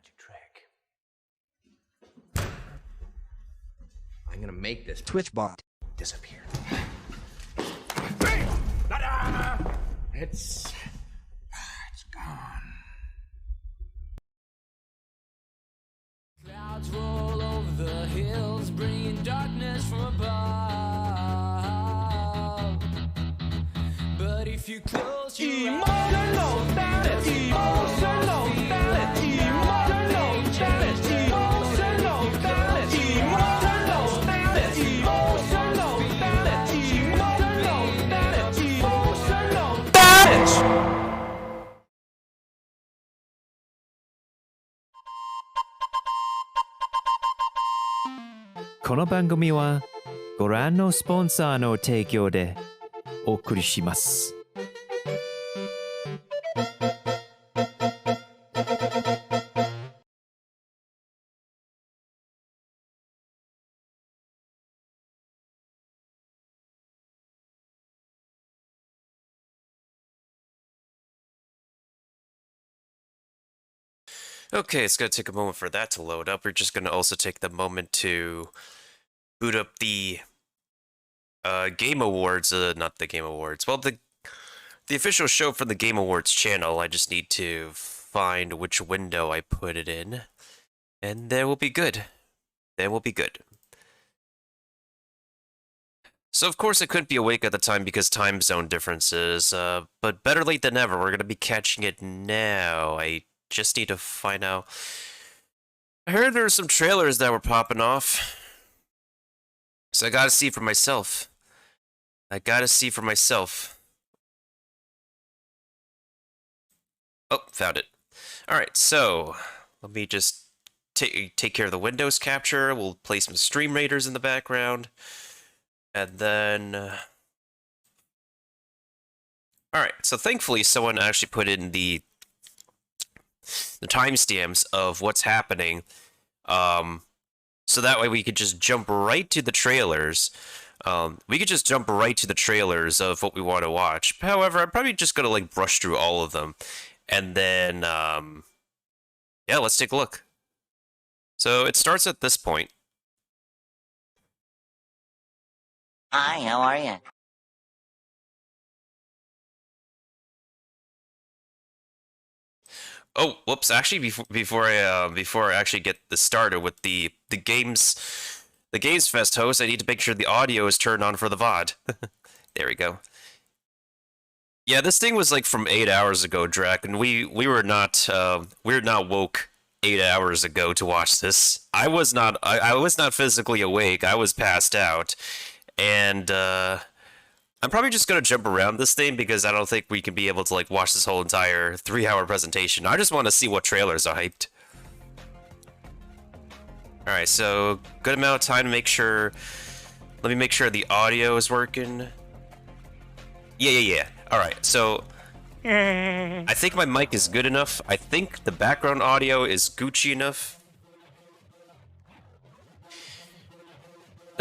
magic trick. I'm gonna make this Twitch bot disappear. It's gone. Clouds roll over the hills, bringing darkness from above. But if you close your Emotional status, emotional status, emotional status, emotional status, emotional status, emotional status, emotional status, emotional status. この番組はご覧のスポンサーの提供でお送りします。Okay, it's going to take a moment for that to load up. We're just going to also take the moment to boot up the Game Awards, not the Game Awards, well, the official show for the Game Awards channel. I just need to find which window I put it in, and then we'll be good. Then we'll be good. So, of course, I couldn't be awake at the time because time zone differences, but better late than never. We're going to be catching it now. I just need to find out. I heard there were some trailers that were popping off, so I gotta see for myself. I gotta see for myself. Oh, found it. Alright, so let me just take care of the Windows capture. We'll play some Stream Raiders in the background. And then... Alright, so thankfully someone actually put in the timestamps of what's happening, so that way we could just jump right to the trailers. We could just jump right to the trailers of what we want to watch. However, I'm probably just gonna like brush through all of them, and then yeah, let's take a look. So it starts at this point. Hi, how are you? Oh, whoops! Actually, before I actually get this started with the GamesFest host, I need to make sure the audio is turned on for the VOD. There we go. Yeah, this thing was like from 8 hours ago, Drac, and we were not woke 8 hours ago to watch this. I was not physically awake. I was passed out, and I'm probably just gonna jump around this thing because I don't think we can be able to like watch this whole entire 3-hour presentation. I just want to see what trailers are hyped. Alright, so good amount of time to make sure. Let me make sure the audio is working. Yeah. Alright, so I think my mic is good enough. I think the background audio is Gucci enough.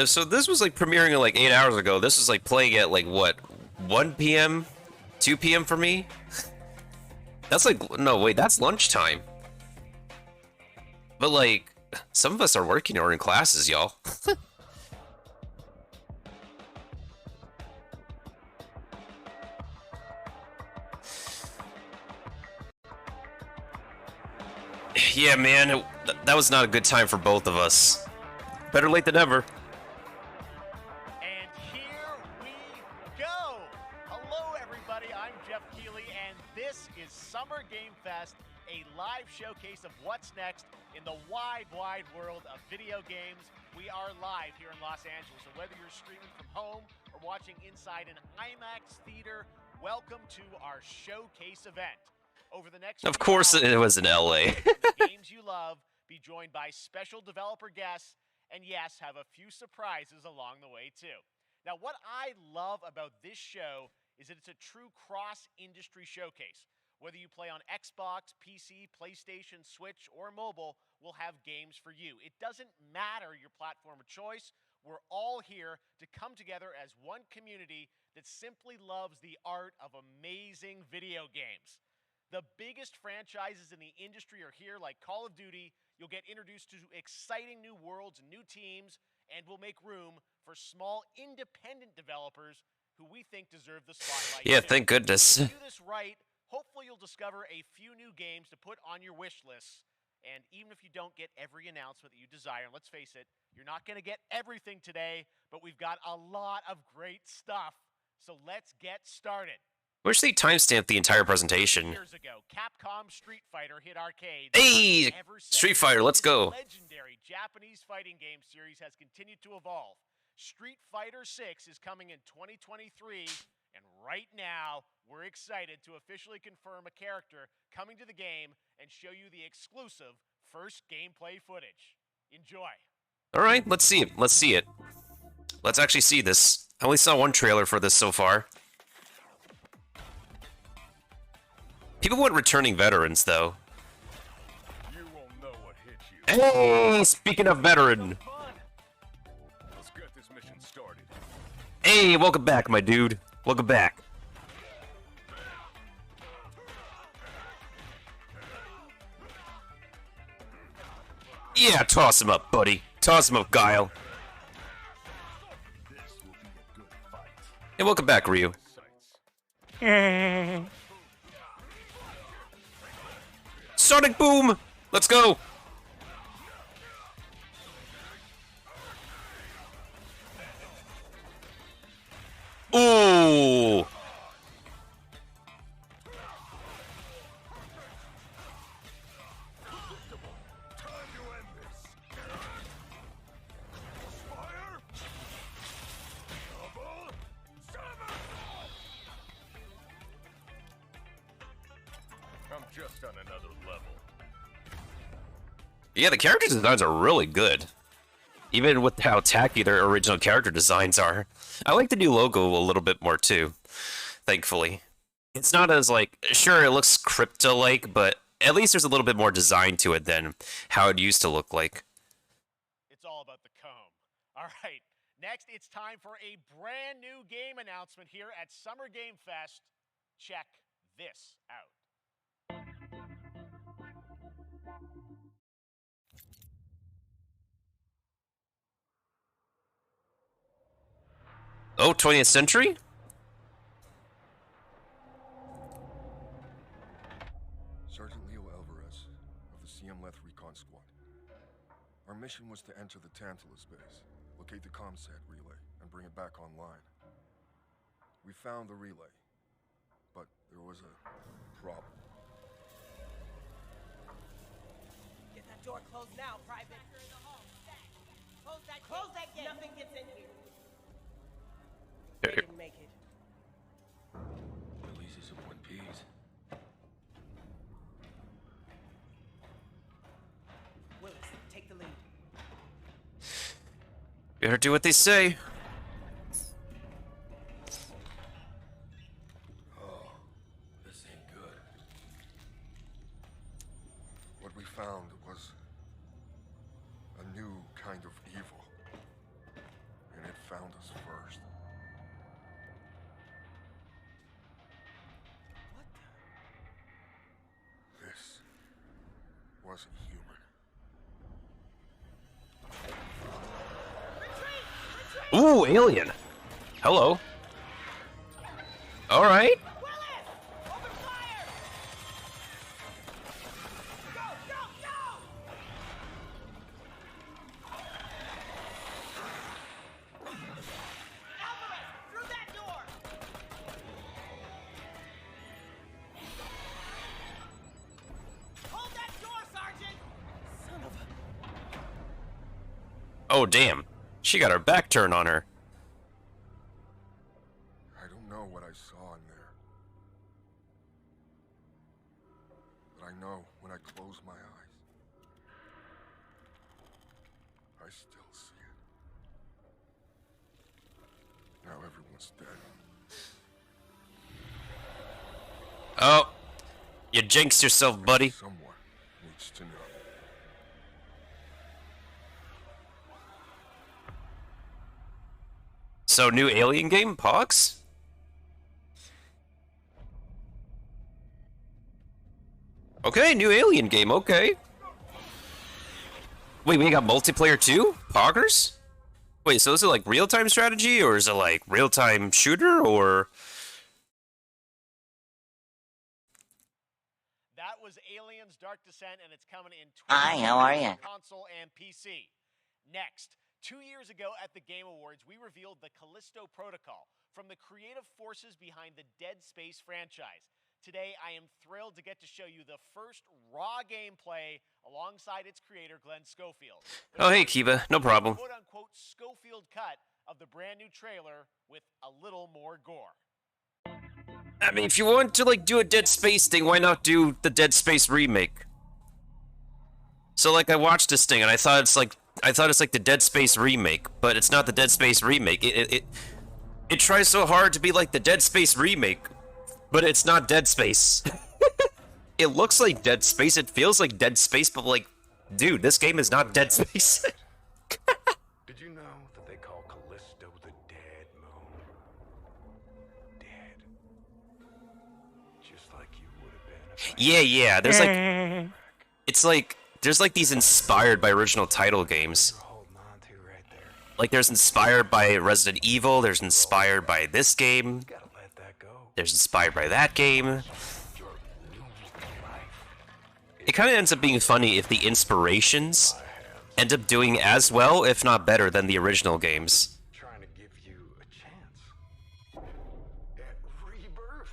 So this was like premiering like 8 hours ago. This was like playing at like what, 1 p.m., 2 p.m. for me? That's like, no, wait, that's lunchtime. But like, some of us are working or in classes, y'all. Yeah, man, that was not a good time for both of us. Better late than ever. Summer Game Fest, a live showcase of what's next in the wide world of video games. We are live here in Los Angeles, so whether you're streaming from home or watching inside an IMAX theater, welcome to our showcase event. Over the next of course it was in LA. Games you love, be joined by special developer guests, and yes, have a few surprises along the way too. Now, what I love about this show is that it's a true cross-industry showcase. Whether you play on Xbox, PC, PlayStation, Switch, or mobile, we'll have games for you. It doesn't matter your platform of choice. We're all here to come together as one community that simply loves the art of amazing video games. The biggest franchises in the industry are here, like Call of Duty. You'll get introduced to exciting new worlds and new teams, and we'll make room for small independent developers who we think deserve the spotlight. Yeah, too. thank goodness. If you do this right, hopefully you'll discover a few new games to put on your wish lists. And even if you don't get every announcement that you desire, and let's face it, you're not going to get everything today, but we've got a lot of great stuff. So let's get started. Wish they timestamped the entire presentation. Years ago, Capcom Street Fighter hit arcades. Hey, Ever since, Street Fighter, let's this go. legendary Japanese fighting game series has continued to evolve. Street Fighter 6 is coming in 2023, and right now, we're excited to officially confirm a character coming to the game and show you the exclusive first gameplay footage. Enjoy. All right, let's see it. Let's see it. Let's actually see this. I only saw one trailer for this so far. People want returning veterans, though. You won't know what hit you. Hey, speaking of veteran. Let's get this mission started. Hey, welcome back, my dude. Welcome back. Yeah, toss him up, buddy. Toss him up, Guile. This will be a good fight. Hey, welcome back, Ryu. Sights. Sonic Boom! Let's go! Ooh! Time to end this. Fire. Double. Seven. I'm just on another level. Yeah, the character designs are really good. Even with how tacky their original character designs are. I like the new logo a little bit more too, thankfully. It's not as like, sure it looks crypto-like, but at least there's a little bit more design to it than how it used to look like. It's all about the comb. All right, next it's time for a brand new game announcement here at Summer Game Fest. Check this out. Oh, 20th century? Sergeant Leo Alvarez of the CM Leth Recon Squad. Our mission was to enter the Tantalus base, locate the comsat relay, and bring it back online. We found the relay, but there was a problem. Get that door closed now, Private. Close that gate. Nothing gets in here. They didn't make it. Releases of One Piece. Willis, take the lead. Better do what they say. Oh, this ain't good. What we found was a new kind of evil. And it found us first. This wasn't human. Ooh, alien. Hello. All right. Oh, damn. She got her back turned on her. I don't know what I saw in there. But I know when I close my eyes, I still see it. Now everyone's dead. Oh. You jinxed yourself, buddy. Someone needs to know. So, new alien game, Pox? Okay, new Alien game, okay. Wait, we got multiplayer too? Poggers? Wait, so is it like real-time strategy, or is it like real-time shooter, or... That was Aliens Dark Descent, and it's coming in Hi, how are ya? console and PC. Next, 2 years ago at the Game Awards, we revealed the Callisto Protocol from the creative forces behind the Dead Space franchise. Today, I am thrilled to get to show you the first raw gameplay alongside its creator, Glenn Schofield. Oh, hey, Kiva, no problem. Quote-unquote Schofield cut of the brand new trailer with a little more gore. I mean, if you want to, like, do a Dead Space thing, why not do the Dead Space remake? So, like, I watched this thing, and I thought it's like the Dead Space remake, but it's not the Dead Space remake. It tries so hard to be like the Dead Space remake, but it's not Dead Space. It looks like Dead Space, it feels like Dead Space, but like, dude, this game is not Dead Space. Did you know that they call Callisto the Dead Moon? Dead. Just like you would have been. Yeah, there's like... It's like... There's like these inspired by original title games. Like there's inspired by Resident Evil, there's inspired by this game. There's inspired by that game. It kind of ends up being funny if the inspirations end up doing as well, if not better, than the original games. Trying to give you a chance at rebirth.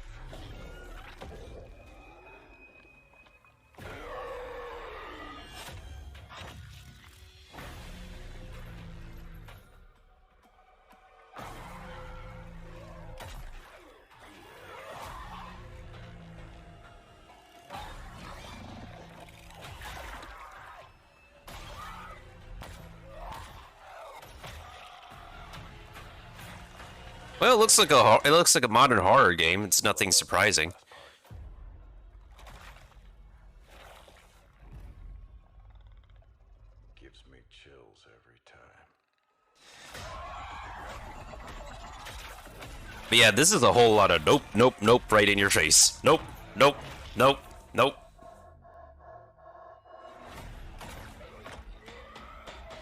Well, it looks like a modern horror game. It's nothing surprising. Gives me chills every time. But yeah, this is a whole lot of nope, nope, nope right in your face. Nope, nope, nope, nope.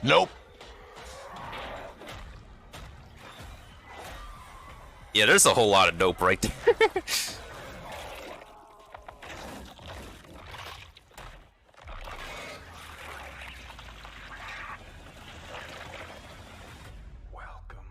Nope. Yeah, there's a whole lot of nope right there. Welcome.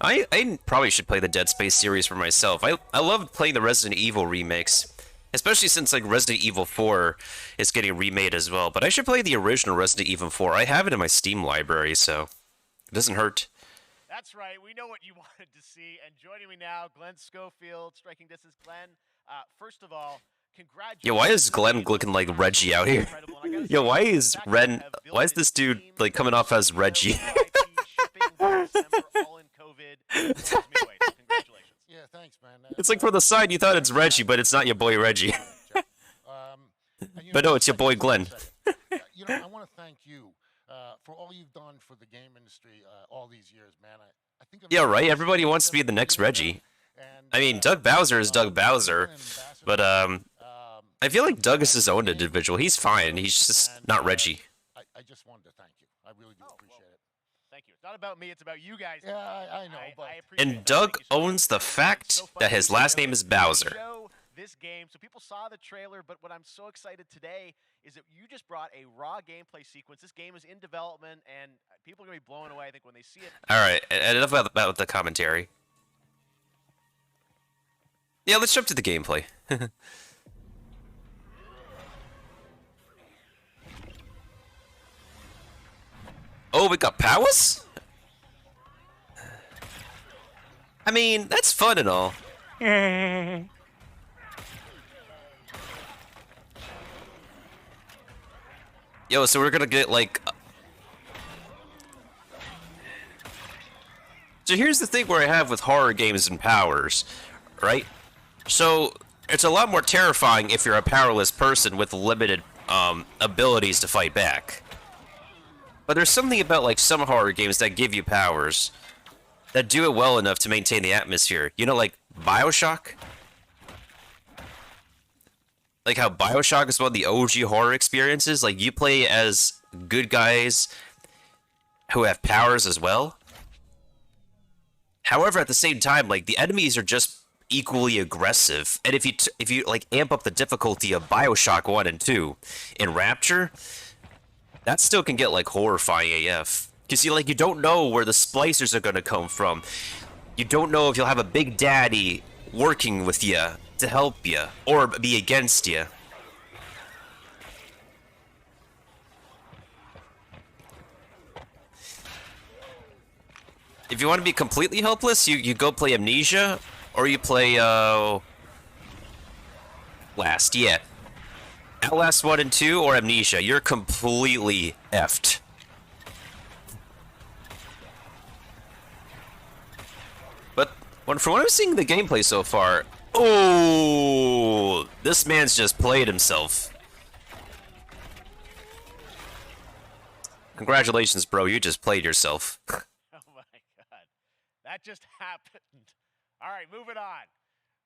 I probably should play the Dead Space series for myself. I love playing the Resident Evil remakes, especially since like Resident Evil 4 is getting remade as well. But I should play the original Resident Evil 4. I have it in my Steam library, so it doesn't hurt. That's right. We know what you wanted to see. And joining me now, Glenn Schofield, Striking Distance. Glenn, first of all, congratulations. Yo, why is Glenn looking like Reggie out here? Yo, why is this dude like coming off as Reggie? Yeah, thanks, man. It's like from the side you thought it's Reggie, but it's not your boy Reggie. But no, it's your boy Glenn. You know, I want to thank you for all you've done for the game industry all these years, man. I think Yeah, right? Everybody wants to be the next Reggie. I mean, Doug Bowser is Doug Bowser, but I feel like Doug is his own individual. He's fine. He's just not Reggie. I just wanted to thank you. I really do appreciate it. Thank you. It's not about me, it's about you guys. Yeah, I know, but... And Doug owns the fact that his last name is Bowser. This game, so people saw the trailer, but what I'm so excited today is that you just brought a raw gameplay sequence. This game is in development, and people are going to be blown away, I think, when they see it. Alright, enough about the commentary. Yeah, let's jump to the gameplay. Oh, we got powers? I mean, that's fun and all. Yo, so we're gonna get like... So here's the thing where I have with horror games and powers, right? So it's a lot more terrifying if you're a powerless person with limited abilities to fight back. But there's something about like some horror games that give you powers that do it well enough to maintain the atmosphere. You know, like BioShock? like how BioShock is one of the OG horror experiences. Like you play as good guys who have powers as well. However, at the same time, like the enemies are just equally aggressive. And if you like amp up the difficulty of BioShock 1 and 2 in Rapture, that still can get like horrifying AF. Cause you don't know where the splicers are gonna come from. You don't know if you'll have a big daddy working with you to help you or be against you. If you want to be completely helpless, you go play Amnesia, or you play, Last, yeah. Outlast 1 and 2, or Amnesia, you're completely effed. But, from what I'm seeing the gameplay so far, oh, this man's just played himself. Congratulations, bro, you just played yourself. That just happened. All right, moving on.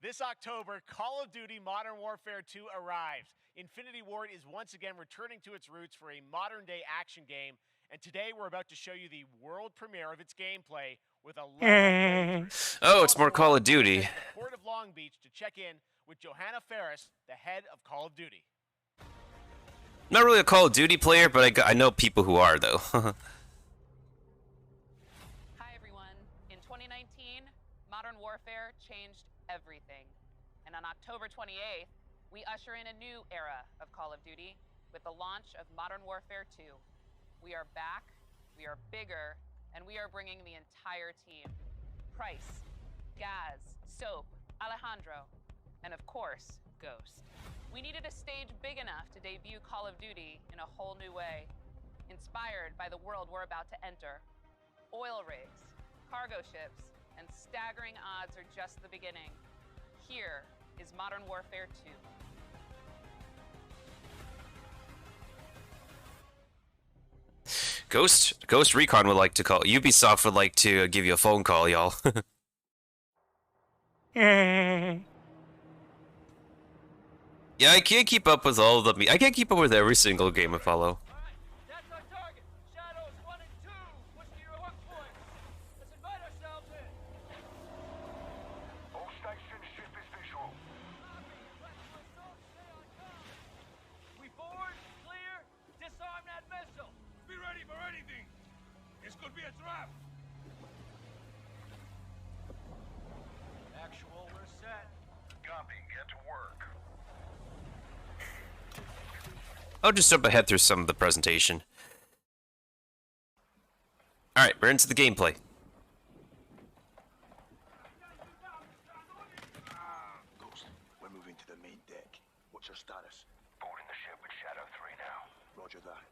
This October, Call of Duty Modern Warfare 2 arrives. Infinity Ward is once again returning to its roots for a modern-day action game, and today we're about to show you the world premiere of its gameplay with a level. Oh, it's more Call of Duty. The Port of Long Beach to check in with Johanna Ferris, the head of Call of Duty. Not really a Call of Duty player, but I know people who are, though. Warfare changed everything. And on October 28th, we usher in a new era of Call of Duty with the launch of Modern Warfare 2. We are back, we are bigger, and we are bringing the entire team. Price, Gaz, Soap, Alejandro, and of course, Ghost. We needed a stage big enough to debut Call of Duty in a whole new way, inspired by the world we're about to enter. Oil rigs, cargo ships, and staggering odds are just the beginning. Here is Modern Warfare 2. Ghost Recon would like to call. Ubisoft would like to give you a phone call, y'all. Yeah, I can't keep up with all of them. I can't keep up with every single game I follow. I'll just jump ahead through some of the presentation. Alright, we're into the gameplay. Ghost, we're moving to the main deck. What's your status? Boarding the ship with Shadow 3 now. Roger that.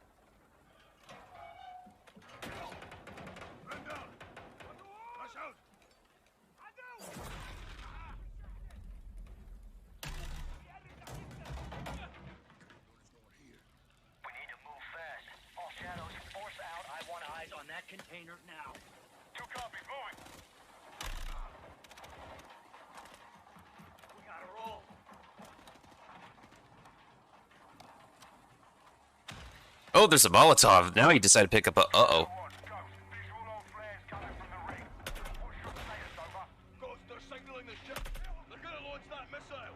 Container now. 2 copies, moving. We gotta roll. Oh, there's a Molotov. Now he decided to pick up a uh-oh. Ghost, they're signaling the ship. They're gonna launch that missile.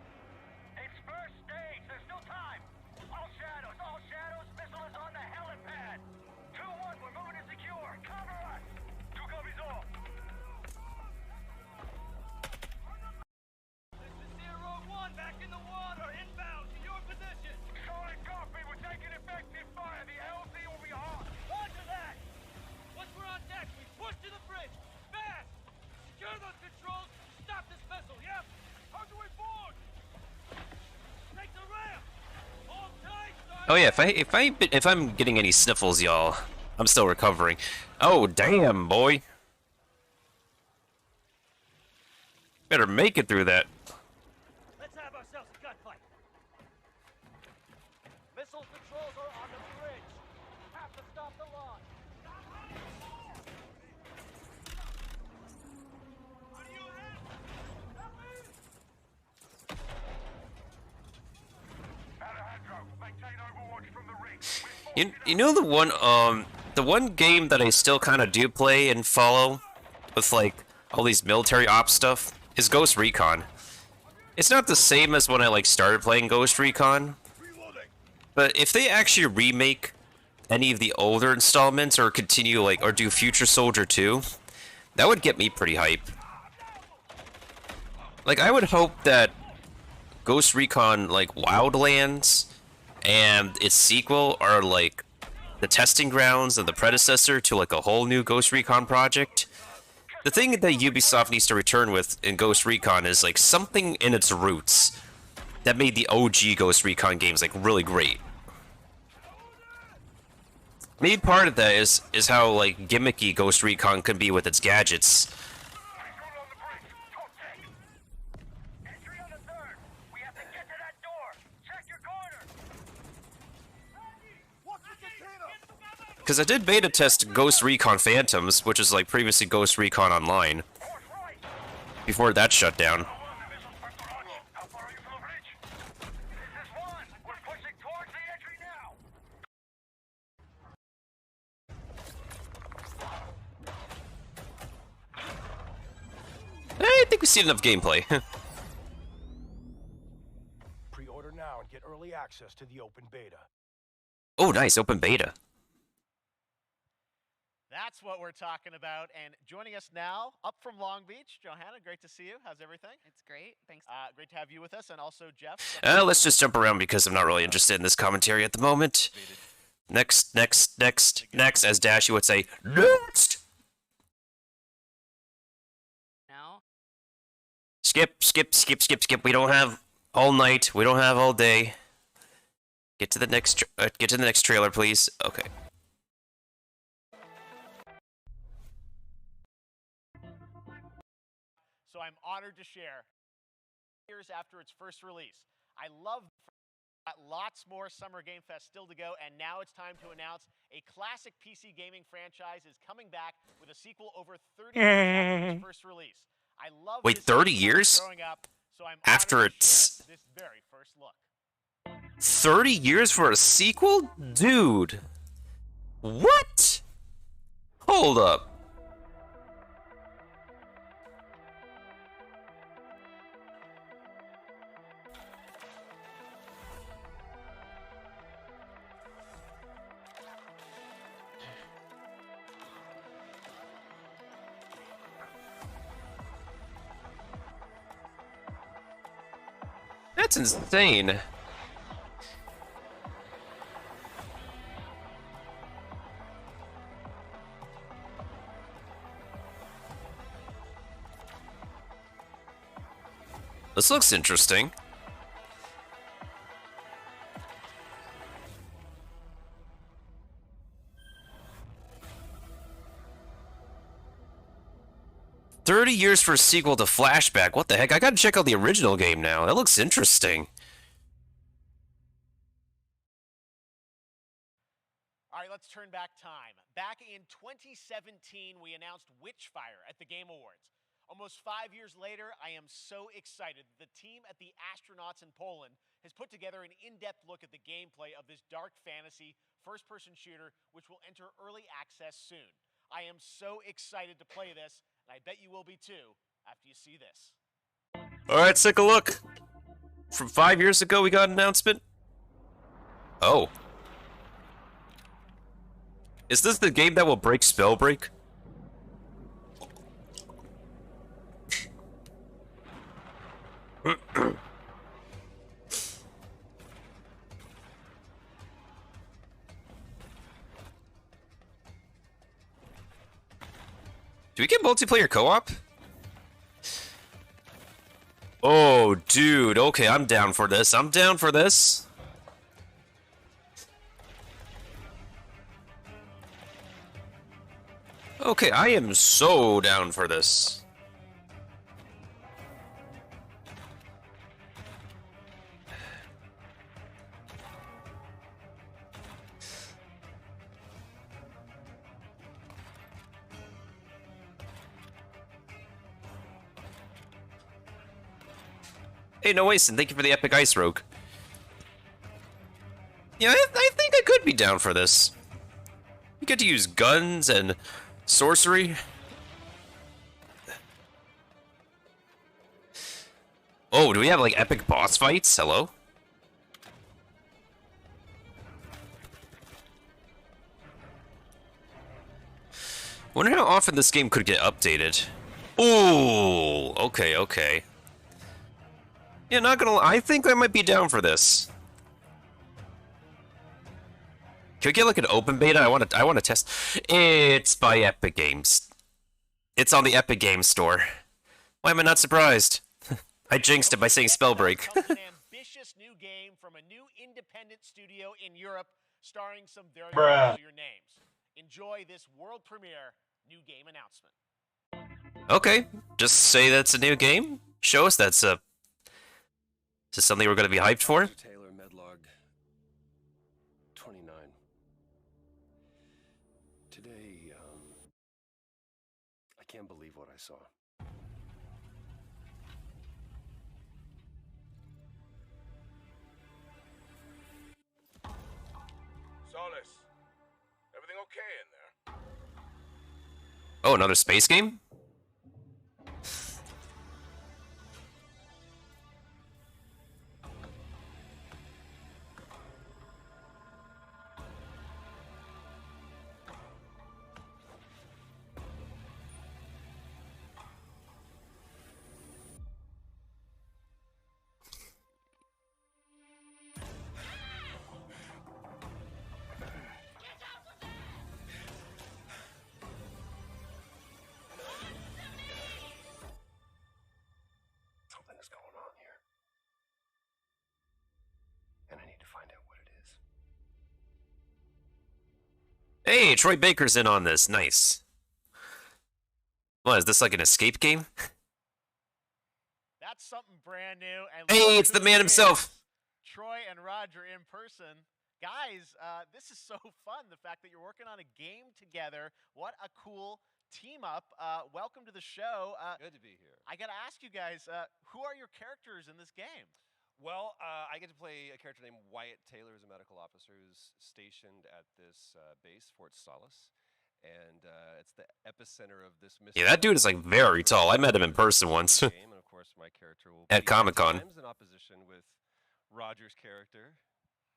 It's first stage. There's still time. All shadows, missile is on the helipad. 2-1, we're moving to secure. Cover us. 2 copies all. This is 0-1, back in the water, inbound to your position. Solid copy, we're taking effective fire. The LZ will be hot. Roger that. Once we're on deck, we push to the bridge. Fast. Secure those controls. Stop this vessel, yep. How do we board? Take the ramp. Hold tight. Oh yeah, if I'm getting any sniffles, y'all, I'm still recovering. Oh damn, boy. Better make it through that. Let's have ourselves a gunfight. Missile controls are on the bridge. Have to stop the launch. You know the one game that I still kind of do play and follow with like all these military ops stuff is Ghost Recon. It's not the same as when I like started playing Ghost Recon, but if they actually remake any of the older installments or continue like or do Future Soldier 2, that would get me pretty hype. Like I would hope that Ghost Recon like Wildlands and its sequel are like the testing grounds and the predecessor to like a whole new Ghost Recon project. The thing that Ubisoft needs to return with in Ghost Recon is like something in its roots that made the OG Ghost Recon games like really great. Maybe part of that is how like gimmicky Ghost Recon can be with its gadgets. Because I did beta test Ghost Recon Phantoms, which is like previously Ghost Recon Online, before that shut down. I think we've seen enough gameplay. Pre-order now and get early access to the open beta. Oh, nice, open beta. That's what we're talking about. And joining us now, up from Long Beach, Johanna, great to see you. How's everything? It's great. Thanks. Great to have you with us. And also Jeff. Let's just jump around because I'm not really interested in this commentary at the moment. Next, as Dashy would say, next! No? Skip. We don't have all night. We don't have all day. Get to the next trailer, please. Okay. So I'm honored to share years after its first release. I love lots more Summer Game Fest still to go, and now it's time to announce a classic PC gaming franchise is coming back with a sequel over 30 years after its first release. I love Wait, this 30 game years? growing up, so I'm after honored to its share this very first look. 30 years for a sequel? Dude. What? Hold up. That's insane. This looks interesting. "30 years for a sequel to Flashback. What the heck? I gotta check out the original game now. That looks interesting. All right, let's turn back time. Back in 2017, we announced Witchfire at the Game Awards. Almost 5 years later, I am so excited that the team at the Astronauts in Poland has put together an in-depth look at the gameplay of this dark fantasy first-person shooter, which will enter early access soon. I am so excited to play this, and I bet you will be too after you see this. All right, let's take a look. From 5 years ago, we got an announcement. Oh. Is this the game that will break Spellbreak? Do we get multiplayer co-op? Oh, dude. Okay, I'm down for this. I'm down for this. Okay, I am so down for this. Hey, no Wason, thank you for the epic ice rogue. Yeah, I think I could be down for this. You get to use guns and sorcery. Oh, do we have like epic boss fights? Hello? Wonder how often this game could get updated. Ooh, okay, okay. Yeah, not gonna lie, I think I might be down for this. Can we get like an open beta? I wanna test. It's by Epic Games. It's on the Epic Games store. Why am I not surprised? I jinxed it by saying Spellbreak. An ambitious new game from a new independent studio in Europe, starring some very familiar names. Enjoy this world premiere new game announcement. Okay, just say that's a new game. Show us that's a. Is this something we're gonna be hyped for? Taylor Medlog 29. Today, I can't believe what I saw. Solis, everything okay in there? Oh, another space game? Something is going on here. And I need to find out what it is. Hey, Troy Baker's in on this. Nice. What, is this like an escape game? That's something brand new. And Hey, look it's the who man it himself. is. Troy and Roger in person. Guys, this is so fun. The fact that you're working on a game together. What a cool team up. Welcome to the show. Good to be here. I got to ask you guys, who are your characters in this game? Well, I get to play a character named Wyatt Taylor, who's a medical officer who's stationed at this base, Fort Solace. And it's the epicenter of this mystery. Yeah, that dude is like very tall. I met him in person once. And of course, my character will At be Comic-Con. in opposition with Roger's character.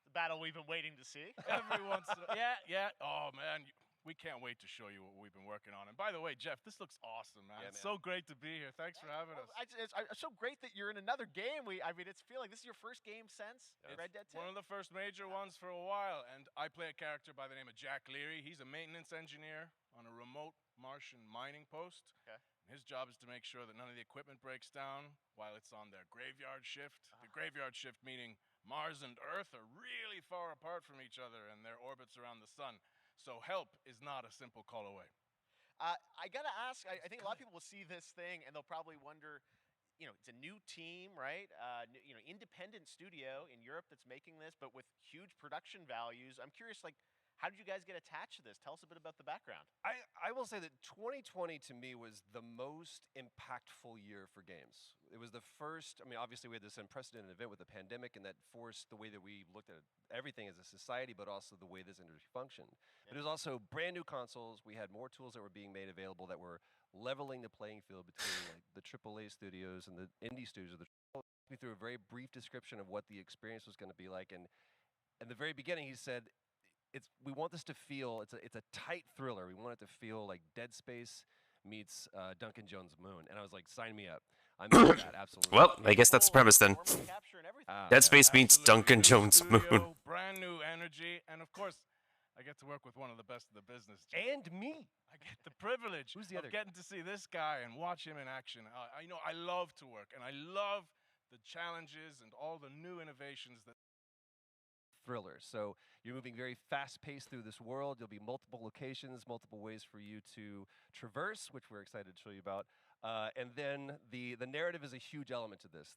The battle we've been waiting to see. Every once in a yeah. Oh, man. We can't wait to show you what we've been working on. And by the way, Jeff, this looks awesome, man. Yeah, It's so great to be here. Thanks for having us. It's so great that you're in another game. I mean, it's feeling this is your first game since Red Dead 2. One of the first major ones for a while. And I play a character by the name of Jack Leary. He's a maintenance engineer on a remote Martian mining post. Okay. And his job is to make sure that none of the equipment breaks down while it's on their graveyard shift. The graveyard shift meaning Mars and Earth are really far apart from each other and their orbits around the sun. So help is not a simple call away. I got to ask, I think a lot of people will see this thing and they'll probably wonder, it's a new team, right? Independent studio in Europe that's making this, but with huge production values. I'm curious, how did you guys get attached to this? Tell us a bit about the background. I will say that 2020 to me was the most impactful year for games. It was the first, obviously we had this unprecedented event with the pandemic and that forced the way that we looked at everything as a society, but also the way this industry functioned. Yeah. But it was also brand new consoles. We had more tools that were being made available that were leveling the playing field between the AAA studios and the indie studios. Me through a very brief description of what the experience was going to be like. And in the very beginning, he said, we want this to feel, it's a tight thriller. We want it to feel like Dead Space meets Duncan Jones' Moon. And I was like, sign me up. I'm into that, absolutely. Well, I guess that's the premise then. Dead Space meets Duncan Jones' Moon. Brand new energy. And of course, I get to work with one of the best of the business. And me. I get the privilege of getting to see this guy and watch him in action. I love to work, and I love the challenges and all the new innovations that thriller. So you're moving very fast-paced through this world. There'll be multiple locations, multiple ways for you to traverse, which we're excited to show you about. And then the narrative is a huge element to this.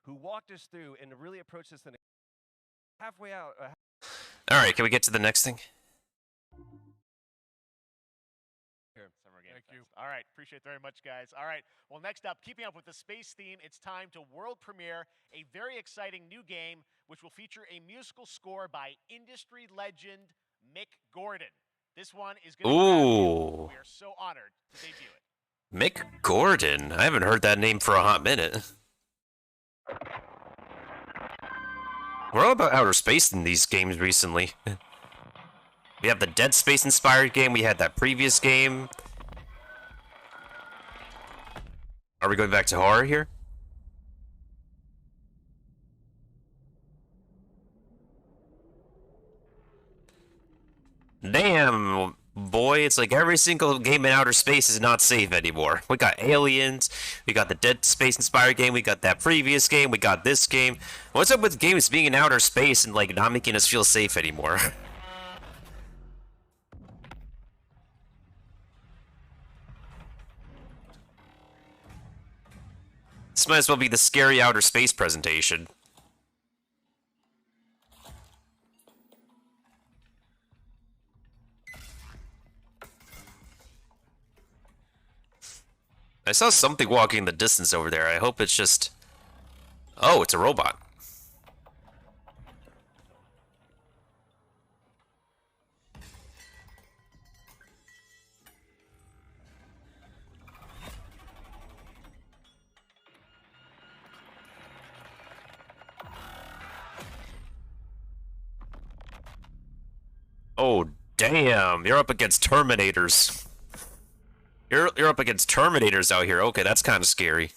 Who walked us through and really approached this in halfway out. All right, can we get to the next thing? Summer Game Thank you. All right, appreciate it very much, guys. All right, well, next up, keeping up with the space theme, it's time to world premiere a very exciting new game, which will feature a musical score by industry legend Mick Gordon. This one is going to Ooh. We are so honored to debut it. Mick Gordon. I haven't heard that name for a hot minute. We're all about outer space in these games recently. We have the Dead Space inspired game, we had that previous game. Are we going back to horror here? Damn, boy, it's like every single game in outer space is not safe anymore. We got Aliens, we got the Dead Space inspired game, we got that previous game, we got this game. What's up with games being in outer space and like not making us feel safe anymore? This might as well be the scary outer space presentation. I saw something walking in the distance over there. I hope it's just... Oh, it's a robot. Oh, damn. You're up against Terminators. You're up against Terminators out here. Okay, that's kind of scary.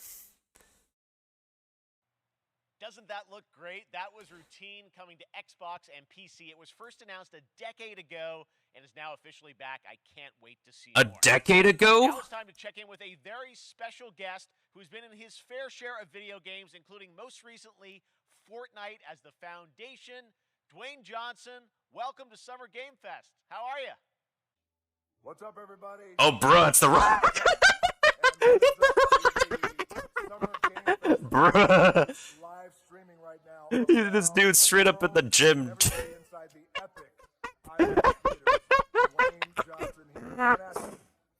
Doesn't that look great? That was routine coming to Xbox and PC. It was first announced a decade ago and is now officially back. I can't wait to see A more. decade ago? Now it's time to check in with a very special guest who's been in his fair share of video games, including most recently Fortnite as the foundation. Dwayne Johnson, welcome to Summer Game Fest. How are you? What's up, everybody? Oh, bro, it's The Rock. Bruh. Live streaming right now. This dude's straight up at the gym. Inside the epic Iron Dwayne Johnson here. From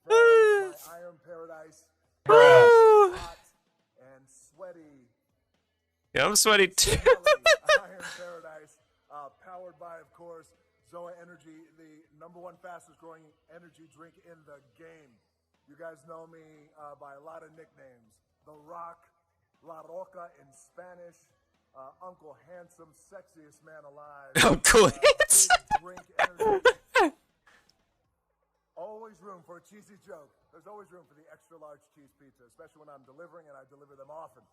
my Iron Paradise. Hot and sweaty. Yeah, I'm sweaty too. Iron Paradise, powered by, of course, Zoa Energy, the #1 fastest growing energy drink in the game. You guys know me by a lot of nicknames. The Rock, La Roca in Spanish, Uncle Handsome, sexiest man alive. Uncle Handsome. Drink energy. Always room for a cheesy joke. There's always room for the extra large cheese pizza, especially when I'm delivering, and I deliver them often.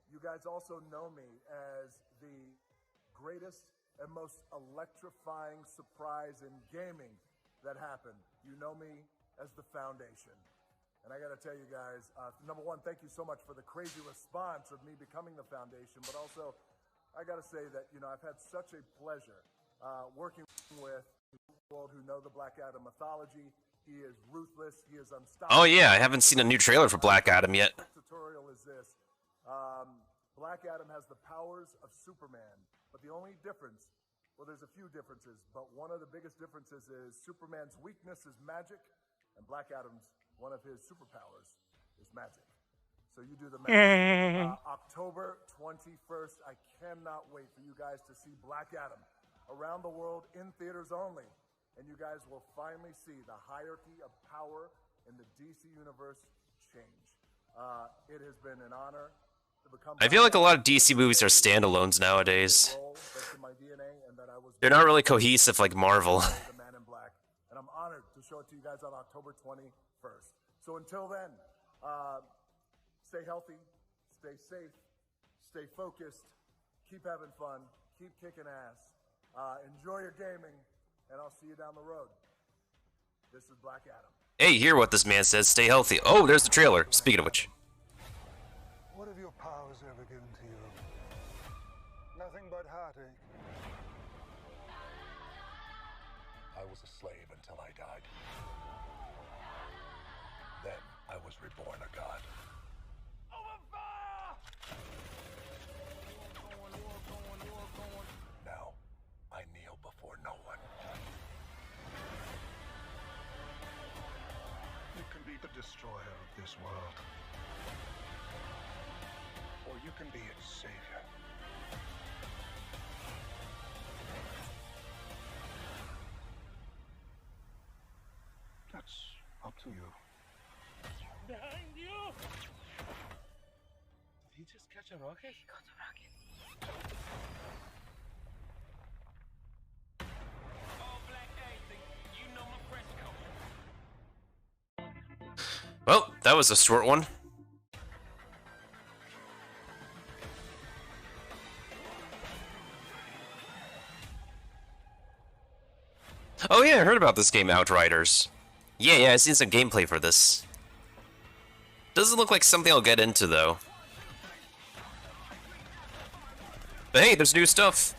You guys also know me as the greatest and most electrifying surprise in gaming that happened. You know me as the Foundation. And I gotta tell you guys, #1, thank you so much for the crazy response of me becoming the Foundation, but also, I gotta say that, you know, I've had such a pleasure working with people who know the Black Adam mythology. He is ruthless, he is unstoppable. Oh yeah, I haven't seen a new trailer for Black Adam yet. What tutorial is this? Black Adam has the powers of Superman, but the only difference, well, there's a few differences, but one of the biggest differences is Superman's weakness is magic, and Black Adam's, one of his superpowers is magic. So you do the math. October 21st, I cannot wait for you guys to see Black Adam around the world in theaters only, and you guys will finally see the hierarchy of power in the DC universe change. It has been an honor. I feel like a lot of DC movies are standalones nowadays. They're not really cohesive like Marvel. And I'm honored to show it to you guys on October 21st. So until then, stay healthy, stay safe, stay focused, keep having fun, keep kicking ass, enjoy your gaming, and I'll see you down the road. This is Black Adam. Hey, hear what this man says. Stay healthy. Oh, there's the trailer. Speaking of which. What have your powers ever given to you? Nothing but heartache. I was a slave until I died. Then I was reborn a god. Now, I kneel before no one. destroyer of this world. Or you can be its savior. That's up to you. Behind you! Did he just catch a rocket? He caught a rocket. All black anything. You know my fresh coat. Well, that was a short one. Oh yeah, I heard about this game, Outriders. Yeah, I've seen some gameplay for this. Doesn't look like something I'll get into, though. But hey, there's new stuff.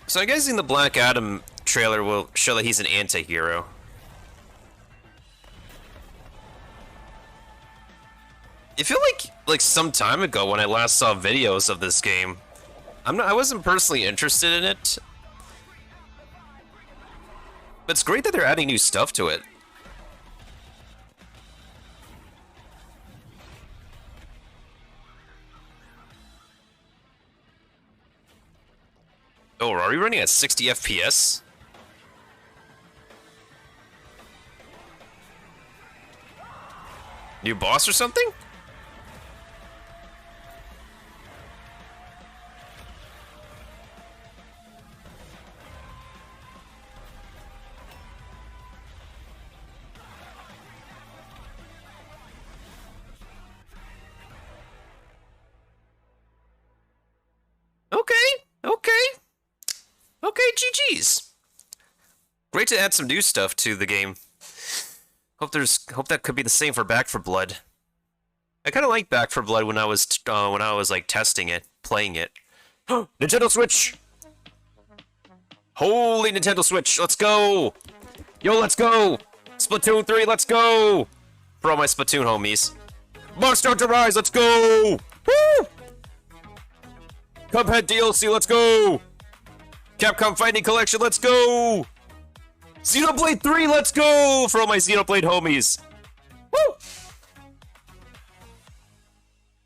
So I'm guessing the Black Adam trailer will show that he's an anti-hero. I feel like some time ago when I last saw videos of this game, I wasn't personally interested in it. But it's great that they're adding new stuff to it. Oh, are we running at 60 FPS? New boss or something? Okay, GG's. Great to add some new stuff to the game. Hope that could be the same for Back 4 Blood. I kind of liked Back 4 Blood when I was like testing it, playing it. Nintendo Switch. Holy Nintendo Switch, let's go. Yo, let's go. Splatoon 3, let's go. For all my Splatoon homies. Monster Hunter Rise, let's go. Woo! Cuphead DLC, let's go. Capcom Fighting Collection, let's go! Xenoblade 3, let's go! For all my Xenoblade homies. Woo!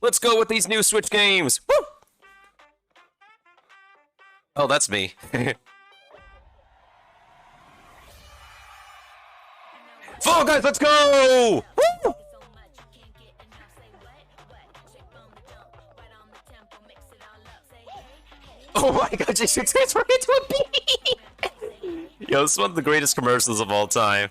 Let's go with these new Switch games. Woo! Oh, that's me. Fall Guys, let's go! Woo! Oh my god, Jason transformed into a bee! Yo, this is one of the greatest commercials of all time.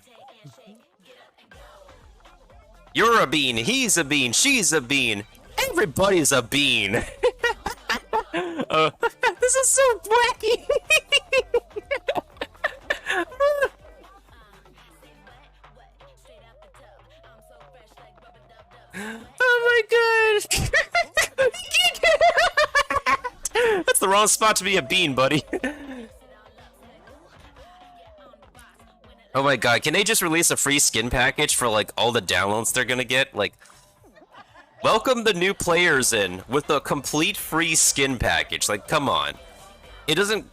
You're a bean, he's a bean, she's a bean, everybody's a bean. This is so wacky! Oh my god! That's the wrong spot to be a bean, buddy. Oh my god, can they just release a free skin package for like all the downloads they're gonna get? Like, welcome the new players in with a complete free skin package. Like, come on. It doesn't...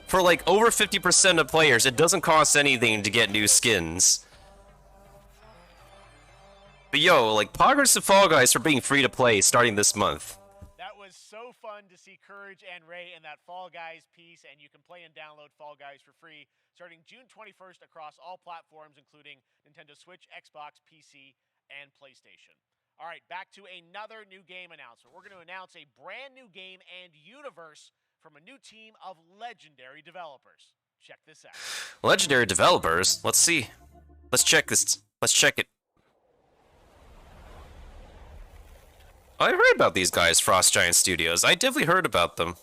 For like over 50% of players, it doesn't cost anything to get new skins. But yo, like, progress to Fall Guys for being free to play starting this month. That was so fun to see Courage and Ray in that Fall Guys piece, and you can play and download Fall Guys for free starting June 21st across all platforms, including Nintendo Switch, Xbox, PC, and PlayStation. All right, back to another new game announcement. We're going to announce a brand new game and universe from a new team of legendary developers. Check this out. Legendary developers? Let's see. Let's check this. Let's check it. I heard about these guys, Frost Giant Studios. I definitely heard about them.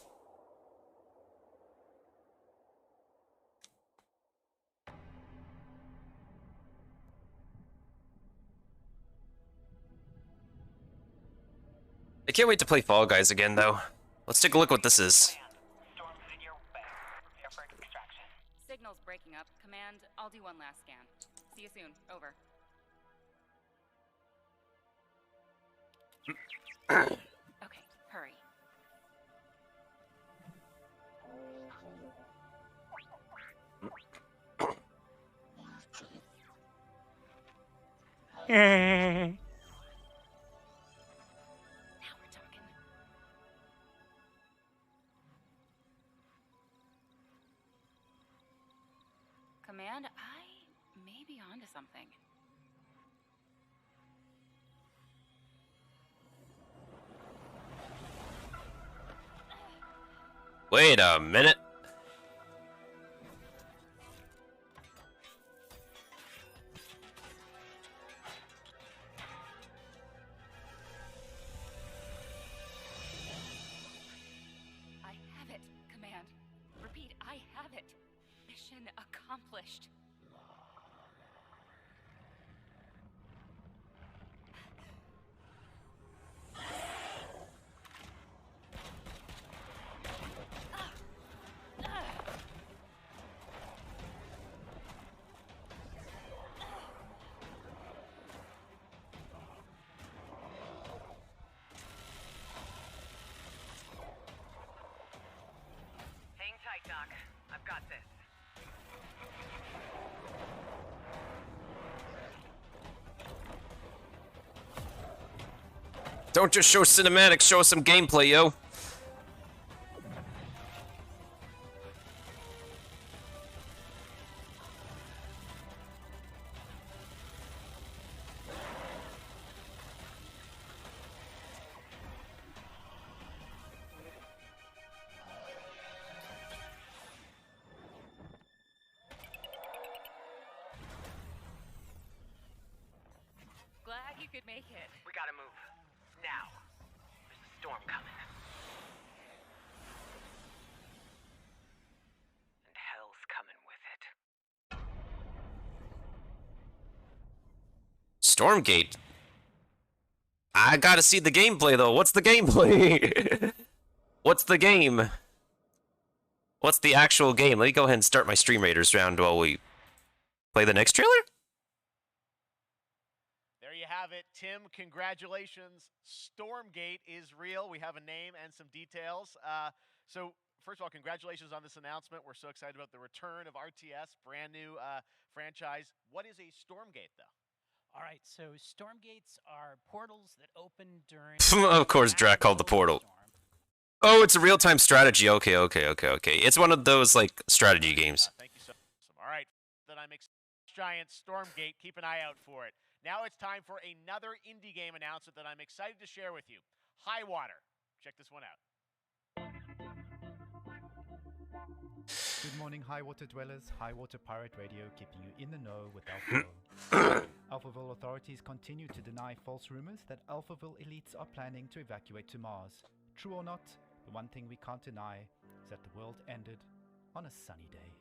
I can't wait to play Fall Guys again, though. Let's take a look what this is. Signal's breaking up. Command, I'll do one last scan. See you soon. Over. Okay, hurry. Command, I may be onto something. Wait a minute. I have it, Command. Repeat, I have it. Mission accomplished. Hang tight, Doc. I've got this. Don't just show cinematics, show us some gameplay, yo. Glad you could make it. We gotta move. Now. There's a storm coming. And hell's coming with it. Stormgate. I gotta see the gameplay though. What's the gameplay? What's the game? What's the actual game? Let me go ahead and start my Stream Raiders round while we play the next trailer. There you have it. Tim, congratulations. Stormgate is real. We have a name and some details. So, first of all, congratulations on this announcement. We're so excited about the return of RTS, brand new franchise. What is a Stormgate, though? All right, so Stormgates are portals that open during... Of course, Drac called the portal. Oh, it's a real-time strategy. Okay. It's one of those, like, strategy games. Thank you so much. All right, then I'm giant Stormgate. Keep an eye out for it. Now it's time for another indie game announcement that I'm excited to share with you. High Water. Check this one out. Good morning, High Water dwellers. High Water Pirate Radio keeping you in the know with Alphaville. Alphaville authorities continue to deny false rumors that Alphaville elites are planning to evacuate to Mars. True or not, the one thing we can't deny is that the world ended on a sunny day.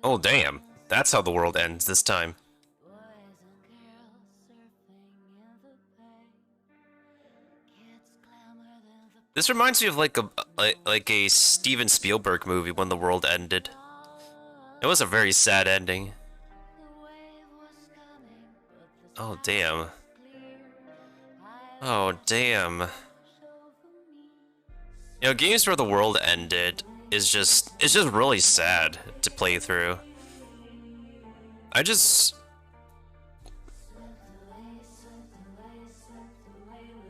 Oh, damn. That's how the world ends this time. This reminds me of like a Steven Spielberg movie when the world ended. It was a very sad ending. Oh damn. Oh damn. You know, games where the world ended is just really sad to play through.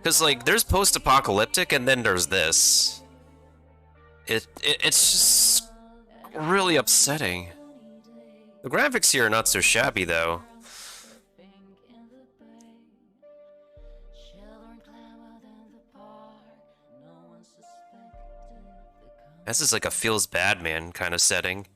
Cause like there's post-apocalyptic and then there's this. It's just really upsetting. The graphics here are not so shabby though. This is like a feels bad man kind of setting.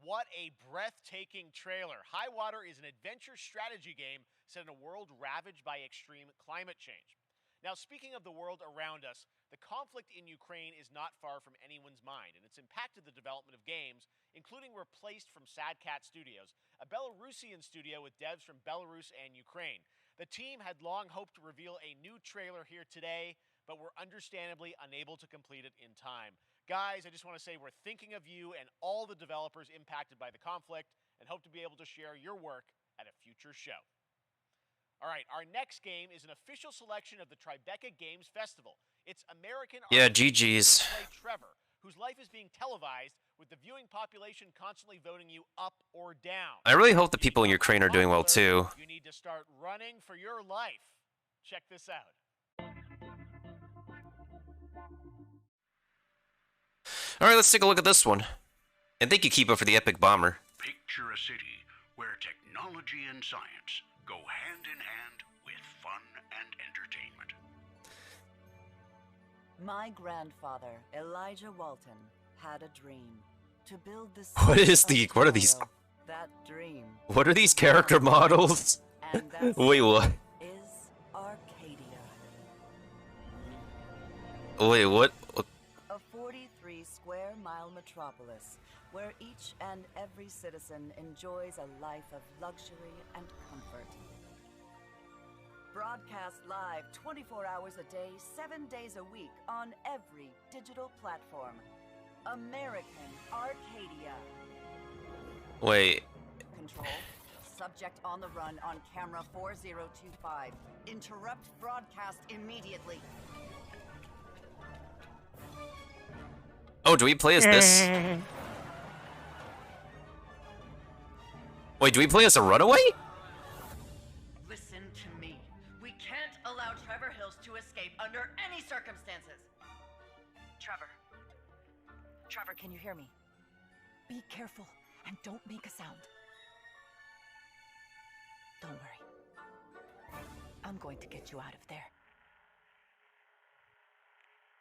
What a breathtaking trailer. High Water is an adventure strategy game set in a world ravaged by extreme climate change. Now, speaking of the world around us, the conflict in Ukraine is not far from anyone's mind, and it's impacted the development of games, including Replaced from Sad Cat Studios, a Belarusian studio with devs from Belarus and Ukraine. The team had long hoped to reveal a new trailer here today, but were understandably unable to complete it in time. Guys, I just want to say we're thinking of you and all the developers impacted by the conflict and hope to be able to share your work at a future show. All right, our next game is an official selection of the Tribeca Games Festival. It's American Yeah, artist GG's. Trevor, whose life is being televised with the viewing population constantly voting you up or down. I really hope the people in Ukraine are doing well too. You need to start running for your life. Check this out. All right, let's take a look at this one. And thank you, Kiba, for the epic bomber. Picture a city where technology and science go hand in hand with fun and entertainment. My grandfather, Elijah Walton, had a dream to build the What is the? What are these? That dream. What are these character models? Wait, what? Is Arcadia. Wait, what? A 43-square-mile metropolis where each and every citizen enjoys a life of luxury and comfort. Broadcast live 24 hours a day, 7 days a week on every digital platform. American Arcadia. Wait. Control. Subject on the run on camera 4025. Interrupt broadcast immediately. Oh, do we play as this? Wait, do we play as a runaway? Listen to me. We can't allow Trevor Hills to escape under any circumstances. Trevor. Trevor, can you hear me? Be careful and don't make a sound. Don't worry. I'm going to get you out of there.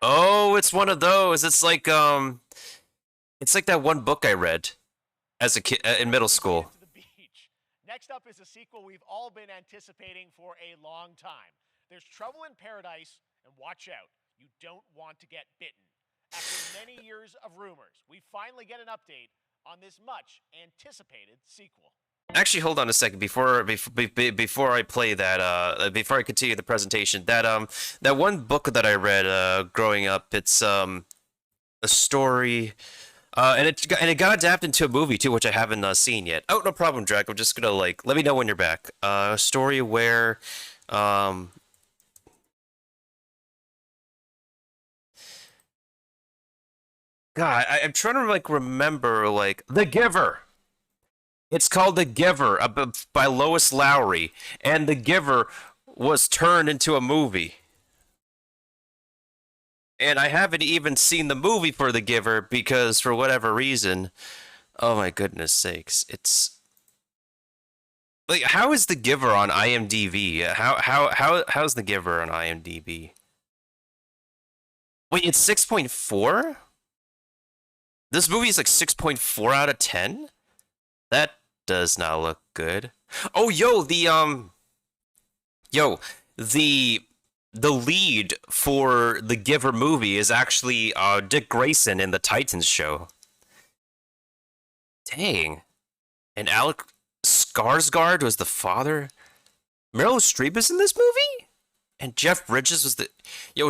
Oh, it's one of those. It's like that one book I read as a kid in middle school. Next up is a sequel we've all been anticipating for a long time. There's Trouble in Paradise, and watch out, you don't want to get bitten. After many years of rumors, we finally get an update on this much anticipated sequel. Actually, hold on a second before I play that. Before I continue the presentation, that one book that I read growing up. It's a story, and it got adapted into a movie too, which I haven't seen yet. Oh, no problem, Drac. I'm just gonna let me know when you're back. A story where God, I'm trying to remember The Giver. It's called The Giver by Lois Lowry, and The Giver was turned into a movie. And I haven't even seen the movie for The Giver because for whatever reason, oh my goodness sakes, it's how is The Giver on IMDb? How's The Giver on IMDb? Wait, it's 6.4? This movie is 6.4 out of 10? That does not look good. Oh, the lead for the Giver movie is actually Dick Grayson in the Titans show. Dang. And Alec Skarsgård was the father. Meryl Streep is in this movie? And Jeff Bridges was the...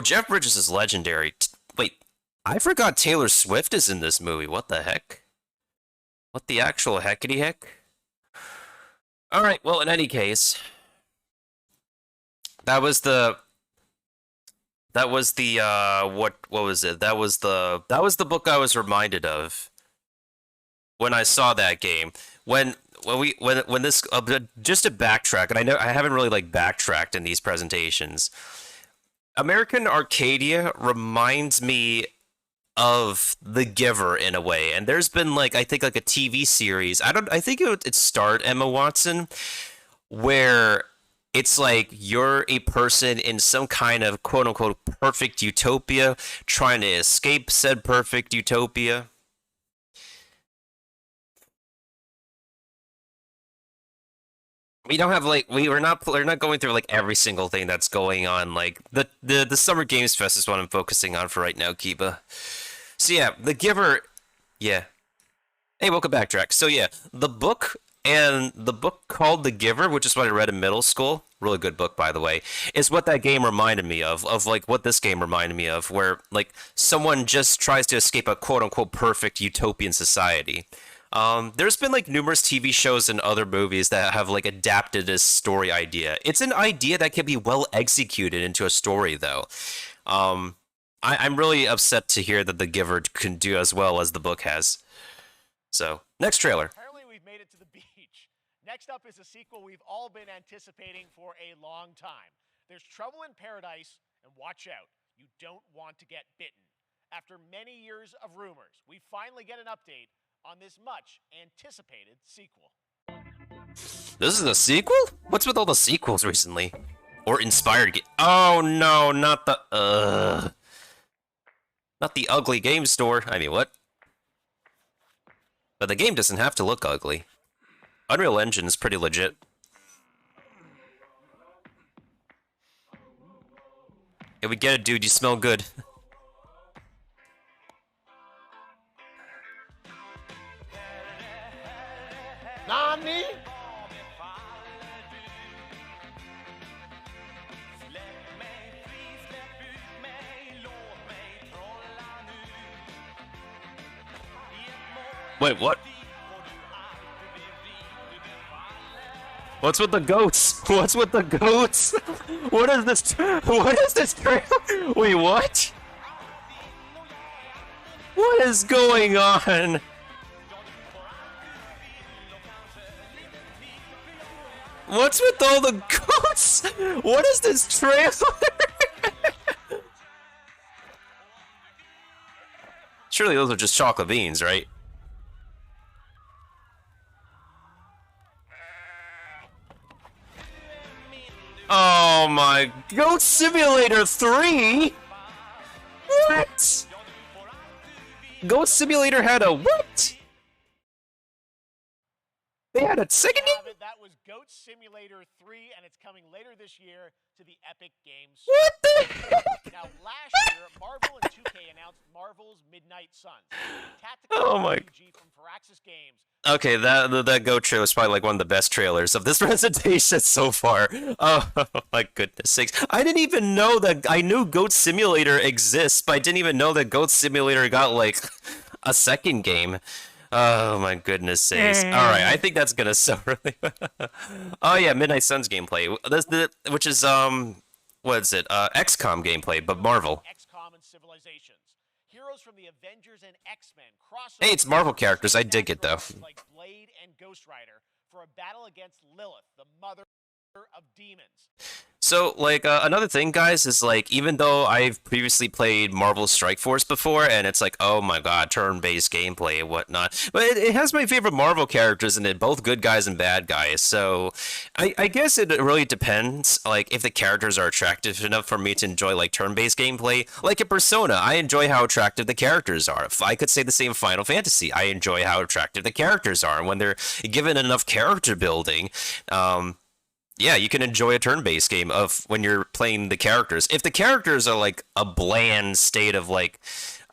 Jeff Bridges is legendary. Wait, I forgot Taylor Swift is in this movie. What the heck? What the actual heckity heck? Alright, well, in any case, what was it? That was the book I was reminded of when I saw that game. When this, just to backtrack, and I know I haven't really backtracked in these presentations. American Arcadia reminds me of The Giver in a way, and there's been I think a TV series. I think it starred Emma Watson, where it's you're a person in some kind of quote unquote perfect utopia trying to escape said perfect utopia. We don't have we're not going through every single thing that's going on. The Summer Games Fest is what I'm focusing on for right now, Kiba. So yeah, The Giver, yeah. Hey, welcome back, Drax. So yeah, the book called The Giver, which is what I read in middle school, really good book by the way, is what that game reminded me of what this game reminded me of, where someone just tries to escape a quote unquote perfect utopian society. There's been numerous TV shows and other movies that have adapted this story idea. It's an idea that can be well executed into a story though. I'm really upset to hear that The Giver can do as well as the book has. So, next trailer. Apparently we've made it to the beach. Next up is a sequel we've all been anticipating for a long time. There's Trouble in Paradise, and watch out, you don't want to get bitten. After many years of rumors, we finally get an update on this much anticipated sequel. This is a sequel? What's with all the sequels recently? Or inspired Oh no, not the not the ugly game store. I mean, what? But the game doesn't have to look ugly. Unreal Engine is pretty legit. Yeah, we get it, dude. You smell good. Nani? Wait, what? What's with the goats? What's with the goats? What is this? What is this trailer? Wait, what? What is going on? What's with all the goats? What is this trailer? Surely those are just chocolate beans, right? Oh my... Goat Simulator 3? What? Goat Simulator had a what? They had a second game? That was Goat Simulator 3, and it's coming later this year to the Epic Games. What the heck? Now, last year, Marvel and 2K announced Marvel's Midnight Suns, a tactical Oh my... RPG from Firaxis Games. Okay, that Goat trailer is probably like one of the best trailers of this presentation so far. Oh my goodness sakes. I didn't even know that... I knew Goat Simulator exists, but I didn't even know that Goat Simulator got like a second game. Oh my goodness sakes. Alright, I think that's gonna sell really well. Oh yeah, Midnight Suns gameplay. Which is, what is it? XCOM gameplay, but Marvel. XCOM and Civilizations. Heroes from the Avengers and X-Men crossover. Hey, it's Marvel characters. I dig it though. Like Blade and Ghost Rider for a battle against Lilith, the mother of demons. So, like, another thing, guys, is, like, even though I've previously played Marvel Strike Force before, and it's like, oh my god, turn-based gameplay and whatnot, but it has my favorite Marvel characters in it, both good guys and bad guys, so I guess it really depends, like, if the characters are attractive enough for me to enjoy, like, turn-based gameplay. Like in Persona, I enjoy how attractive the characters are. If I could say the same Final Fantasy, I enjoy how attractive the characters are, and when they're given enough character building, yeah, you can enjoy a turn-based game of when you're playing the characters. If the characters are like a bland state of like,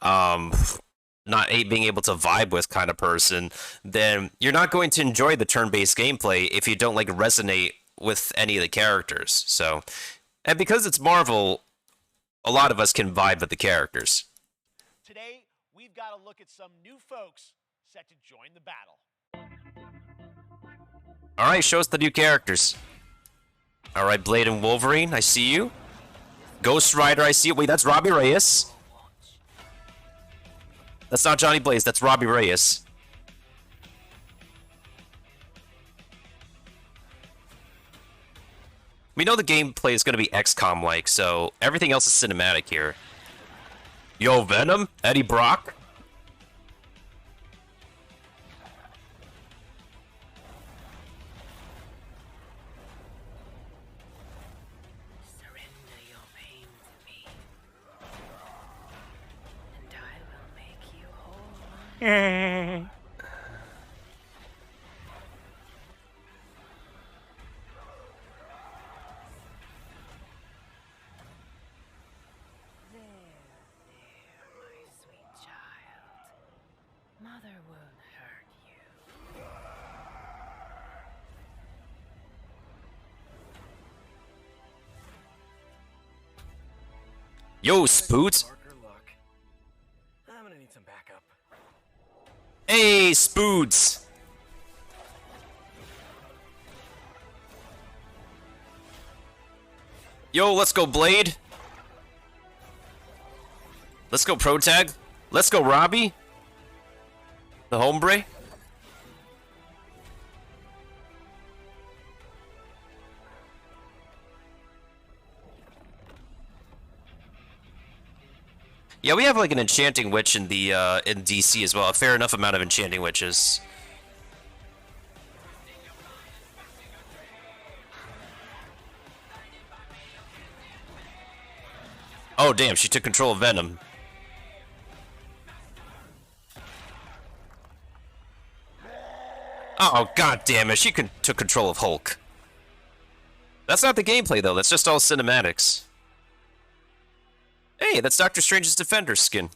not being able to vibe with kind of person, then you're not going to enjoy the turn-based gameplay if you don't like resonate with any of the characters. So, and because it's Marvel, a lot of us can vibe with the characters. Today, we've got to look at some new folks set to join the battle. All right, show us the new characters. All right, Blade and Wolverine, I see you. Ghost Rider, I see you. Wait, that's Robbie Reyes. That's not Johnny Blaze, that's Robbie Reyes. We know the gameplay is going to be XCOM-like, so everything else is cinematic here. Yo, Venom? Eddie Brock? Yo, Spoots. I'm gonna need some backup. Hey, Spoots. Yo, let's go, Blade. Let's go, Protag. Let's go, Robbie. The hombre. Yeah, we have like an enchanting witch in the in DC as well. A fair enough amount of enchanting witches. Oh damn, she took control of Venom. Oh god damn it, she took control of Hulk. That's not the gameplay though, that's just all cinematics. Hey, that's Doctor Strange's Defender skin.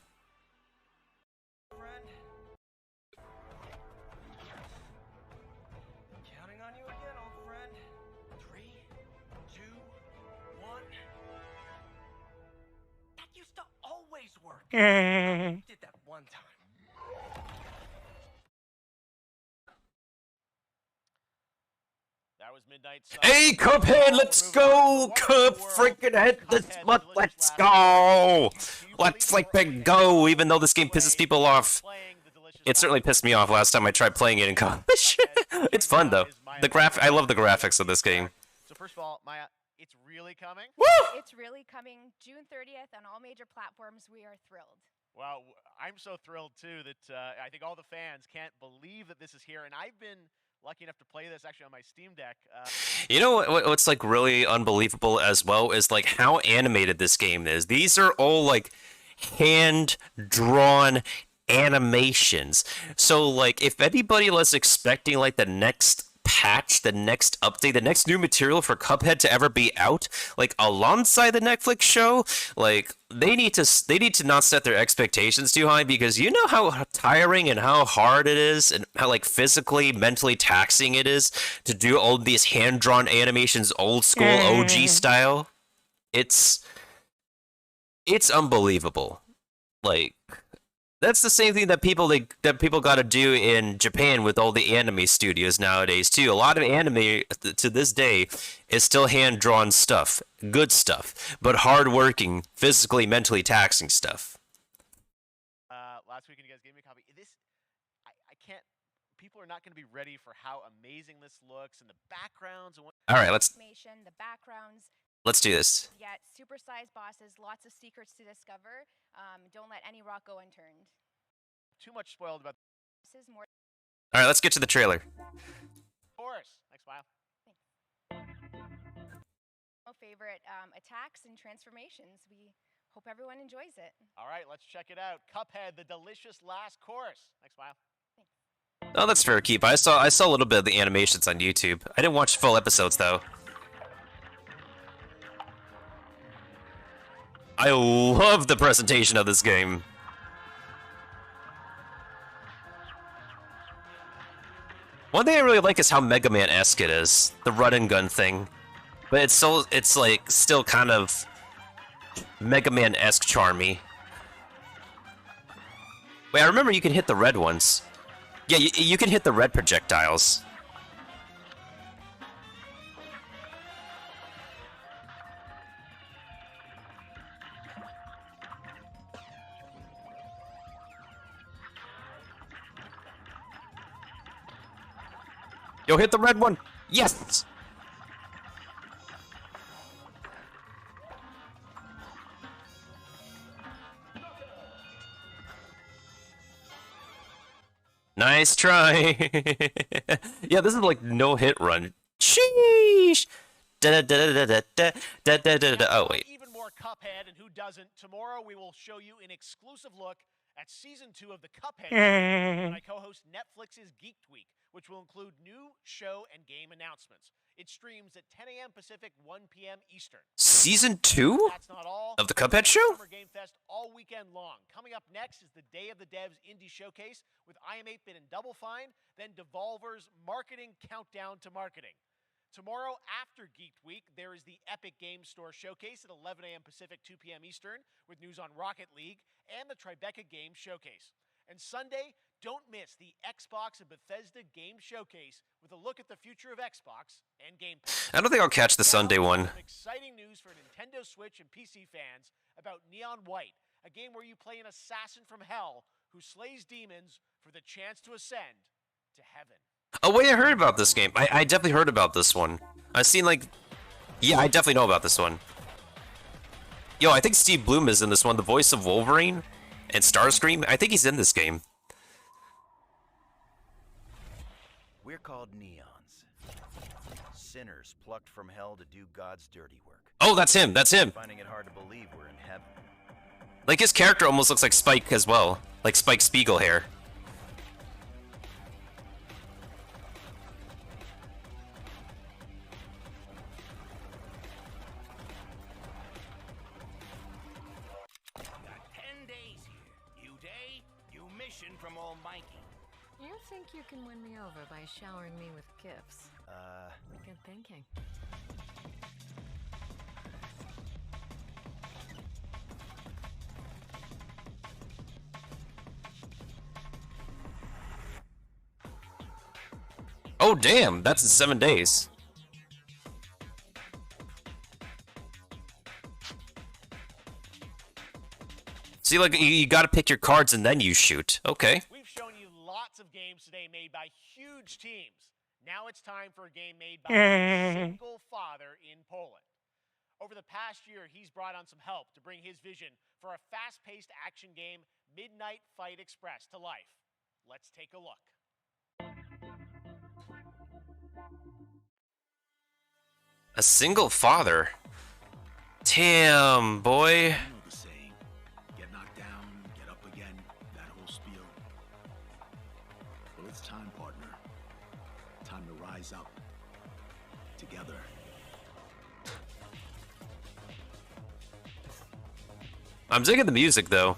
Counting on you again, old friend. 3, 2, 1. That used to always work. Did that one time. That was midnight. Hey, Cuphead, let's go! Cup freaking head, let's go! Let's freaking go! Even though this game pisses people off. It certainly pissed me off last time I tried playing it in college. It's fun though. I love the graphics of this game. So first of all, Maya, it's really coming? Woo! It's really coming June 30th on all major platforms. We are thrilled. Wow, I'm so thrilled too that I think all the fans can't believe that this is here, and I've been lucky enough to play this actually on my Steam Deck. You know what's like really unbelievable as well is like how animated this game is. These are all like hand-drawn animations. So like if anybody was expecting like the next patch, the next update, the next new material for Cuphead to ever be out, like alongside the Netflix show, like they need to not set their expectations too high, because you know how tiring and how hard it is and how like physically, mentally taxing it is to do all these hand-drawn animations old school OG style. It's unbelievable. Like that's the same thing that people got to do in Japan with all the anime studios nowadays too. A lot of anime to this day is still hand-drawn stuff, good stuff, but hard-working, physically, mentally taxing stuff. Last weekend you guys gave me a copy. I can't. People are not going to be ready for how amazing this looks and the backgrounds and what. All right, let's The backgrounds. Let's do this. Yet supersized bosses, lots of secrets to discover. Don't let any rock go unturned. Too much spoiled about This is more. All right, let's get to the trailer. Of course. Next file. Favorite attacks and transformations. We hope everyone enjoys it. All right, let's check it out. Cuphead, the delicious last course. Next file. Oh, that's fair, Keep. I saw a little bit of the animations on YouTube. I didn't watch full episodes though. I love the presentation of this game. One thing I really like is how Mega Man-esque it is, the run and gun thing. But it's like still kind of Mega Man-esque charmy. Wait, I remember you can hit the red ones. Yeah, you can hit the red projectiles. Yo, hit the red one! Yes! Nice try! Yeah, this is like no-hit run. Sheesh! Oh, wait. Even more Cuphead, and who doesn't? Tomorrow we will show you an exclusive look at Season 2 of the Cuphead show when I co-host Netflix's Geek Week, which will include new show and game announcements. It streams at 10 a.m. Pacific, 1 p.m. Eastern. Season 2 That's not all. of the Cuphead show? Summer GameFest all weekend long. Coming up next is the Day of the Devs Indie Showcase with IM8-Bit and Double Fine, then Devolver's Marketing Countdown to Marketing. Tomorrow after Geek Week, there is the Epic Game Store Showcase at 11 a.m. Pacific, 2 p.m. Eastern, with news on Rocket League and the Tribeca Game Showcase. And Sunday, don't miss the Xbox and Bethesda Game Showcase with a look at the future of Xbox and Game Pass. I don't think I'll catch the Sunday one. Some exciting news for Nintendo Switch and PC fans about Neon White, a game where you play an assassin from hell who slays demons for the chance to ascend to heaven. Oh wait, I heard about this game. I definitely heard about this one. I've seen like... Yeah, I definitely know about this one. Yo, I think Steve Bloom is in this one, the voice of Wolverine and Starscream. I think he's in this game. We're called Neons. Sinners plucked from hell to do God's dirty work. Oh, that's him. That's him. Finding it hard to believe we're in heaven. Like, his character almost looks like Spike as well. Like Spike Spiegel hair. Got 10 days here. New day, new mission from Almighty. You think you can win me over by showering me with gifts? Good thinking. Oh, damn. That's in 7 days. See, like, you gotta pick your cards and then you shoot. Okay. We've shown you lots of games today made by huge teams. Now it's time for a game made by a single father in Poland. Over the past year, he's brought on some help to bring his vision for a fast-paced action game, Midnight Fight Express, to life. Let's take a look. A single father. Damn, boy. You know the saying, get knocked down, get up again, that whole spiel. Well, it's time, partner. Time to rise up. Together. I'm digging the music, though.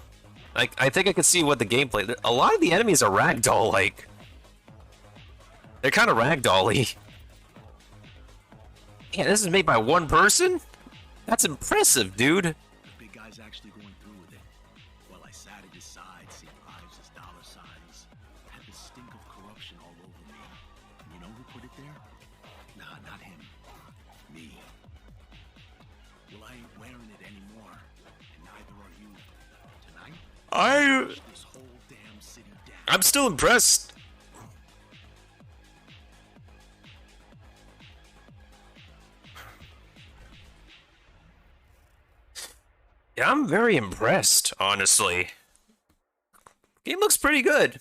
I think I can see what the gameplay... A lot of the enemies are ragdoll-like. They're kind of ragdoll-y. Yeah, this is made by one person? That's impressive, dude. The big guy's actually going through with it. While I sat at his side, seeing lives as dollar signs, had the stink of corruption all over me. And you know who put it there? Nah, not him. Me. Well, I ain't wearing it anymore, and neither are you. Tonight, this whole damn city down. I'm still impressed. Yeah, I'm very impressed, honestly. Game looks pretty good.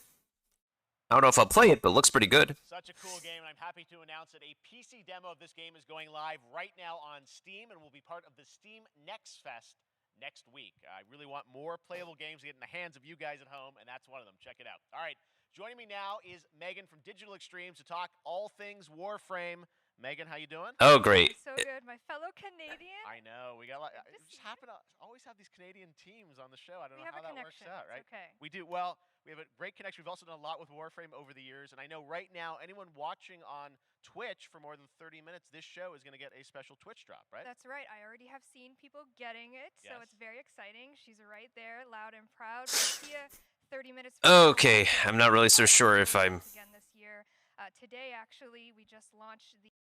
I don't know if I'll play it, but it looks pretty good. Such a cool game, and I'm happy to announce that a PC demo of this game is going live right now on Steam and will be part of the Steam Next Fest next week. I really want more playable games to get in the hands of you guys at home, and that's one of them. Check it out. All right, joining me now is Megan from Digital Extremes to talk all things Warframe. Megan, how you doing? Oh, great. So good, my fellow Canadian. I know we got. Just happen to always have these Canadian teams on the show. I don't know how that works out, right? Okay. We do well. We have a great connection. We've also done a lot with Warframe over the years, and I know right now anyone watching on Twitch for more than 30 minutes, this show is going to get a special Twitch drop, right? That's right. I already have seen people getting it, so it's very exciting. She's right there, loud and proud. We'll see you 30 minutes. Okay, I'm not really so sure if I'm... Again this year. Today, actually, we just launched the...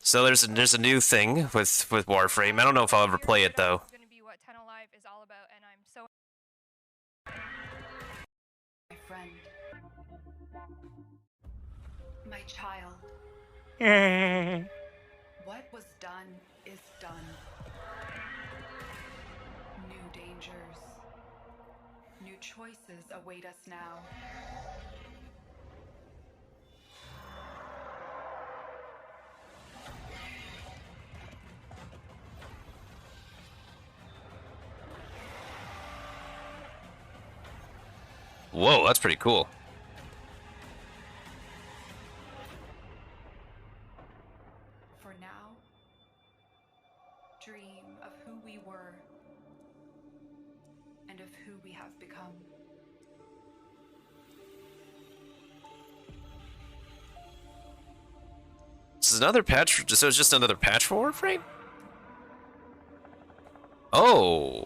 So there's a new thing with Warframe. I don't know if I'll ever play it, though. It's going to be what 10 Alive is all about, and I'm so... My friend. My child. What was done is done. New dangers. New choices await us now. Whoa, that's pretty cool. For now, dream of who we were and of who we have become. This is another patch, so it's just another patch for Warframe? Oh.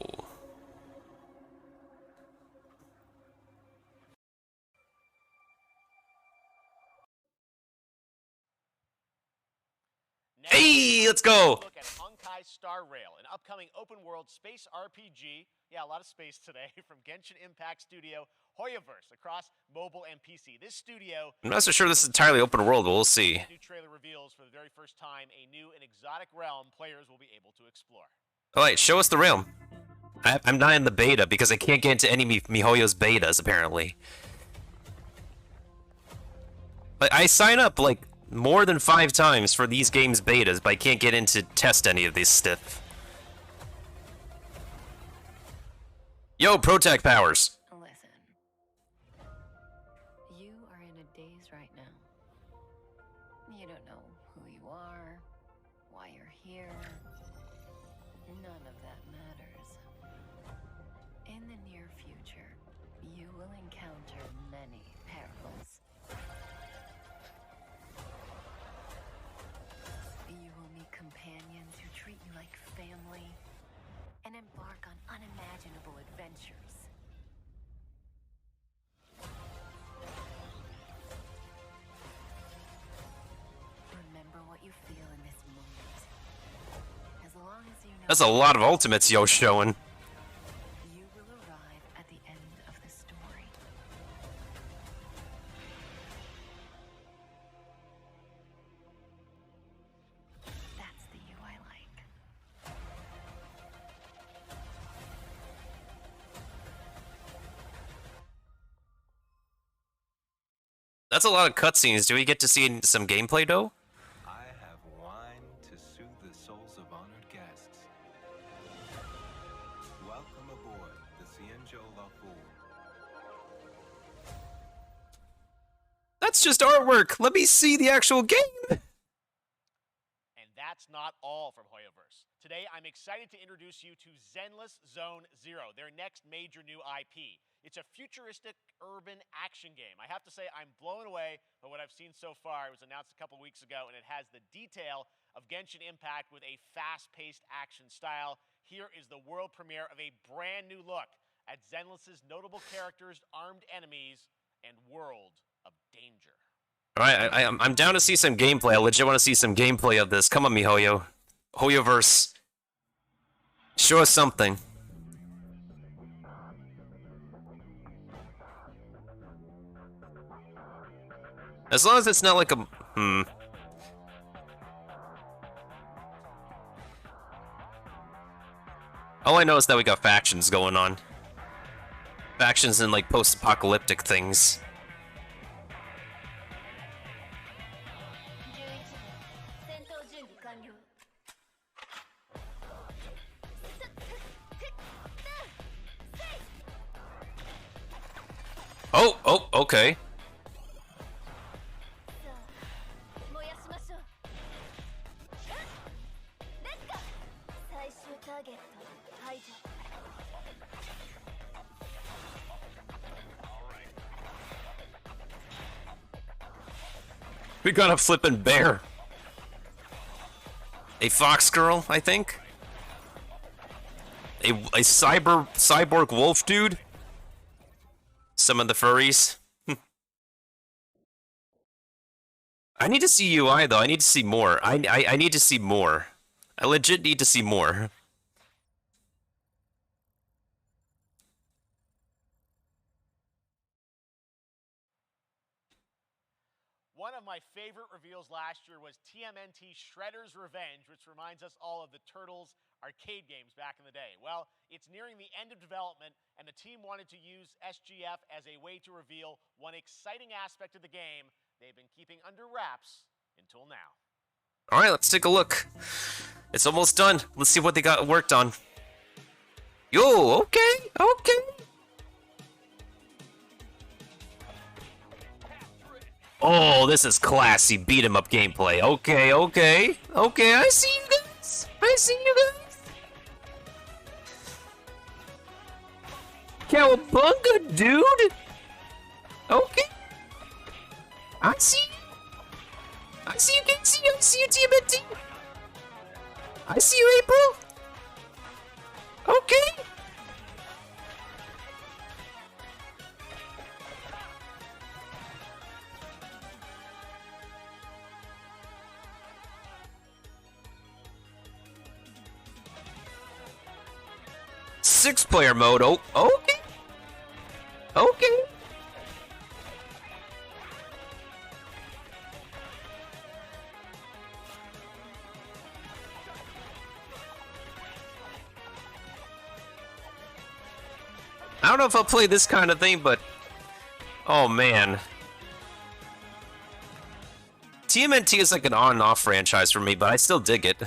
Hey, let's go. Look at Honkai Star Rail, an upcoming open-world space RPG. Yeah, a lot of space today from Genshin Impact studio Hoyoverse across mobile and PC. This studio... I'm not so sure this is entirely open world, but we'll see. New trailer reveals for the very first time a new and exotic realm players will be able to explore. Alright, show us the realm. I'm not in the beta because I can't get into any MiHoYo's betas, apparently. But I sign up, like, more than 5 times for these games' betas, but I can't get in to test any of these stuff. Yo, Protect powers! Listen. You are in a daze right now. You don't know who you are, why you're here. None of that matters. In the near future, you will encounter many perils. You will meet companions who treat you like family and embark on unimaginable adventures. Remember what you feel in this moment. As long as you know That's a lot of ultimates yo showing. you will arrive at the end of the story. That's the you I like. That's a lot of cutscenes. Do we get to see some gameplay, though? I have wine to soothe the souls of honored guests. Welcome aboard the Cienjo La Fool. That's just artwork. Let me see the actual game. And that's not all from Hoyoverse. Today, I'm excited to introduce you to Zenless Zone Zero, their next major new IP. It's a futuristic urban action game. I have to say, I'm blown away by what I've seen so far. It was announced a couple weeks ago, and it has the detail of Genshin Impact with a fast-paced action style. Here is the world premiere of a brand new look at Zenless's notable characters, armed enemies, and world of danger. Alright, I'm down to see some gameplay. I legit want to see some gameplay of this. Come on, MiHoYo. Hoyoverse. Show us something. As long as it's not like a... All I know is that we got factions going on. Factions and, like, post-apocalyptic things. Oh, okay. We got a flippin' bear. A fox girl, I think. A cyborg wolf dude. Some of the furries. I need to see UI though. I need to see more. I need to see more. I legit need to see more. One of my favorite reveals last year was TMNT Shredder's Revenge, which reminds us all of the Turtles arcade games back in the day. Well, it's nearing the end of development, and the team wanted to use SGF as a way to reveal one exciting aspect of the game they've been keeping under wraps until now. Alright, let's take a look. It's almost done. Let's see what they got worked on. Yo, okay, okay. Oh, this is classy beat 'em up gameplay. Okay, okay. Okay, I see you guys. I see you guys. Cowabunga, dude. Okay. I see you. I see you, Casey. I see you, TMNT. I see you, April. Okay. Six-player mode. Oh, okay. Okay. I don't know if I'll play this kind of thing, but oh man. TMNT is like an on and off franchise for me, but I still dig it.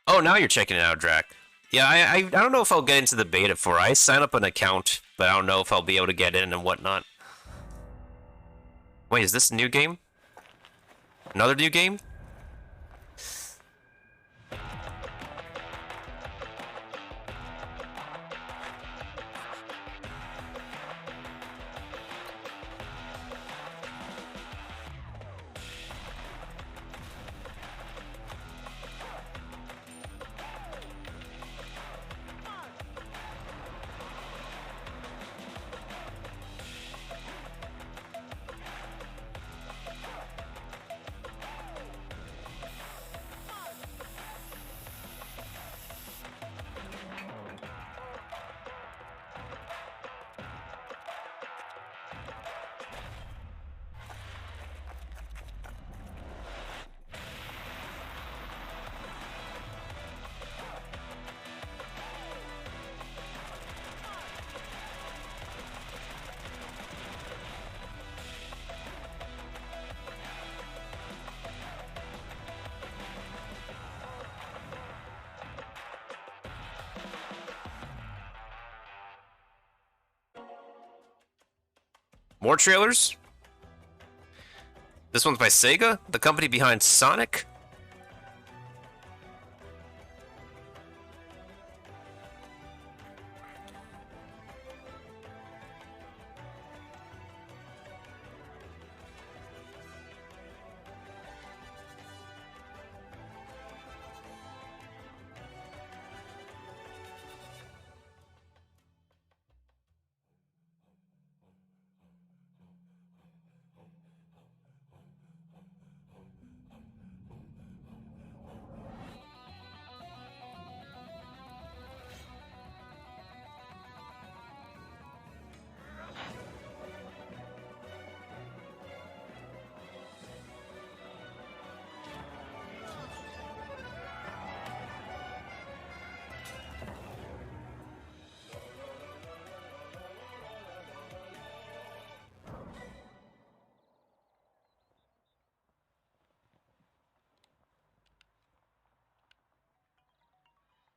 Oh, now you're checking it out, Drac. Yeah, I don't know if I'll get into the beta for it. I signed up an account, but I don't know if I'll be able to get in and whatnot. Wait, is this a new game? Another new game? More trailers? This one's by Sega, the company behind Sonic?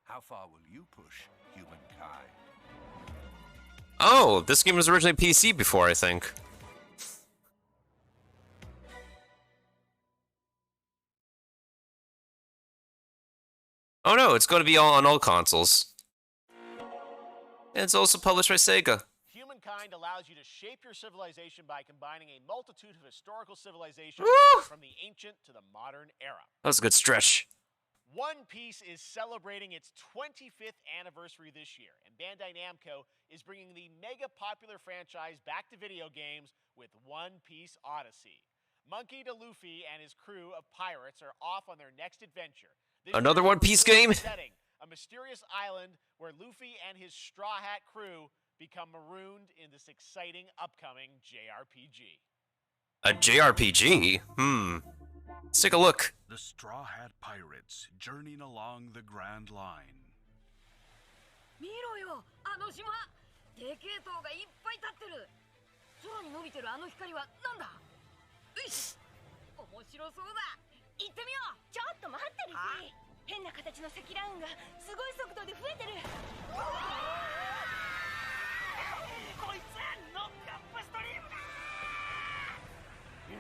How far will you push humankind? Oh, this game was originally PC before, I think. Oh no, it's going to be all on all consoles. And it's also published by Sega. Humankind allows you to shape your civilization by combining a multitude of historical civilizations from the ancient to the modern era. That was a good stretch. One Piece is celebrating its 25th anniversary this year, and Bandai Namco is bringing the mega popular franchise back to video games with One Piece Odyssey. Monkey D. Luffy and his crew of pirates are off on their next adventure. Another One Piece game? Setting, a mysterious island where Luffy and his Straw Hat crew become marooned in this exciting upcoming JRPG. A JRPG? Let's take a look. The Straw Hat Pirates journeying along the Grand Line. 見ろよ、あの島。でけえ塔がいっぱい立ってる。空に伸びてるあの光はなんだ。よし、面白そうだ。行ってみよう。ちょっと待ってるし。変な形の積乱雲がすごい速度で増えてる。こいつはノックアップストリームだ。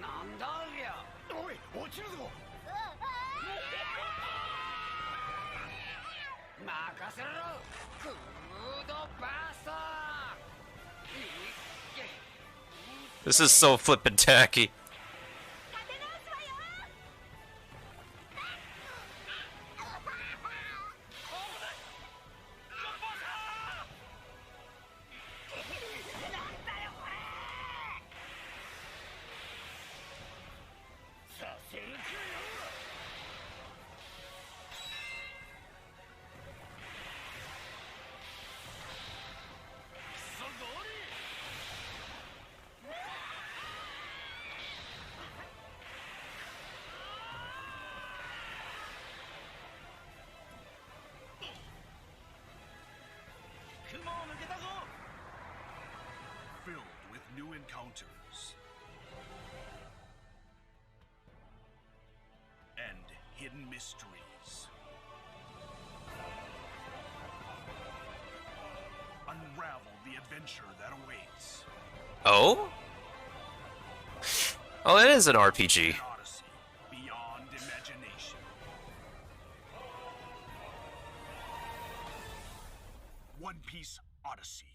なんだありゃ。おい、落ちるぞ。任せろ。クードバースト。This is so flippin' tacky. filled with new encounters and hidden mysteries. Unravel the adventure that awaits. Oh? Oh, it is an RPG. Odyssey beyond imagination. One Piece Odyssey.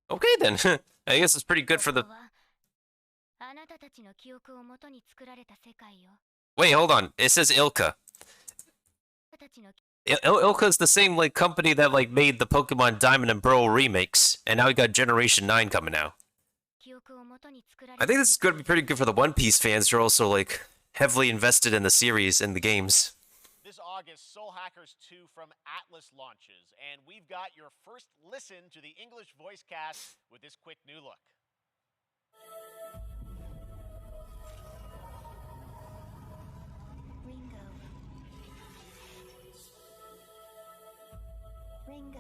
Okay then. I guess it's pretty good for the... あなたたちの記憶をもとに作られた世界よ。 Wait, hold on. It says Ilka. Ilka is the same like company that like made the Pokemon Diamond and Pearl remakes, and now we got Generation 9 coming out. I think this is going to be pretty good for the One Piece fans who are also like heavily invested in the series and the games. This August, Soul Hackers 2 from Atlas launches, and we've got your first listen to the English voice cast with this quick new look. Ringo.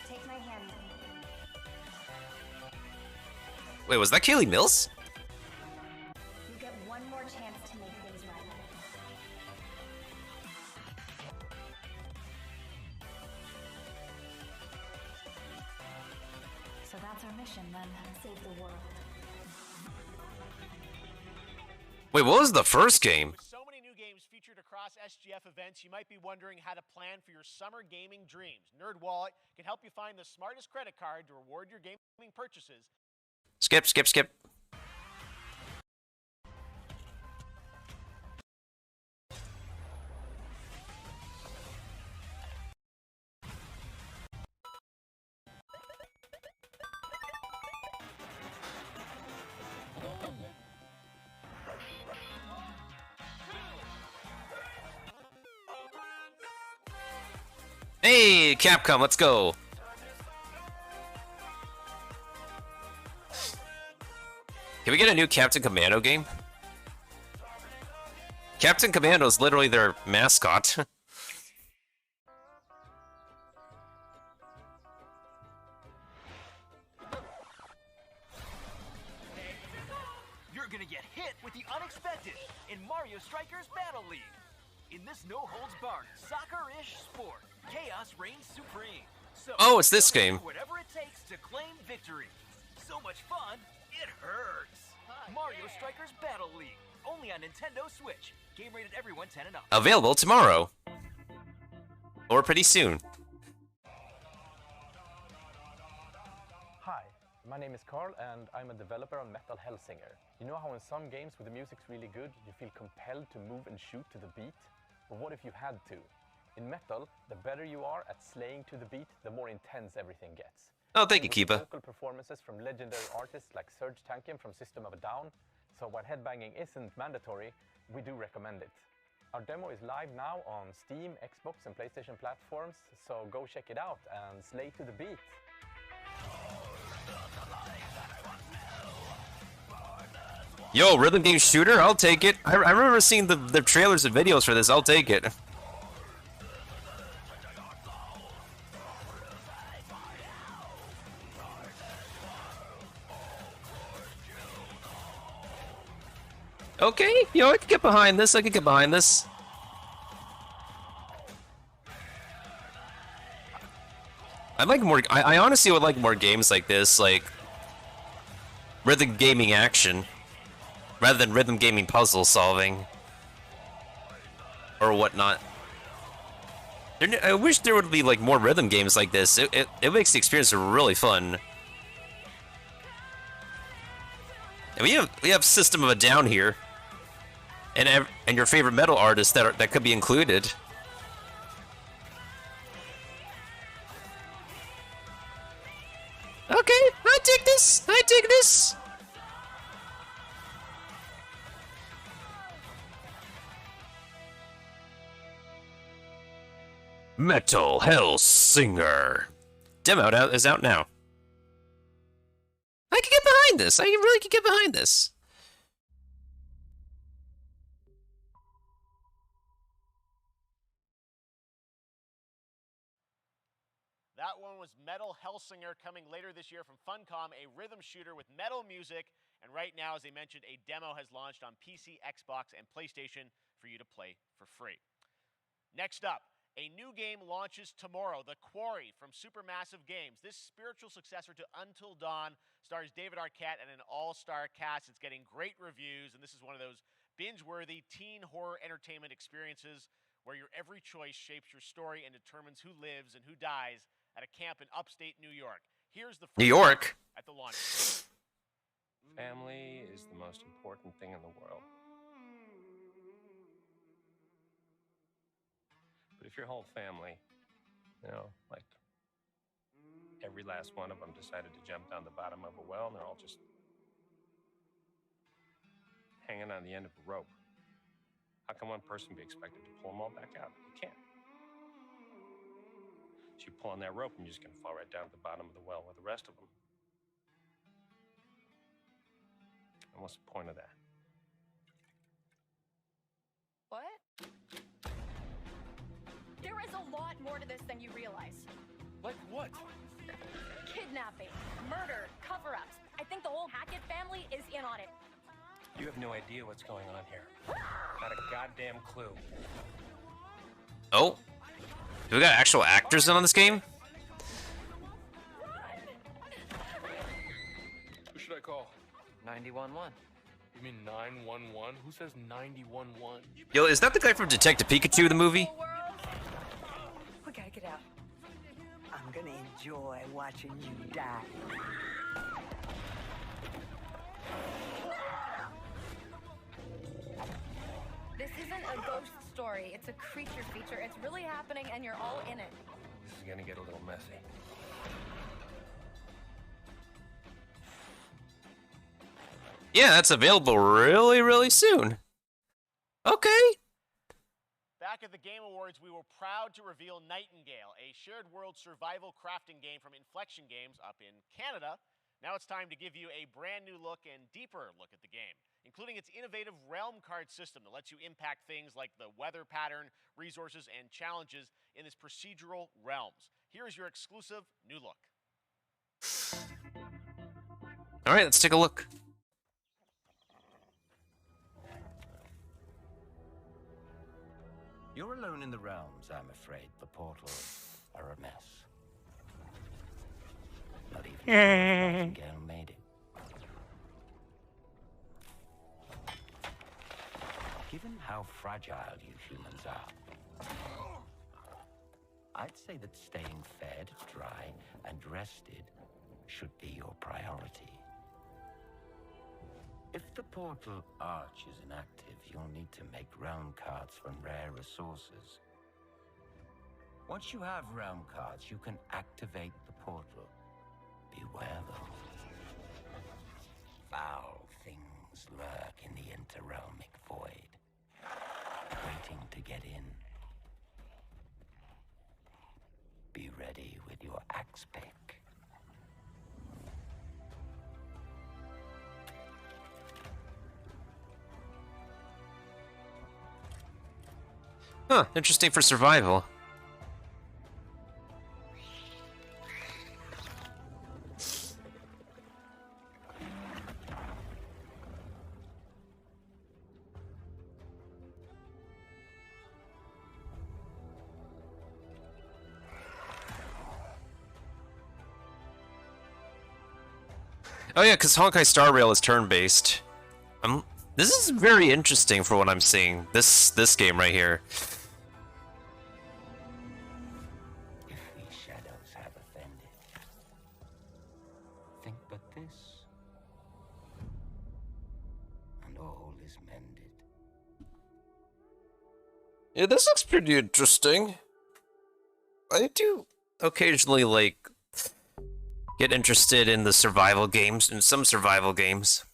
Take my hand. Wait, was that Kaylee Mills? You get one more chance to make things right. So that's our mission then, save the world. Wait, what was the first game? With so many new games featured across SGF events, you might be wondering how to plan for your summer gaming dreams. NerdWallet can help you find the smartest credit card to reward your gaming purchases. Skip, skip, skip. Hey, Capcom, let's go. Can we get a new Captain Commando game? Captain Commando is literally their mascot. You're gonna get hit with the unexpected in Mario Strikers Battle League. In this no-holds-barred, soccer-ish sport, chaos reigns supreme. So, Oh, it's this game. whatever it takes to claim victory. So much fun, it hurts. Mario Strikers Battle League, only on Nintendo Switch. Game rated everyone 10 and up. Available tomorrow. Or pretty soon. Hi, my name is Carl and I'm a developer on Metal Hellsinger. You know how in some games where the music's really good, you feel compelled to move and shoot to the beat? But what if you had to? In Metal, the better you are at slaying to the beat, the more intense everything gets. Oh, thank you, With Kiba. Vocal performances from legendary artists like Serge Tankian from System of a Down, so while headbanging isn't mandatory, we do recommend it. Our demo is live now on Steam, Xbox and PlayStation platforms, so go check it out and slay to the beat. Yo, rhythm game shooter? I'll take it. I remember seeing the trailers and videos for this. I'll take it. Okay, you know, I can get behind this. I can get behind this. I like more. I honestly would like more games like this, like rhythm gaming action, rather than rhythm gaming puzzle solving or whatnot. I wish there would be like more rhythm games like this. It makes the experience really fun. And we have System of a Down here, and your favorite metal artists that could be included. Okay, I take this. I take this. Metal Hellsinger. demo is out now. I can get behind this. I really can get behind this. That one was Metal Hellsinger, coming later this year from Funcom, a rhythm shooter with metal music. And right now, as I mentioned, a demo has launched on PC, Xbox, and PlayStation for you to play for free. Next up, a new game launches tomorrow, The Quarry from Supermassive Games. This spiritual successor to Until Dawn stars David Arquette and an all-star cast. It's getting great reviews, and this is one of those binge-worthy teen horror entertainment experiences where your every choice shapes your story and determines who lives and who dies at a camp in upstate New York. Here's the New York at the launch. Family is the most important thing in the world. But if your whole family, you know, like every last one of them decided to jump down the bottom of a well and they're all just hanging on the end of a rope, how can one person be expected to pull them all back out? You can't. So you pull on that rope and you're just going to fall right down to the bottom of the well with the rest of them. And what's the point of that? What? There is a lot more to this than you realize. Like what? Kidnapping, murder, cover-ups. I think the whole Hackett family is in on it. You have no idea what's going on here. Not a goddamn clue. Oh, do we got actual actors in on this game? Who should I call? 911. You mean 911? Who says 911? Yo, is that the guy from Detective Pikachu, the movie? We gotta get out. I'm gonna enjoy watching you die. This isn't a ghost story. It's a creature feature. It's really happening and you're all in it. This is gonna get a little messy. Yeah, that's available really, really soon. Okay. Back at the Game Awards, we were proud to reveal Nightingale, a shared world survival crafting game from Inflection Games up in Canada. Now it's time to give you a brand new look and deeper look at the game, including its innovative realm card system that lets you impact things like the weather pattern, resources, and challenges in its procedural realms. Here is your exclusive new look. All right, let's take a look. You're alone in the realms, I'm afraid. The portals are a mess. Not even Nightingale made it. Given how fragile you humans are, I'd say that staying fed, dry, and rested should be your priority. If the portal arch is inactive, you'll need to make realm cards from rare resources. Once you have realm cards, you can activate the portal. Beware though. Foul things lurk in the interrealmic void, waiting to get in. Be ready with your axe pick. Huh, interesting for survival. Oh yeah, because Honkai Star Rail is turn-based. This is very interesting for what I'm seeing. This game right here. If we shadows have offended, think but this, and all is mended. Yeah, this looks pretty interesting. I do occasionally, like, get interested in the survival games, in some survival games.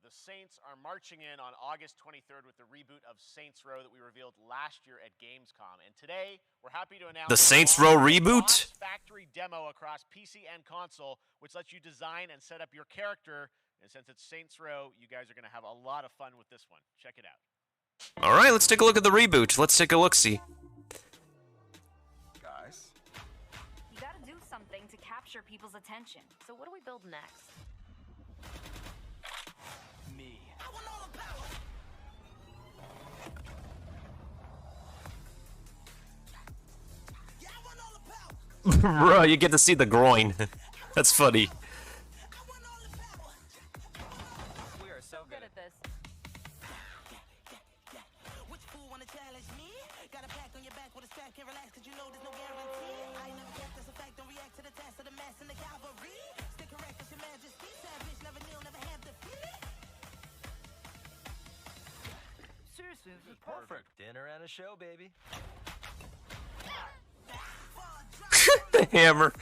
The Saints are marching marching in on August 23rd with the reboot of Saints Row that we revealed last year at Gamescom. And today, we're happy to announce The Saints Row reboot? Factory demo across PC and console, which lets you design and set up your character. And since it's Saints Row, you guys are going to have a lot of fun with this one. Check it out. All right, let's take a look at the reboot. Let's take a look-see. Guys? You gotta do something to capture people's attention. So what do we build next? Me. Bro, you get to see the groin. That's funny. We are so good at this. Which fool wanna challenge me? Got a pack on your back with a strap, can't relax, cause you know there's no guarantee. I never kept this effect, don't react to the test of the mass and the cavalry. Stay correct, it's your majesty. Savage, never kneel, never have defeat. Seriously, this is perfect. Dinner and a show, baby. The hammer.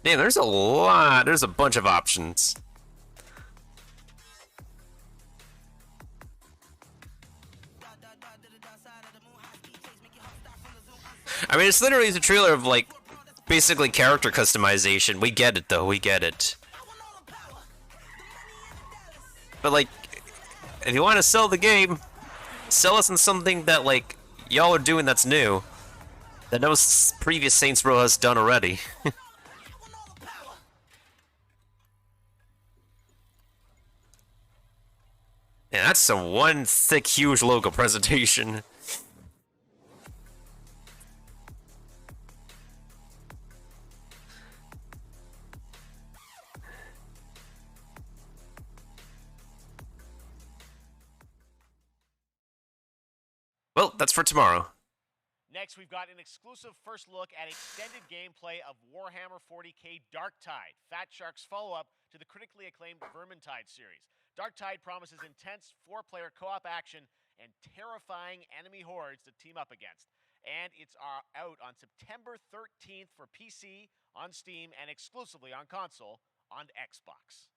Damn, there's a bunch of options. I mean, it's literally the trailer of, like, basically character customization. We get it, though. We get it. But, like, if you want to sell the game, sell us on something that, like, y'all are doing that's new. That no previous Saints Row has done already. Yeah, that's some one thick, huge logo presentation. Well, that's for tomorrow. Next, we've got an exclusive first look at extended gameplay of Warhammer 40k Darktide, Fat Shark's follow-up to the critically acclaimed Vermintide series. Darktide promises intense 4-player co-op action and terrifying enemy hordes to team up against. And it's out on September 13th for PC, on Steam, and exclusively on console on Xbox.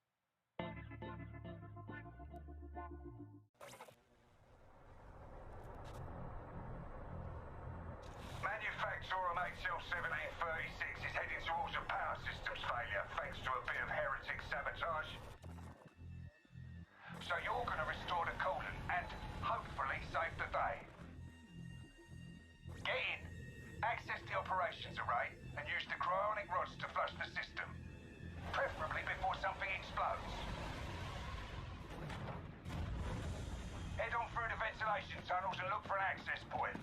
Manufacturer HL1736 is heading towards a power systems failure thanks to a bit of heretic sabotage. So you're going to restore the coolant and hopefully save the day. Get in, access the operations array, and use the cryonic rods to flush the system. Preferably before something explodes. Head on through the ventilation tunnels and look for an access point.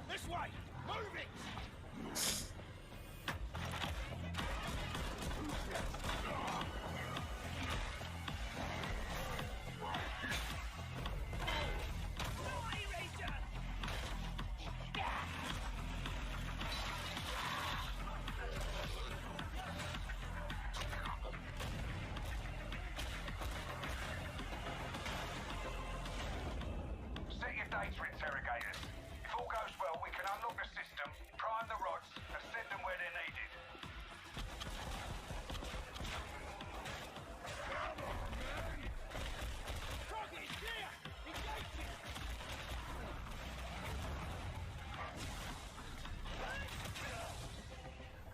This way! Move it! Set your data interrogators. If all goes well, we can unlock the system, prime the rods, and send them where they're needed.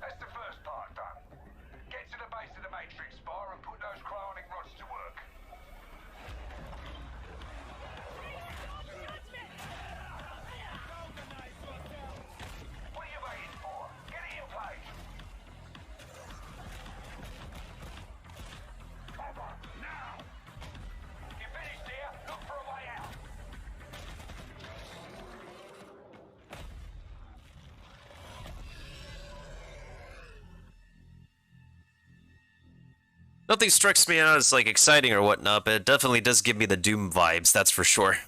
That's the first part done. Get to the base of the Matrix bar and put those cryonic rods to work. What are you waiting for? Get it in place. Now! You finished here? Look for a way out. Nothing strikes me as, like, exciting or whatnot, but it definitely does give me the Doom vibes, that's for sure.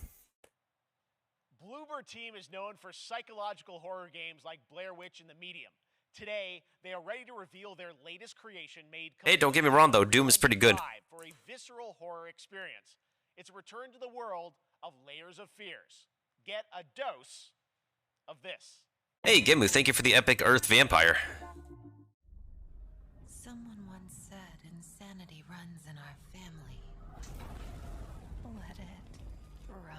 Bloober Team is known for psychological horror games like Blair Witch and The Medium. Today, they are ready to reveal their latest creation made Hey, don't get me wrong, though. Doom is pretty good. for a visceral horror experience. It's a return to the world of Layers of Fears. Get a dose of this. Hey, Gimu, thank you for the epic Earth Vampire. Someone once said insanity runs in our family. Let it run.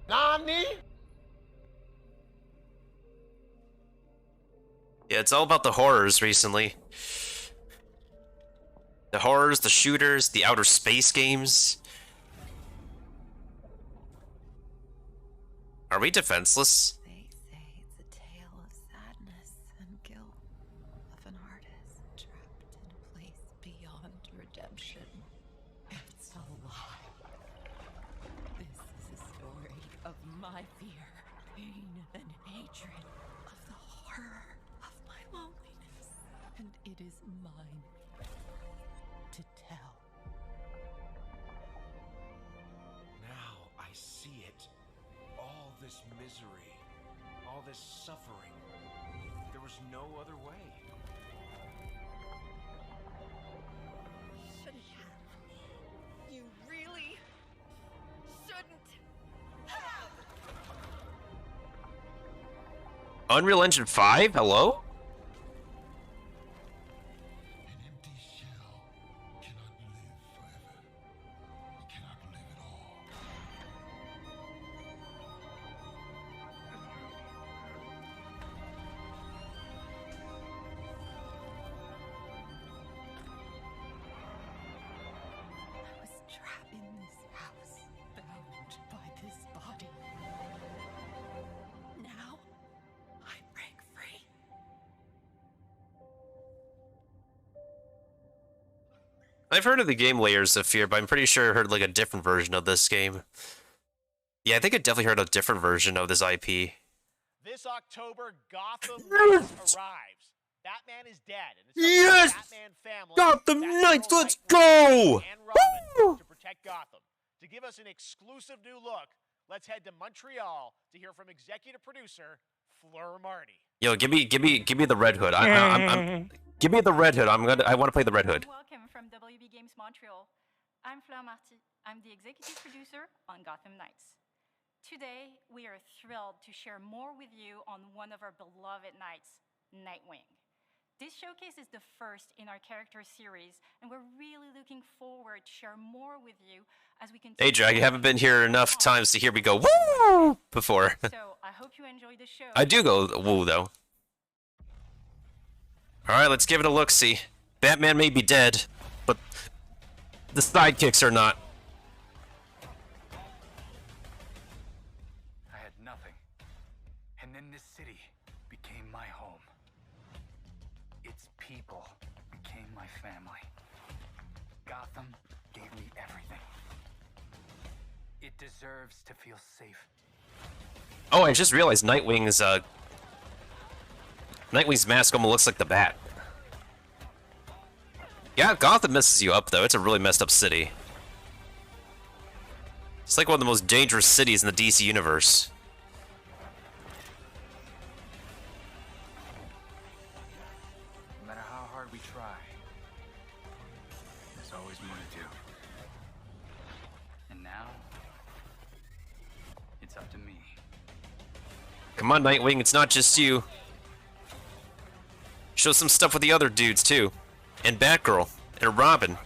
Nani? Yeah, it's all about the horrors recently. The horrors, the shooters, the outer space games. Are we defenseless? They say it's a tale of sadness and guilt of an artist trapped in a place beyond redemption. It's a lie. This is a story of my fear, pain, and hatred, of the horror of my loneliness, and it is mine to tell. Now I see it. All this misery, all this suffering. There was no other way. Shouldn't have. You really shouldn't have. Unreal Engine 5? Hello? I was trapped in this house, bound by this body. Now, I break free. I've heard of the game Layers of Fear, but I'm pretty sure I heard like a different version of this game. Yeah, I think I definitely heard a different version of this IP. This October, Gotham Knights arrives. Batman is dead, and it's up to Yes! the Batman family, Gotham Batgirl, Knights, let's Nightwing, go! and Robin to protect Gotham. To give us an exclusive new look, let's head to Montreal to hear from executive producer Fleur Marty. Yo, give me the Red Hood. Give me the Red Hood. I want to play the Red Hood. Welcome from WB Games Montreal. I'm Fleur Marty. I'm the executive producer on Gotham Knights. Today, we are thrilled to share more with you on one of our beloved knights, Nightwing. This showcase is the first in our character series, and we're really looking forward to share more with you as we continue. Hey, Drag, you haven't been here enough times to hear me go woo before. So I hope you enjoy the show. I do go woo though. All right, let's give it a look-see. Batman may be dead, but the sidekicks are not. I had nothing, and then this city became my home. Its people became my family. Gotham gave me everything. It deserves to feel safe. Oh, I just realized Nightwing's mask almost looks like the Bat. Yeah, Gotham messes you up though. It's a really messed up city. It's like one of the most dangerous cities in the DC universe. No matter how hard we try, there's always more to do. And now, it's up to me. Come on, Nightwing, it's not just you. Show some stuff with the other dudes too. And Batgirl. And Robin.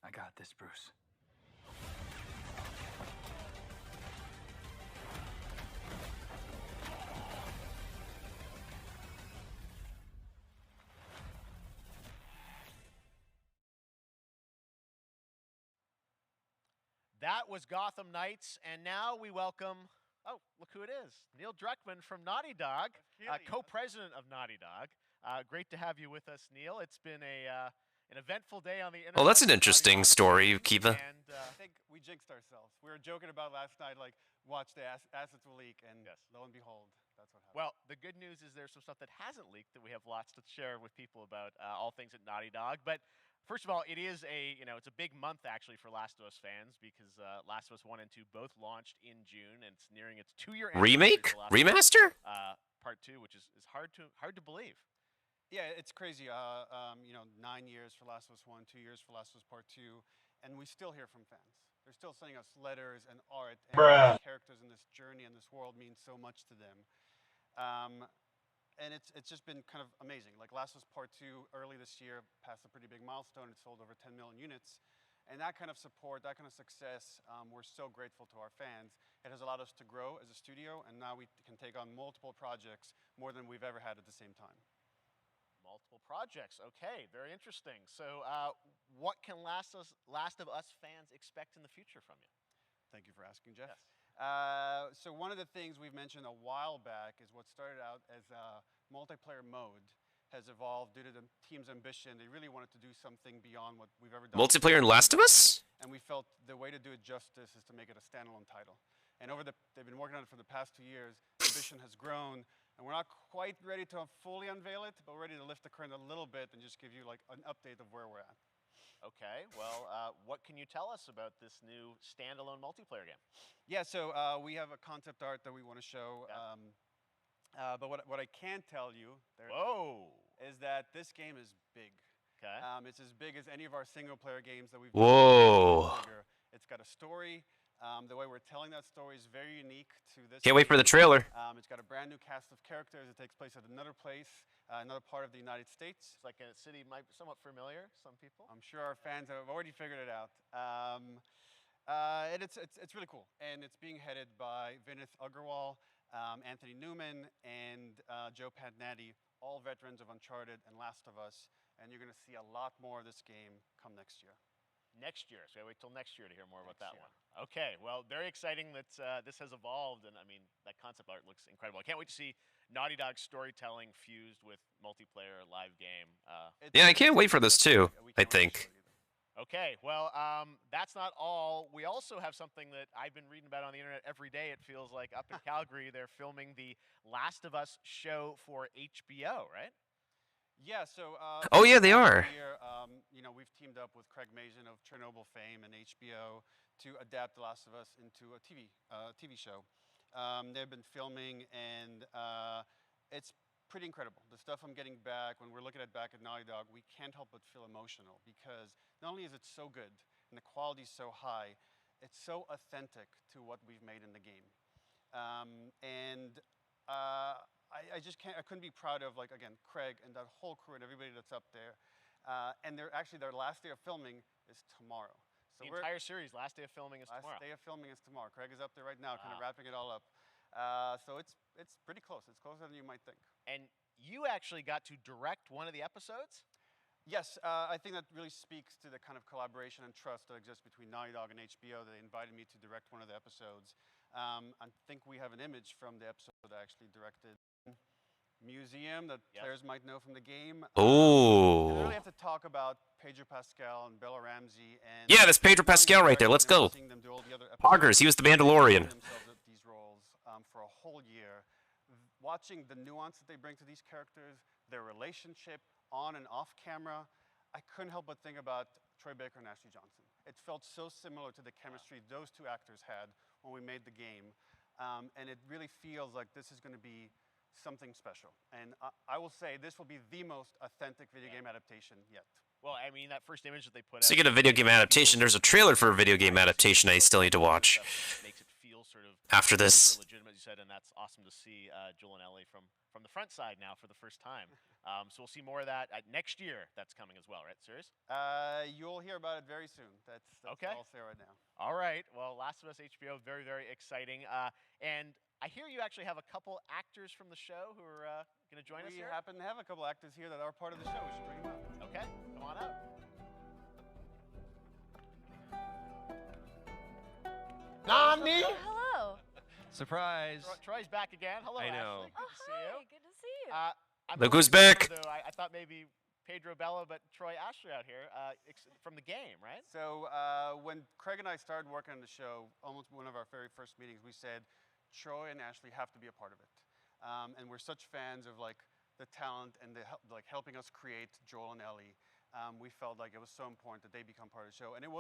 I got this, Bruce. That was Gotham Knights, and now we welcome, oh, look who it is, Neil Druckmann from Naughty Dog, co-president of Naughty Dog. Great to have you with us, Neil. It's been an eventful day on the internet. Well, that's an interesting story, Kiva. And I think we jinxed ourselves. We were joking about last night, like, watch the assets will leak, and lo and behold, That's what happened. Well, the good news is there's some stuff that hasn't leaked that we have lots to share with people about all things at Naughty Dog. But first of all, it is it's a big month actually for Last of Us fans because Last of Us 1 and 2 both launched in June, and it's nearing its 2-year Remake? Remaster? Part 2, which is hard to believe. Yeah, it's crazy. 9 years for Last of Us 1, 2 years for Last of Us Part 2, and we still hear from fans. They're still sending us letters and art, and these characters in this journey and this world mean so much to them. And it's just been kind of amazing. Like Last of Us Part 2 early this year passed a pretty big milestone. It sold over 10 million units. And that kind of support, that kind of success, we're so grateful to our fans. It has allowed us to grow as a studio, and now we can take on multiple projects, more than we've ever had at the same time. Multiple projects. Okay, very interesting. So what can Last of Us fans expect in the future from you? Thank you for asking, Jeff. Yes. So one of the things we've mentioned a while back is what started out as a multiplayer mode has evolved due to the team's ambition. They really wanted to do something beyond what we've ever done. Multiplayer in Last of Us? And we felt the way to do it justice is to make it a standalone title. And they've been working on it for the past 2 years. Ambition has grown, and we're not quite ready to fully unveil it, but we're ready to lift the curtain a little bit and just give you like an update of where we're at. Okay, well, what can you tell us about this new standalone multiplayer game? Yeah, so we have a concept art that we want to show. Yeah. But what I can tell you is that this game is big. Okay. It's as big as any of our single-player games that we've Whoa. done. It's got a story. The way we're telling that story is very unique to this. Can't wait for the trailer. It's got a brand new cast of characters. It takes place at another place, another part of the United States. It's like a city might be somewhat familiar, some people. I'm sure our fans have already figured it out. And it's really cool. And it's being headed by Vinith Agarwal, Anthony Newman, and Joe Pantnati, all veterans of Uncharted and Last of Us. And you're going to see a lot more of this game come next year. Next year, so wait till next year to hear more about that one. Okay, well, very exciting that this has evolved, and I mean, that concept art looks incredible. I can't wait to see Naughty Dog's storytelling fused with multiplayer live game. Yeah, I can't wait for this too, I think. Okay, well, that's not all. We also have something that I've been reading about on the internet every day, it feels like. Up in Calgary, they're filming the Last of Us show for HBO, right? Yeah, so oh yeah, they are. Year, we've teamed up with Craig Mazin of Chernobyl fame and HBO to adapt The Last of Us into a TV show. They've been filming, and it's pretty incredible. The stuff I'm getting back when we're looking at back at Naughty Dog, we can't help but feel emotional because not only is it so good and the quality is so high, it's so authentic to what we've made in the game, I just can't. I couldn't be proud of, like, again, Craig and that whole crew and everybody that's up there. And their last day of filming is tomorrow. So the entire series, last day of filming is tomorrow. Last day of filming is tomorrow. Craig is up there right now, kind of wrapping it all up. So it's pretty close. It's closer than you might think. And you actually got to direct one of the episodes? Yes, I think that really speaks to the kind of collaboration and trust that exists between Naughty Dog and HBO. They invited me to direct one of the episodes. I think we have an image from the episode that I actually directed. Museum that players might know from the game. Oh. And I really have to talk about Pedro Pascal and Bella Ramsey. And yeah, that's Pedro Pascal right there. Let's go. Poggers, he was the Mandalorian. These roles for a whole year, watching the nuance that they bring to these characters, their relationship on and off camera, I couldn't help but think about Troy Baker and Ashley Johnson. It felt so similar to the chemistry those two actors had when we made the game, and it really feels like this is going to be something special. And I will say this will be the most authentic video game adaptation yet. Well, I mean, that first image that they put out. Speaking of video game adaptation, there's a trailer for a video game adaptation I still need to watch. Makes it feel sort of after this. Legitimate, you said, and that's awesome to see Joel and Ellie from the front side now for the first time. So we'll see more of that next year. That's coming as well, right? Serious? You'll hear about it very soon. That's okay. all I'll say right now. All right. Well, Last of Us HBO, very, very exciting. And I hear you actually have a couple actors from the show who are going to join us here. We happen to have a couple actors here that are part of the show. We should bring them up. Okay, come on up. Nani? Hello. Surprise. Troy's back again. Hello, I know. Ashley. Good to see you. Good to see you. Look who's back. Though, I thought maybe Pedro Bella, but Troy Ashley out here from the game, right? So when Craig and I started working on the show, almost one of our very first meetings, we said, Troy and Ashley have to be a part of it. and we're such fans of like the talent and like helping us create Joel and Ellie. We felt like it was so important that they become part of the show, and it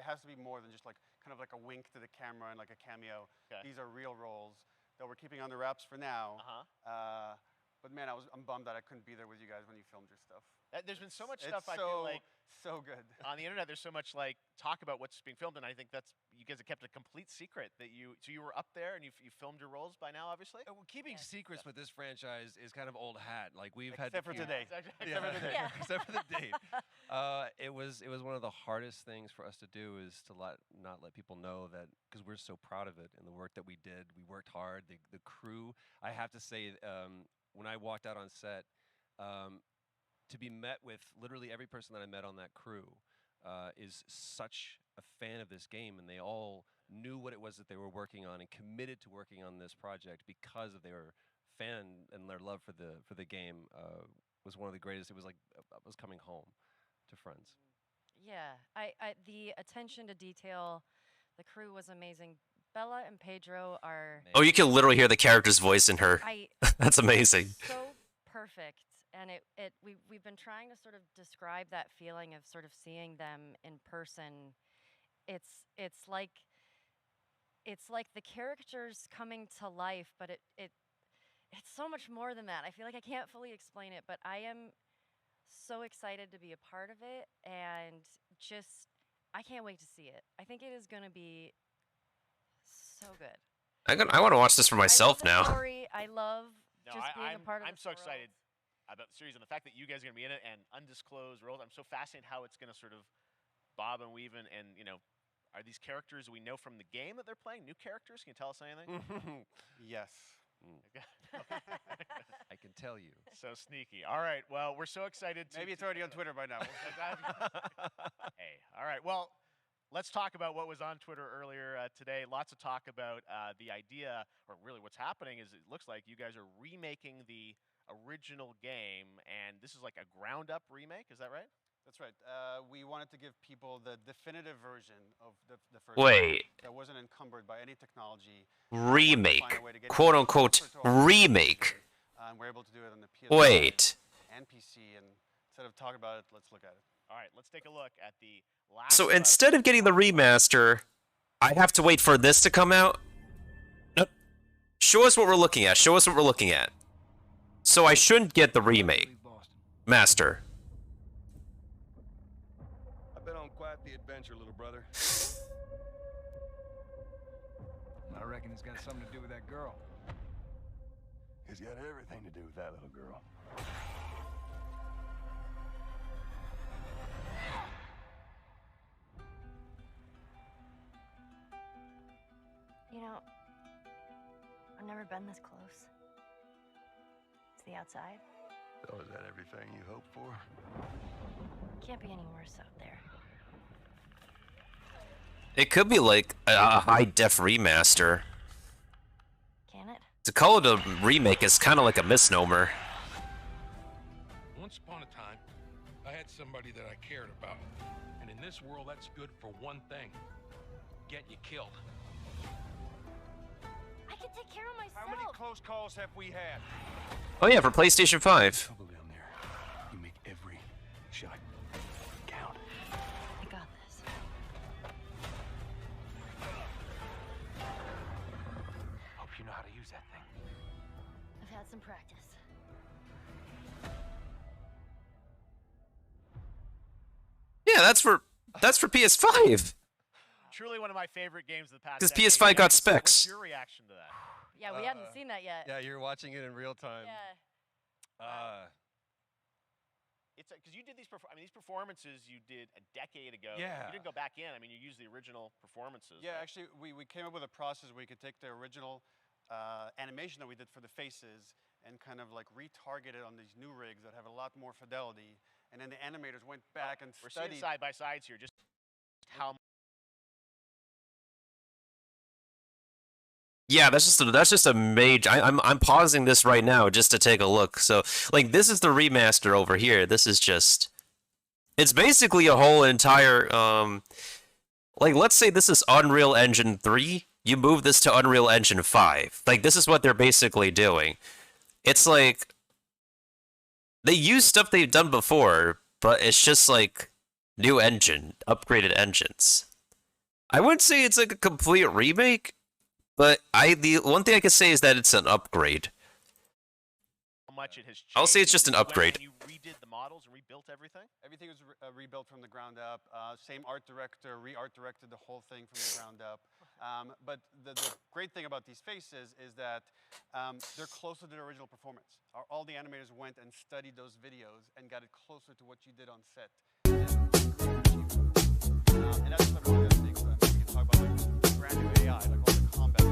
has to be more than just like kind of like a wink to the camera and like a cameo. Okay. These are real roles that we're keeping under wraps for now. But man, I'm bummed that I couldn't be there with you guys when you filmed your stuff. There's been so much It's stuff I feel like so good on the internet. There's so much like talk about what's being filmed, and I think that's you guys have kept a complete secret that you. So you were up there and you filmed your roles by now, obviously. Well, keeping secrets with this franchise is kind of old hat. Like we've Except had for today. Except for the day. except for the date. It was one of the hardest things for us to do is to not let people know that because we're so proud of it and the work that we did. We worked hard. The crew. I have to say, when I walked out on set. To be met with literally every person that I met on that crew is such a fan of this game, and they all knew what it was that they were working on and committed to working on this project because of their fan and their love for the game was one of the greatest. It was like I was coming home to friends. Yeah, I the attention to detail, the crew was amazing. Bella and Pedro are. Oh, you can literally hear the character's voice in her. That's amazing. So perfect. And we've been trying to sort of describe that feeling of sort of seeing them in person. It's like the characters coming to life, but it's so much more than that. I feel like I can't fully explain it, but I am so excited to be a part of it, and just I can't wait to see it. I think it is going to be so good. I want to watch this for myself I love the now. story. I love just being a part of I'm so excited about the series and the fact that you guys are going to be in it and undisclosed roles. I'm so fascinated how it's going to sort of bob and weave and are these characters we know from the game that they're playing new characters? Can you tell us anything? Yes. I can tell you. So sneaky. All right. Well, we're so excited. Maybe it's already on Twitter by now. Hey. All right. Well, let's talk about what was on Twitter earlier today. Lots of talk about the idea, or really what's happening is it looks like you guys are remaking the original game, and this is like a ground-up remake. Is that right? That's right. We wanted to give people the definitive version of the first Wait. game that wasn't encumbered by any technology. Remake, quote unquote remake. We're able to do it on the PS5 Wait. and PC, and instead of talking about it, let's look at it. All right, let's take a look at the last. So instead of getting the remaster, I have to wait for this to come out? Nope. Show us what we're looking at. Show us what we're looking at. So I shouldn't get the remake. Master. I've been on quite the adventure, little brother. I reckon it's got something to do with that girl. It's got everything to do with that little girl. You know, I've never been this close. It's the outside. So is that everything you hoped for? Can't be any worse out there. It could be like a high-def remaster. Can it? To call it a remake is kind of like a misnomer. Once upon a time, I had somebody that I cared about. And in this world, that's good for one thing. Get you killed. I can take care of myself. How many close calls have we had? Oh yeah, for PlayStation 5. Trouble down there. You make every shot count. I got this. Hope you know how to use that thing. I've had some practice. Yeah, that's for PS5. Truly one of my favorite games of the past. Because decade. PS5 got What's specs. your reaction to that? Yeah, we hadn't seen that yet. Yeah, you're watching it in real time. Yeah. It's because you did these. These performances you did a decade ago. Yeah. You didn't go back in. I mean, you used the original performances. Yeah, right? actually, we came up with a process where we could take the original animation that we did for the faces and kind of like retarget it on these new rigs that have a lot more fidelity. And then the animators went back and We're studied. seeing side by sides here. Just how. Yeah, that's just a major. I'm pausing this right now just to take a look. So like this is the remaster over here. This is just. It's basically a whole entire like let's say this is Unreal Engine 3 you move this to Unreal Engine 5. Like, this is what they're basically doing. It's like, they use stuff they've done before, but it's just like new engine, upgraded engines. I wouldn't say it's like a complete remake, but the one thing I can say is that it's an upgrade. How much it has changed. I'll say it's just an upgrade. When you redid the models and rebuilt everything? Everything was rebuilt from the ground up. Same art director, re-art directed the whole thing from the ground up. But the great thing about these faces is that they're closer to the original performance. All the animators went and studied those videos and got it closer to what you did on set. And that's sort of one of the things that we can talk about, like brand new AI, like all the combat.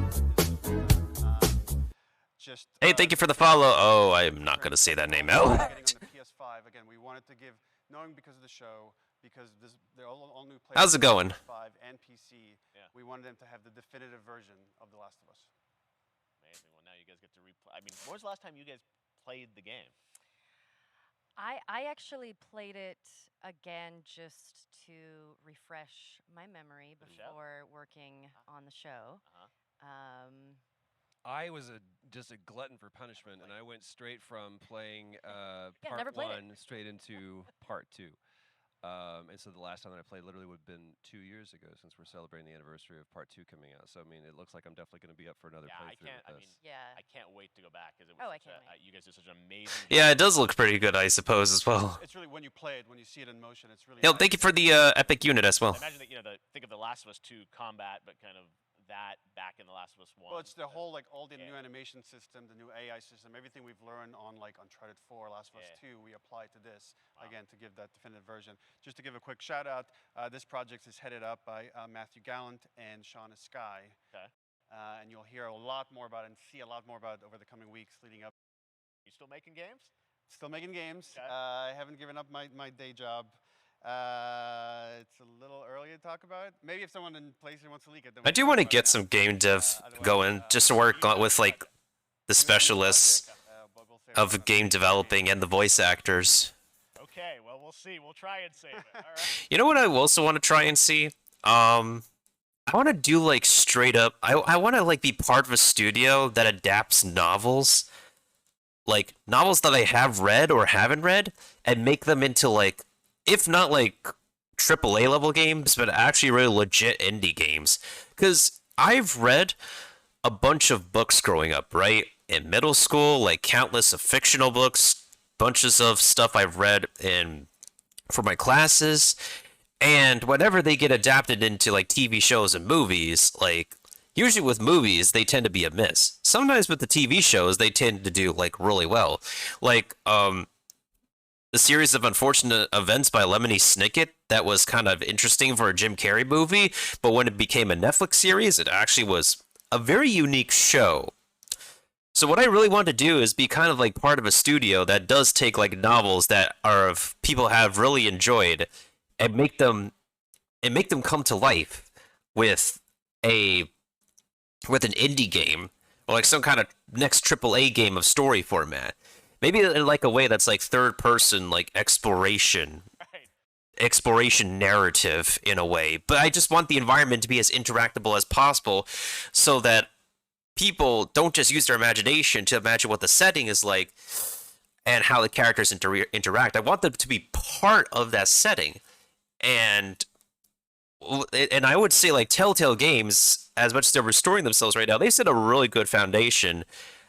Hey, thank you for the follow. Oh, I'm not going to say that name out. Getting on the PS5 again, we wanted to give, knowing because of the show, because they're all new players. How's it going? PS5 and PC. Yeah. We wanted them to have the definitive version of The Last of Us. Amazing. Well, now you guys get to replay. I mean, when was the last time you guys played the game? I actually played it again just to refresh my memory before working on the show. I was just a glutton for punishment, and I went straight from playing never part played 1 straight into part 2. And so the last time that I played literally would have been 2 years ago, since we're celebrating the anniversary of part 2 coming out. So I mean, it looks like I'm definitely going to be up for another playthrough with this. I can't wait to go back because it was you guys did such an amazing. Yeah, it does look pretty good, I suppose, as well. It's really, when you play it, when you see it in motion, it's really. Yo, thank you for the epic unit as well. Imagine that think of the Last of Us 2 combat, but kind of that back in the Last of Us 1. Well, it's the whole all the new animation system, the new AI system, everything we've learned on Uncharted 4, Last of Us 2, we apply to this again to give that definitive version. Just to give a quick shout out, this project is headed up by Matthew Gallant and Shauna Skye. Okay. And you'll hear a lot more about it and see a lot more about it over the coming weeks leading up. You still making games? Still making games. Okay. I haven't given up my day job. It's a little early to talk about. Maybe if someone in PlayStation wants to leak it. Then I do want to get some game dev going, just to work on with like the specialists of game developing and the voice actors. Okay, well we'll see. We'll try and save it. All right. You know what I also want to try and see? I want to do like straight up. I want to like be part of a studio that adapts novels, like novels that I have read or haven't read, and make them into like, if not like AAA level games, but actually really legit indie games. Because I've read a bunch of books growing up, right? In middle school, like countless of fictional books, bunches of stuff I've read for my classes. And whenever they get adapted into like TV shows and movies, like usually with movies, they tend to be a miss. Sometimes with the TV shows, they tend to do like really well. Like, the series of unfortunate events by Lemony Snicket, that was kind of interesting for a Jim Carrey movie, but when it became a Netflix series, it actually was a very unique show. So what I really want to do is be kind of like part of a studio that does take like novels that are of people have really enjoyed and make them come to life with an indie game or like some kind of next AAA game of story format. Maybe in like a way that's like third person, like exploration narrative in a way. But I just want the environment to be as interactable as possible so that people don't just use their imagination to imagine what the setting is like and how the characters interact. I want them to be part of that setting. And I would say like Telltale Games, as much as they're restoring themselves right now, they set a really good foundation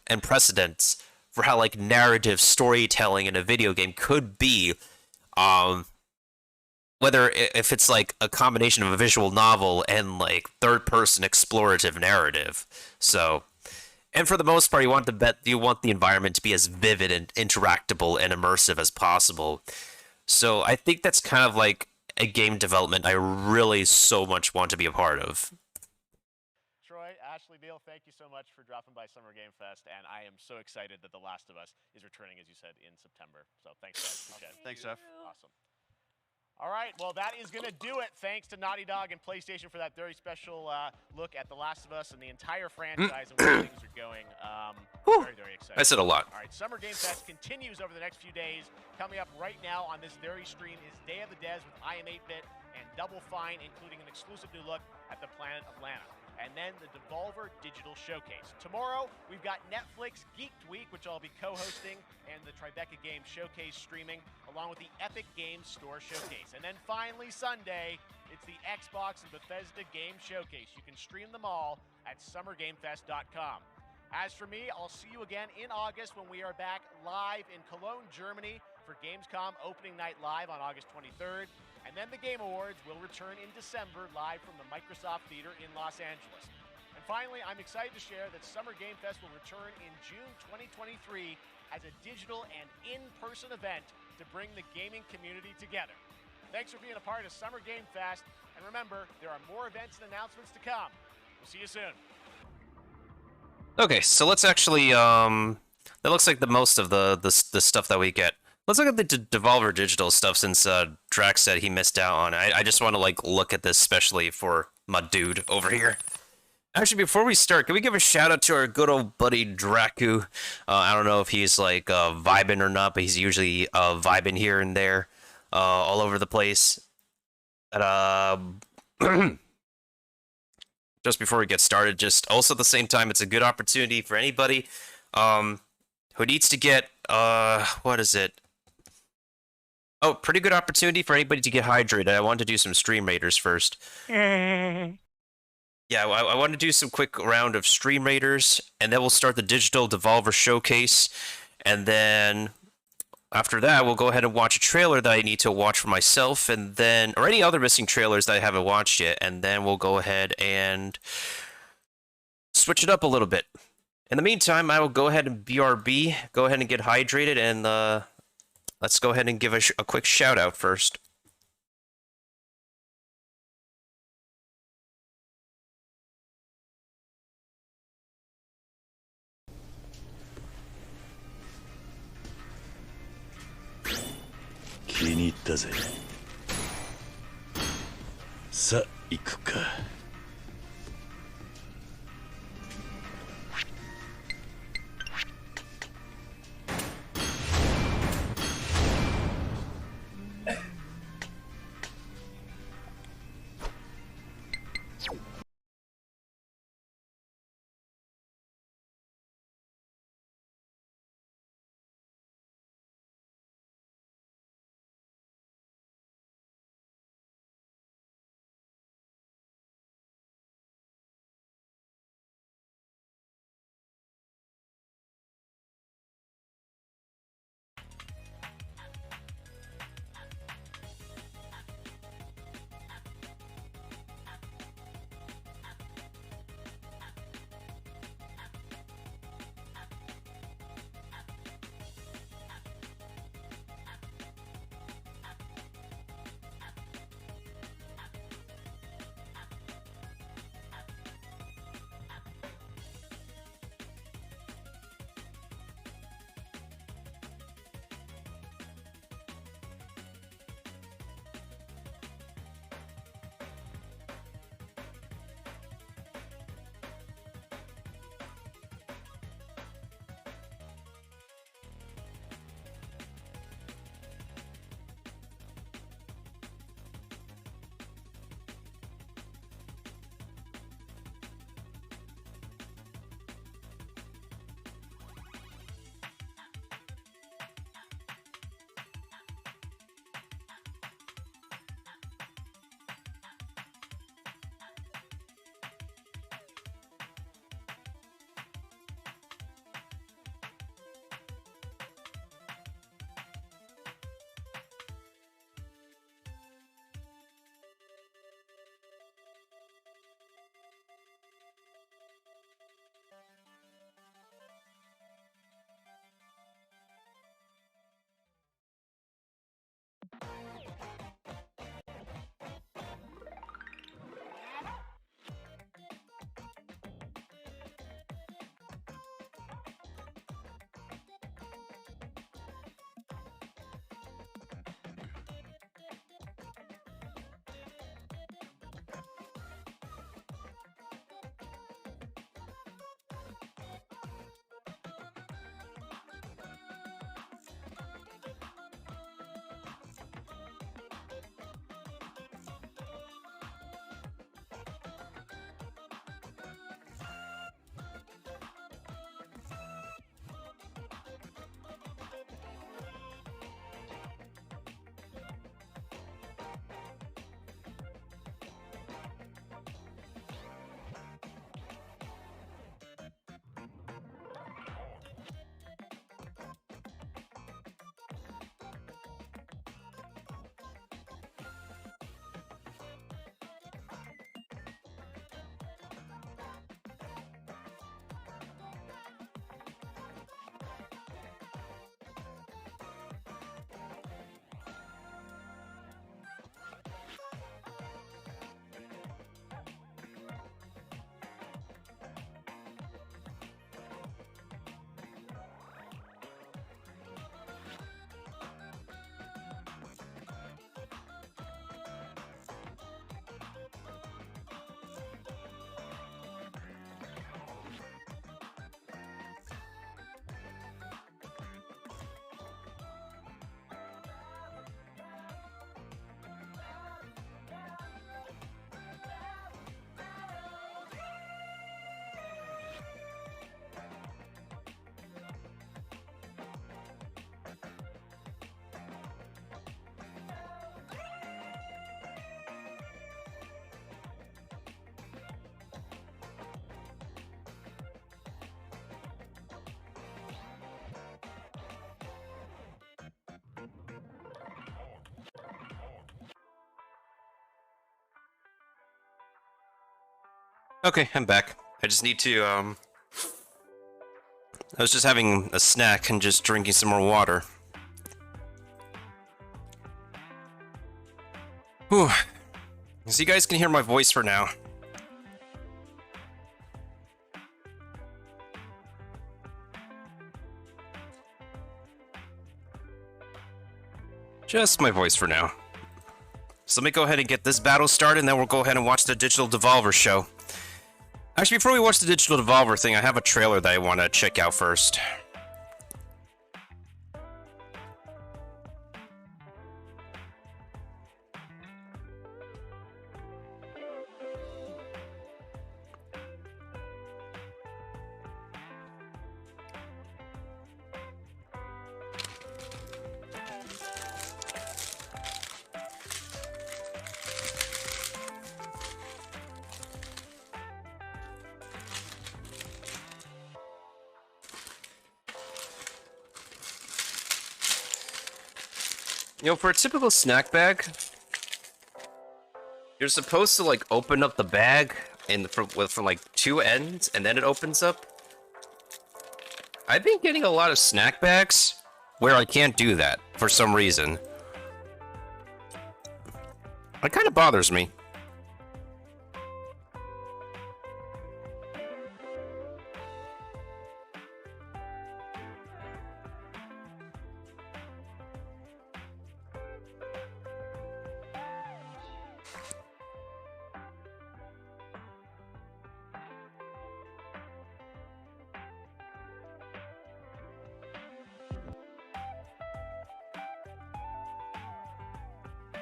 and precedents for how like narrative storytelling in a video game could be, whether if it's like a combination of a visual novel and like third-person explorative narrative. So, and for the most part, you want the environment to be as vivid and interactable and immersive as possible. So I think that's kind of like a game development I really so much want to be a part of. Troy, Ashley, Neil, thank you so much for dropping by Summer Game Fest, and I am so excited that The Last of Us is returning, as you said, in September. So thanks, guys. Appreciate it. Thanks, Jeff. Awesome. All right, well, that is going to do it. Thanks to Naughty Dog and PlayStation for that very special look at The Last of Us and the entire franchise and where things are going. Very, very exciting. I said a lot. All right, Summer Game Fest continues over the next few days. Coming up right now on this very stream is Day of the Des with I Am 8-Bit and Double Fine, including an exclusive new look at the planet of Lana. and then the Devolver Digital Showcase. Tomorrow, we've got Netflix Geeked Week, which I'll be co-hosting, and the Tribeca Games Showcase streaming, along with the Epic Games Store Showcase. And then finally, Sunday, it's the Xbox and Bethesda Game Showcase. You can stream them all at summergamefest.com. As for me, I'll see you again in August when we are back live in Cologne, Germany for Gamescom Opening Night Live on August 23rd. And then the Game Awards will return in December live from the Microsoft Theater in Los Angeles. And finally, I'm excited to share that Summer Game Fest will return in June 2023 as a digital and in-person event to bring the gaming community together. Thanks for being a part of Summer Game Fest. And remember, there are more events and announcements to come. We'll see you soon. Okay, so let's actually, that looks like the most of the stuff that we get. Let's look at the Devolver Digital stuff since Drax said he missed out on it. I just want to, like, look at this especially for my dude over here. Actually, before we start, can we give a shout-out to our good old buddy Draku? I don't know if he's, like, vibing or not, but he's usually vibing here and there, all over the place. And, just before we get started, just also at the same time, it's a good opportunity for anybody who needs to get, what is it? Oh, pretty good opportunity for anybody to get hydrated. I wanted to do some Stream Raiders first. Yeah, I want to do some quick round of Stream Raiders, and then we'll start the Digital Devolver Showcase, and then after that, we'll go ahead and watch a trailer that I need to watch for myself, and then, or any other missing trailers that I haven't watched yet, and then we'll go ahead and switch it up a little bit. In the meantime, I will go ahead and BRB, go ahead and get hydrated, and let's go ahead and give a quick shout out first. Sa, 行くか。Okay, I'm back. I just need to, I was just having a snack and just drinking some more water. Whew. So you guys can hear my voice for now. Just my voice for now. So let me go ahead and get this battle started, and then we'll go ahead and watch the Digital Devolver show. Actually, before we watch the Digital Devolver thing, I have a trailer that I want to check out first. You know, for a typical snack bag, you're supposed to like open up the bag and from like two ends, and then it opens up. I've been getting a lot of snack bags where I can't do that for some reason. It kind of bothers me.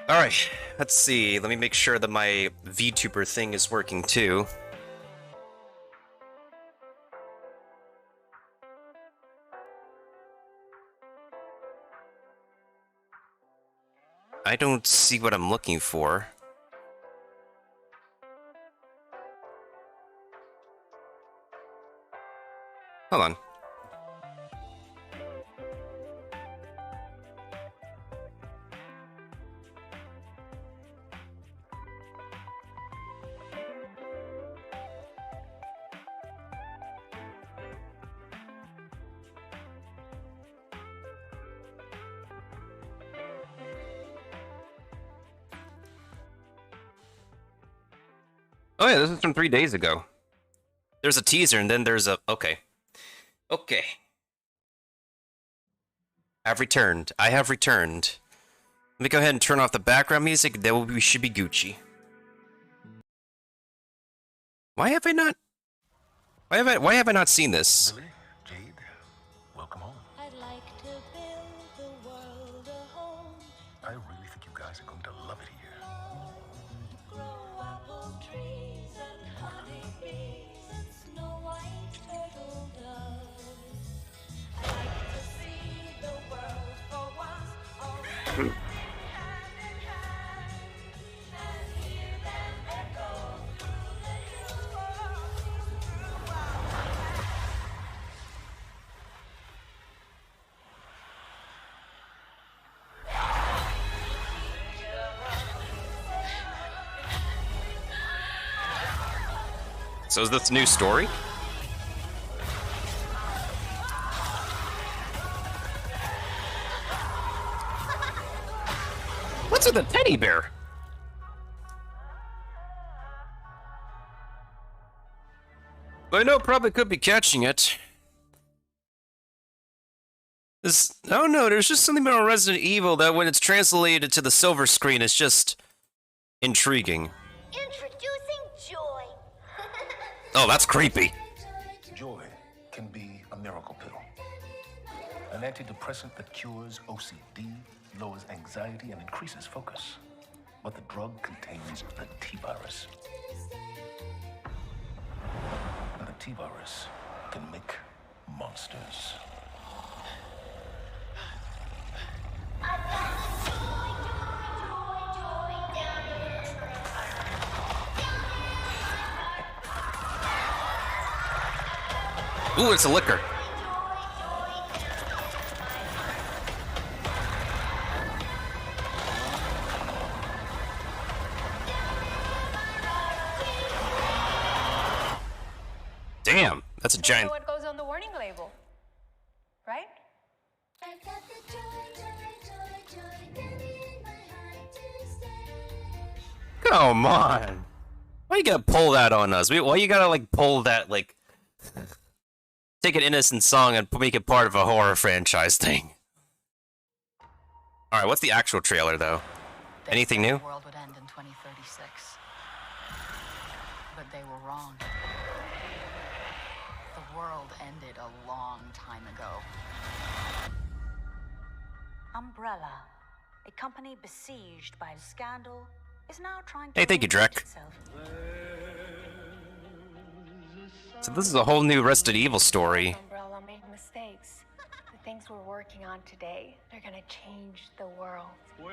Alright, let's see. Let me make sure that my VTuber thing is working too. I don't see what I'm looking for. Hold on. Oh yeah, this is from 3 days ago. There's a teaser and then there's a... Okay. Okay. I've returned. I have returned. Let me go ahead and turn off the background music, then we should be Gucci. Why have I not... Why have I not seen this? Billy, Jade, welcome home. I'd like to build the world a home. I really think you guys are going to love it here. Grow apple trees and honey bees and snow white turtle doves. I'd like to see the world for once all hand in hand and hear them echo through the hills through our So is this a new story? What's with the teddy bear? I know probably could be catching it. This, oh no, there's just something about Resident Evil that when it's translated to the silver screen, it's just intriguing. Introducing Joy. Oh, that's creepy. Joy can be a miracle pill. An antidepressant that cures OCD, lowers anxiety, and increases focus. But the drug contains the T-virus. And the T-virus can make monsters. Ooh, it's a liquor. Damn, that's a You don't know giant. what goes on the warning label, right? Come on. Why you gotta pull that on us? Why you gotta like pull that like take an innocent song and make it part of a horror franchise thing? All right, what's the actual trailer though? Anything new? The world would end in 2036, but they were wrong. The world ended a long time ago. Umbrella, a company besieged by scandal, is now trying to Hey, thank you, reinvent Drek. itself. So this is a whole new Resident Evil story. Umbrella made mistakes. The things we're working on today, they're gonna change the world. We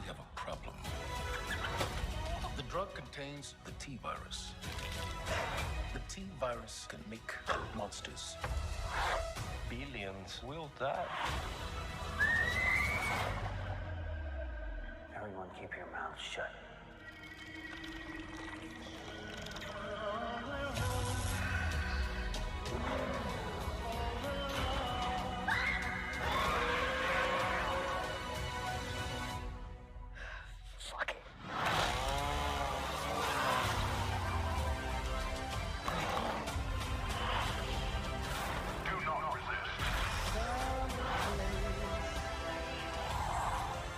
have a problem. The drug contains the T virus. The T virus can make monsters. Billions will die. Everyone keep your mouth shut. Fuck it. Do not resist.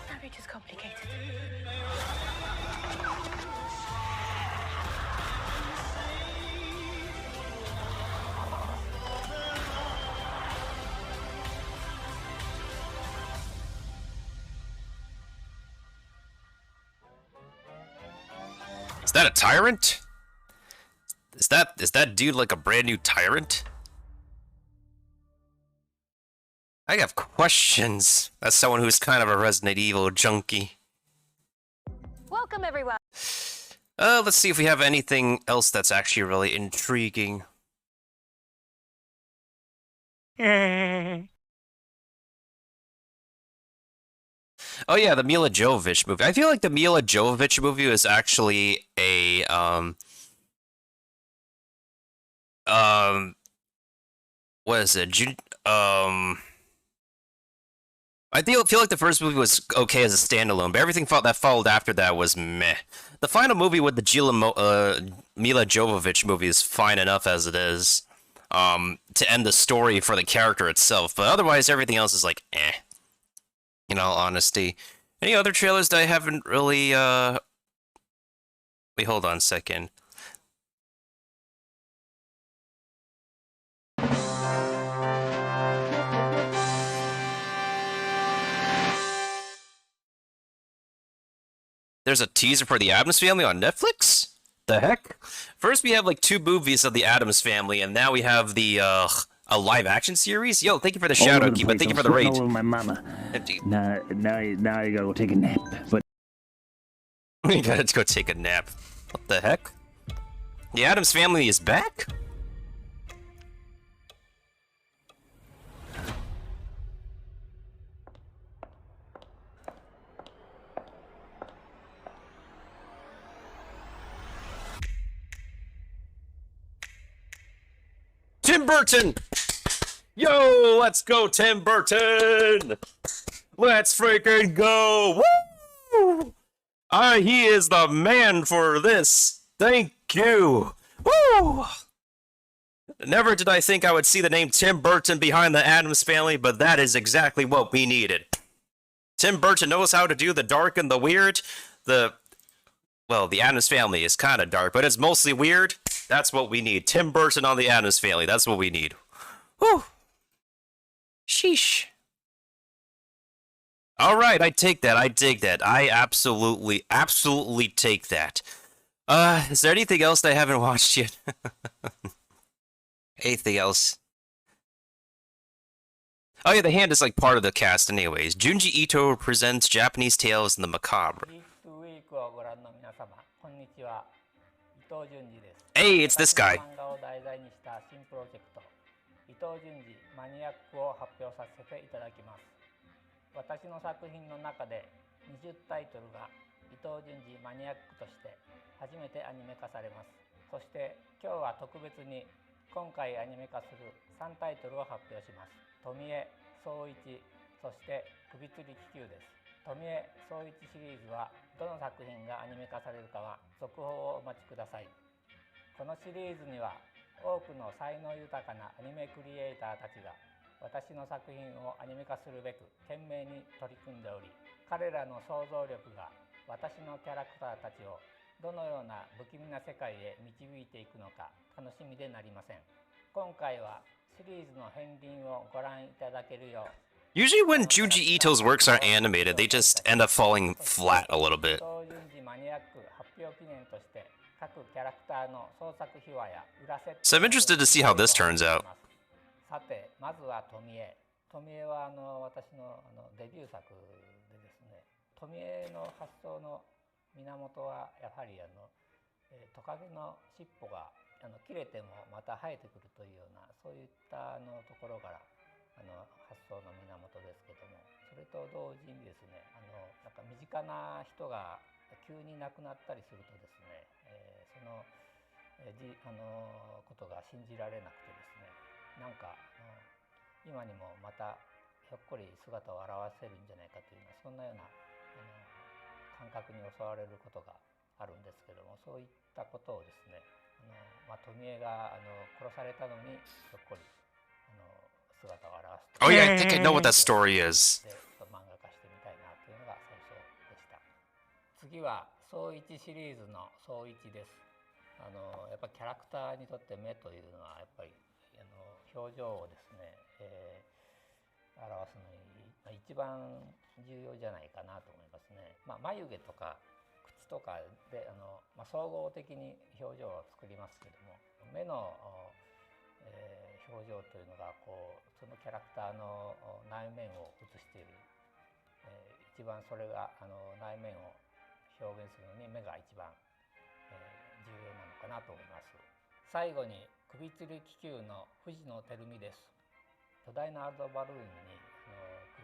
Marriage is complicated. Is that a tyrant? Is that dude like a brand new tyrant? I have questions. As someone who's kind of a Resident Evil junkie. Welcome, everyone. Let's see if we have anything else that's actually really intriguing. Oh yeah, the Mila Jovovich movie. I feel like the Mila Jovovich movie was actually a what is it? I feel like the first movie was okay as a standalone, but everything that followed after that was meh. The final movie with the Mila Jovovich movie is fine enough as it is, to end the story for the character itself, but otherwise everything else is like eh. In all honesty. Any other trailers that I haven't really, Wait, hold on a second. There's a teaser for the Addams Family on Netflix? The heck? First we have like 2 movies of the Addams Family, and now we have the, a live-action series? Yo, thank you for the shout-out, Keep, thank you for the raid. With my mama. Now you gotta go take a nap. But You gotta go take a nap. What the heck? The Addams Family is back? Tim Burton! Yo, let's go, Tim Burton! Let's freaking go! Woo! He is the man for this. Thank you. Woo! Never did I think I would see the name Tim Burton behind the Addams Family, but that is exactly what we needed. Tim Burton knows how to do the dark and the weird. Well, the Addams Family is kind of dark, but it's mostly weird. That's what we need. Tim Burton on the Addams Family. That's what we need. Whew. Sheesh. All right, I take that. I dig that. I absolutely take that. Is there anything else that I haven't watched yet? Anything else? Oh yeah, the hand is like part of the cast anyways. Junji Ito presents Japanese Tales in the Macabre. Hey, it's this guy. 私の作品の中で20タイトルが伊藤潤二マニアックとして初めてアニメ化されます。そして今日は特別に今回アニメ化する3タイトルを発表します。富江、総一、そして首吊り気球です。富江、総一シリーズはどの作品がアニメ化されるかは続報をお待ちください。このシリーズには多くの才能豊かなアニメクリエイターたちが私の作品をアニメ化するべく懸命に取り組んでおり、彼らの想像力が私のキャラクターたちをどのような不気味な世界へ導いていくのか楽しみでなりません。今回はシリーズの片鱗をご覧いただけるよう Usually when Junji Ito's works are animated, they just end up falling flat a little bit. 伊藤潤二マニアック発表記念として各キャラクターの創作秘話や裏設定 So I'm interested to see how this turns out. さて、まずは富江。富江は私のデビュー作でですね、富江の発想の源はやはりトカゲの尻尾が切れてもまた生えてくるというようなそういったところから発想の源ですけども、それと同時にですね、なんか身近な人が急に亡くなったりするとですね、そのことが信じられなくてですね、なんか今にもまたひょっこり姿を現せるんじゃないかというようなそんなような感覚に襲われることがあるんですけども、そういったことをですね、富江が殺されたのにひょっこり姿を現す。Oh yeah, I think I know what that story is. 漫画化してみたいなというのが最初でした。次は総一シリーズの総一です。やっぱりキャラクターにとって目というのはやっぱり表情をですね、表すのに一番重要じゃないかなと思いますね。眉毛とか口とかで総合的に表情を作りますけども、目の、表情というのがそのキャラクターの内面を映している、一番それが内面を表現するのに目が一番、重要なのかなと思います。最後に首吊り気球の藤野照美です。巨大なアルドバルーンに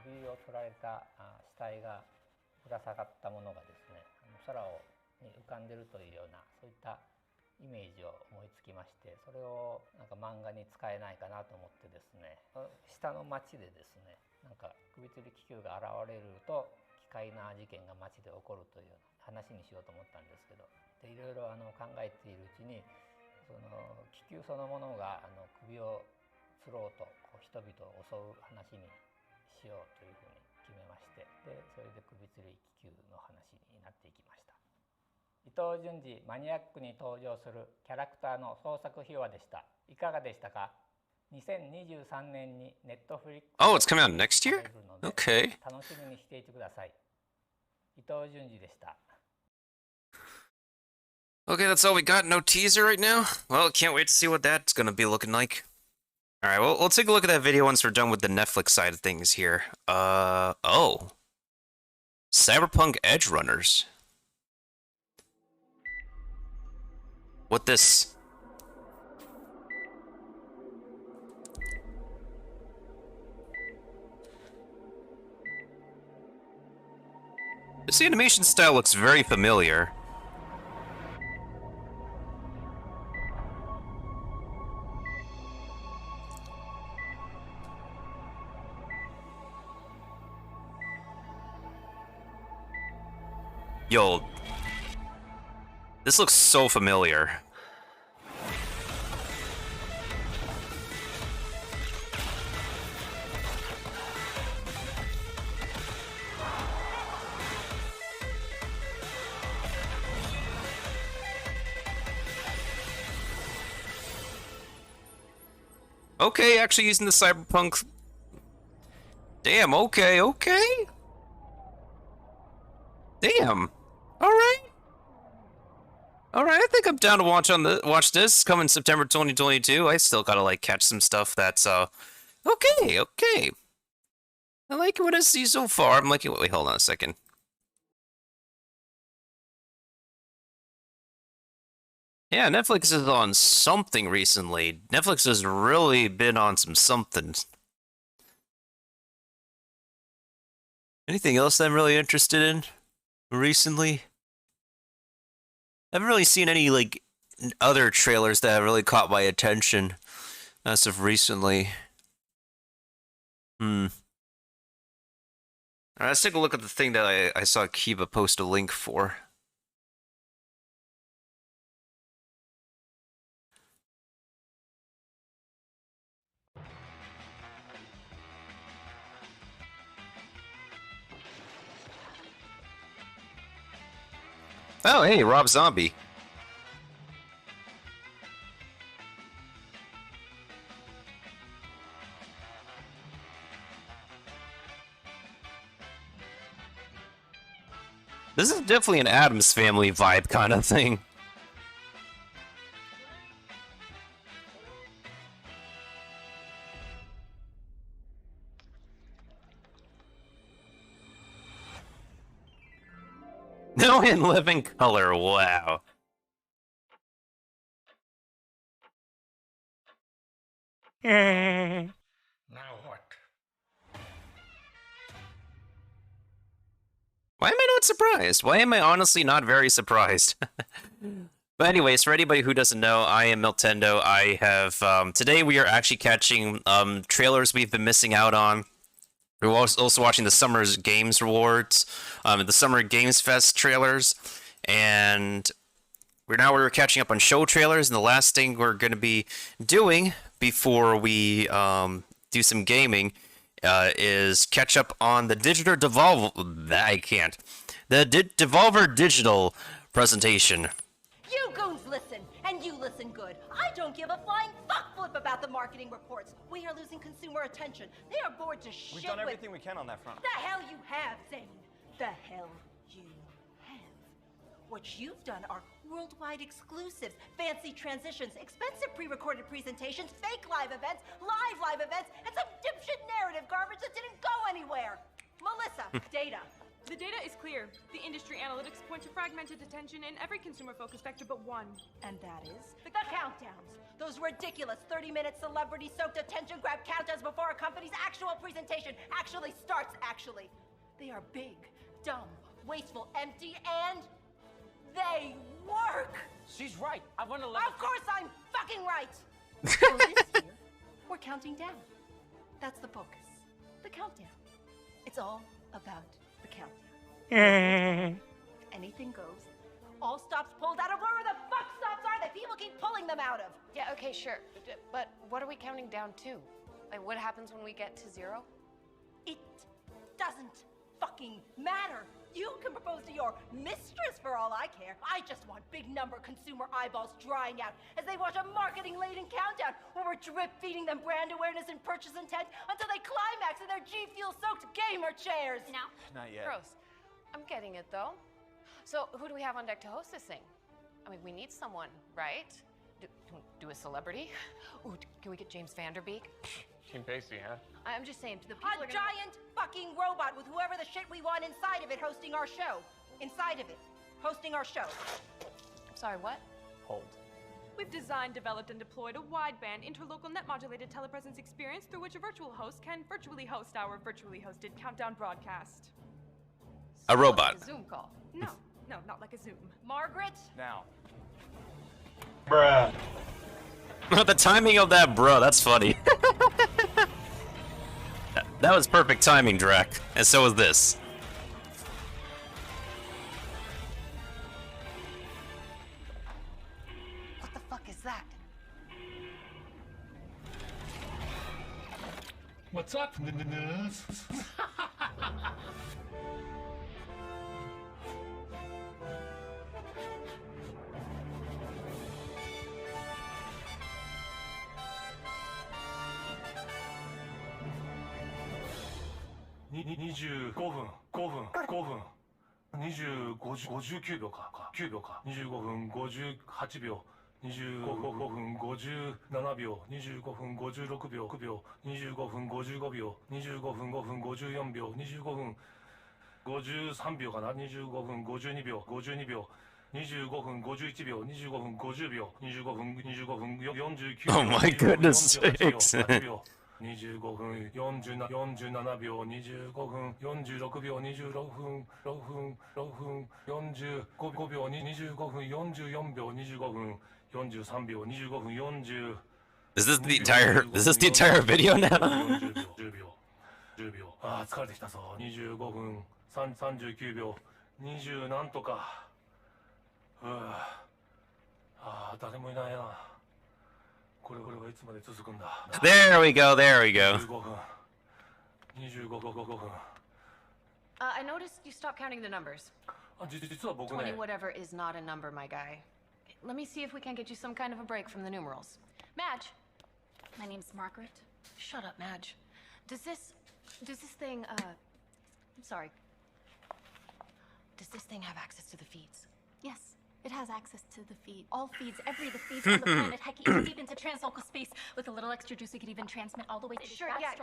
首を取られた死体がぶら下がったものがですね、空に浮かんでるというようなそういったイメージを思いつきまして、それをなんか漫画に使えないかなと思ってですね、下の町でですね、なんか首吊り気球が現れると奇怪な事件が町で起こるというような話にしようと思ったんですけど、でいろいろ考えているうちにその気球そのものが首を吊ろうと人々を襲う話にしようというふうに決めまして、でそれで首吊り気球の話になっていきました。伊藤潤二マニアックに登場するキャラクターの創作秘話でした。いかがでしたか？2023年にネットフリックス Oh, it's coming out next year? Okay. 楽しみにしていてください。伊藤潤二でした。Okay, that's all we got. No teaser right now? Well, can't wait to see what that's gonna be looking like. Alright, well, we'll take a look at that video once we're done with the Netflix side of things here. Oh. Cyberpunk Edge Runners. What this? This animation style looks very familiar. Yo, this looks so familiar. Okay, actually using the cyberpunk. Damn, okay. Damn. Alright, I think I'm down to watch this coming September 2022. I still gotta like catch some stuff that's okay. I like what I see so far. I'm liking. Wait, hold on a second. Yeah, Netflix is on something recently. Netflix has really been on some something. Anything else I'm really interested in recently? I haven't really seen any like other trailers that have really caught my attention as of recently. Alright, let's take a look at the thing that I saw Kiba post a link for. Oh, hey, Rob Zombie. This is definitely an Addams Family vibe kind of thing. No, in living color, wow. Now what? Why am I not surprised? Why am I honestly not very surprised? But anyways, for anybody who doesn't know, I am Miltendo. I have, today we are actually catching trailers we've been missing out on. We're also watching the Summer Games Awards, the Summer GamesFest trailers, and we're catching up on show trailers, and the last thing we're going to be doing before we do some gaming is catch up on the Devolver Digital presentation. You goons listen, and you listen good. I don't give a flying fuck flip about the marketing reports. We are losing consumer attention. They are bored to shit. We've done everything we can on that front. The hell you have, Zane. The hell you have. What you've done are worldwide exclusives, fancy transitions, expensive pre-recorded presentations, fake live events, live events, and some dipshit narrative garbage that didn't go anywhere. Melissa, data. The data is clear. The industry analytics point to fragmented attention in every consumer-focused vector but one. And that is? The countdowns. Those ridiculous 30-minute celebrity-soaked attention grab countdowns before a company's actual presentation actually starts, They are big, dumb, wasteful, empty, and they work! She's right. I want to let. Of course I'm fucking right! So this year, we're counting down. That's the focus. The countdown. It's all about the countdown. Anything goes. All stops pulled out of wherever the fuck stops are that people keep pulling them out of. Yeah, okay, sure. But what are we counting down to? Like, what happens when we get to 0? It doesn't fucking matter. You can propose to your mistress for all I care. I just want big number consumer eyeballs drying out as they watch a marketing-laden countdown where we're drip-feeding them brand awareness and purchase intent until they climax in their G-Fuel-soaked gamer chairs. No. Not yet. Gross. I'm getting it, though. So, who do we have on deck to host this thing? I mean, we need someone, right? Do a celebrity? Ooh, can we get James Vanderbeek? Team Pacey, huh? I'm just saying, the people A giant fucking robot with whoever the shit we want inside of it hosting our show. Inside of it. Hosting our show. Sorry, what? Hold. We've designed, developed, and deployed a wideband interlocal net-modulated telepresence experience through which a virtual host can virtually host our virtually hosted countdown broadcast. A robot. Like a Zoom call. No, not like a Zoom. Margaret? Now. Bruh. The timing of that, bruh, that's funny. That was perfect timing, Drac. And so was this. What the fuck is that? What's up, n-n-n-ners?25分59秒か9秒か25分58秒25分57秒25分56秒9秒25分55秒25分5分54秒25分53秒かな25分52秒52秒25分51秒25分50秒25分49秒 Oh my goodness sakes. 8秒25分47秒25分46秒26分6分45秒25分44秒25分43秒25分40 Is this the entire video now? 10秒ああ疲れてきたぞ25分39秒20なんとかああ誰もいないなこれはいつまで続くんだ There we go, there we go. 25分 I noticed you stopped counting the numbers. 実は僕ね 20 whatever is not a number, my guy. Let me see if we can get you some kind of a break from the numerals. Madge. My name's Margaret. Shut up, Madge. Does this thing, I'm sorry. Does this thing have access to the feeds? Yes, it has access to the feed. All feeds, the feeds on the planet. Heck, it can deep into translocal space. With a little extra juice, it could even transmit all the way to Sure, yeah,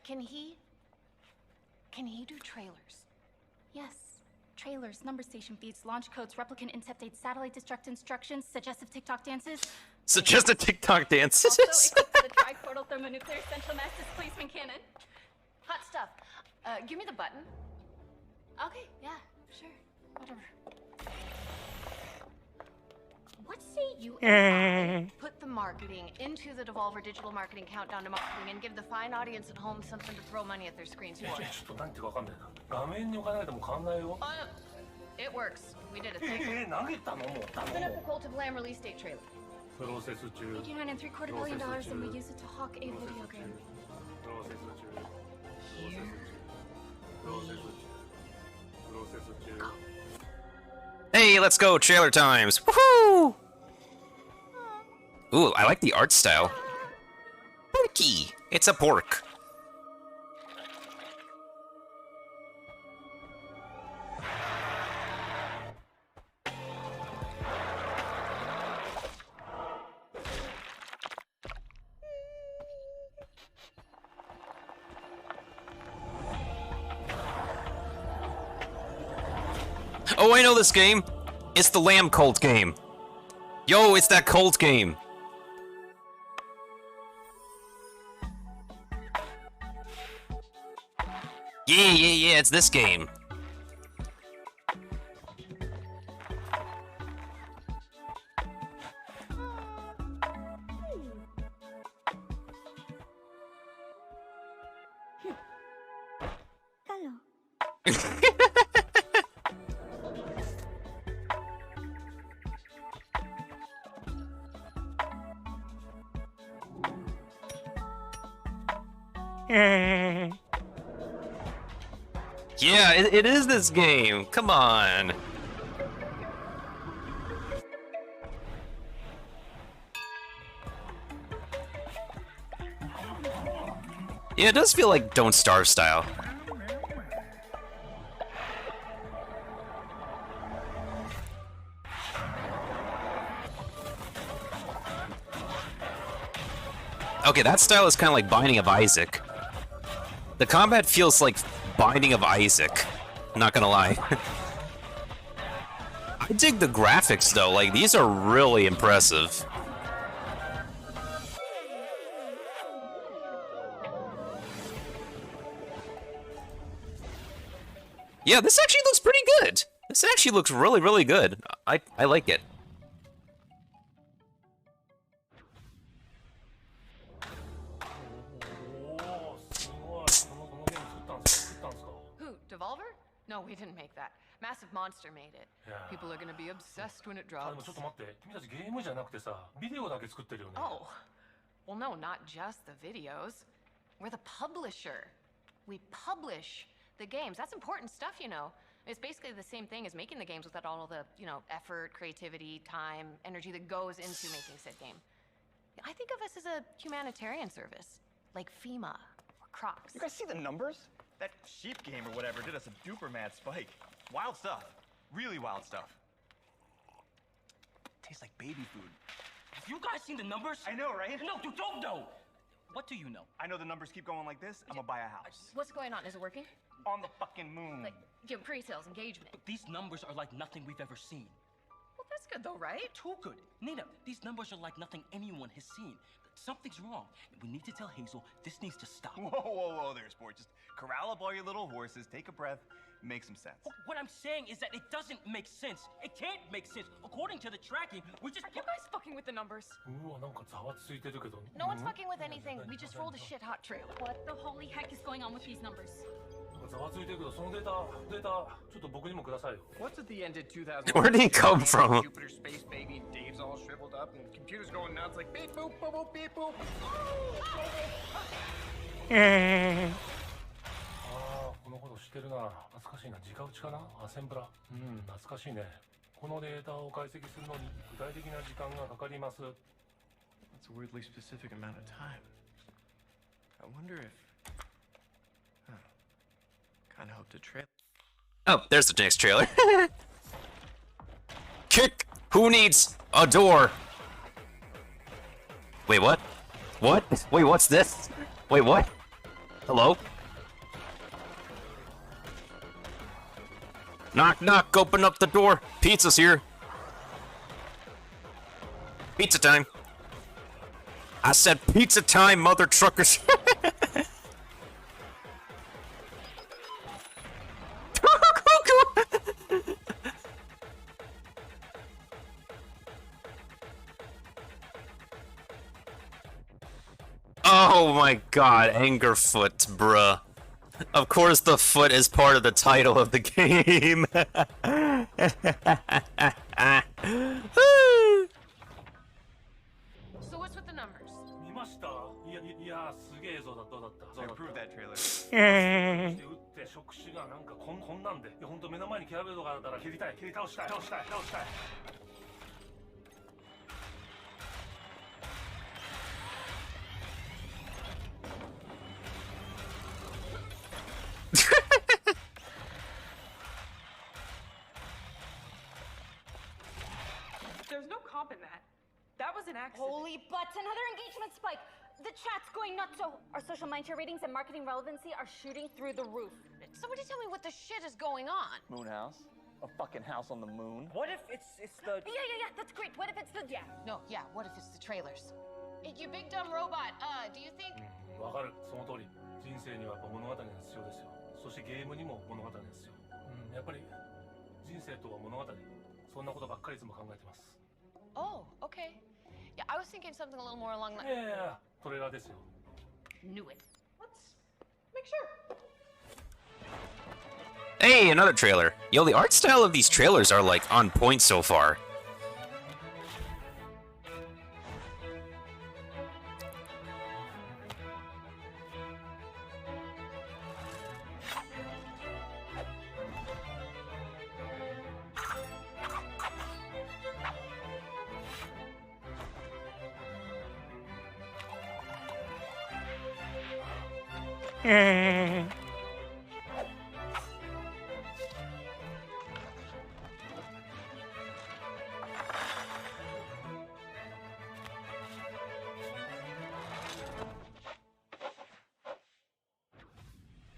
can he do trailers? Yes. Trailers, number station feeds, launch codes, replicant incept dates, satellite destruct instructions, suggestive TikTok dances. Suggestive TikTok dances. Also equipped with a tri-portal thermonuclear central mass displacement cannon. Hot stuff. Give me the button. Okay, yeah, sure, whatever. What say you and I put the marketing into the Devolver Digital Marketing Countdown to Marketing and give the fine audience at home something to throw money at their screens for? ちょっと何言ってるか分かんないな画面に置かないともう変わんないよ It works. We did a thing. 投げたのもう Open up a Cult of Lamb release date trailer. プロセス中 $89.75 billion and we use it to hawk a video game. プロセス中プロセス中 Hey, let's go, trailer times. Woohoo! Ooh, I like the art style. Porky! It's a pork. Oh, I know this game. It's the Lamb Cult game. Yo, it's that cult game. Yeah, it's this game. Yeah, it is this game. Come on. Yeah, it does feel like Don't Starve style. Okay, that style is kind of like Binding of Isaac. The combat feels like Binding of Isaac. Not gonna lie. I dig the graphics though, like these are really impressive. Yeah, this actually looks pretty good. This actually looks really, really good. I like it. Who, Devolver? No, we didn't make that. Massive Monster made it. People are gonna be obsessed when it あで drops. もちょっと待って君たちゲームじゃなくてさビデオだけ作ってるよね Oh, well, no, not just the videos. We're the publisher. We publish the games. That's important stuff, you know. It's basically the same thing as making the games without all the, effort, creativity, time, energy that goes into making said game. I think of us as a humanitarian service, like FEMA or Crocs. You guys see the numbers? That sheep game or whatever did us a duper mad spike. Wild stuff. Really wild stuff. Tastes like baby food. Have you guys seen the numbers? I know, right? No, you don't know. What do you know? I know the numbers keep going like this. I'm gonna buy a house. What's going on? Is it working? On the fucking moon. Like, pre-sales, engagement. But these numbers are like nothing we've ever seen. Well, that's good though, right? Too good. Nina, these numbers are like nothing anyone has seen. Something's wrong. We need to tell Hazel this needs to stop. Whoa there, sport. Just corral up all your little horses, take a breath, make some sense. What I'm saying is that it doesn't make sense. It can't make sense. According to the tracking, we just... Are you guys fucking with the numbers? No one's fucking with anything. We just rolled a shit hot trailer. What the holy heck is going on with these numbers? What's at the end of 2000? Where did he come from? Jupiter space baby and Dave's all shriveled up and computers going nuts like beep boop boop boop beep boop. このこと知ってるな。懐かしいな。直打ちかな。アセンブラ。懐かしいね。このデータを解析するのに具体的な時間がかかります。That's a weirdly specific amount of time. I wonder if. Kind of hope to trailer. Oh, there's the next trailer. Kick! Who needs a door? Wait, what? What? Wait, what's this? Wait, what? Hello? Knock, knock, open up the door. Pizza's here. Pizza time. I said pizza time, mother truckers. Oh my god, Angerfoot, bruh. Of course the foot is part of the title of the game. So what's with the numbers? I approved that trailer. 触手がなんかこんなんで、本当目の前にキャラベルドがあったら蹴り倒したい。There's no comp in that. That was an accident. Holy butts, another engagement spike! The chat's going nuts, so our social mindshare ratings and marketing relevancy are shooting through the roof. Somebody tell me what the shit is going on. Moon house? A fucking house on the moon? What if it's the... Yeah, that's great. What if it's the... What if it's the trailers? You big dumb robot, do you think... わかる、その通り。人生にはやっぱ物語が必要ですよ。そしてゲームにも物語が必要。やっぱり人生とは物語。そんなことばっかりいつも考えてます。Oh, okay. Yeah, I was thinking something a little more along the... Yeah, トレーラーですよ。Knew it. Let's make sure. Hey, another trailer. Yo, the art style of these trailers are like on point so far.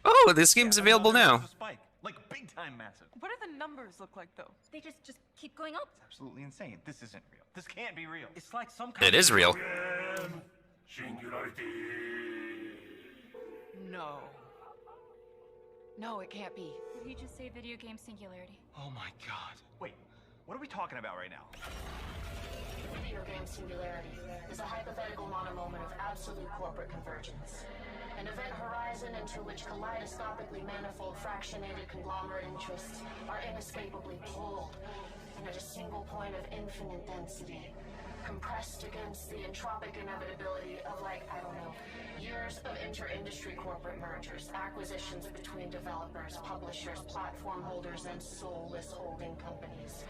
Oh, this game's available now. Like big time massive. What do the numbers look like, though? They just keep going up. It's absolutely insane. This isn't real. This can't be real. It's like some kind It is real. Singularity. No. No, it can't be. Did he just say video game singularity? Oh my god. Wait, what are we talking about right now? Video game singularity is a hypothetical monomoment of absolute corporate convergence. An event horizon into which kaleidoscopically manifold fractionated conglomerate interests are inescapably pulled and at a single point of infinite density, compressed against the entropic inevitability of, like, I don't know, years of inter-industry corporate mergers, acquisitions between developers, publishers, platform holders, and soulless holding companies.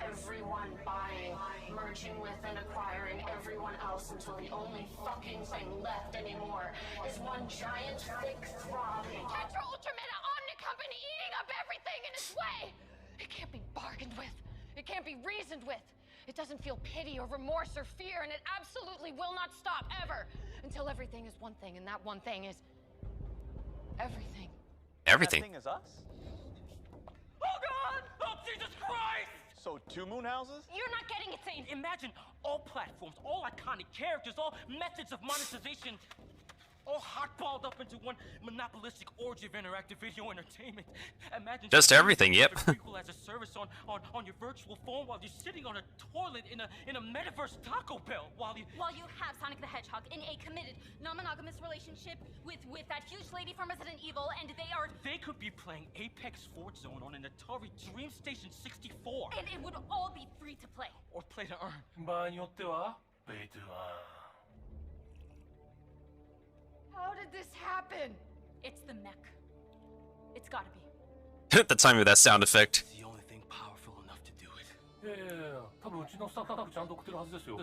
Everyone buying, merging with and acquiring everyone else until the only fucking thing left anymore is one giant, thick, throbbing... Tetra Ultra Meta Omni Company eating up everything in its way! It can't be bargained with. It can't be reasoned with. It doesn't feel pity or remorse or fear, and it absolutely will not stop ever until everything is one thing, and that one thing is everything. Everything. That thing is us? Oh god! Oh Jesus Christ! So 2 moon houses? You're not getting it, Zane. Imagine all platforms, all iconic characters, all methods of monetization, all hot-balled up into one monopolistic orgy of interactive video entertainment. Imagine Just everything, yep. Prequel as a service on your virtual phone while you're sitting on a toilet in a metaverse Taco Bell while you have Sonic the Hedgehog in a committed, non-monogamous relationship with that huge lady from Resident Evil, and they could be playing Apex Force Zone on an Atari Dream Station 64. and it would all be free to play. Or play to earn. 場合によっては VTuber. How did this happen? It's the mech. It's gotta be. The timing of that sound effect. The only thing powerful enough to do it. 多分うちのスタッフちゃんと送ってるはずですよ。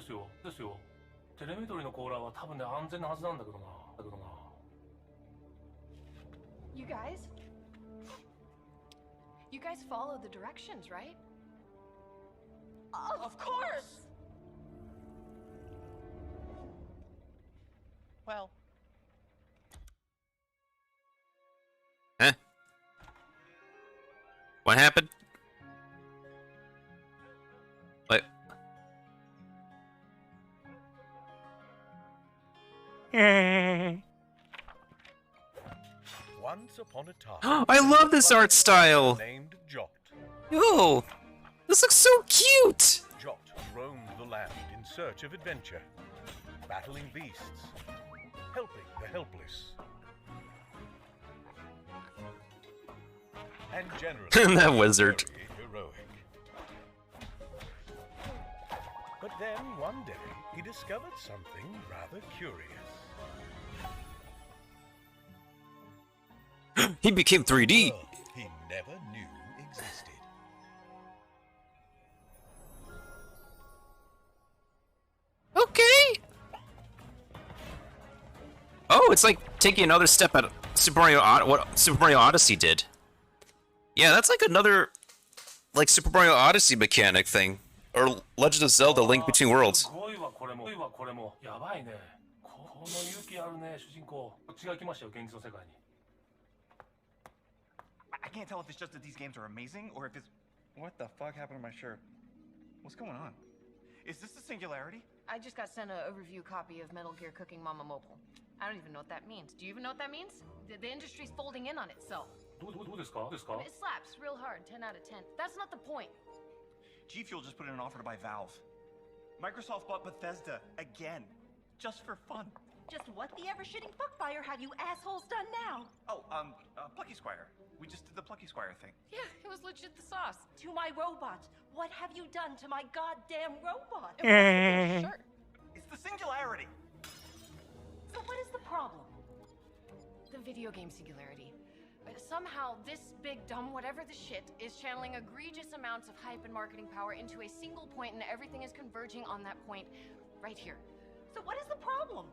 テレメトリのコーラーは多分ね安全なはずなんだけどな。You guys follow the directions, right? Of course! Well, Huh? What happened? What? Once upon a time, I love this art style. Named Jot. Yo, this looks so cute. Jot roamed the land in search of adventure, battling beasts, helping the helpless, and generally That wizard. very heroic. But then one day he discovered something rather curious. He became 3D. He never knew existed. Okay. Oh, it's like taking another step at Super Mario what Super Mario Odyssey did. Yeah, that's like another like Super Mario Odyssey mechanic thing, or Legend of Zelda: Link Between Worlds. すごいわこれもやばいね。この勇気あるね主人公。こっちが来ましたよ現実の世界に。 I can't tell if it's just that these games are amazing or if it's... What the fuck happened to my shirt? What's going on? Is this the singularity? I just got sent a review copy of Metal Gear Cooking Mama Mobile. I don't even know what that means. Do you even know what that means? The industry's folding in on itself. どうですか？ It slaps real hard, 10 out of 10. That's not the point. G Fuel just put in an offer to buy Valve. Microsoft bought Bethesda again, just for fun. Just what the ever-shitting fuckfire have you assholes done now? Oh, Plucky Squire. We just did the Plucky Squire thing. Yeah, it was legit the sauce. To my robot. What have you done to my goddamn robot? Sure. It's the singularity. So what is the problem? The video game singularity. Somehow, this big dumb whatever the shit is channeling egregious amounts of hype and marketing power into a single point, and everything is converging on that point right here. So what is the problem?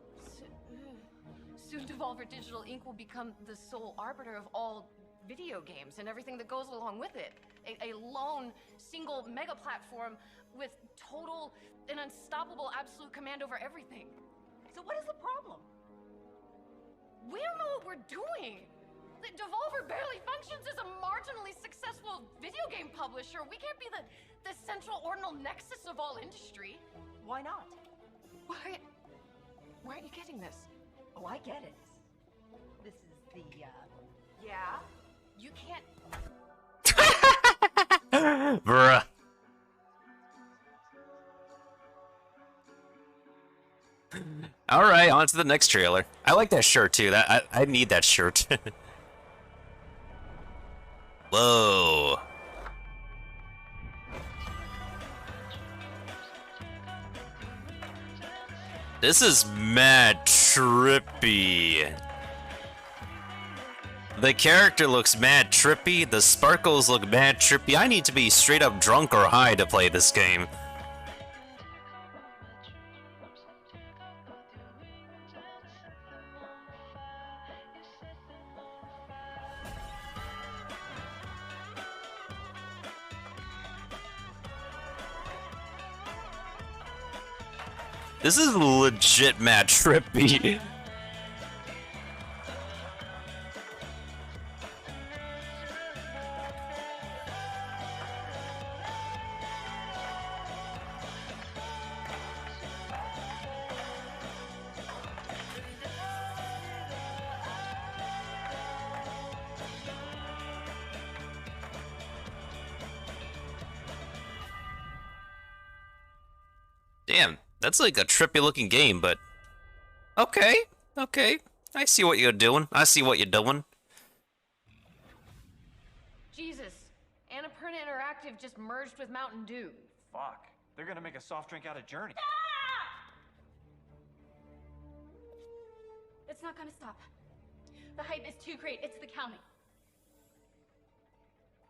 Soon Devolver Digital Inc. will become the sole arbiter of all video games and everything that goes along with it. A lone, single mega platform with total and unstoppable absolute command over everything. So what is the problem? We don't know what we're doing. The Devolver barely functions as a marginally successful video game publisher. We can't be the central ordinal nexus of all industry. Why not? Why aren't you getting this? Oh, I get it. This is the, yeah? You can't... Bruh. All right, on to the next trailer. I like that shirt too. I need that shirt. Whoa. This is mad trippy. The character looks mad trippy, the sparkles look mad trippy. I need to be straight up drunk or high to play this game. This is legit mad trippy. Damn, that's like a trippy looking game, but okay, okay. I see what you're doing. I see what you're doing. Jesus, Annapurna Interactive just merged with Mountain Dew. Fuck. They're gonna make a soft drink out of Journey. It's not gonna stop. The hype is too great. It's the counting.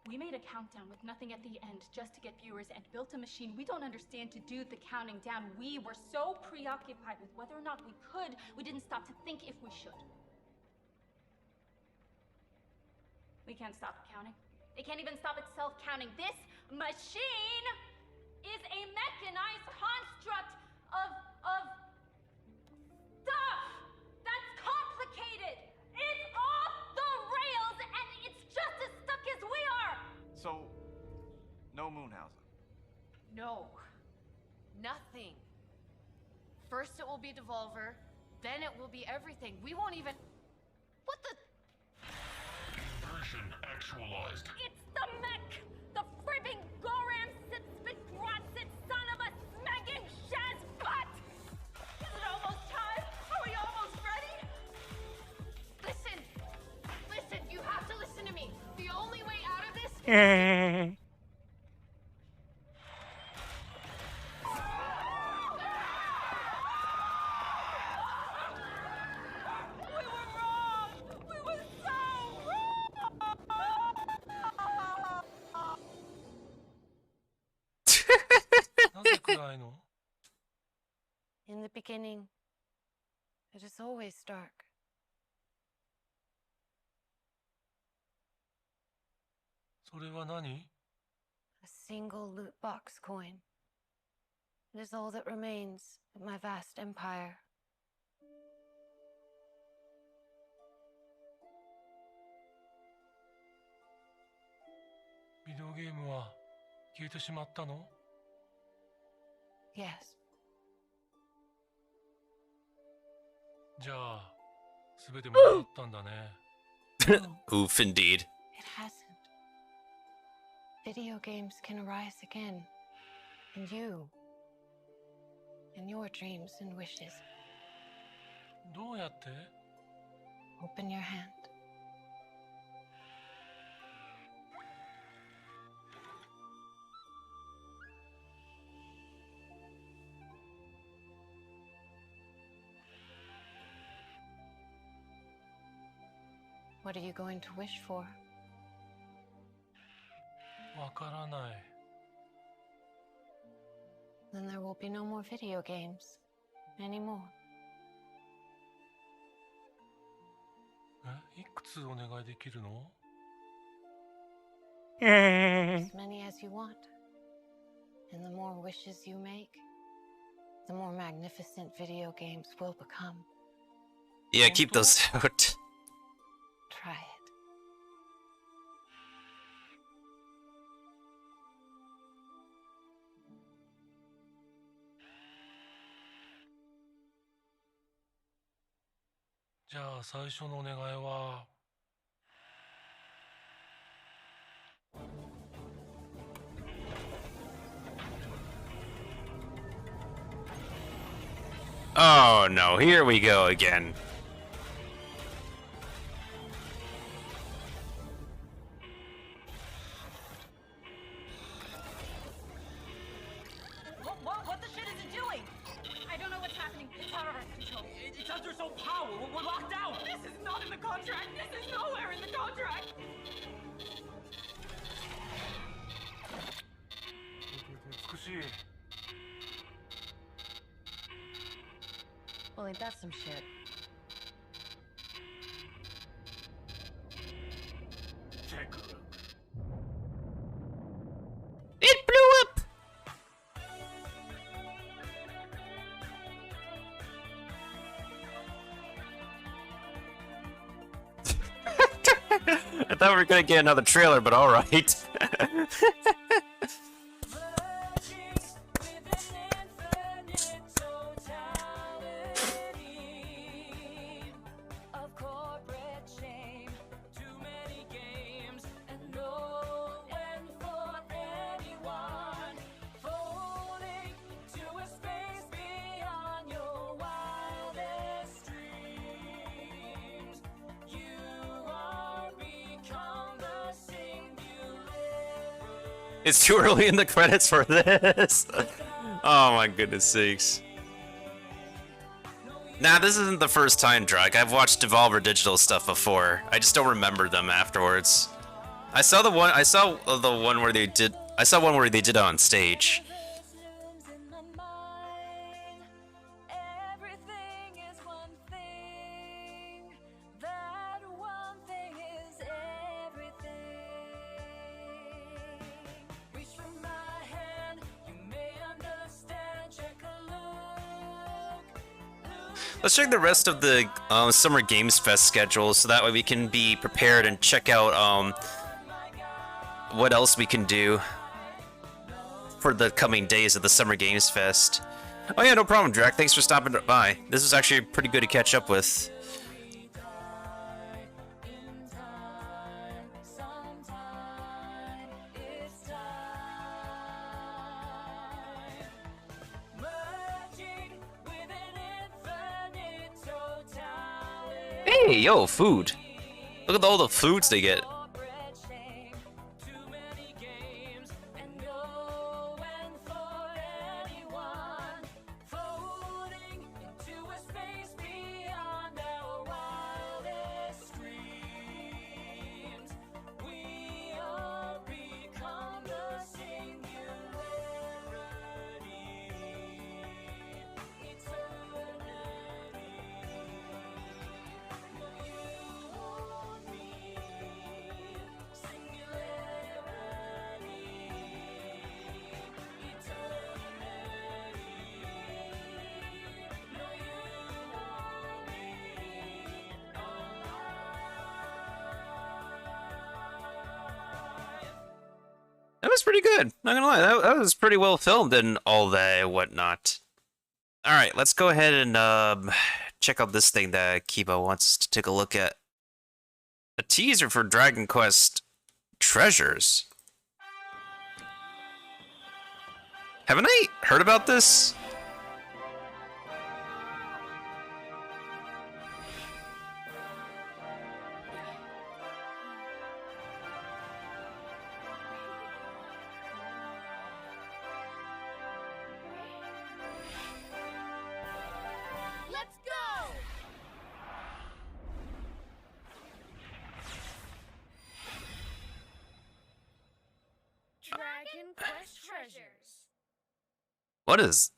We made a countdown with nothing at the end just to get viewers and built a machine we don't understand to do the counting down. We were so preoccupied with whether or not we could, we didn't stop to think if we should. We can't stop it counting. It can't even stop itself counting. This machine is a mechanized construct of stuff that's complicated. It's off the rails and it's just as stuck as we are. So, no Moonhausen. No. Nothing. First it will be Devolver, then it will be everything. We won't even... What the... Version actualized. It's the mech! The fribbing Goram Sitspit son of a smagging Shaz butt! Is it almost time? Are we almost ready? Listen! Listen, you have to listen to me. The only way out of this is... In the beginning, it is always dark. A single loot box coin. It is all that remains of my vast empire. Yes. Oof, indeed. It hasn't. Video games can arise again. And you. And your dreams and wishes. Open your hand. What are you going to wish for? Then there will be no more video games anymore. As many as you want. And the more wishes you make, the more magnificent video games will become. Yeah, keep those out. Try it. Oh no, here we go again. What the shit is it doing? I don't know what's happening. It's out of our control. It's under its own power. We're locked out. This is not in the contract. This is nowhere in the contract. Well, ain't that some shit? It blew up! I thought we were gonna get another trailer, but alright. It's too early in the credits for this. Oh my goodness sakes. Nah, this isn't the first time, Drake. I've watched Devolver Digital stuff before. I just don't remember them afterwards. I saw the one where they did it on stage. Let's check the rest of the Summer Games Fest schedule, so that way we can be prepared and check out what else we can do for the coming days of the Summer Games Fest. Oh yeah, no problem, Drac. Thanks for stopping by. This was actually pretty good to catch up with. Hey, yo, food. Look at all the foods they get. That was pretty good. Not gonna lie, that was pretty well filmed and all that whatnot. All right, let's go ahead and check out this thing that Kibo wants us to take a look at. A teaser for Dragon Quest Treasures. Haven't I heard about this? Dragon Quest Treasures. What is?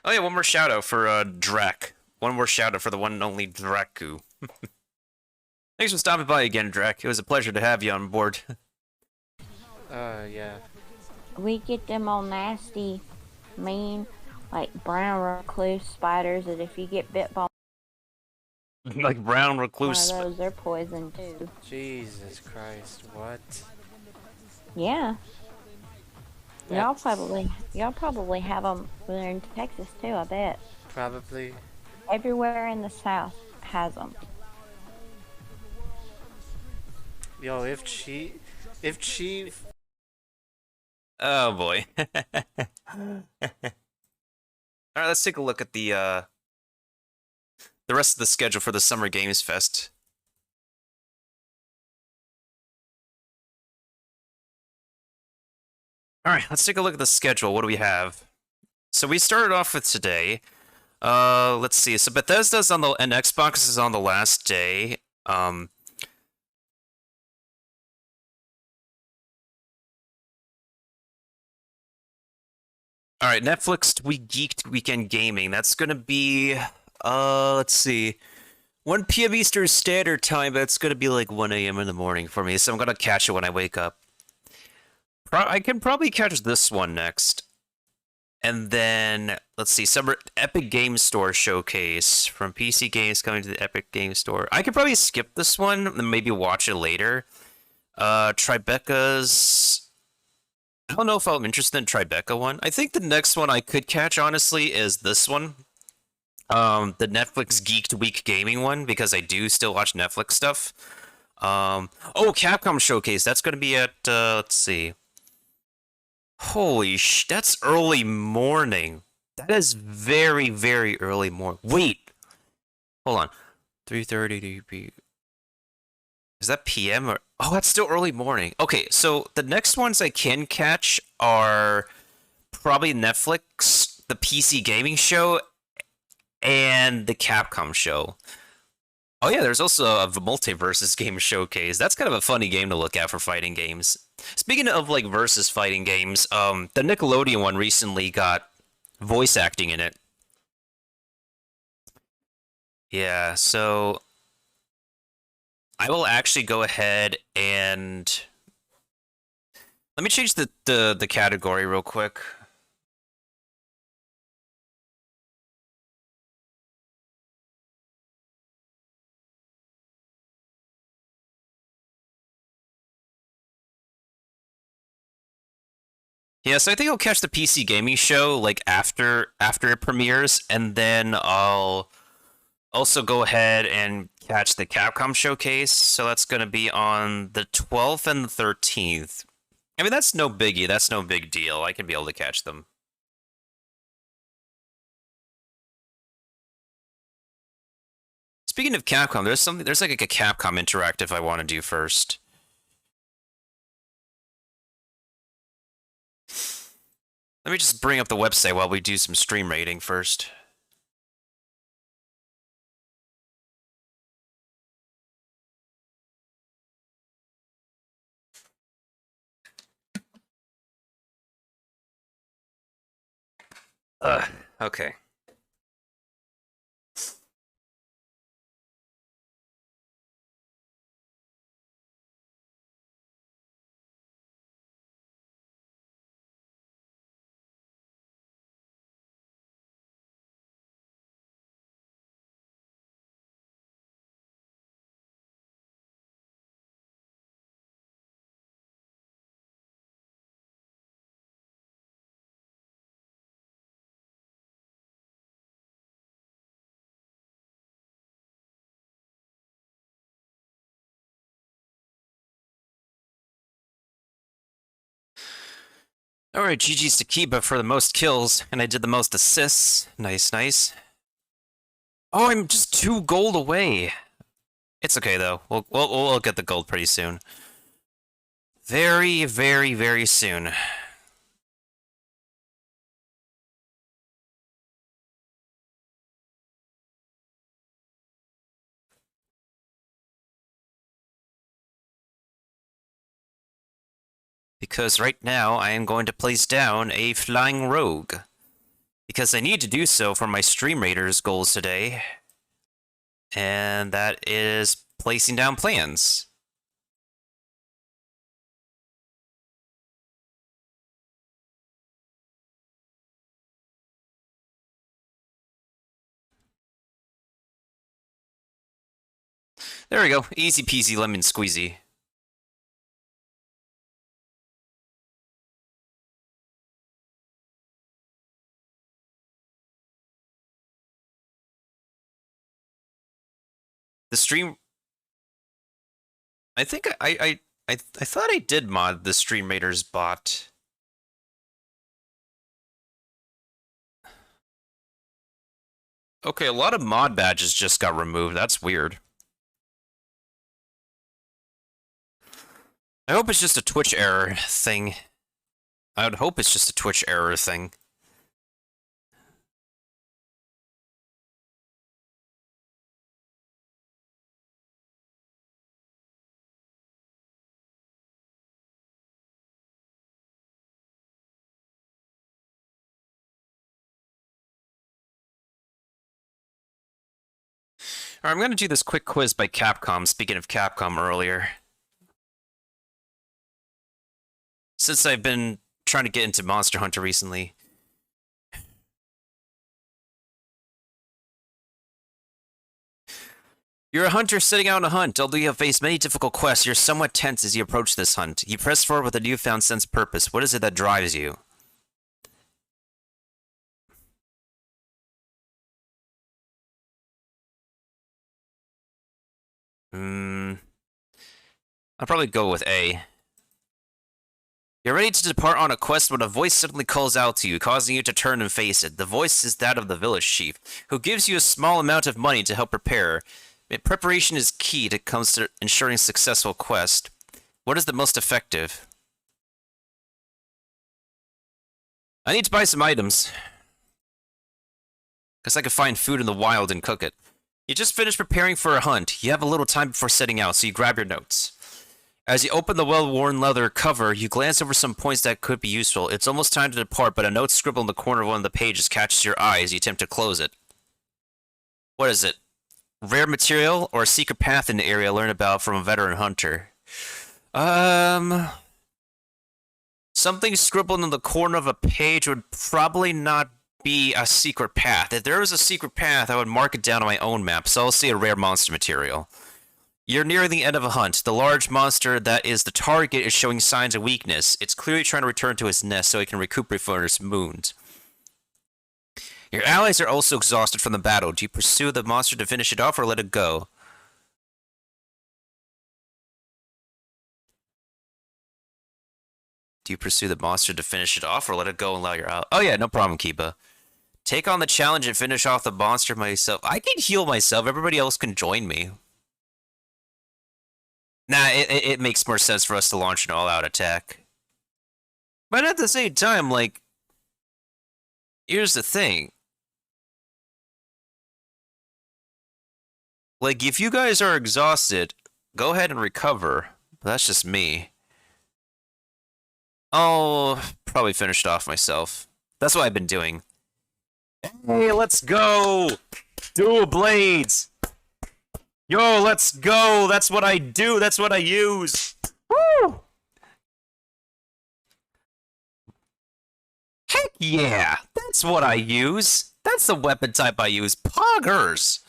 Oh yeah, one more shout out for Drac. One more shout out for the one and only Draku. Thanks for stopping by again, Drac. It was a pleasure to have you on board. Yeah. We get them all nasty, mean, like brown recluse spiders that if you get bit by Like brown recluse. one of those, they're poison too. Jesus Christ, what? Yeah. Y'all probably have them there in Texas too, I bet. Probably. Everywhere in the South has them. Yo, if she... Oh boy. Alright, let's take a look at the rest of the schedule for the Summer Games Fest. Alright, let's take a look at the schedule. What do we have? So we started off with today. Let's see. So Bethesda's on the and Xbox is on the last day. Alright, Netflix We Geeked Weekend Gaming. That's gonna be let's see. 1 p.m. Eastern Standard Time, but it's gonna be like 1 a.m. in the morning for me, so I'm gonna catch it when I wake up. I can probably catch this one next. And then, let's see, Summer Epic Game Store Showcase from PC Games coming to the Epic Game Store. I could probably skip this one and maybe watch it later. Tribeca's... I don't know if I'm interested in Tribeca one. I think the next one I could catch, honestly, is this one. The Netflix Geeked Week Gaming one, because I do still watch Netflix stuff. Oh, Capcom Showcase. That's going to be at, let's see. Holy that's early morning. That is very, very early morning. Wait. Hold on. 3:30 to be... Is that PM or... Oh, that's still early morning. Okay, so the next ones I can catch are probably Netflix, the PC gaming show, and the Capcom show. Oh yeah, there's also a Multiversus game showcase. That's kind of a funny game to look at for fighting games. Speaking of like versus fighting games, the Nickelodeon one recently got voice acting in it. Yeah, so I will actually go ahead and let me change the category real quick. Yeah, so I think I'll catch the PC gaming show like after it premieres, and then I'll also go ahead and catch the Capcom showcase. So that's going to be on the 12th and the 13th. I mean, that's no biggie. That's no big deal. I can be able to catch them. Speaking of Capcom, there's like a Capcom interactive I want to do first. Let me just bring up the website while we do some stream rating first. Okay. Alright, GG's to Kiba for the most kills, and I did the most assists. Nice, nice. Oh, I'm just 2 gold away. It's okay, though. We'll get the gold pretty soon. Very, very, very soon. Because right now, I am going to place down a Flying Rogue. Because I need to do so for my Stream Raiders goals today. And that is placing down plans. There we go. Easy peasy lemon squeezy. The stream... I think I thought I did mod the Stream Raiders bot. Okay, a lot of mod badges just got removed. That's weird. I hope it's just a Twitch error thing. I would hope it's just a Twitch error thing. Alright, I'm going to do this quick quiz by Capcom, speaking of Capcom earlier. Since I've been trying to get into Monster Hunter recently. You're a hunter setting out on a hunt. Although you have faced many difficult quests, you're somewhat tense as you approach this hunt. You press forward with a newfound sense of purpose. What is it that drives you? I'll probably go with A. You're ready to depart on a quest when a voice suddenly calls out to you, causing you to turn and face it. The voice is that of the village chief, who gives you a small amount of money to help prepare. Preparation is key to comes to ensuring successful quest. What is the most effective? I need to buy some items. Because I could find food in the wild and cook it. You just finished preparing for a hunt. You have a little time before setting out, so you grab your notes. As you open the well-worn leather cover, you glance over some points that could be useful. It's almost time to depart, but a note scribbled in the corner of one of the pages catches your eye as you attempt to close it. What is it? Rare material or a secret path in the area learned about from a veteran hunter? Something scribbled in the corner of a page would probably not be a secret path. If there was a secret path, I would mark it down on my own map, so I'll see a rare monster material. You're nearing the end of a hunt. The large monster that is the target is showing signs of weakness. It's clearly trying to return to its nest so it can recuperate from its wounds. Your allies are also exhausted from the battle. Do you pursue the monster to finish it off or let it go? Do you pursue the monster to finish it off or let it go and allow your allies? Oh yeah, no problem, Kiba. Take on the challenge and finish off the monster myself. I can heal myself. Everybody else can join me. Nah, it makes more sense for us to launch an all-out attack. But at the same time, like, here's the thing. Like, if you guys are exhausted, go ahead and recover. But that's just me. I'll probably finish it off myself. That's what I've been doing. Hey, let's go! Dual blades! Yo, let's go! That's what I do, that's what I use! Woo! Heck yeah! That's what I use! That's the weapon type I use. Poggers!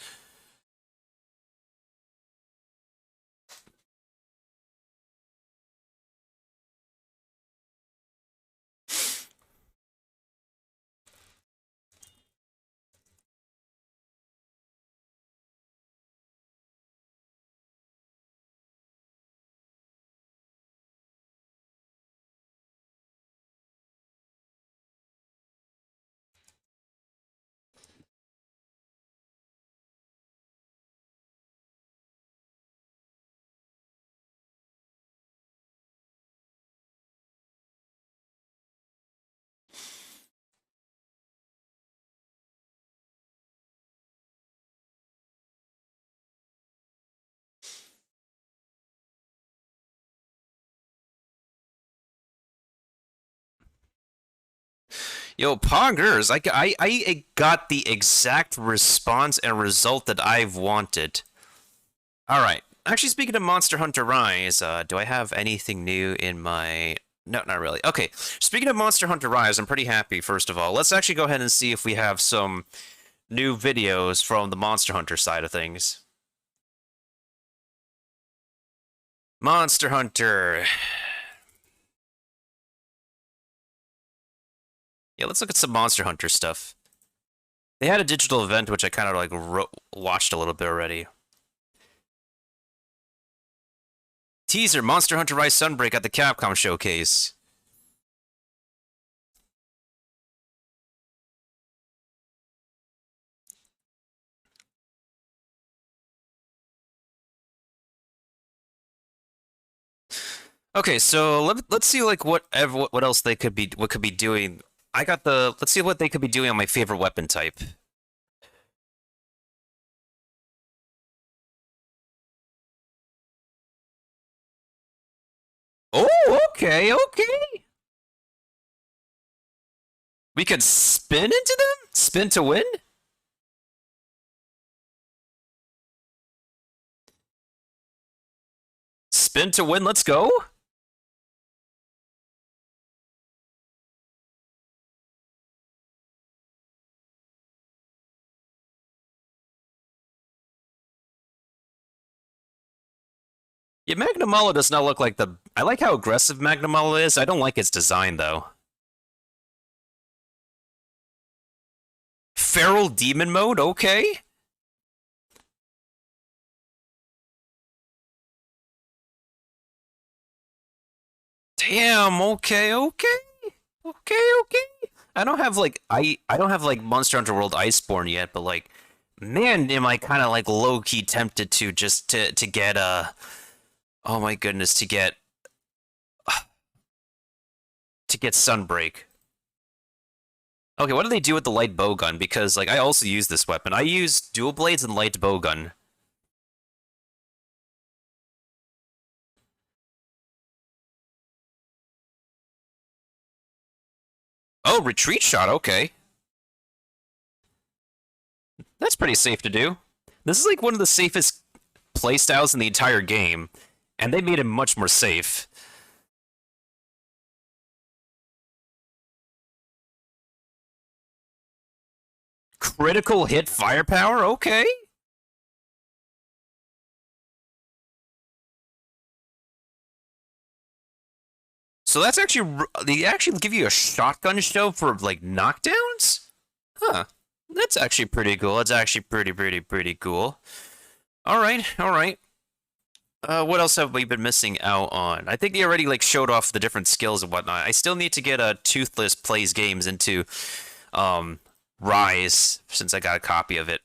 Yo, Poggers, I got the exact response and result that I've wanted. Alright. Actually, speaking of Monster Hunter Rise, do I have anything new in my... No, not really. Okay, speaking of Monster Hunter Rise, I'm pretty happy, first of all. Let's actually go ahead and see if we have some new videos from the Monster Hunter side of things. Monster Hunter... Yeah, let's look at some Monster Hunter stuff. They had a digital event, which I kind of like watched a little bit already. Teaser, Monster Hunter Rise Sunbreak at the Capcom Showcase. Okay, so let's see like what else they could be doing. I got the let's see what they could be doing on my favorite weapon type. Oh, okay. We could spin into them? Spin to win? Spin to win, let's go. Yeah, Magnamalo does not look like the... I like how aggressive Magnamalo is. I don't like its design, though. Feral Demon Mode? Okay. Damn, okay. I don't have, like, Monster Hunter World Iceborne yet, but, like, Man, am I kind of like low-key tempted to just to get oh my goodness, to get Sunbreak. Okay, what do they do with the light bowgun? Because like I also use this weapon. I use dual blades and light bowgun. Oh, retreat shot, okay. That's pretty safe to do. This is like one of the safest playstyles in the entire game, and they made it much more safe. Critical hit firepower, okay. So that's actually, they actually give you a shotgun show for like knockdowns? Huh. That's actually pretty cool. That's actually pretty cool. Alright. What else have we been missing out on? I think they already like showed off the different skills and whatnot. I still need to get a Toothless Plays Games into Rise, since I got a copy of it.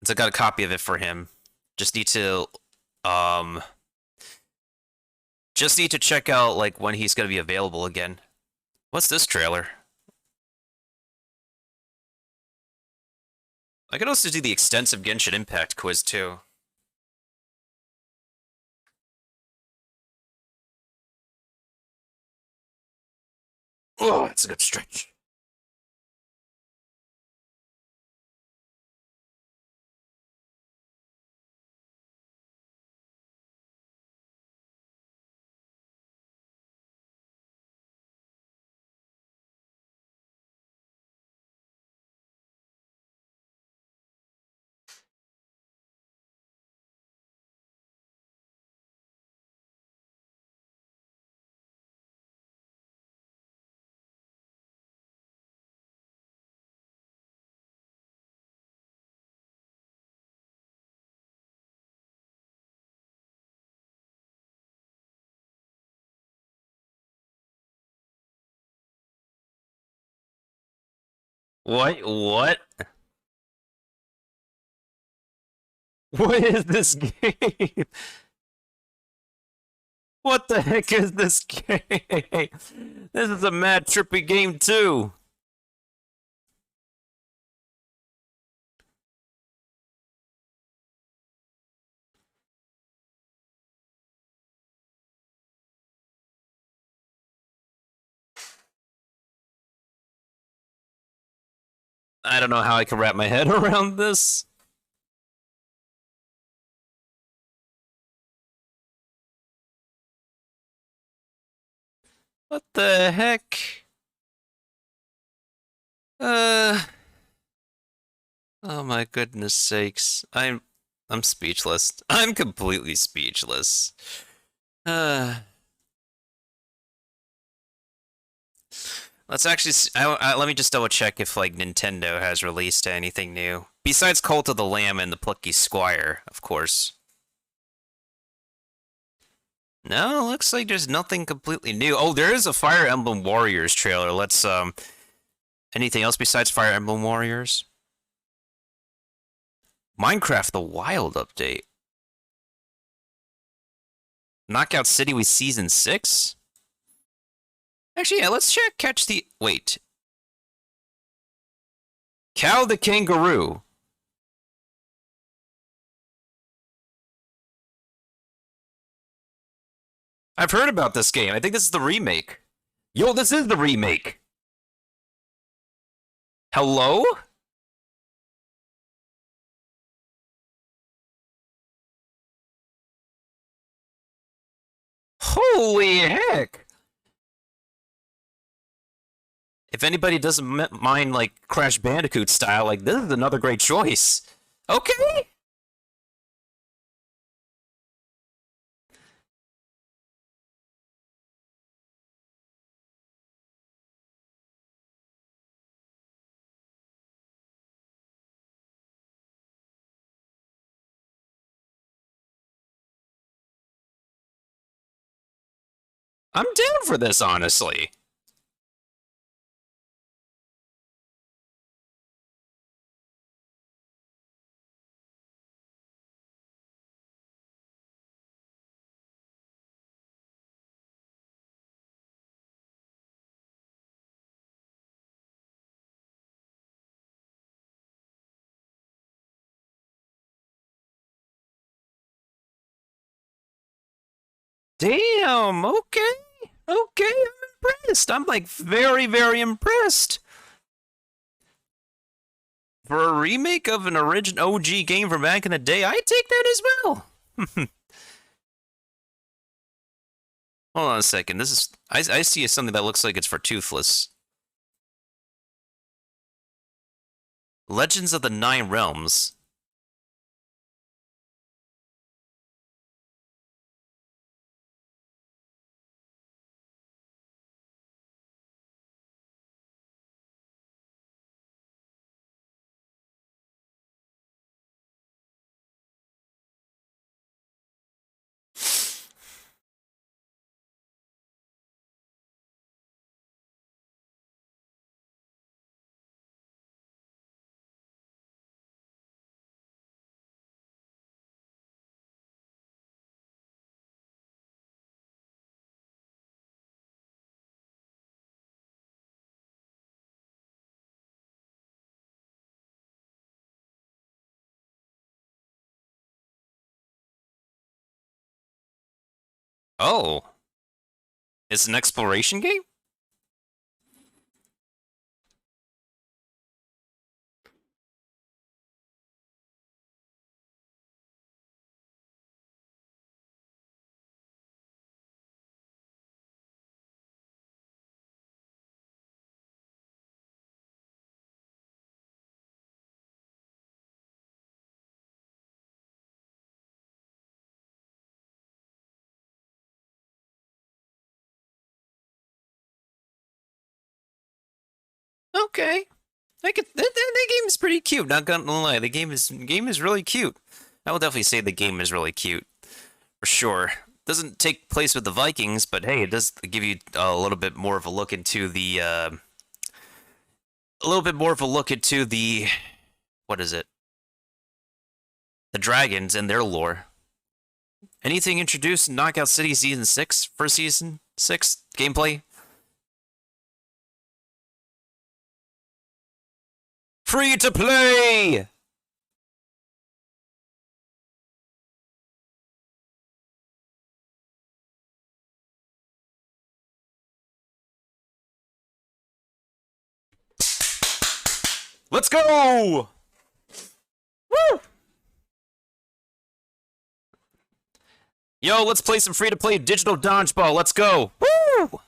Since I got a copy of it for him. Just need to check out like when he's gonna be available again. What's this trailer? I could also do the extensive Genshin Impact quiz too. Oh, it's a good stretch. What? What is this game? What the heck is this game? This is a mad trippy game too. I don't know how I can wrap my head around this. What the heck? Oh my goodness sakes. I'm speechless. I'm completely speechless. Let's actually let me just double check if like Nintendo has released anything new besides Cult of the Lamb and the Plucky Squire, of course. No, looks like there's nothing completely new. Oh, there is a Fire Emblem Warriors trailer. Let's anything else besides Fire Emblem Warriors? Minecraft the Wild update. Knockout City with Season 6? Actually, yeah, let's catch the... Wait. Cow the Kangaroo. I've heard about this game. I think this is the remake. Yo, this is the remake. Hello? Holy heck! If anybody doesn't mind, like, Crash Bandicoot style, like, this is another great choice. Okay! I'm down for this, honestly. Damn, okay. Okay, I'm impressed. I'm like very, very impressed. For a remake of an original OG game from back in the day, I take that as well. Hold on a second. This is I see something that looks like it's for Toothless. Legends of the Nine Realms. Oh. It's an exploration game? Okay. That game is pretty cute, not gonna lie. The game is really cute. I will definitely say the game is really cute. For sure. Doesn't take place with the Vikings, but hey, it does give you a little bit more of a look into the what is it? The dragons and their lore. Anything introduced in Knockout City Season 6 for Season 6 gameplay? Free to play! Let's go! Woo! Yo, let's play some free-to-play digital dodgeball. Let's go! Woo!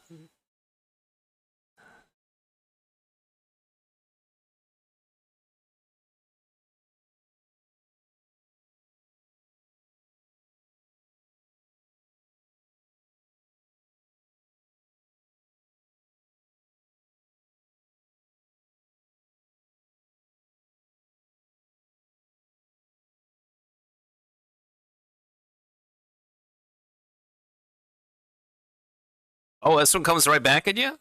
Oh, this one comes right back at you?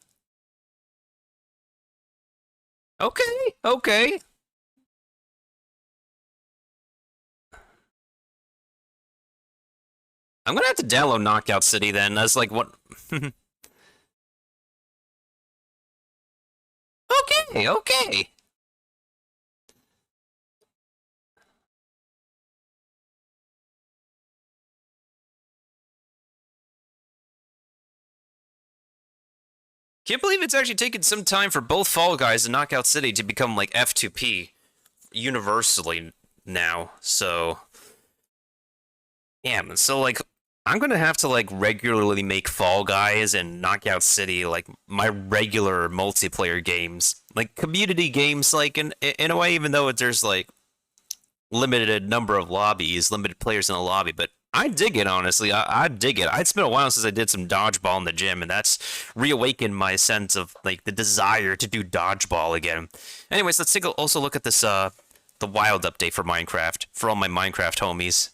Okay, okay. I'm gonna have to download Knockout City then. That's like what. Okay, okay. Can't believe it's actually taken some time for both Fall Guys and Knockout City to become like F2P universally now. So, yeah, so like I'm gonna have to like regularly make Fall Guys and Knockout City like my regular multiplayer games, like community games, like in a way, even though there's like limited number of lobbies, limited players in the lobby, but I dig it, honestly. I dig it. It's been a while since I did some dodgeball in the gym, and that's reawakened my sense of like the desire to do dodgeball again. Anyways, let's also look at this the wild update for Minecraft for all my Minecraft homies.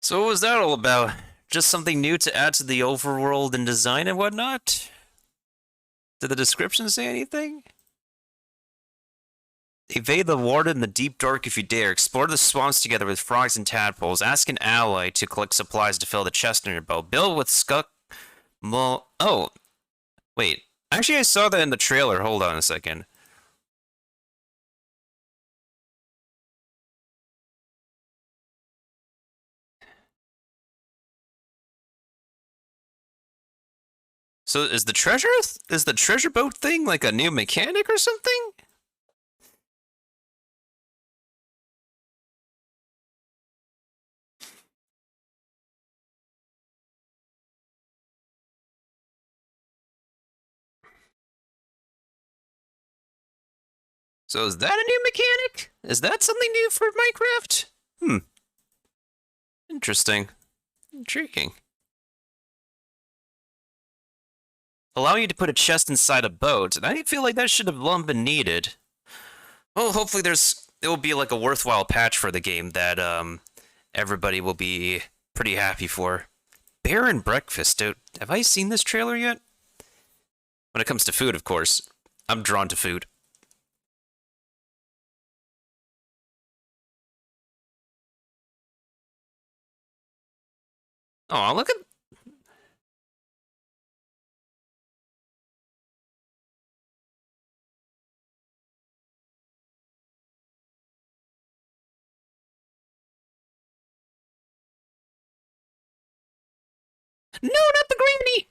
So what was that all about? Just something new to add to the overworld and design and whatnot? Did the description say anything? Evade the water in the deep dark if you dare. Explore the swamps together with frogs and tadpoles. Ask an ally to collect supplies to fill the chest in your boat. Build with Oh, wait. Actually, I saw that in the trailer. Hold on a second. So is the treasure boat thing like a new mechanic or something? So is that a new mechanic? Is that something new for Minecraft? Interesting. Intriguing. Allowing you to put a chest inside a boat. I feel like that should have long been needed. Well, hopefully it will be like a worthwhile patch for the game that everybody will be pretty happy for. Bear and breakfast. Have I seen this trailer yet? When it comes to food, of course. I'm drawn to food. Oh, look at... No, not the granny!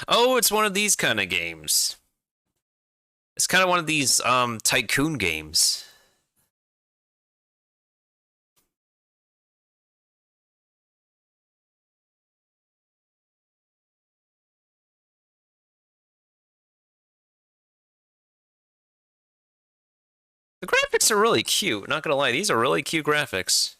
Oh, it's one of these kind of games. It's kind of one of these tycoon games. The graphics are really cute, not gonna lie, these are really cute graphics.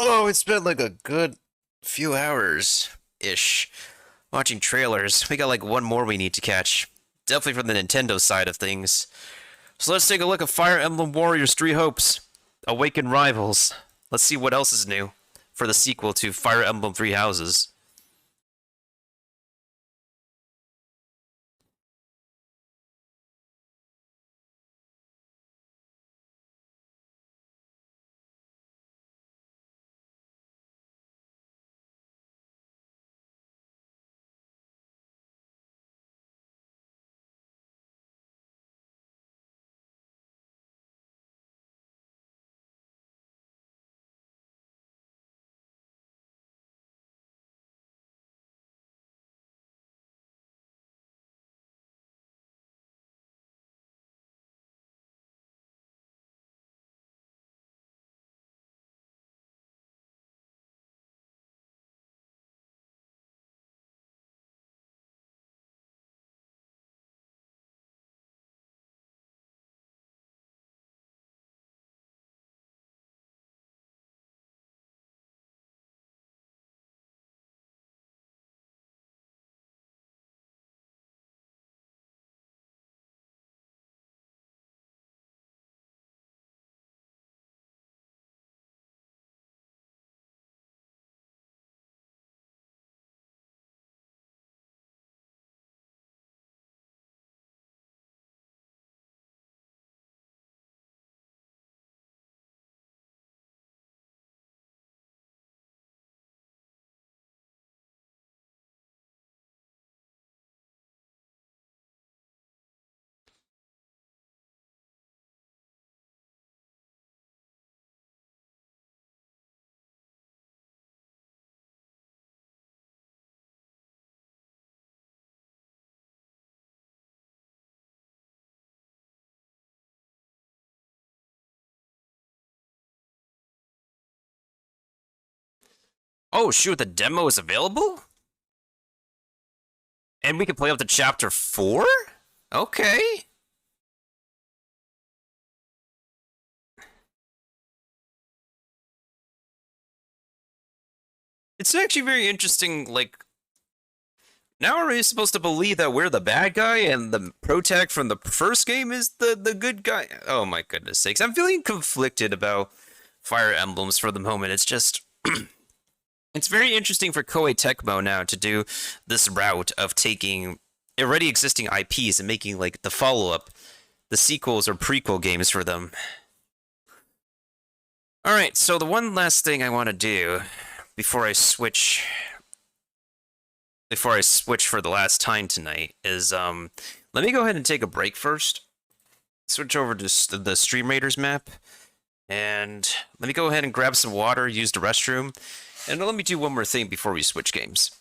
Oh, it's been like a good few hours-ish watching trailers. We got like one more we need to catch. Definitely from the Nintendo side of things. So let's take a look at Fire Emblem Warriors 3 Hopes. Awaken Rivals. Let's see what else is new for the sequel to Fire Emblem 3 Houses. Oh shoot, the demo is available? And we can play up to chapter 4? Okay. It's actually very interesting, like, now are we supposed to believe that we're the bad guy and the protag from the first game is the good guy? Oh my goodness sakes. I'm feeling conflicted about Fire Emblems for the moment. It's just... it's very interesting for Koei Tecmo now to do this route of taking already existing IPs and making, like, the follow-up, the sequels or prequel games for them. Alright, so the one last thing I want to do before I switch for the last time tonight is, let me go ahead and take a break first. Switch over to the Stream Raiders map. And let me go ahead and grab some water, use the restroom. And let me do one more thing before we switch games.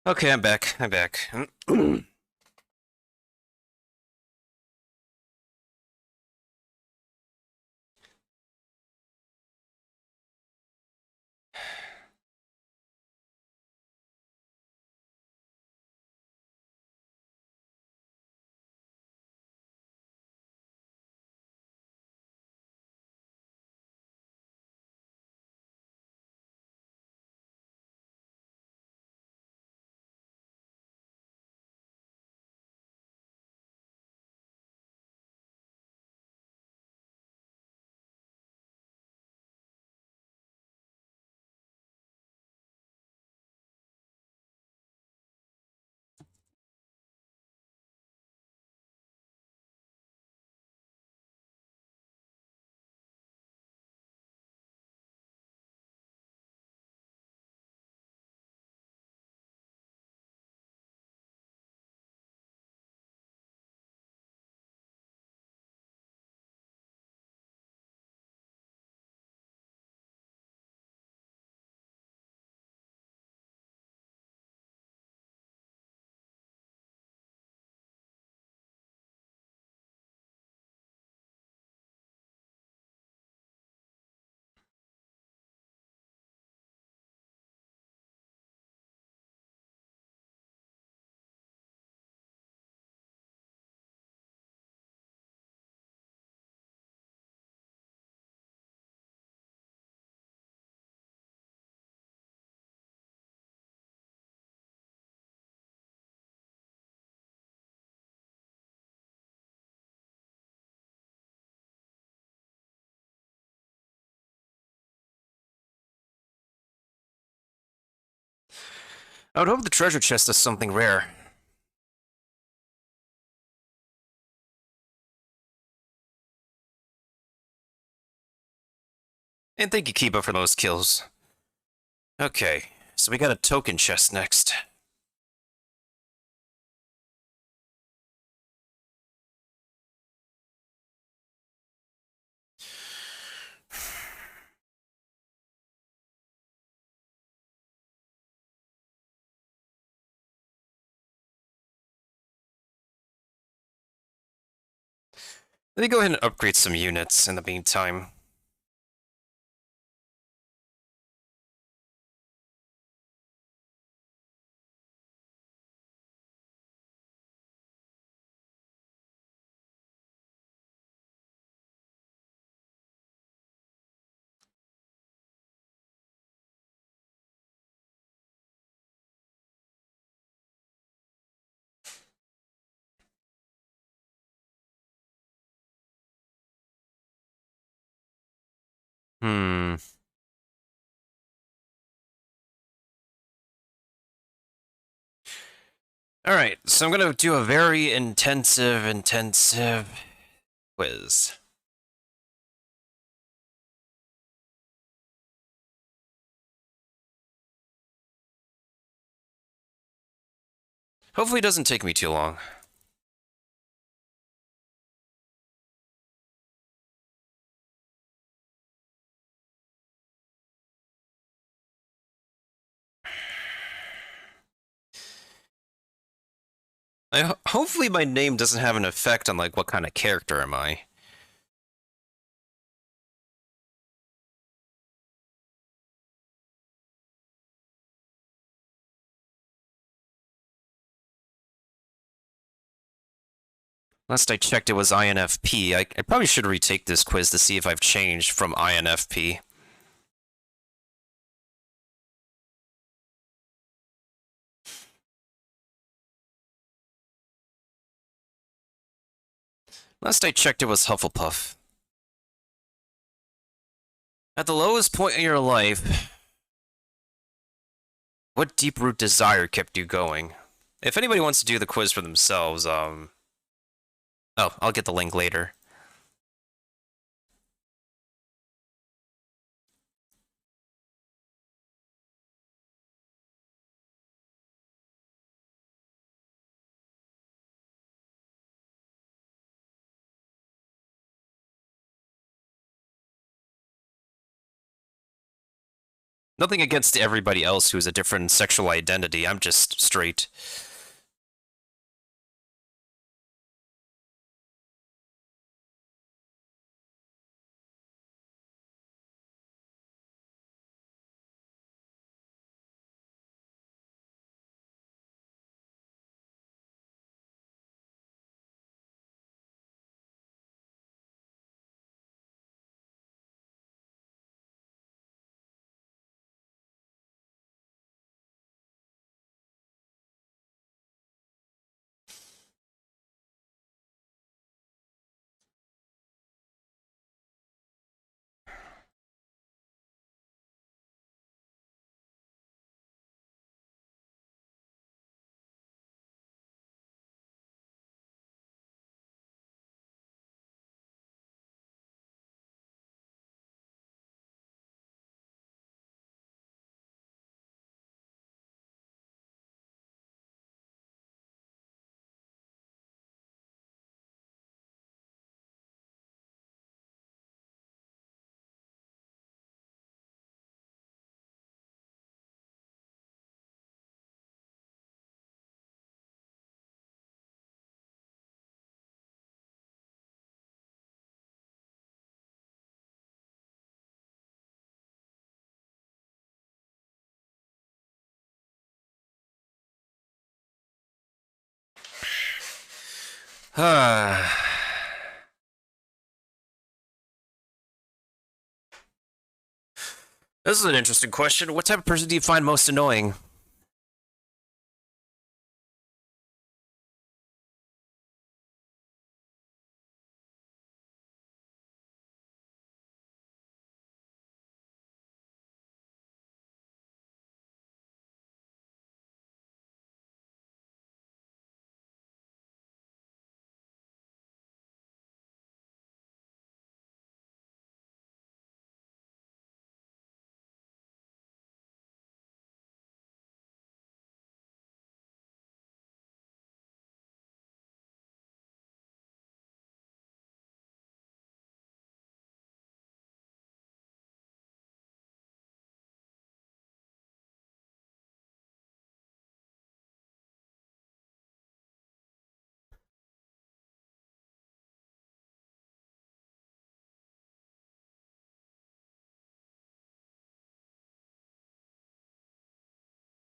Okay, I'm back. I'm back. I would hope the treasure chest is something rare. And thank you, Kiba, for those kills. Okay, so we got a token chest next. Let me go ahead and upgrade some units in the meantime. Hmm. Alright, so I'm gonna do a very intensive quiz. Hopefully it doesn't take me too long. Hopefully my name doesn't have an effect on, like, what kind of character am I. Last I checked, it was INFP. I probably should retake this quiz to see if I've changed from INFP. Last I checked, it was Hufflepuff. At the lowest point in your life, what deep-root desire kept you going? If anybody wants to do the quiz for themselves, oh, I'll get the link later. Nothing against everybody else who's a different sexual identity. I'm just straight. This is an interesting question. What type of person do you find most annoying?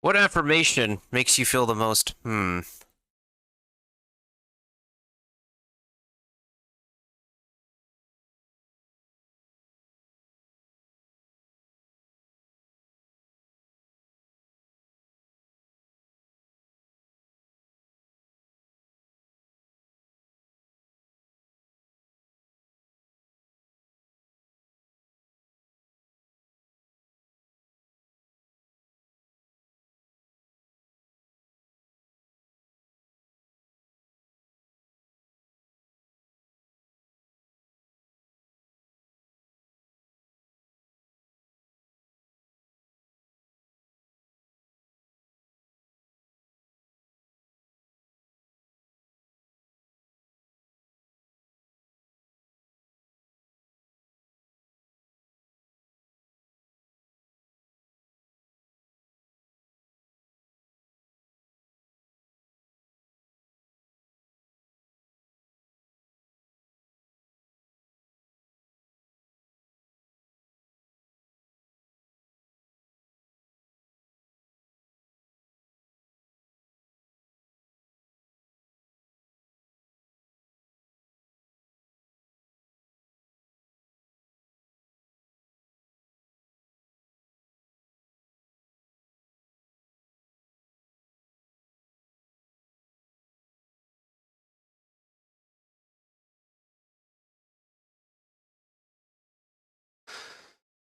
What affirmation makes you feel the most,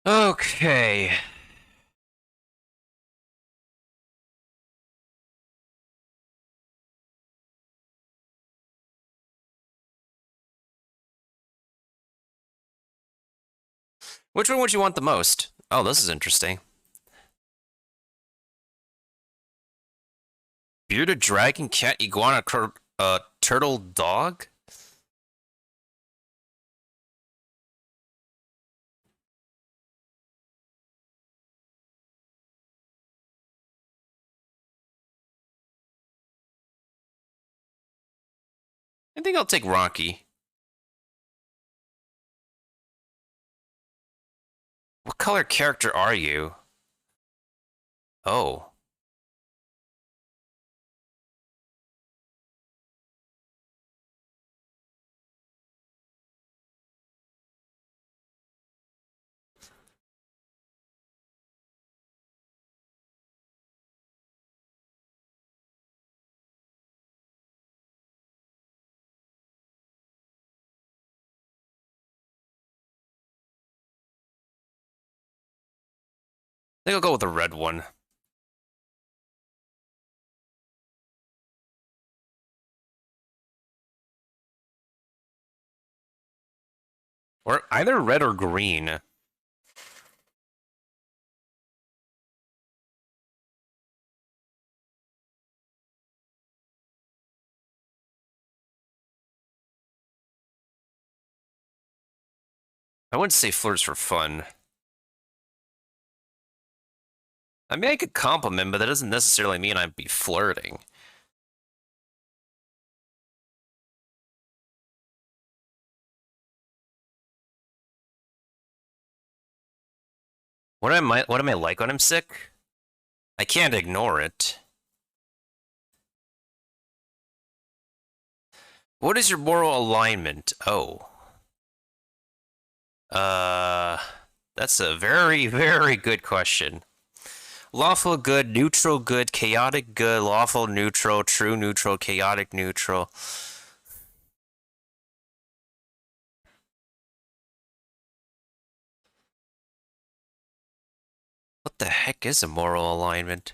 Okay. Which one would you want the most? Oh, this is interesting. Bearded dragon, cat, iguana, turtle, dog? I think I'll take Rocky. What color character are you? Oh. I think I'll go with the red one. Or either red or green. I wouldn't say flirts for fun. I mean, I could compliment, but that doesn't necessarily mean I'd be flirting. What am I like when I'm sick? I can't ignore it. What is your moral alignment? Oh. That's a very, very good question. Lawful good, neutral good, chaotic good, lawful neutral, true neutral, chaotic neutral. What the heck is a moral alignment?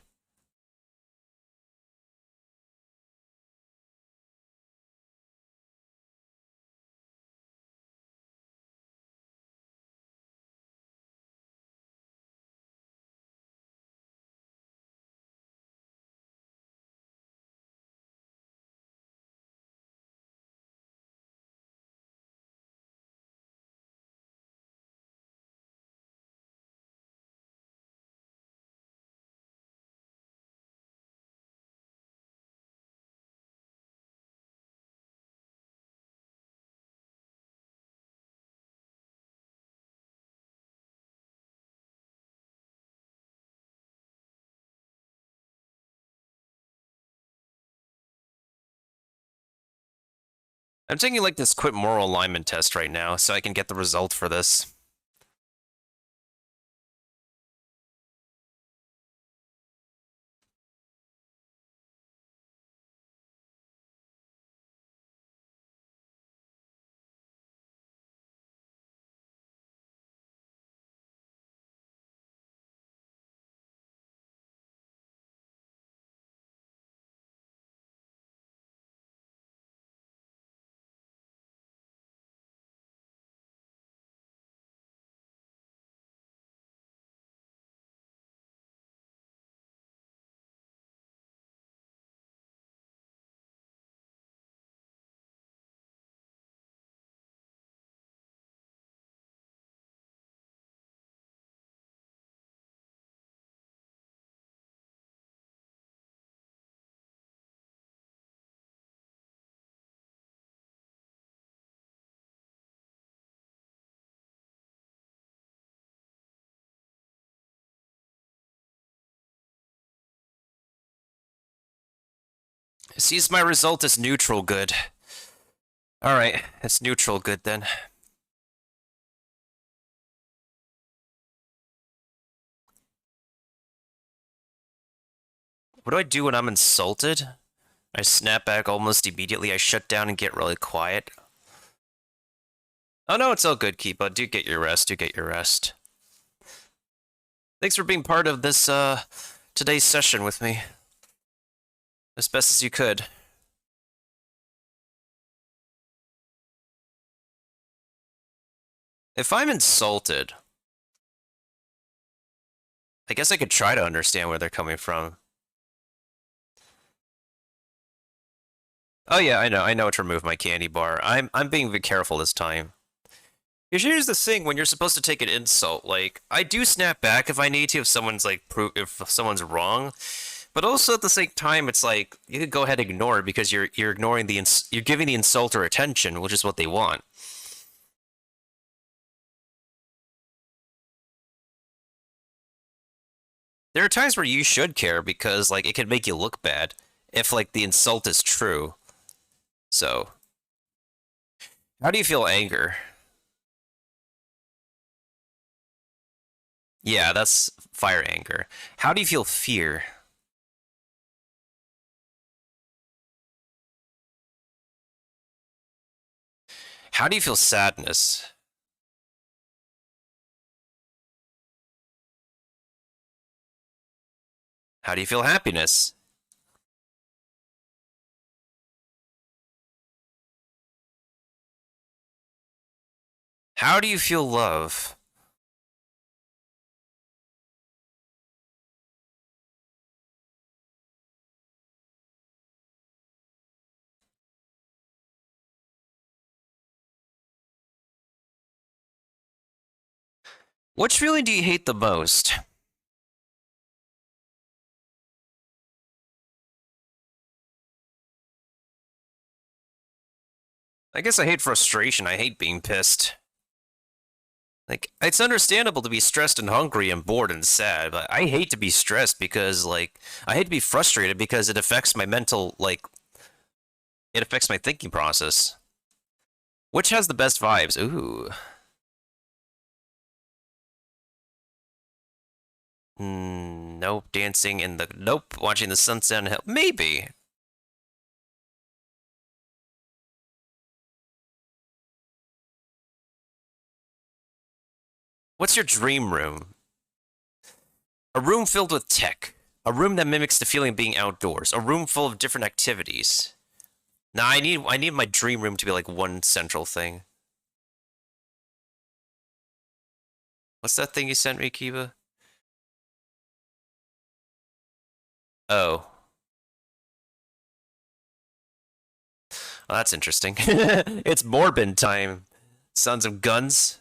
I'm taking like this quick moral alignment test right now so I can get the result for this. It sees my result as neutral good. Alright, it's neutral good then. What do I do when I'm insulted? I snap back almost immediately. I shut down and get really quiet. Oh no, it's all good, Keepa. Do get your rest. Do get your rest. Thanks for being part of this, today's session with me. As best as you could. If I'm insulted, I guess I could try to understand where they're coming from. Oh yeah, I know to remove my candy bar. I'm being very careful this time. Here's the thing, when you're supposed to take an insult, like, I do snap back if I need to, if someone's like if someone's wrong, But also at the same time, it's like you could go ahead and ignore it because you're ignoring you're giving the insulter attention, which is what they want. There are times where you should care because like it can make you look bad if like the insult is true. So, how do you feel anger? Yeah, that's fire anger. How do you feel fear? How do you feel sadness? How do you feel happiness? How do you feel love? Which feeling do you hate the most? I guess I hate frustration. I hate being pissed. Like, it's understandable to be stressed and hungry and bored and sad, but I hate to be stressed because, like, I hate to be frustrated because it affects my mental, like, it affects my thinking process. Which has the best vibes? Ooh. Nope. Dancing in the... Nope. Watching the sunset on a hill. Maybe. What's your dream room? A room filled with tech. A room that mimics the feeling of being outdoors. A room full of different activities. Nah, I need my dream room to be like one central thing. What's that thing you sent me, Kiba? Oh. Well, that's interesting. It's Morbin time. Sons of Guns.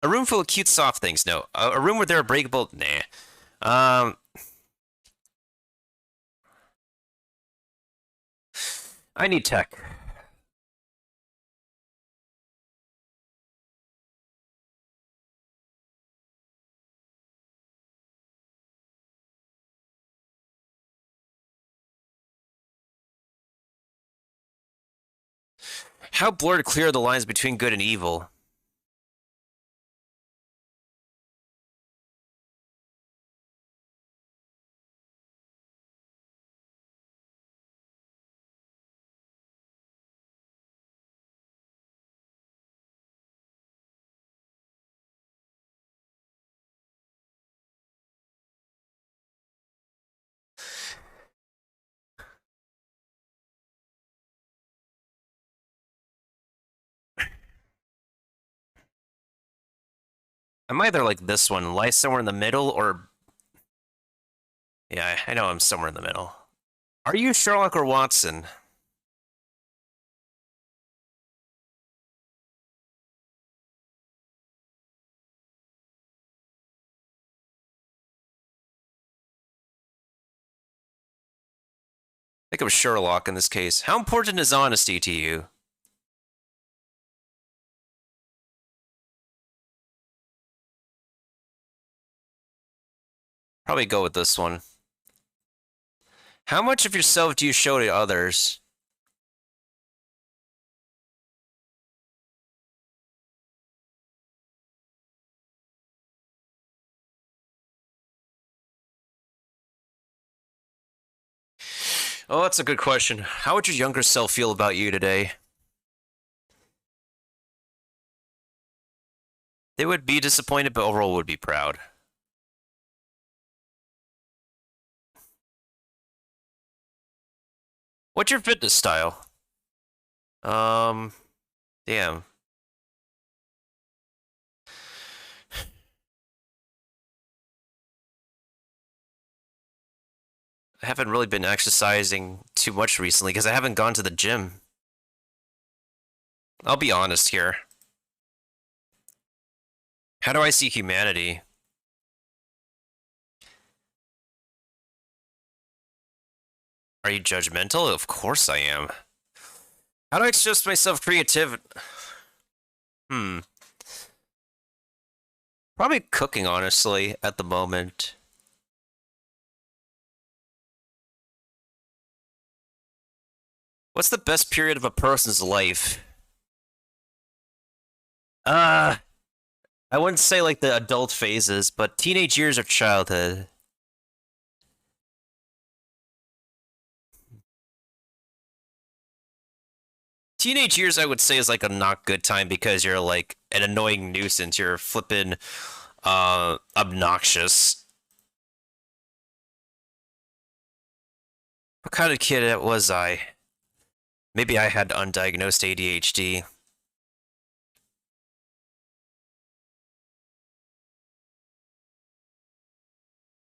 A room full of cute, soft things. No. A room where there are breakable... Nah. I need tech. How blurred clear are the lines between good and evil? I'm either like this one, lie somewhere in the middle, or... Yeah, I know I'm somewhere in the middle. Are you Sherlock or Watson? I think I'm Sherlock in this case. How important is honesty to you? Probably go with this one. How much of yourself do you show to others? Oh, that's a good question. How would your younger self feel about you today? They would be disappointed, but overall would be proud. What's your fitness style? Damn. I haven't really been exercising too much recently because I haven't gone to the gym. I'll be honest here. How do I see humanity? Are you judgmental? Of course I am. How do I express myself creative? Probably cooking, honestly, at the moment. What's the best period of a person's life? I wouldn't say like the adult phases, but teenage years or childhood. Teenage years, I would say, is like a not good time because you're like an annoying nuisance. You're flippin' obnoxious. What kind of kid was I? Maybe I had undiagnosed ADHD.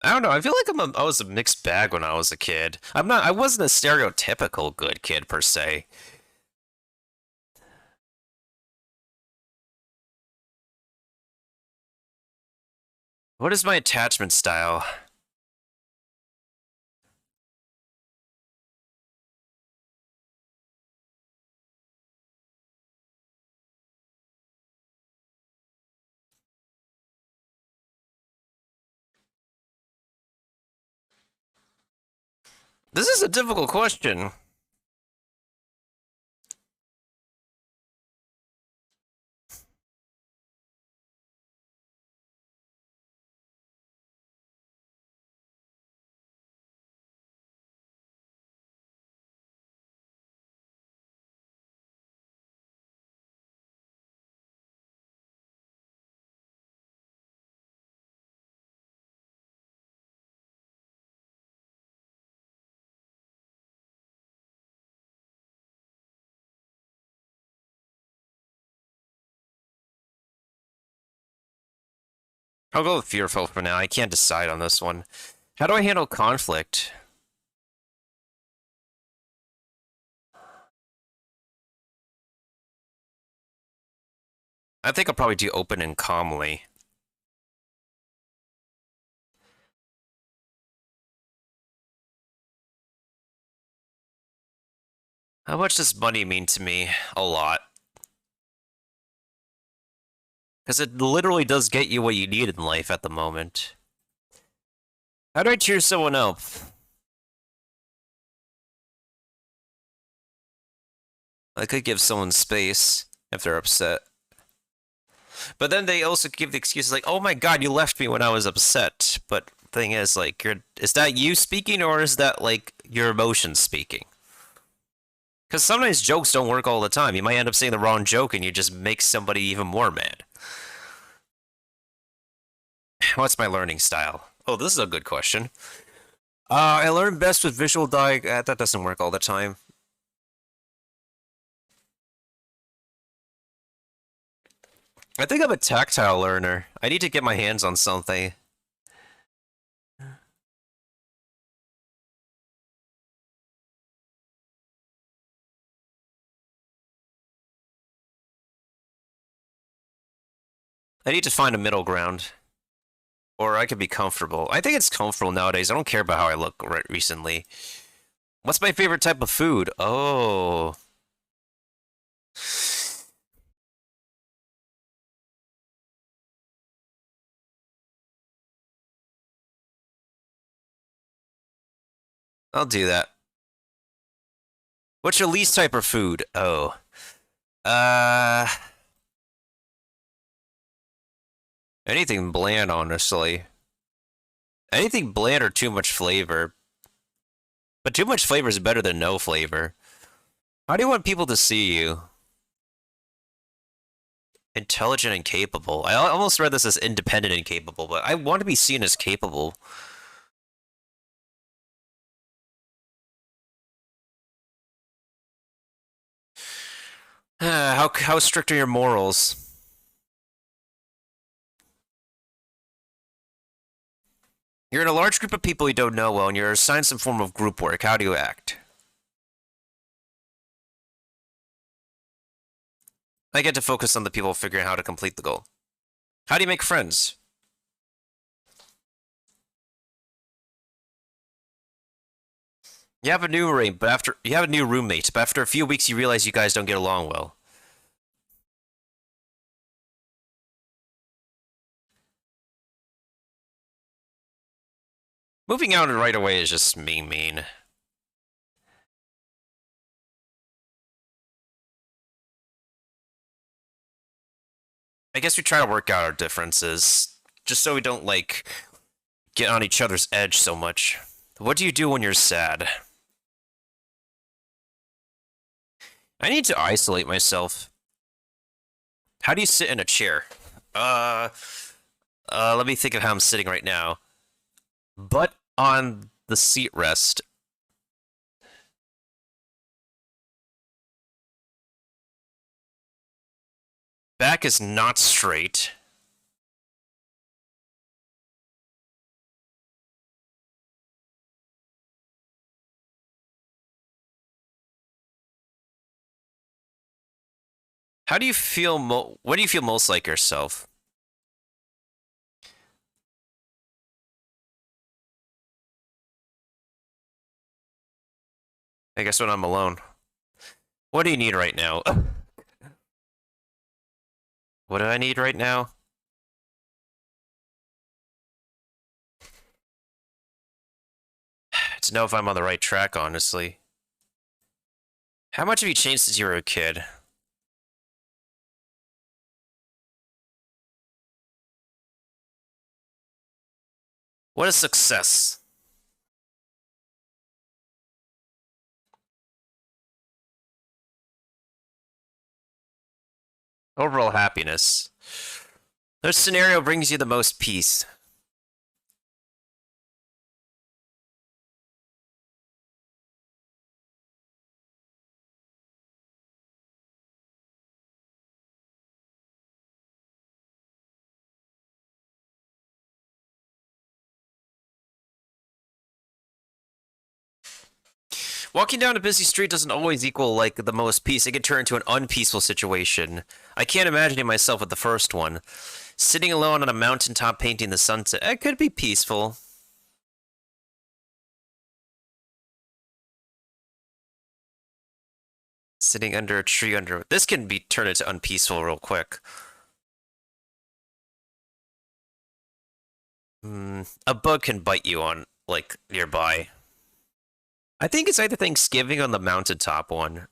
I don't know. I feel like I was a mixed bag when I was a kid. I wasn't a stereotypical good kid per se. What is my attachment style? This is a difficult question. I'll go with fearful for now. I can't decide on this one. How do I handle conflict? I think I'll probably do open and calmly. How much does money mean to me? A lot. Because it literally does get you what you need in life at the moment. How do I cheer someone up? I could give someone space if they're upset. But then they also give the excuses like, oh my god, you left me when I was upset. But thing is, like, is that you speaking or is that, like, your emotions speaking? Because sometimes jokes don't work all the time. You might end up saying the wrong joke and you just make somebody even more mad. What's my learning style? Oh, this is a good question. I learn best with visual that doesn't work all the time. I think I'm a tactile learner. I need to get my hands on something. I need to find a middle ground. Or I could be comfortable. I think it's comfortable nowadays. I don't care about how I look recently. What's my favorite type of food? Oh. I'll do that. What's your least type of food? Oh. Anything bland, honestly. Anything bland or too much flavor. But too much flavor is better than no flavor. How do you want people to see you? Intelligent and capable. I almost read this as independent and capable, but I want to be seen as capable. How strict are your morals? You're in a large group of people you don't know well, and you're assigned some form of group work. How do you act? I get to focus on the people figuring out how to complete the goal. How do you make friends? You have a new roommate, but after a few weeks you realize you guys don't get along well. Moving out right away is just mean. I guess we try to work out our differences, just so we don't, like, get on each other's edge so much. What do you do when you're sad? I need to isolate myself. How do you sit in a chair? Let me think of how I'm sitting right now. Butt on the seat rest. Back is not straight. How do you feel what do you feel most like yourself? I guess when I'm alone. What do you need right now? What do I need right now? To know if I'm on the right track, honestly. How much have you changed since you were a kid? What is success? Overall happiness. Which scenario brings you the most peace? Walking down a busy street doesn't always equal, like, the most peace. It can turn into an unpeaceful situation. I can't imagine myself with the first one. Sitting alone on a mountaintop painting the sunset. It could be peaceful. Sitting under a tree under... This can be turned into unpeaceful real quick. A bug can bite you on, like, nearby. I think it's either Thanksgiving on the mountaintop one.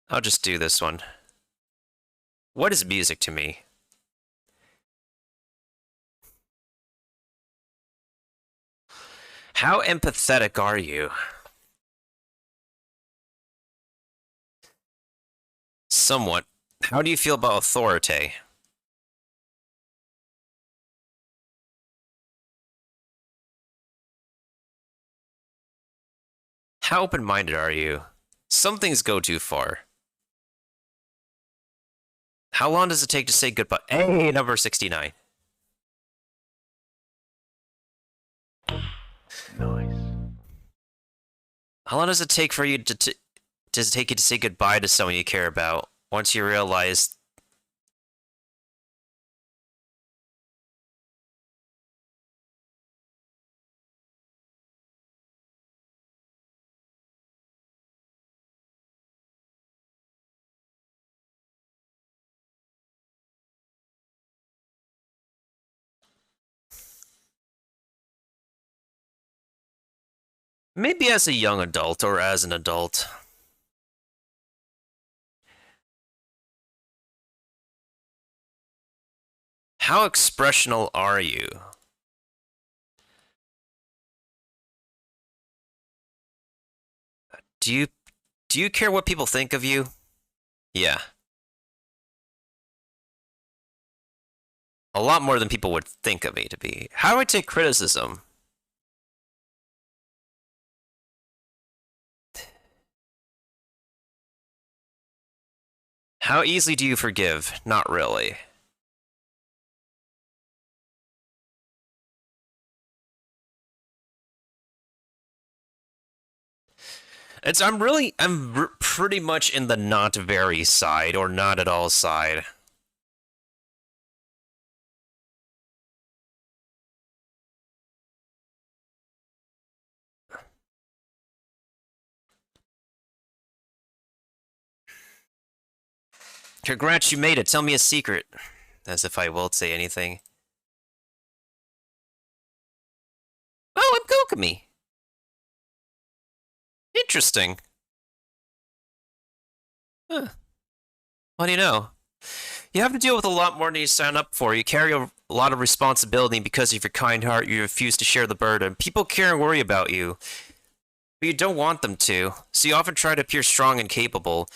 I'll just do this one. What is music to me? How empathetic are you? Somewhat. How do you feel about authority? How open-minded are you? Some things go too far. How long does it take to say goodbye? Hey, number 69. Nice. How long does it take for you does it take you to say goodbye to someone you care about once you realize... Maybe as a young adult or as an adult. How expressional are you? Do you care what people think of you? Yeah. A lot more than people would think of me to be. How do I take criticism? How easily do you forgive? Not really. I'm pretty much in the not very side or not at all side. Congrats, you made it. Tell me a secret. As if I will say anything. Oh, I'm Kokumi. Interesting. Huh. What do you know? You have to deal with a lot more than you sign up for. You carry a lot of responsibility, and because of your kind heart, you refuse to share the burden. People care and worry about you, but you don't want them to, so you often try to appear strong and capable.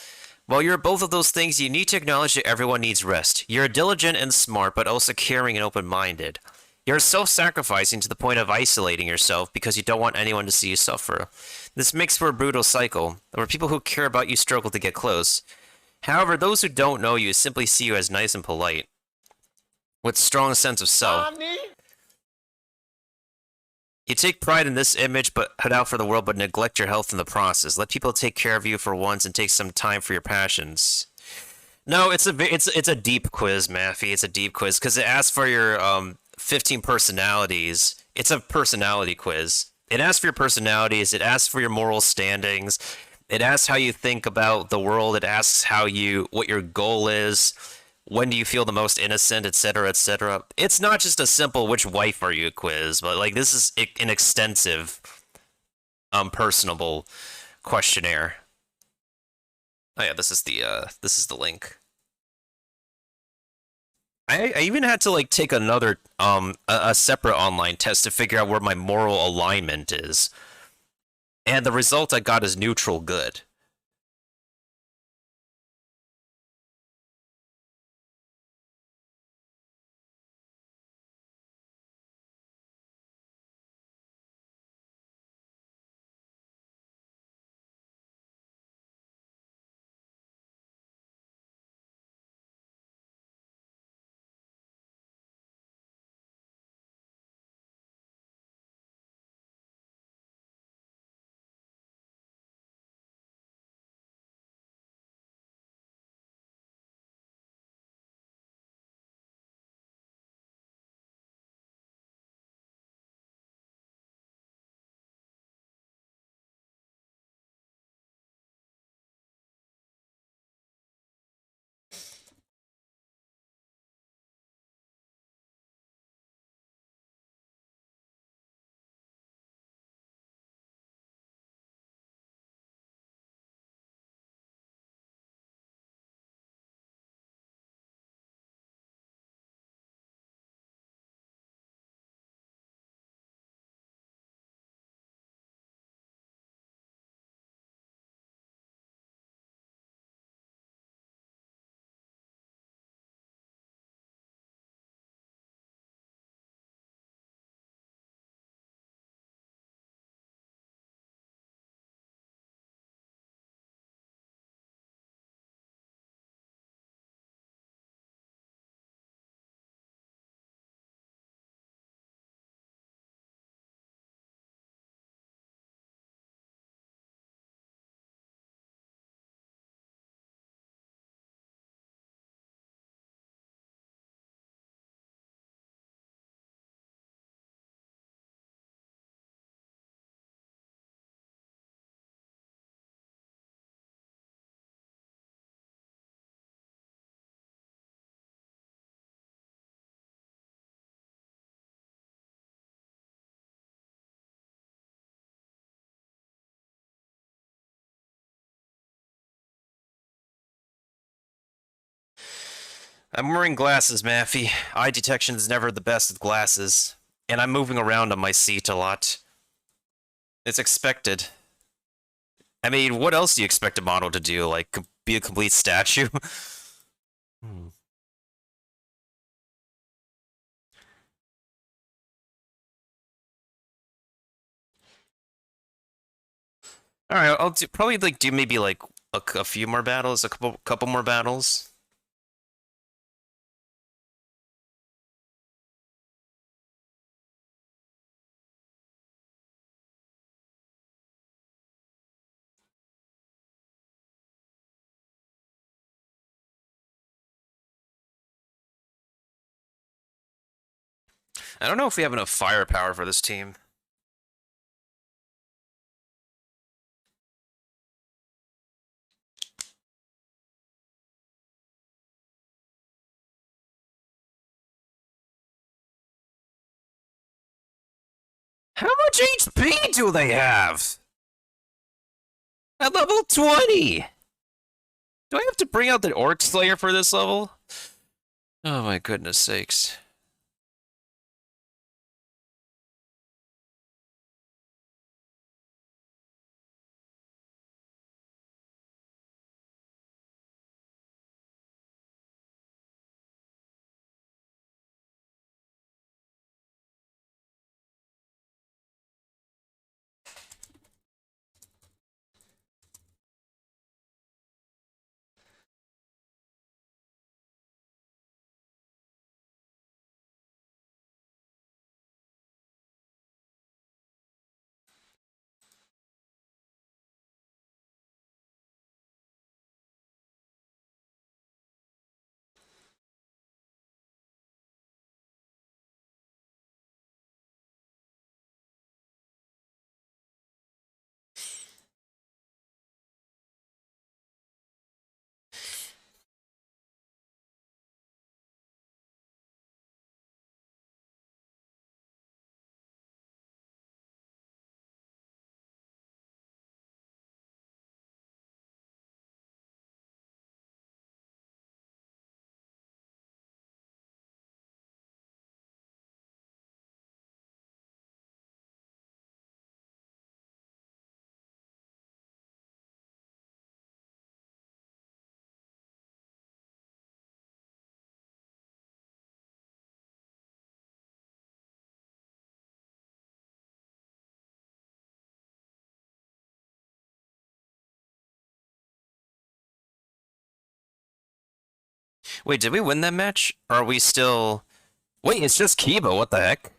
While you're both of those things, you need to acknowledge that everyone needs rest. You're diligent and smart, but also caring and open-minded. You're self-sacrificing to the point of isolating yourself because you don't want anyone to see you suffer. This makes for a brutal cycle, where people who care about you struggle to get close. However, those who don't know you simply see you as nice and polite, with strong sense of self. You take pride in this image, but head out for the world, but neglect your health in the process. Let people take care of you for once and take some time for your passions. No, it's a deep quiz, Maffy. It's a deep quiz because it asks for your 15 personalities. It's a personality quiz. It asks for your personalities. It asks for your moral standings. It asks how you think about the world. It asks what your goal is. When do you feel the most innocent, etc., etc. It's not just a simple "which wife are you" quiz, but like this is an extensive, personable questionnaire. Oh yeah, this is the link. I even had to like take another a separate online test to figure out where my moral alignment is, and the result I got is neutral good. I'm wearing glasses, Maffy. Eye detection is never the best with glasses. And I'm moving around on my seat a lot. It's expected. I mean, what else do you expect a model to do? Like, be a complete statue? Alright, I'll probably do maybe like a few more battles, a couple more battles. I don't know if we have enough firepower for this team. How much HP do they have? At level 20! Do I have to bring out the Orc Slayer for this level? Oh my goodness sakes. Wait, did we win that match? Or are we still... Wait, it's just Kiba, what the heck?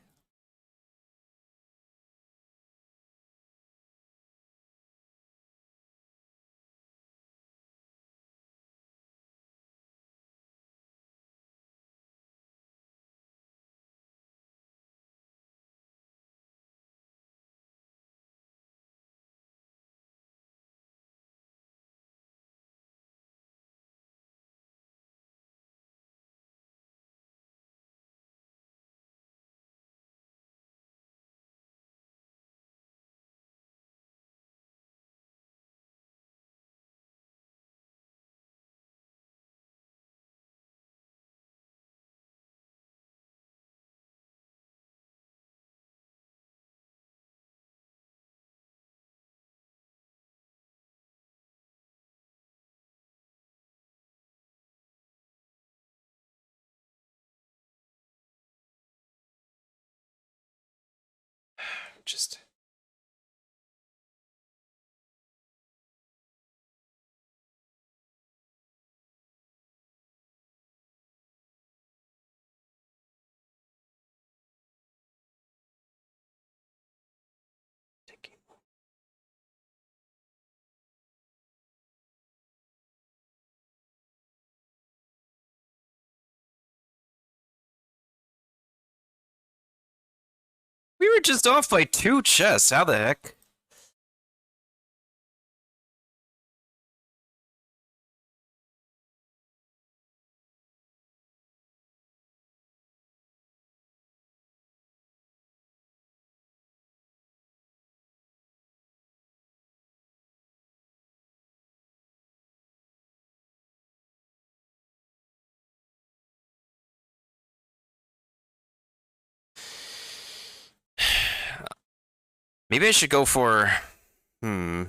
Just... We were just off by 2 chests, how the heck? Maybe I should go for... I'll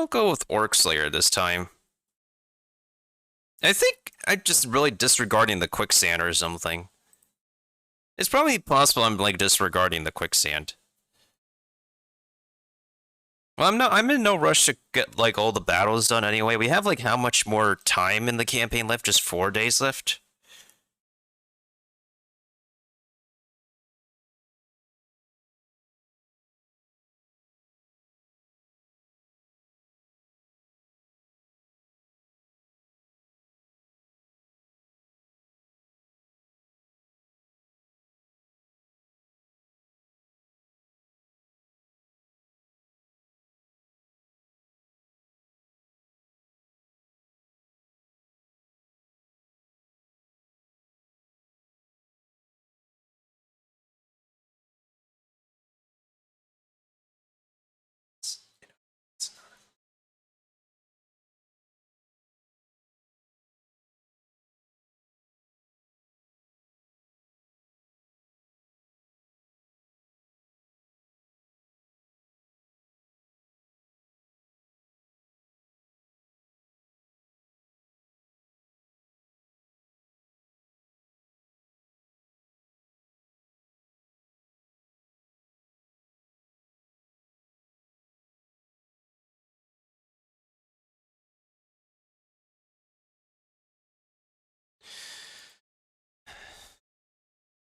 go with Orc Slayer this time. I think I'm just really disregarding the quicksand or something. It's probably possible I'm like disregarding the quicksand. Well, I'm in no rush to get like all the battles done anyway. We have like how much more time in the campaign left? Just 4 days left?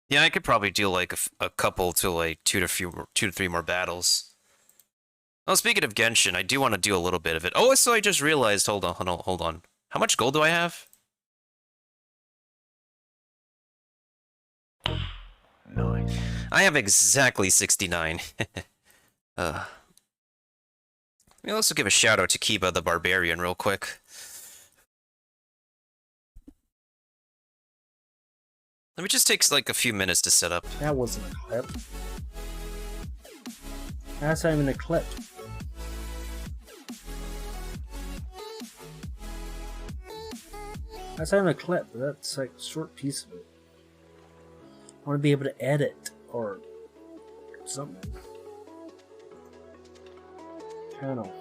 Yeah, I could probably do like a couple to like two to three more battles. Well, speaking of Genshin, I do want to do a little bit of it. Oh, so I just realized. Hold on. How much gold do I have? Nice. I have exactly 69. Let me also give a shout out to Kiba the Barbarian real quick. Let me just take like a few minutes to set up. That wasn't a clip. That's not even a clip. That's not even a clip. That's like a short piece of it. I want to be able to edit or something. Channel.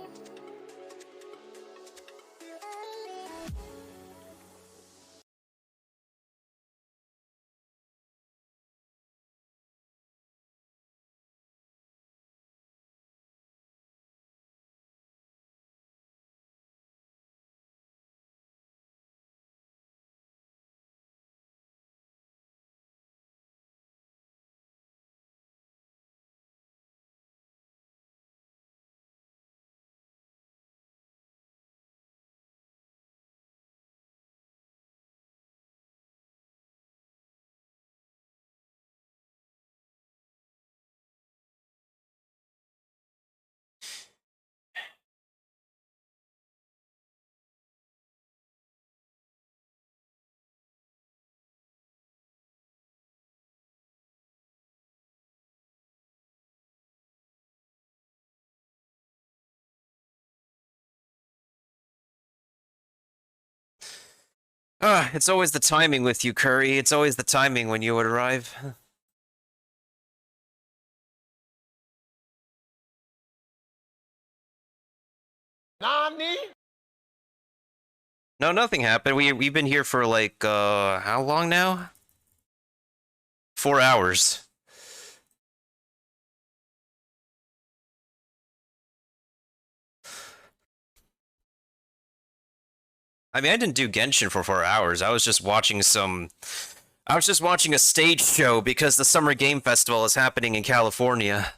It's always the timing with you, Curry. It's always the timing when you would arrive. Nani? No, nothing happened. We've been here for like how long now? 4 hours. I mean, I didn't do Genshin for 4 hours. I was just watching a stage show because the Summer Game Festival is happening in California.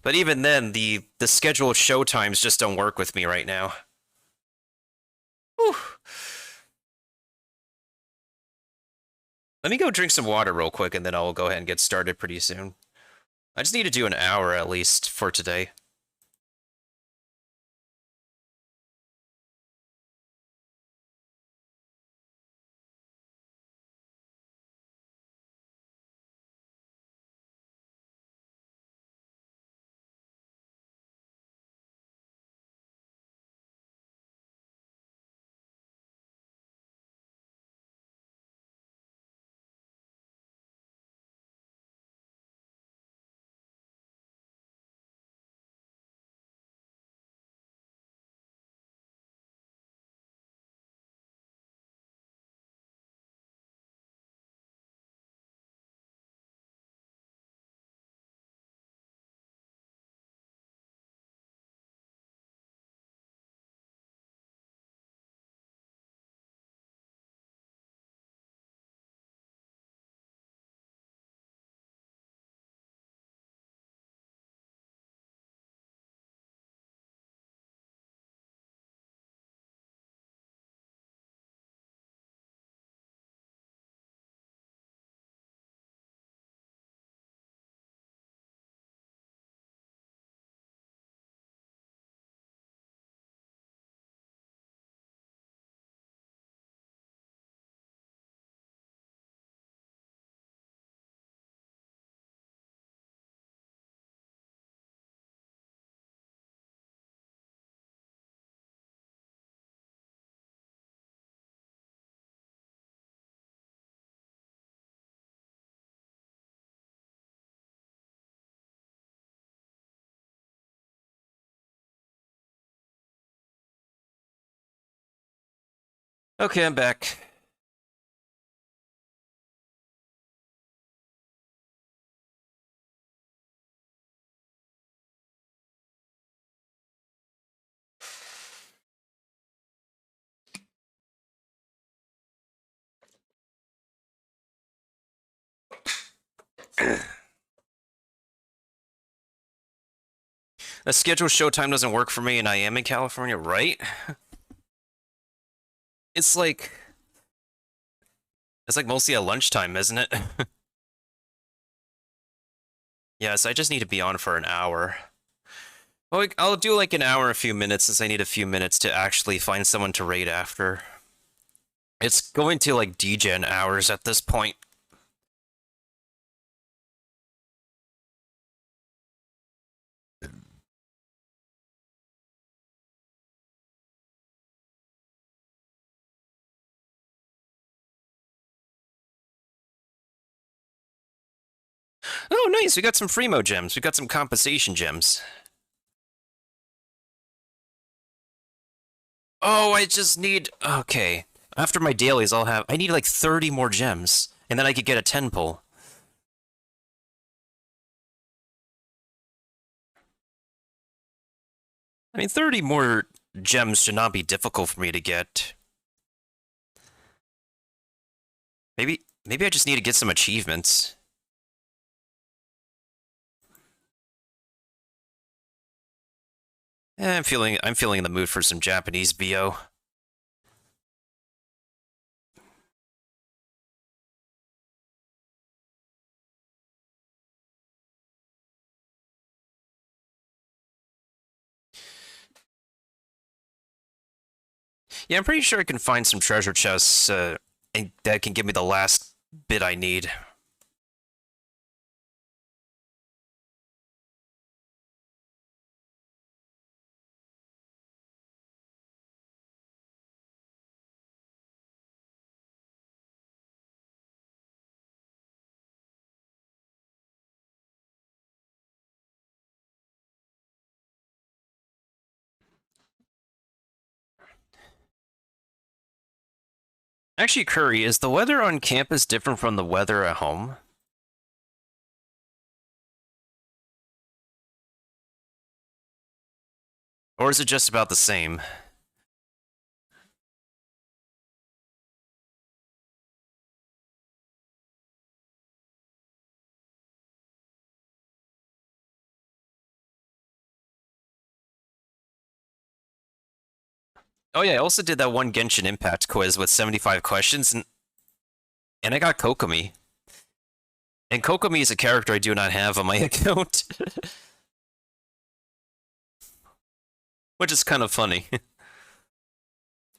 But even then, the scheduled show times just don't work with me right now. Whew. Let me go drink some water real quick, and then I'll go ahead and get started pretty soon. I just need to do an hour at least for today. Okay, I'm back. The scheduled showtime doesn't work for me, and I am in California, right? It's like mostly at lunchtime, isn't it? Yes, I just need to be on for an hour. Well, I'll do like an hour and a few minutes since I need a few minutes to actually find someone to raid after. It's going to like degen hours at this point. Oh, nice. We got some Freemo gems. We got some compensation gems. Oh, I just need... Okay. After my dailies, I need like 30 more gems. And then I could get a 10 pull. I mean, 30 more gems should not be difficult for me to get. Maybe I just need to get some achievements. I'm feeling in the mood for some Japanese BO. Yeah, I'm pretty sure I can find some treasure chests and that can give me the last bit I need. Actually, Curry, is the weather on campus different from the weather at home? Or is it just about the same? Oh yeah, I also did that one Genshin Impact quiz with 75 questions, and I got Kokomi. And Kokomi is a character I do not have on my account. Which is kind of funny.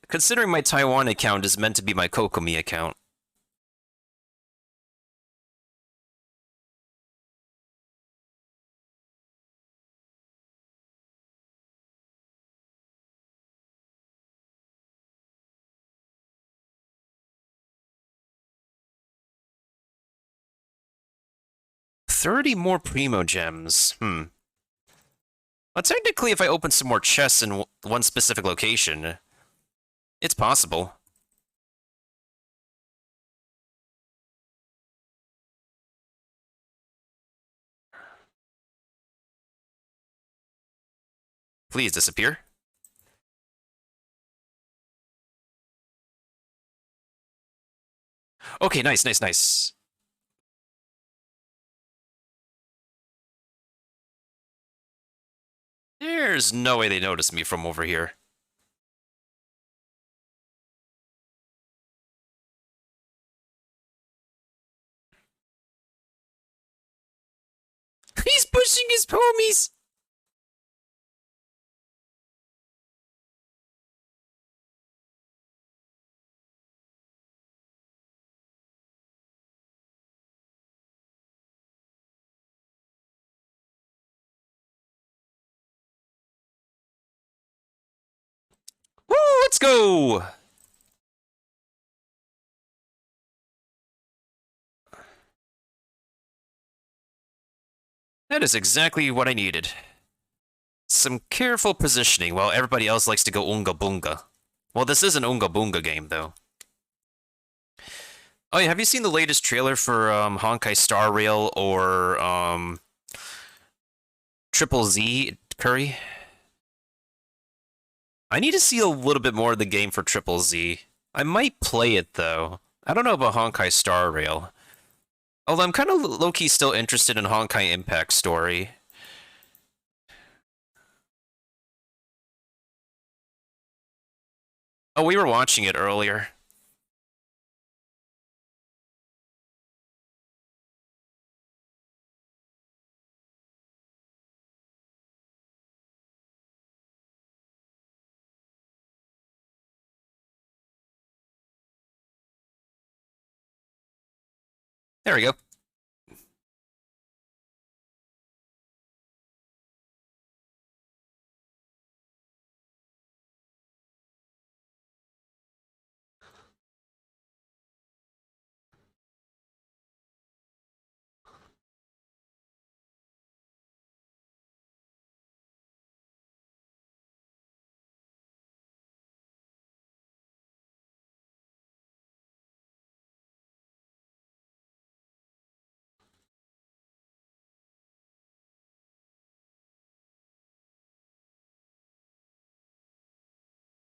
Considering my Taiwan account is meant to be my Kokomi account. $30 more Primo Gems. Well, technically, if I open some more chests in one specific location, it's possible. Please disappear. Okay, nice, nice, nice. There's no way they noticed me from over here. He's pushing his homies! Woo, let's go! That is exactly what I needed. Some careful positioning while everybody else likes to go Unga Bunga. Well, this is an Unga Bunga game, though. Oh yeah, have you seen the latest trailer for Honkai Star Rail or Triple Z, Curry? I need to see a little bit more of the game for Triple Z. I might play it, though. I don't know about Honkai Star Rail. Although I'm kind of low-key still interested in Honkai Impact Story. Oh, we were watching it earlier. There we go.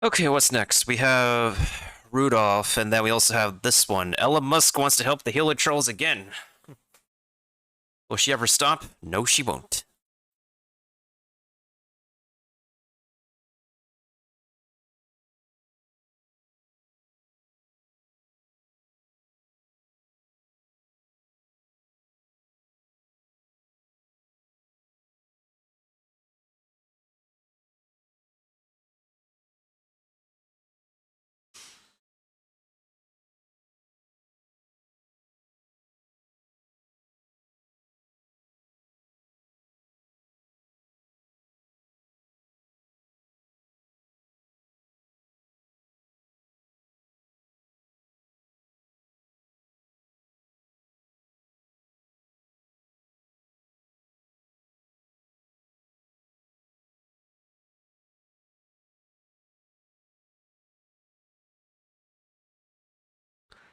Okay, what's next? We have Rudolph, and then we also have this one. Elon Musk wants to help the Halo Trolls again. Will she ever stop? No, she won't.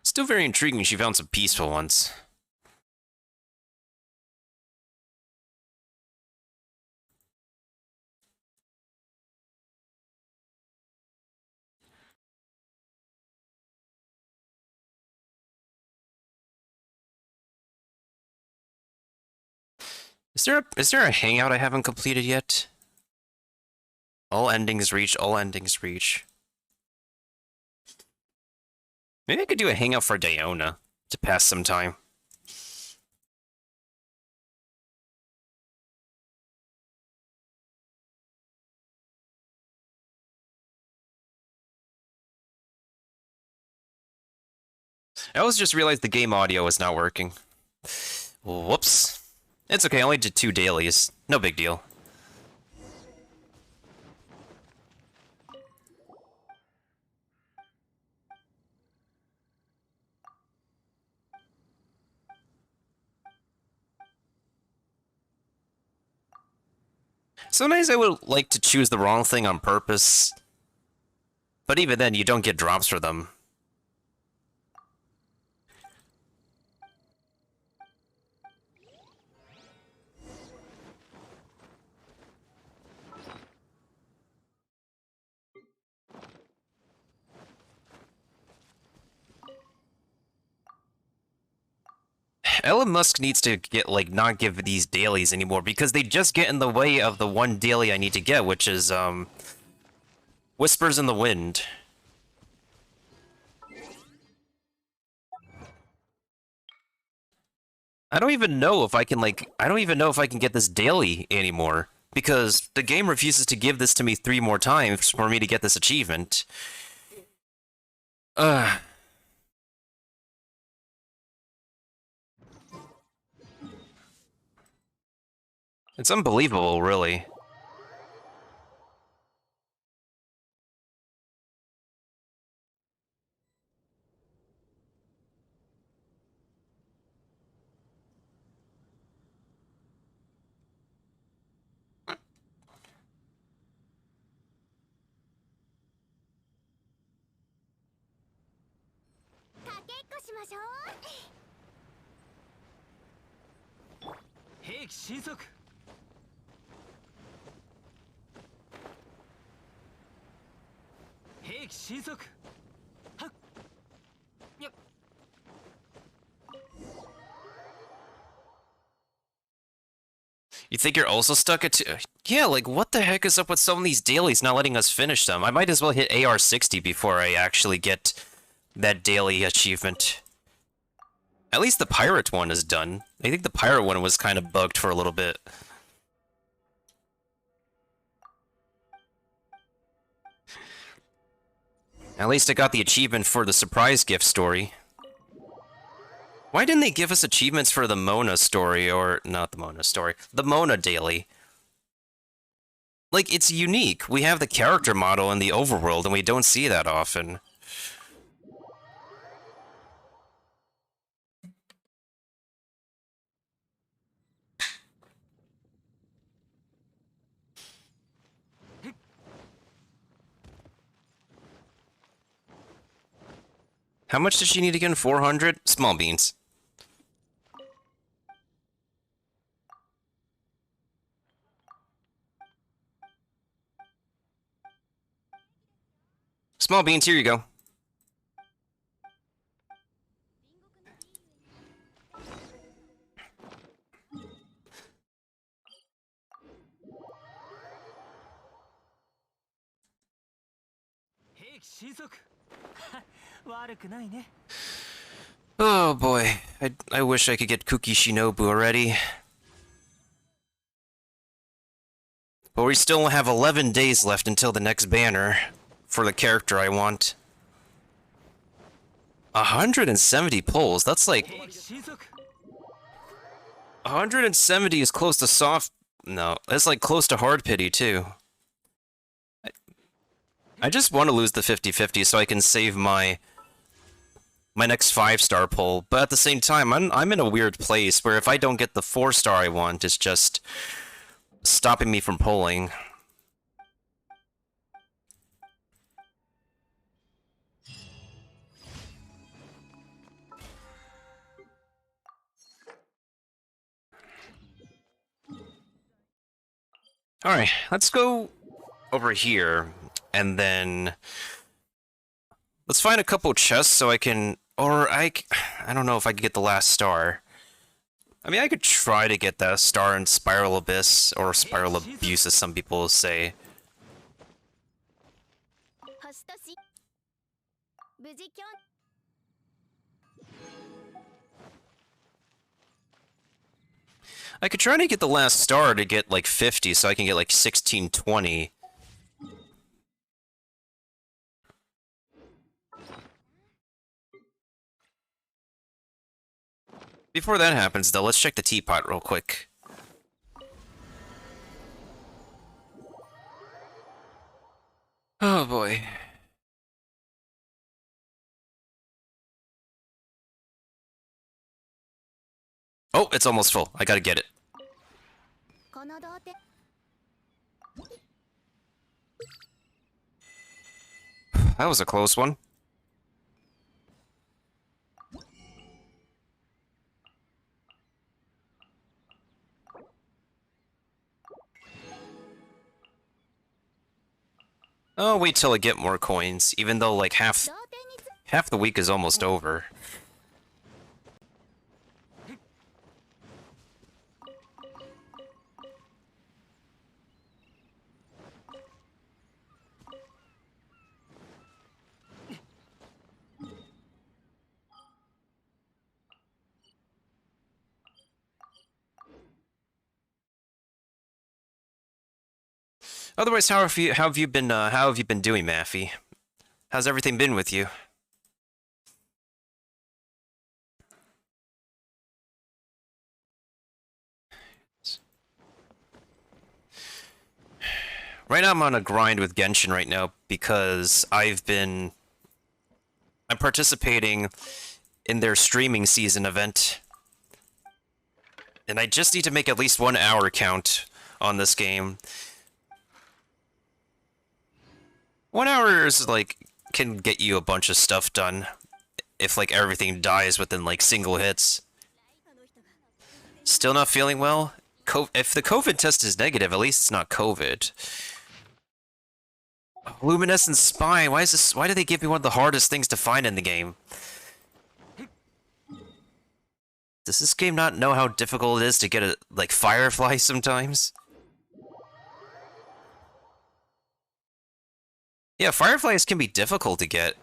Still very intriguing she found some peaceful ones. Is there a hangout I haven't completed yet? All endings reach, all endings reach. Maybe I could do a hangout for Diona to pass some time. I always just realized the game audio is not working. Whoops. It's okay, I only did 2 dailies. No big deal. Sometimes I would like to choose the wrong thing on purpose. But even then, you don't get drops for them. Elon Musk needs to get, like, not give these dailies anymore, because they just get in the way of the one daily I need to get, which is, Whispers in the Wind. I don't even know if I can, like, I don't even know if I can get this daily anymore, because the game refuses to give this to me 3 more times for me to get this achievement. It's unbelievable, really. You think you're also stuck at 2? Yeah, like, what the heck is up with some of these dailies not letting us finish them? I might as well hit AR 60 before I actually get that daily achievement. At least the pirate one is done. I think the pirate one was kind of bugged for a little bit. At least I got the achievement for the surprise gift story. Why didn't they give us achievements for the Mona story, or not the Mona story, the Mona daily? Like, it's unique. We have the character model in the overworld, and we don't see that often. How much does she need again? 400? Small beans. Small beans, here you go. Oh boy, I wish I could get Kuki Shinobu already. But we still have 11 days left until the next banner for the character I want. 170 pulls, that's like... 170 is close to soft... No, that's like close to hard pity too. I just want to lose the 50-50 so I can save my next 5-star pull, but at the same time, I'm in a weird place where if I don't get the 4-star I want, it's just stopping me from pulling. Alright, let's go over here, and then... Let's find a couple chests so I can... Or I don't know if I can get the last star. I mean, I could try to get that star in Spiral Abyss, or Spiral Abuse as some people say. I could try to get the last star to get like 50 so I can get like 1620. Before that happens, though, let's check the teapot real quick. Oh boy. Oh, it's almost full. I gotta get it. That was a close one. Oh, wait till I get more coins, even though like half the week is almost over. Otherwise, how have you been doing, Maffy? How's everything been with you? Right now I'm on a grind with Genshin right now because I'm participating in their streaming season event. And I just need to make at least 1 hour count on this game. 1 hour is like can get you a bunch of stuff done if like everything dies within like single hits. Still not feeling well? If the COVID test is negative, at least it's not COVID. Luminescent Spine, why do they give me one of the hardest things to find in the game? Does this game not know how difficult it is to get a like Firefly sometimes? Yeah, fireflies can be difficult to get.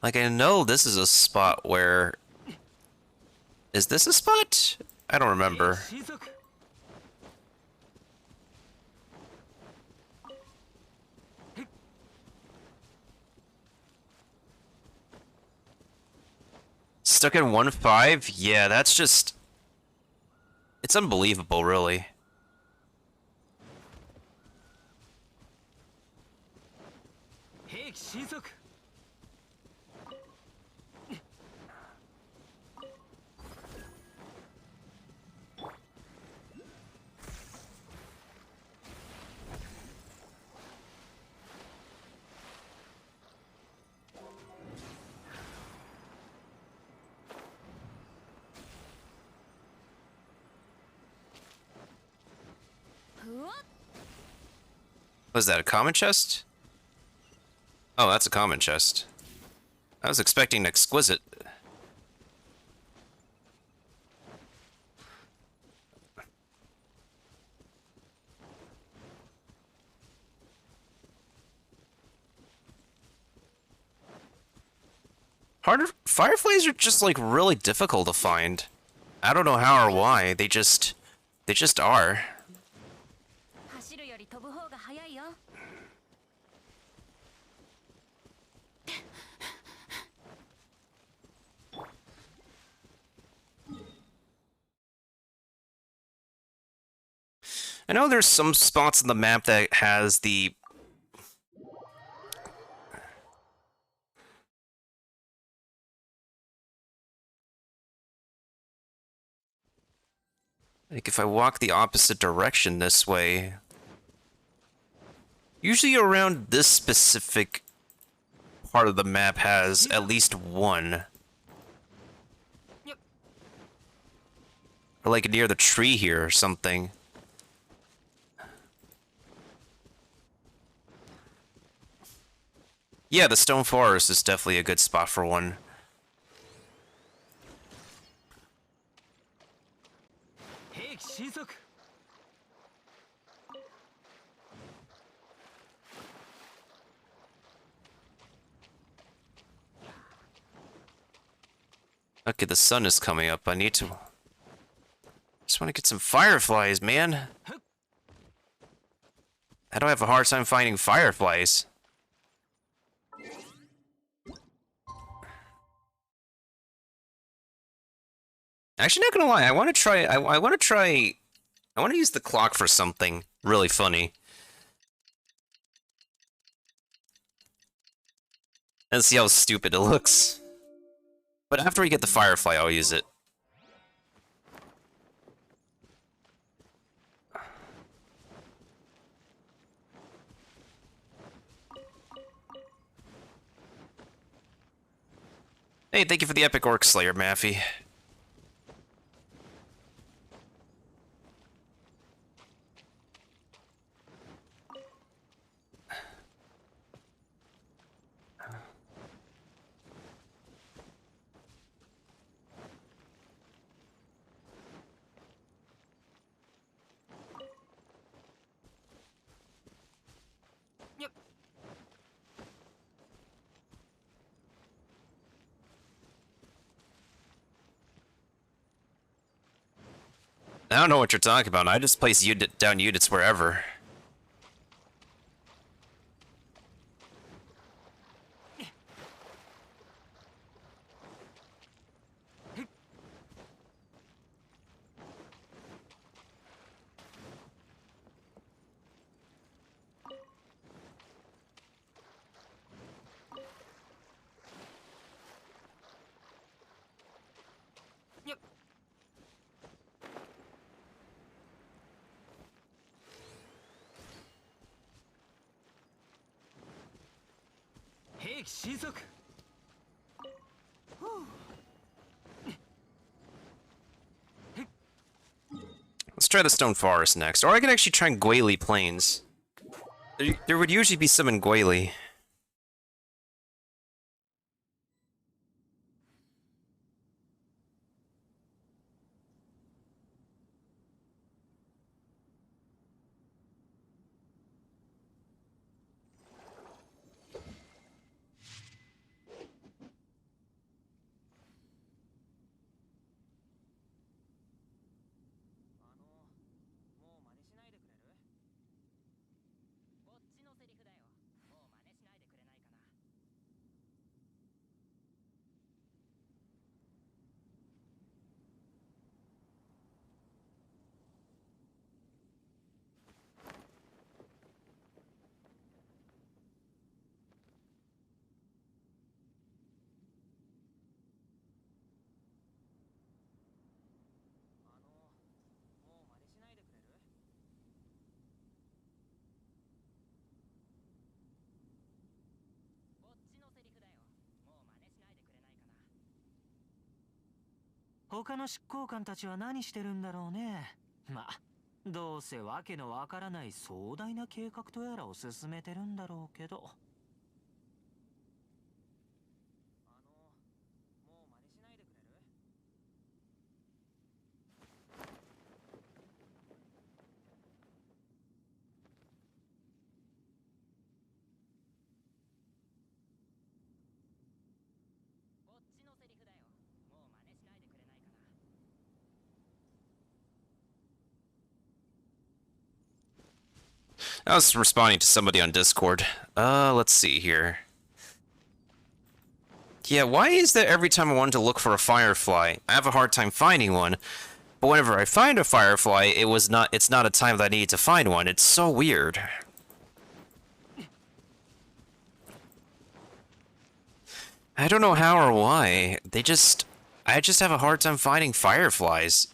Like, I know this is a spot where... Is this a spot? I don't remember. Stuck in 1-5? Yeah, that's just... It's unbelievable, really. Was that a common chest? Oh, that's a common chest. I was expecting exquisite. Fireflies are just like really difficult to find. I don't know how or why. They just are. I know there's some spots in the map that has the... Like, if I walk the opposite direction this way... Usually around this specific part of the map has at least one. Or like near the tree here or something. Yeah, the stone forest is definitely a good spot for one. Okay, the sun is coming up. I need to... Just want to get some fireflies, man. I don't have a hard time finding fireflies. Actually, not gonna lie. I want to try. I want to try. I want to use the clock for something really funny. And see how stupid it looks. But after we get the firefly, I'll use it. Hey, thank you for the epic orc slayer, Maffy. I don't know what you're talking about. I just place down units wherever. Let's try the Stone Forest next. Or I can actually try Gwali Plains. There would usually be some in Gwali. 他の執行官たちは何してるんだろうね。まあ、どうせわけのわからない壮大な計画とやらを進めてるんだろうけど。I was responding to somebody on Discord. Let's see here. Yeah, why is that every time I wanted to look for a firefly, I have a hard time finding one, but whenever I find a firefly, it's not a time that I need to find one. It's so weird. I don't know how or why. I just have a hard time finding fireflies.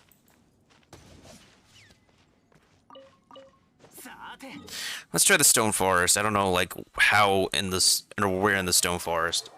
Let's try the stone forest. I don't know, like, how in this, or where in the stone forest.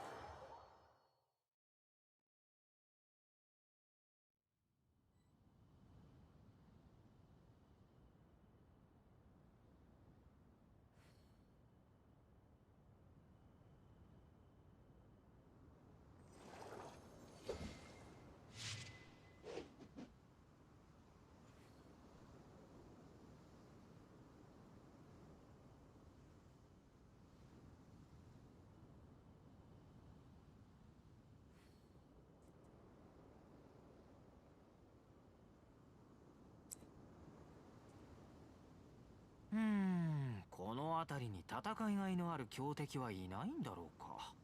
Hmm. この辺りに戦いがいのある強敵はいないんだろうか。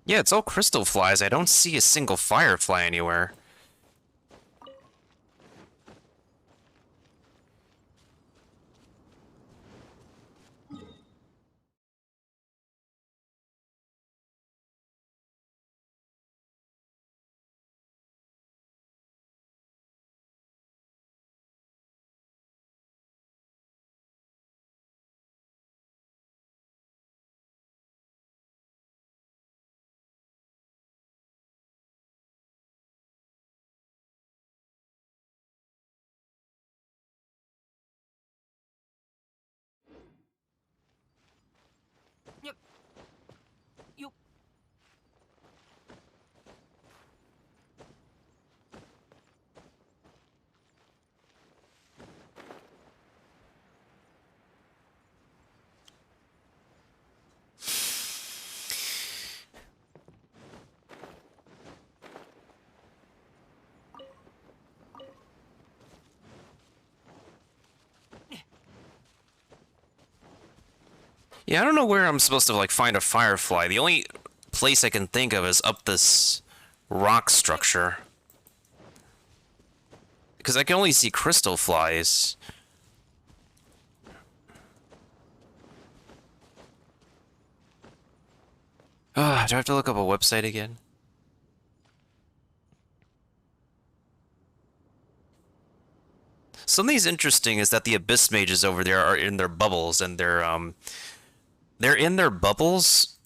Yeah, it's all crystal flies. I don't see a single firefly anywhere. Yeah, I don't know where I'm supposed to, like, find a firefly. The only place I can think of is up this rock structure. Because I can only see crystal flies. Do I have to look up a website again? Something's interesting is that the abyss mages over there are in their bubbles, and they're in their bubbles,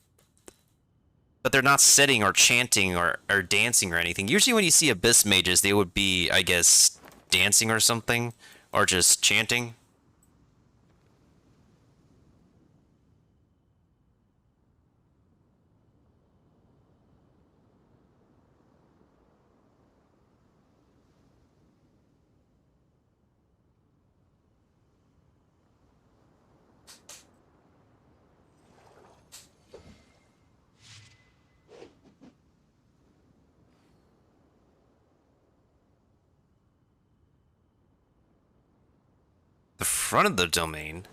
but they're not sitting or chanting or dancing or anything. Usually when you see abyss mages, they would be, I guess, dancing or something, or just chanting. The front of the domain?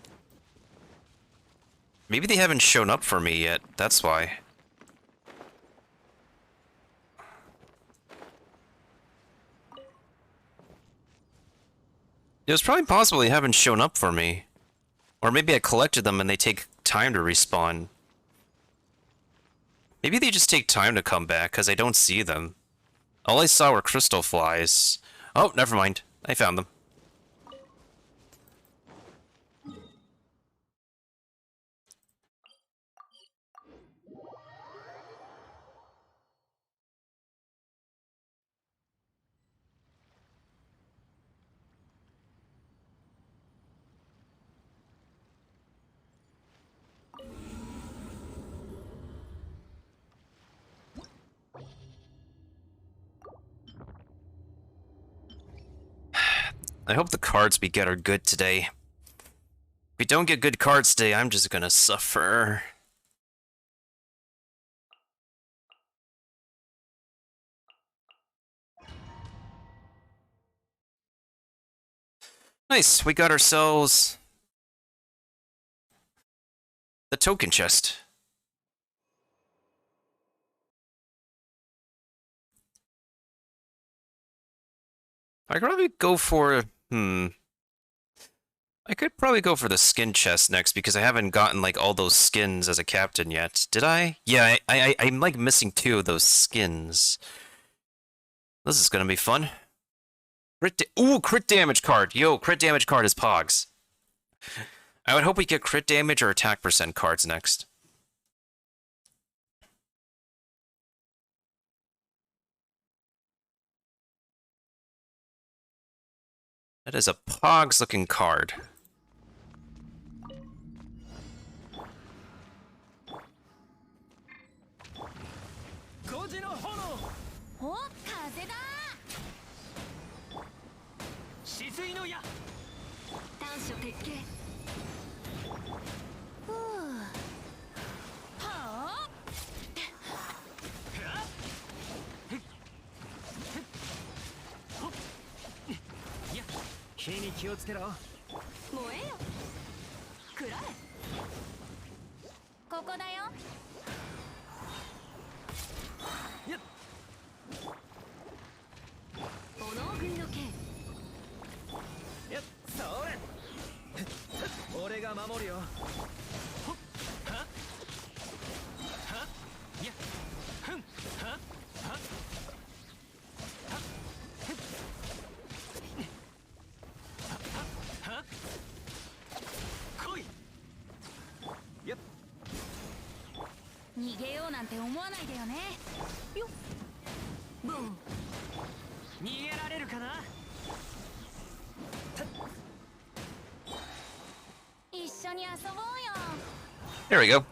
Maybe they haven't shown up for me yet, that's why. It was probably possible they haven't shown up for me. Or maybe I collected them and they take time to respawn. Maybe they just take time to come back, because I don't see them. All I saw were crystal flies. Oh, never mind. I found them. I hope the cards we get are good today. If we don't get good cards today, I'm just gonna suffer. Nice, we got ourselves the token chest. I could probably go for I could probably go for the skin chest next because I haven't gotten like all those skins as a captain yet. Did I? Yeah, I'm like missing 2 of those skins. This is gonna be fun. Crit damage card. Yo, crit damage card is Pogs. I would hope we get crit damage or attack percent cards next. That is a Pogs looking card. There we go.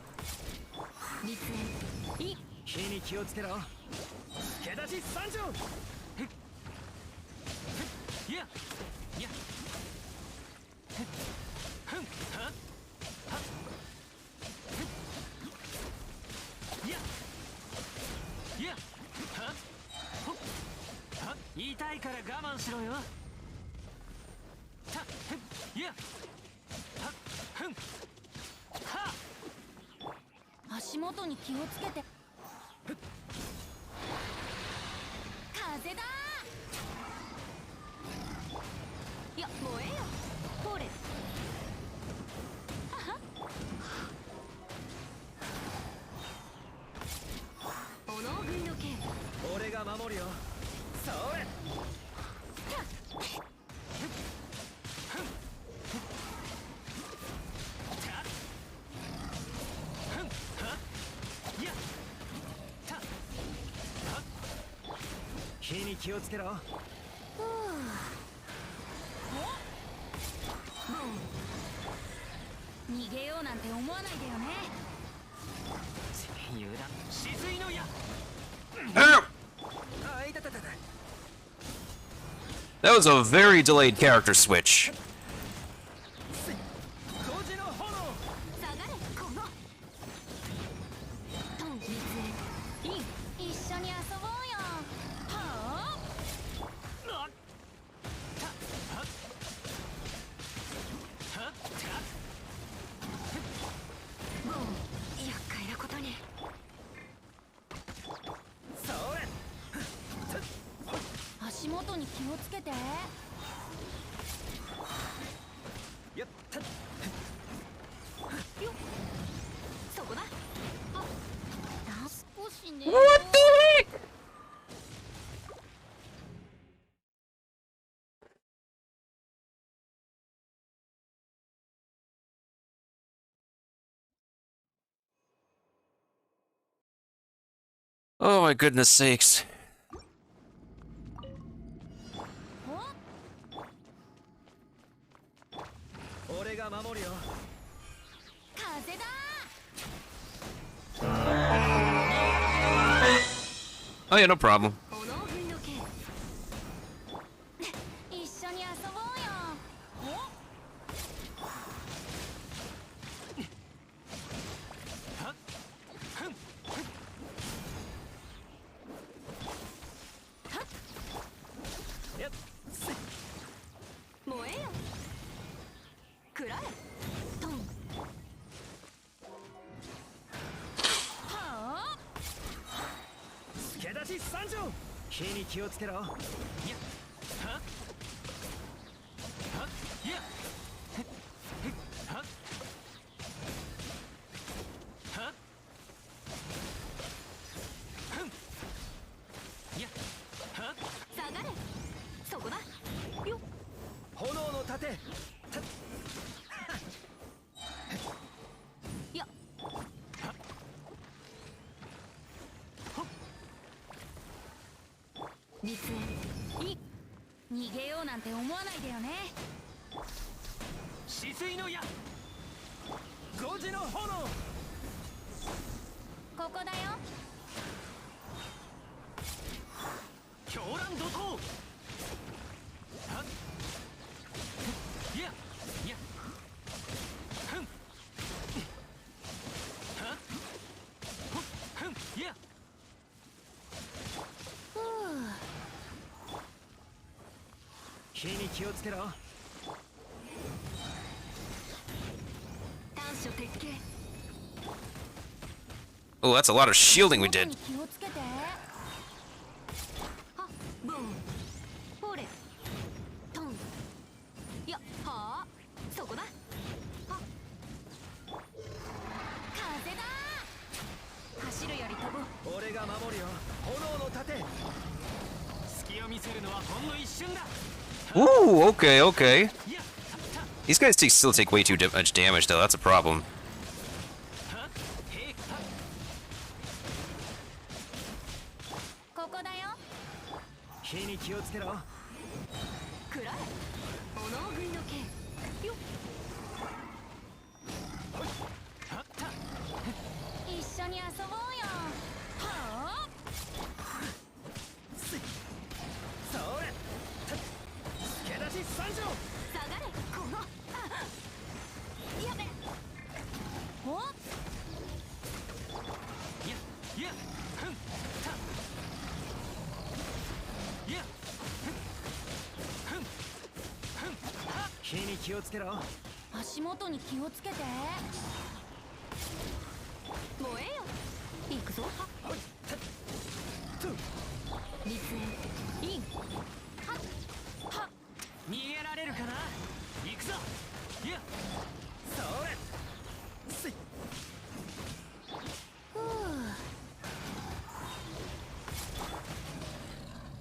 That was a very delayed character switch. What the heck? Oh my goodness sakes. Oh yeah, no problem. Oh, that's a lot of shielding we did. Ooh, okay, okay. These guys still take way too much damage, though. That's a problem.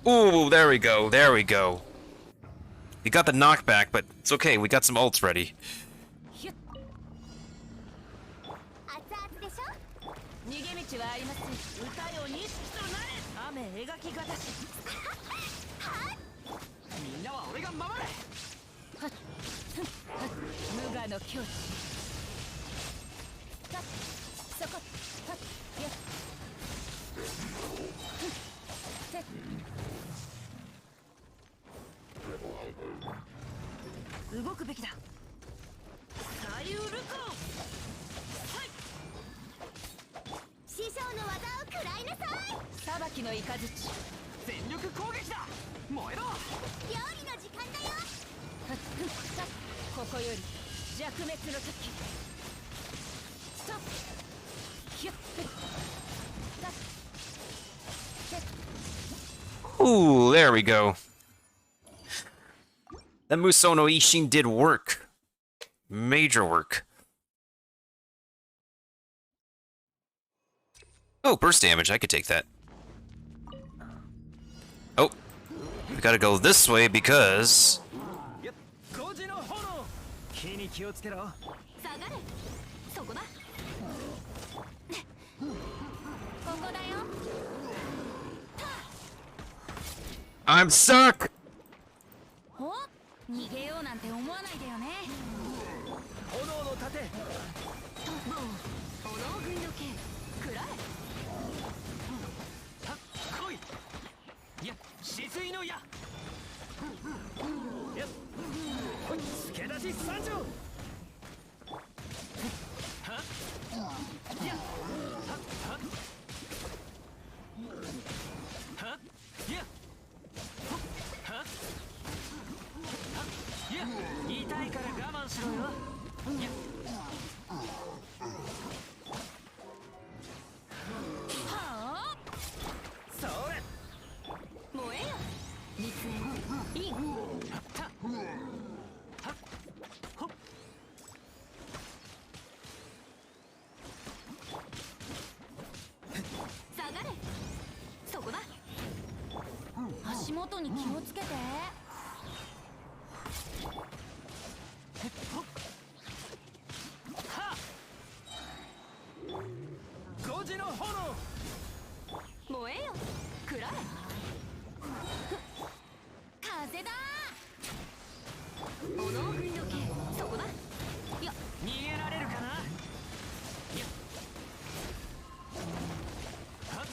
Ooh, there we go, there we go. We got the knockback, but it's okay, we got some ults ready. Ooh, there we go. That Musou no Ishin did work. Major work. Oh, burst damage. I could take that. Oh. We gotta go this way because... 火に気をつけろ。下がれ。そこだ。ここだよ。I'm stuck! お、逃げようなんて思わないでよね。炎の盾。炎軍の剣。くらえ。来い。いや、止水の矢。やっ。助け出し参上。は。や。は。は。や。は。や。痛いから我慢しろよ。や。はあ。それ。燃えよ。熱演。イン。た。は。ほっ。下がれ。そこだ。足元に気をつけて。は。5時の炎。燃えよ。くらえ。風だ。炎軍の剣。そこだ。よ。逃げられるかな。や。はっ。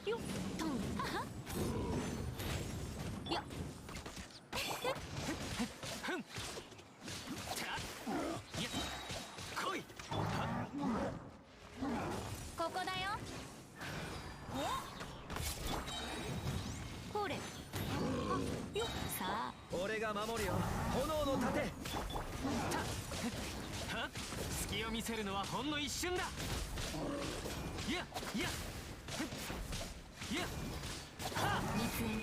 よっとん。はは。よっ。ふん。た。や。来い。は。ここだよ。ほれ。あ、よっ。さあ。俺が守るよ。炎の盾。た。は。隙を見せるのはほんの一瞬だ。や。や。ふん。や。は。熱演。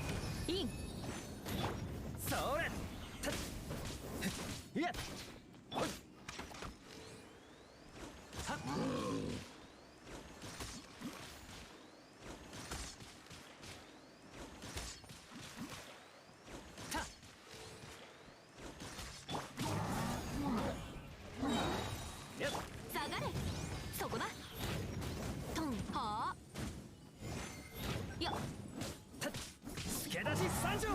イン。それ。た。や。ほい。はっ。た。やっ。下がれ。そこだ。トン。はあ。よっ。た。助け出し参上。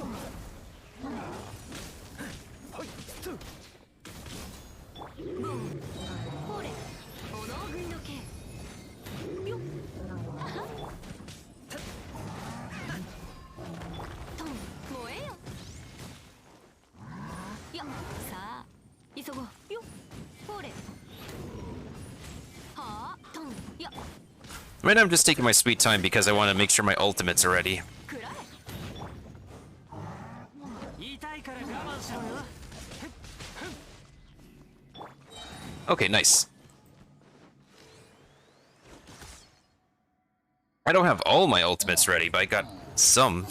ほい。つ。ブン。ほれ。炎軍の剣。よっ。はは。た。トン。燃えよ。よっ。さあ。急ごう。よっ。ほれ。はあ。トン。よっ。 Right now I'm just taking my sweet time because I want to make sure my ultimates are ready. くらえ。痛いから我慢しろよ。 Okay, nice. I don't have all my ultimates ready, but I got some.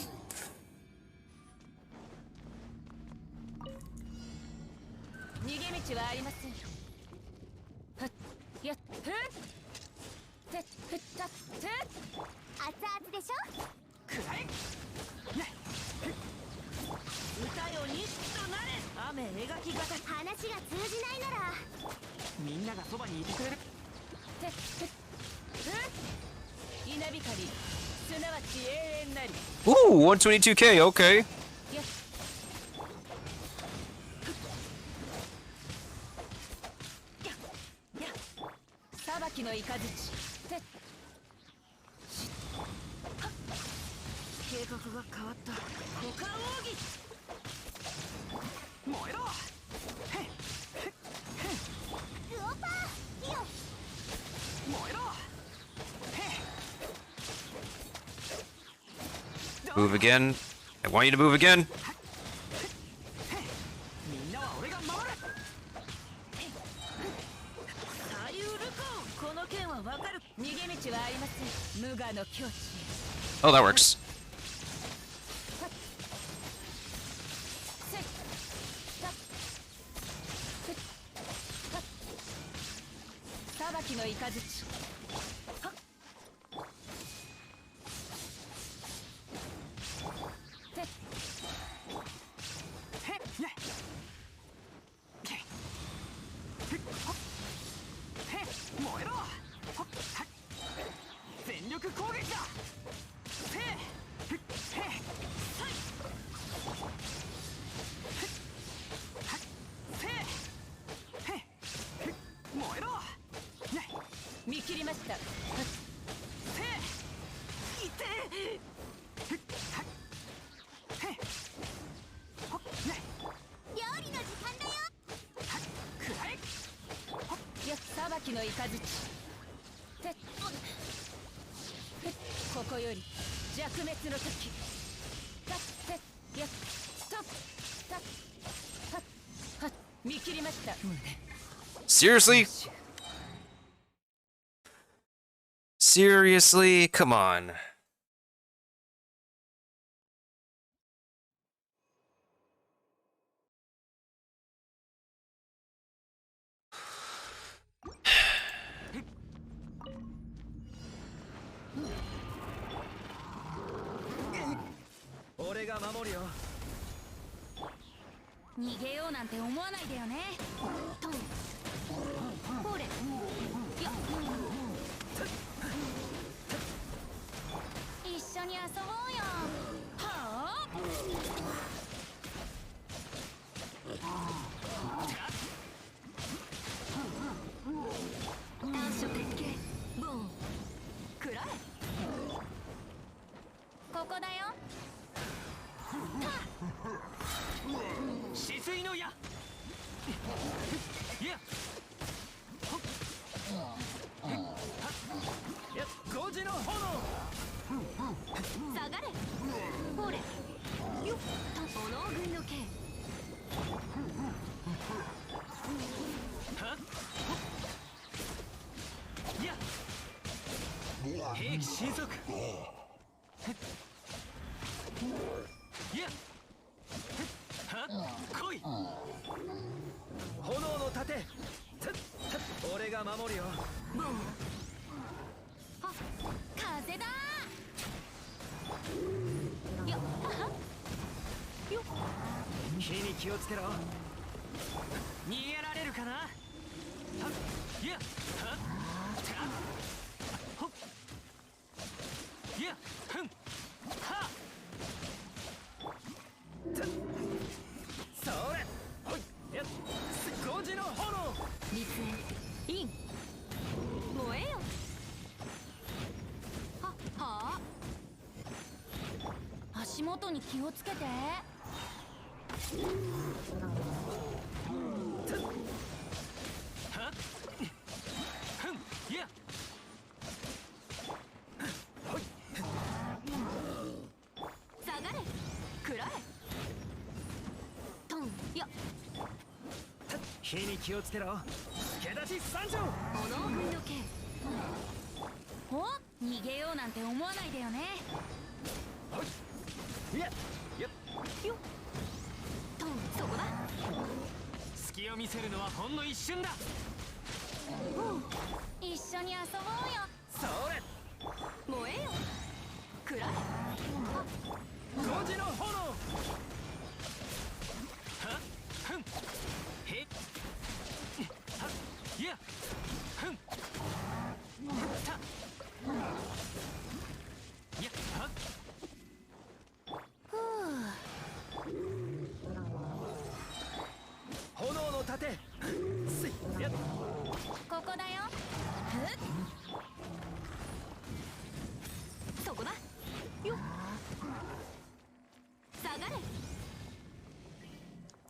逃げ道はありません。はっ。やっ。ふっ。てふったって。熱々でしょ。くらえ。歌よにとなれ。雨描き型。話が通じないなら。みんながそばにいてくれる。てふっ。稲光。すなわち永遠なり。 Ooh, 122k, okay. やっ。裁きの雷。て。計画が変わった。股間奥義。燃えろ。へっ。へっ。へっ。ウオパー。よ。燃えろ。 Move again. I want you to move again. みんなは俺が守る。左右ルコン。この Oh, that works. Seriously? Seriously? Come on.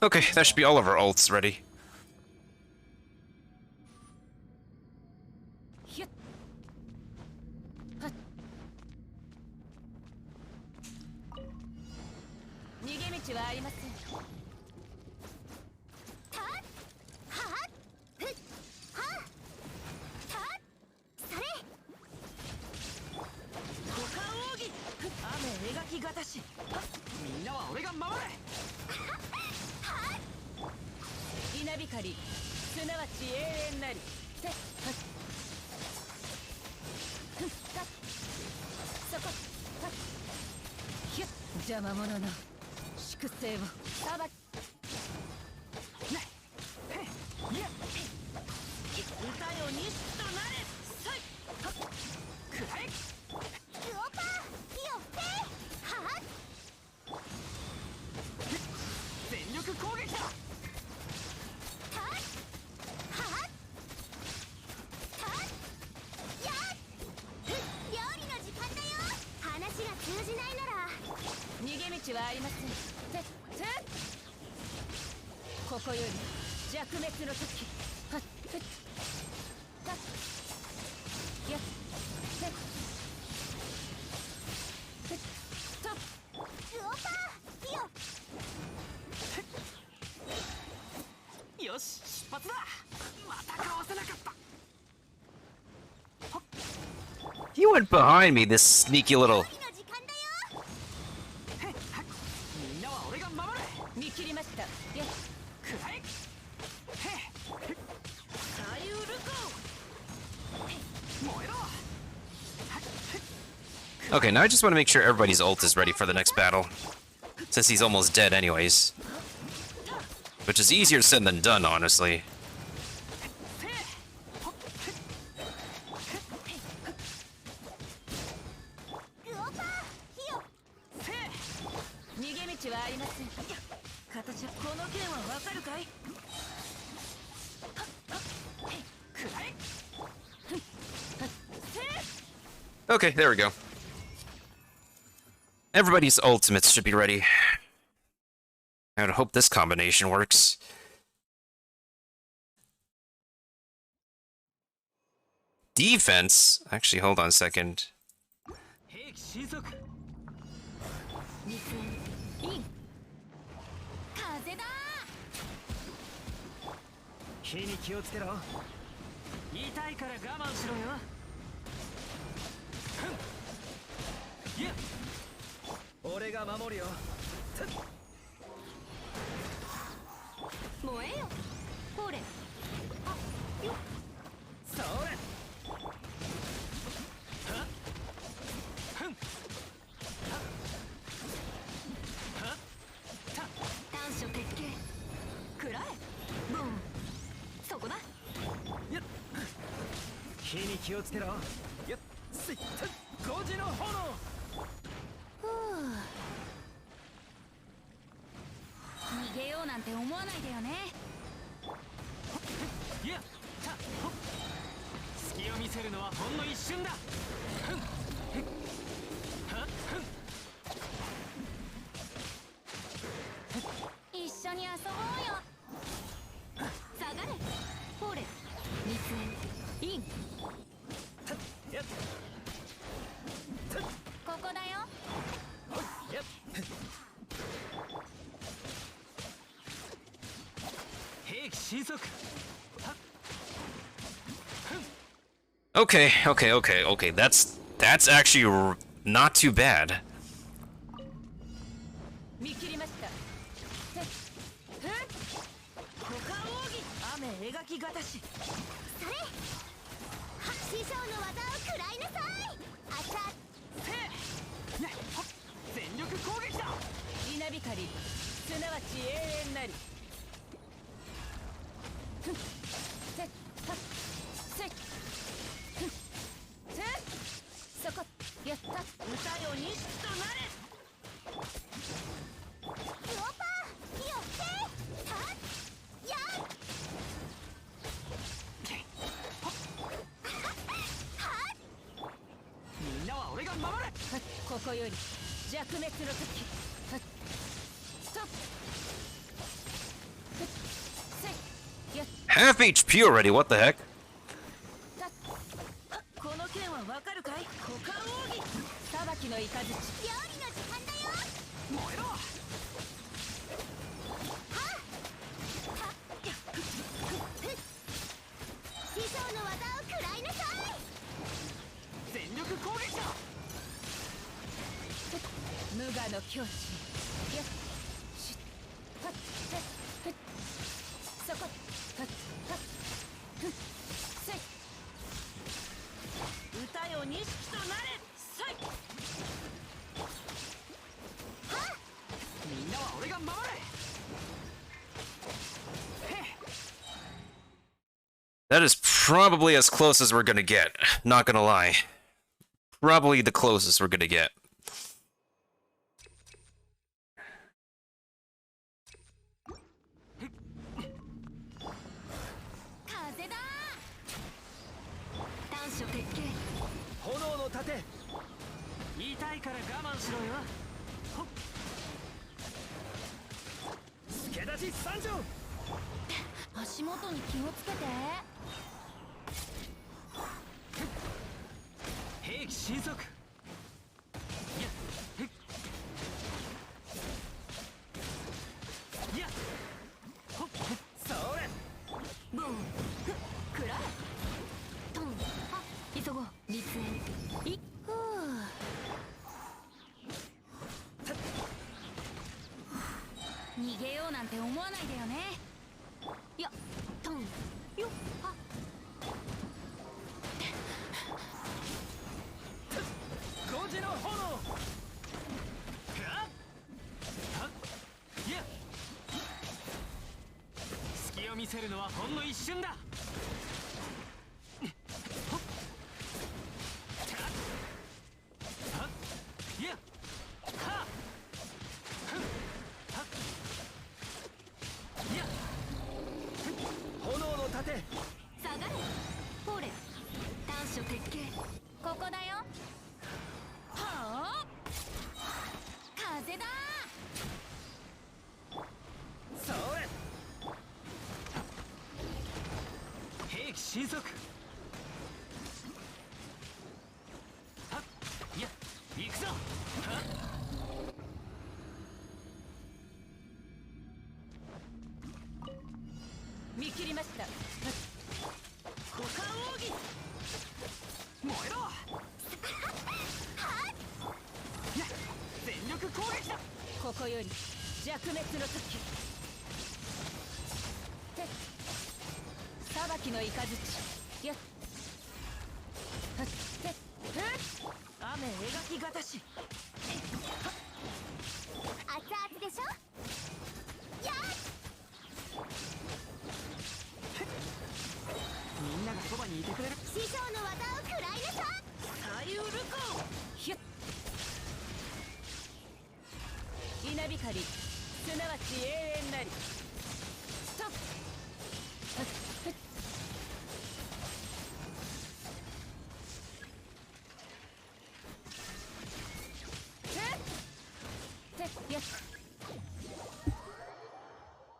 Okay, that should be all of our ults ready. りすなわち永遠なりせっそこひゅっ邪魔者の粛清をさば歌よ西となれさいくらえクオパ火を吹けはっ全力攻撃だたっはったっやっ料理の時間だよ話が通じないなら逃げ道はありませんここより弱滅の時はっふったっやっせっふっとクオパ火をよし出発だまたかわせなかった He went behind me, this sneaky little. みんなは俺が守れ見切りましたやっくらえ左右ルコ燃えろ Okay, now I just want to make sure everybody's ult is ready for the next battle. Since he's almost dead anyways. Which is easier said than done, honestly. Okay, there we go. Everybody's ultimates should be ready. I would hope this combination works. Defense? Actually, hold on a second. Okay. That's actually not too bad. Half HP already, what the heck? That is probably as close as we're gonna get. Not gonna lie. Probably the closest we're gonna get.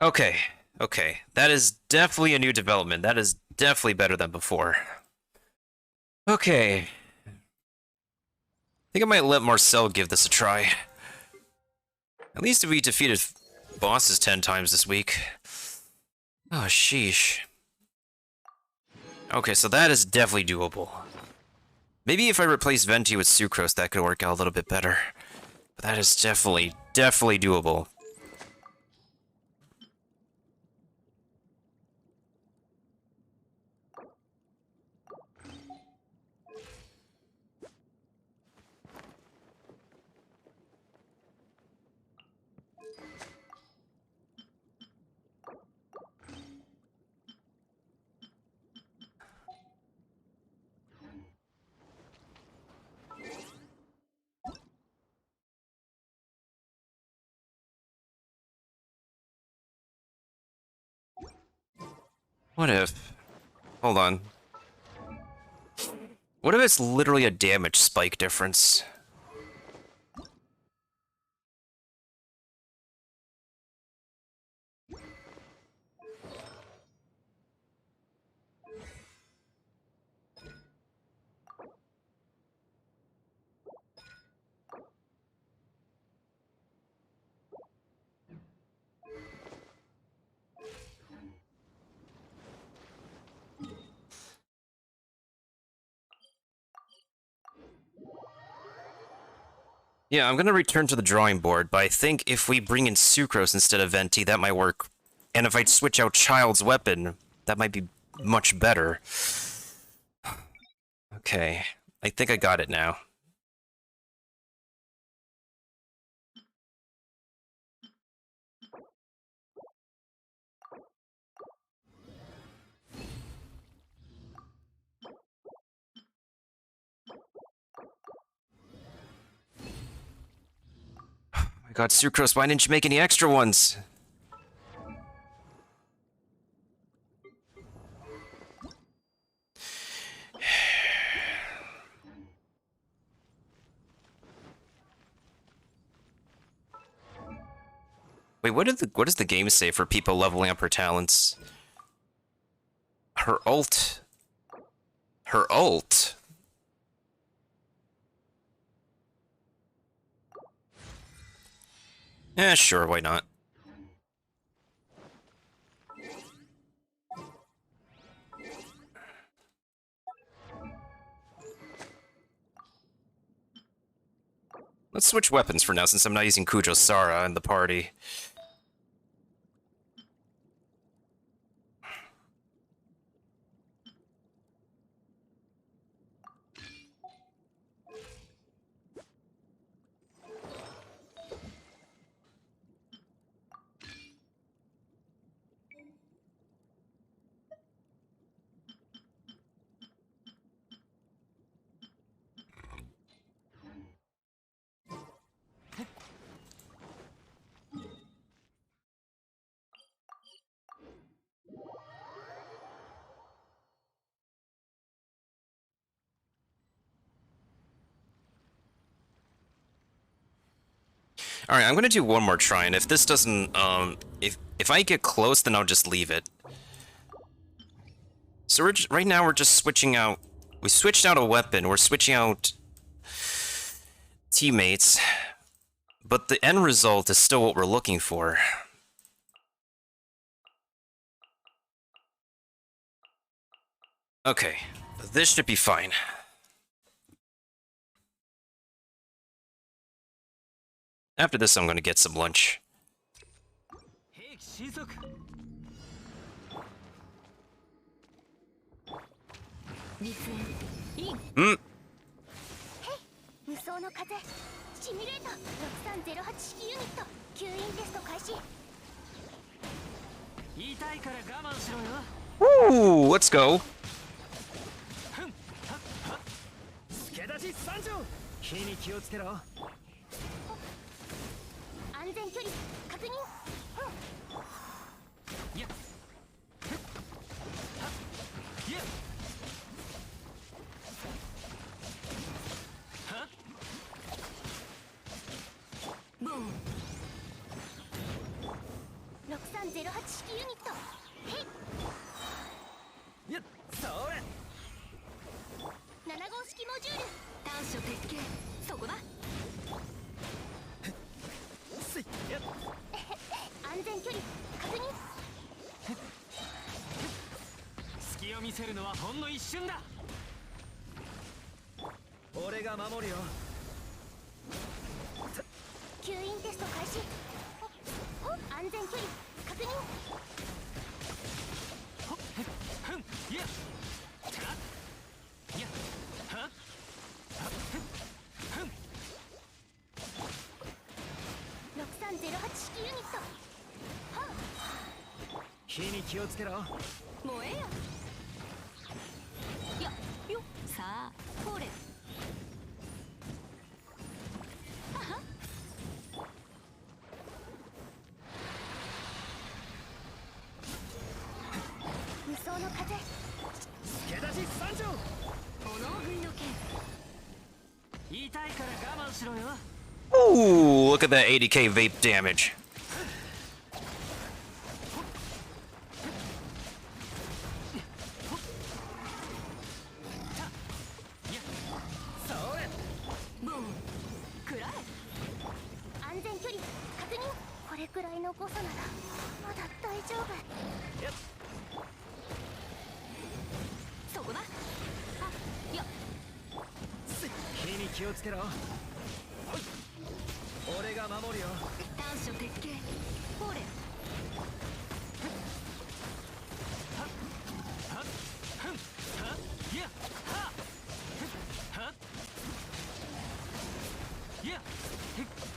Okay, okay. That is definitely a new development. That is definitely better than before. Okay. I think I might let Marcel give this a try. At least if we defeated bosses 10 times this week. Oh, sheesh. Okay, so that is definitely doable. Maybe if I replace Venti with Sucrose, that could work out a little bit better. But that is definitely doable. What if... Hold on. What if it's literally a damage spike difference? Yeah, I'm gonna return to the drawing board, but I think if we bring in Sucrose instead of Venti, that might work. And if I switch out Child's weapon, that might be much better. Okay, I think I got it now. My god, Sucrose, why didn't you make any extra ones? Wait, what does the game say for people leveling up her talents? Her ult. Her ult? Yeah, sure, why not? Let's switch weapons for now, since I'm not using Kujo Sara in the party. Alright, I'm gonna do one more try, and if this doesn't, if I get close, then I'll just leave it. So right now we're just switching out, we switched out a weapon, we're switching out teammates, but the end result is still what we're looking for. Okay, this should be fine. After this, I'm gonna get some lunch. Hmm? 無双の風シミュレート6308式ユニット吸引テスト開始痛いから我慢しろよ Ooh, let's go. 助出し参上火に気をつけろ安全距離確認やっボン6308式ユニットへいやっそれ7号式モジュール短所鉄形そこだ安全距離確認隙を見せるのはほんの一瞬だ俺が守るよ吸引テスト開始安全距離確認いやいやは6308式ユニット火に気をつけろもうええよやよさあこれ無双の風助出し参上炎食いの剣痛いから我慢しろよ Ooh, look at that 80k vape damage.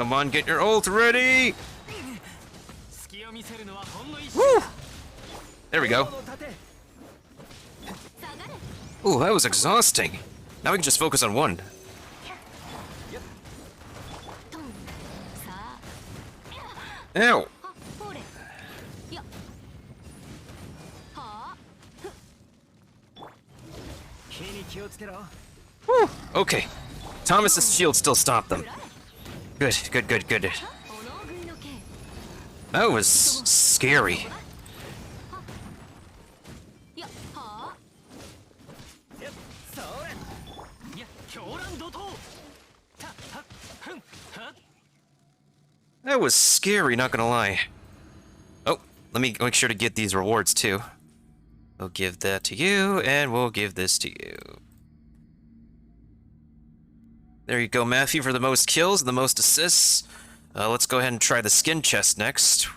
Come on, get your ult ready! Woo! There we go. Ooh, that was exhausting. Now we can just focus on one. Ow! Whew, okay. Thomas's shield still stopped them. Good, good, good, good. That was scary. That was scary, not gonna lie. Oh, let me make sure to get these rewards too. We'll give that to you, and we'll give this to you. There you go, Matthew, for the most kills, the most assists. Let's go ahead and try the skin chest next.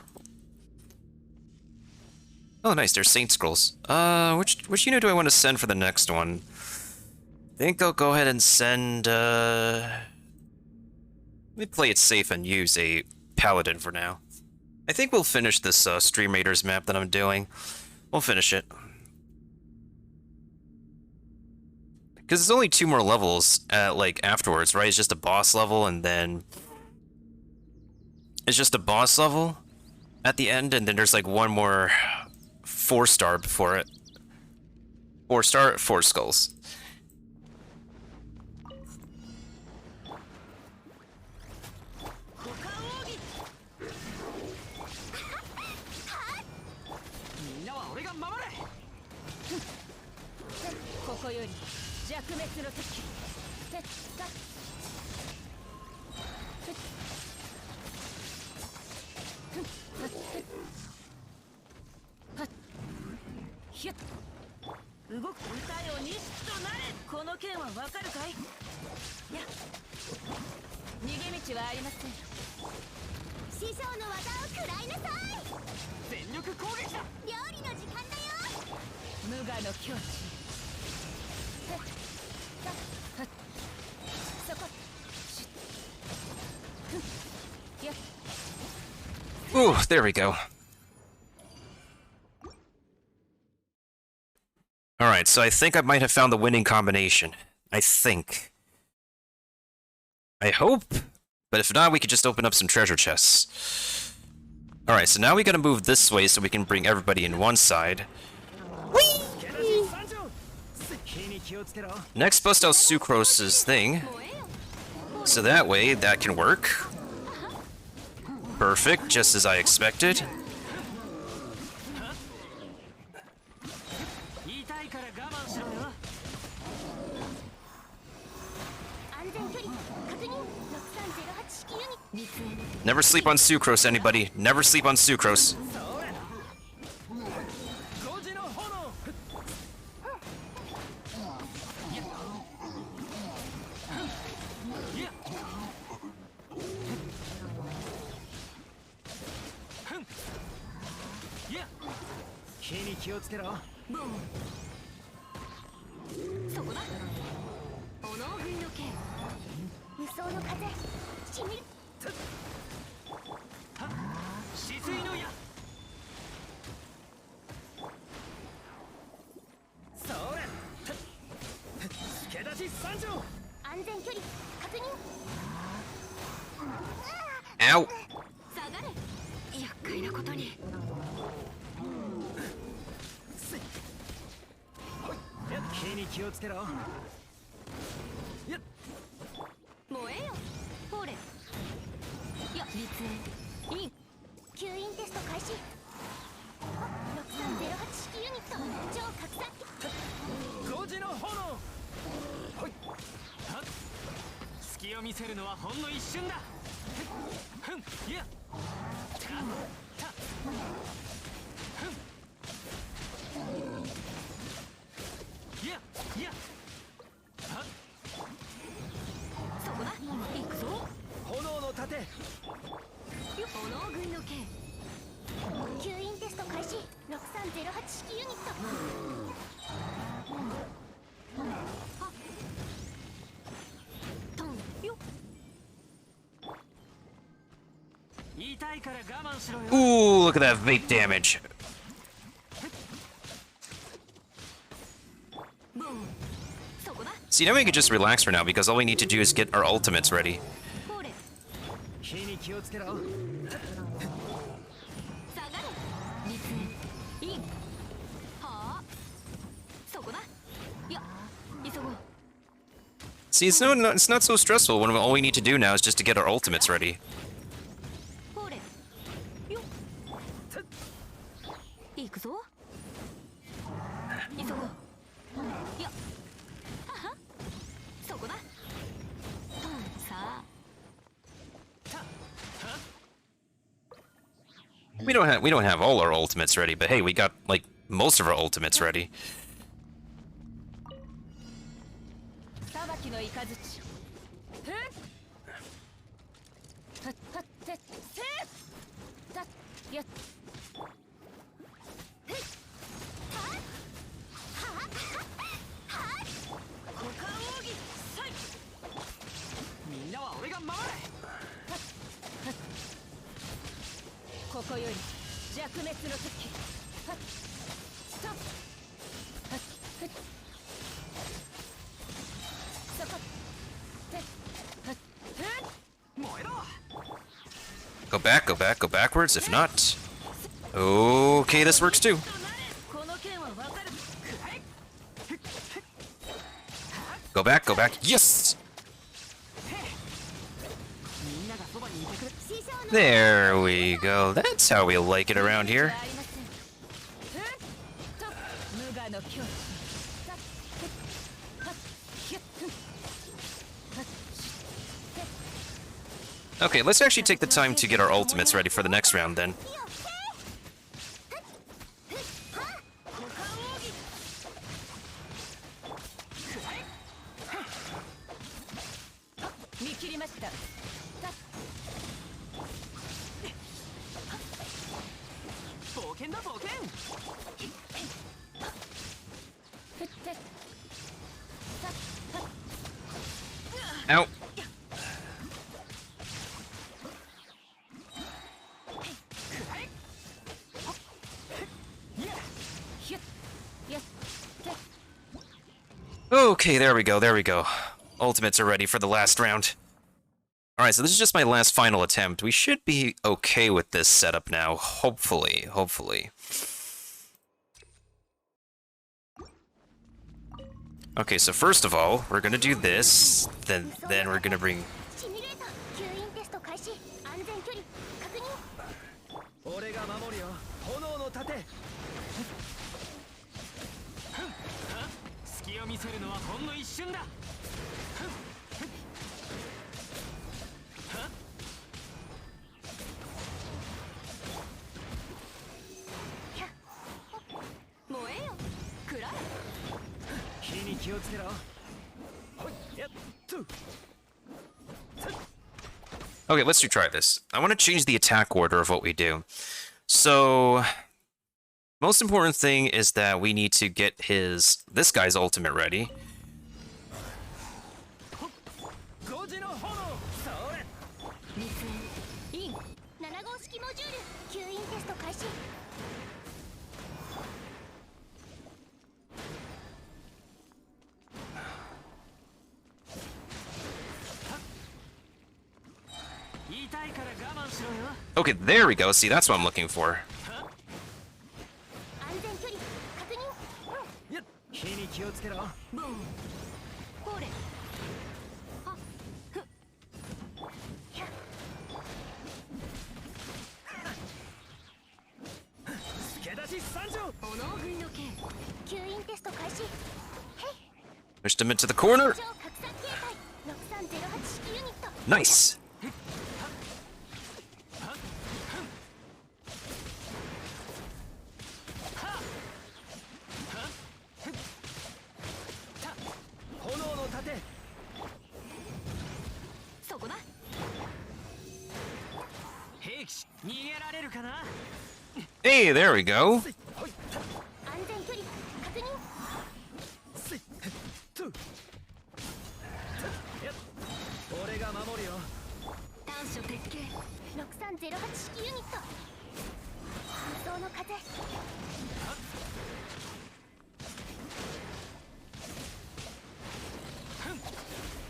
Oh, nice, there's Saint Scrolls. Which unit do I want to send for the next one? I think I'll go ahead and send, let me play it safe and use a Paladin for now. I think we'll finish this, Stream Raiders map that I'm doing. We'll finish it. Because there's only 2 more levels, like, afterwards, right? It's just a boss level, and then... It's just a boss level at the end, and then there's, like, one more 4-star before it. 4-star, 4 skulls. Ooh, there we go. Alright, so I think I might have found the winning combination. I think. I hope, but if not, we could just open up some treasure chests. Alright, so now we gotta move this way so we can bring everybody in one side. Whee! Next, bust out Sucrose's thing. So that way, that can work. Perfect, just as I expected. Never sleep on Sucrose, anybody. Never sleep on Sucrose. Ow! Ooh, look at that vape damage. See, now we can just relax for now, because all we need to do is get our ultimates ready. See, it's not so stressful when all we need to do now is just to get our ultimates ready. 行くぞ急ごうよっははそこださあ We don't have all our ultimates ready, but hey, we got like most of our ultimates ready. 裁きの雷ふっはっはってせたやっみんなは俺が守れここより弱滅の時はっストップはっふっそこてはっふっ燃えろ Go back, go back, go backwards. If not, okay, this works too. この剣はわかる Go back, go back. Yes. There we go. That's how we like it around here. Okay, let's actually take the time to get our ultimates ready for the next round then. Ow. Okay, there we go, there we go. Ultimates are ready for the last round. Alright, so this is just my last final attempt. We should be okay with this setup now, hopefully, hopefully. Okay, so first of all, we're gonna do this, then we're gonna bring... Okay, let's try this. I want to change the attack order of what we do. So, most important thing is that we need to get this guy's ultimate ready. Okay, there we go. See, that's what I'm looking for. Pushed him into the corner. Nice. Hey, there we go.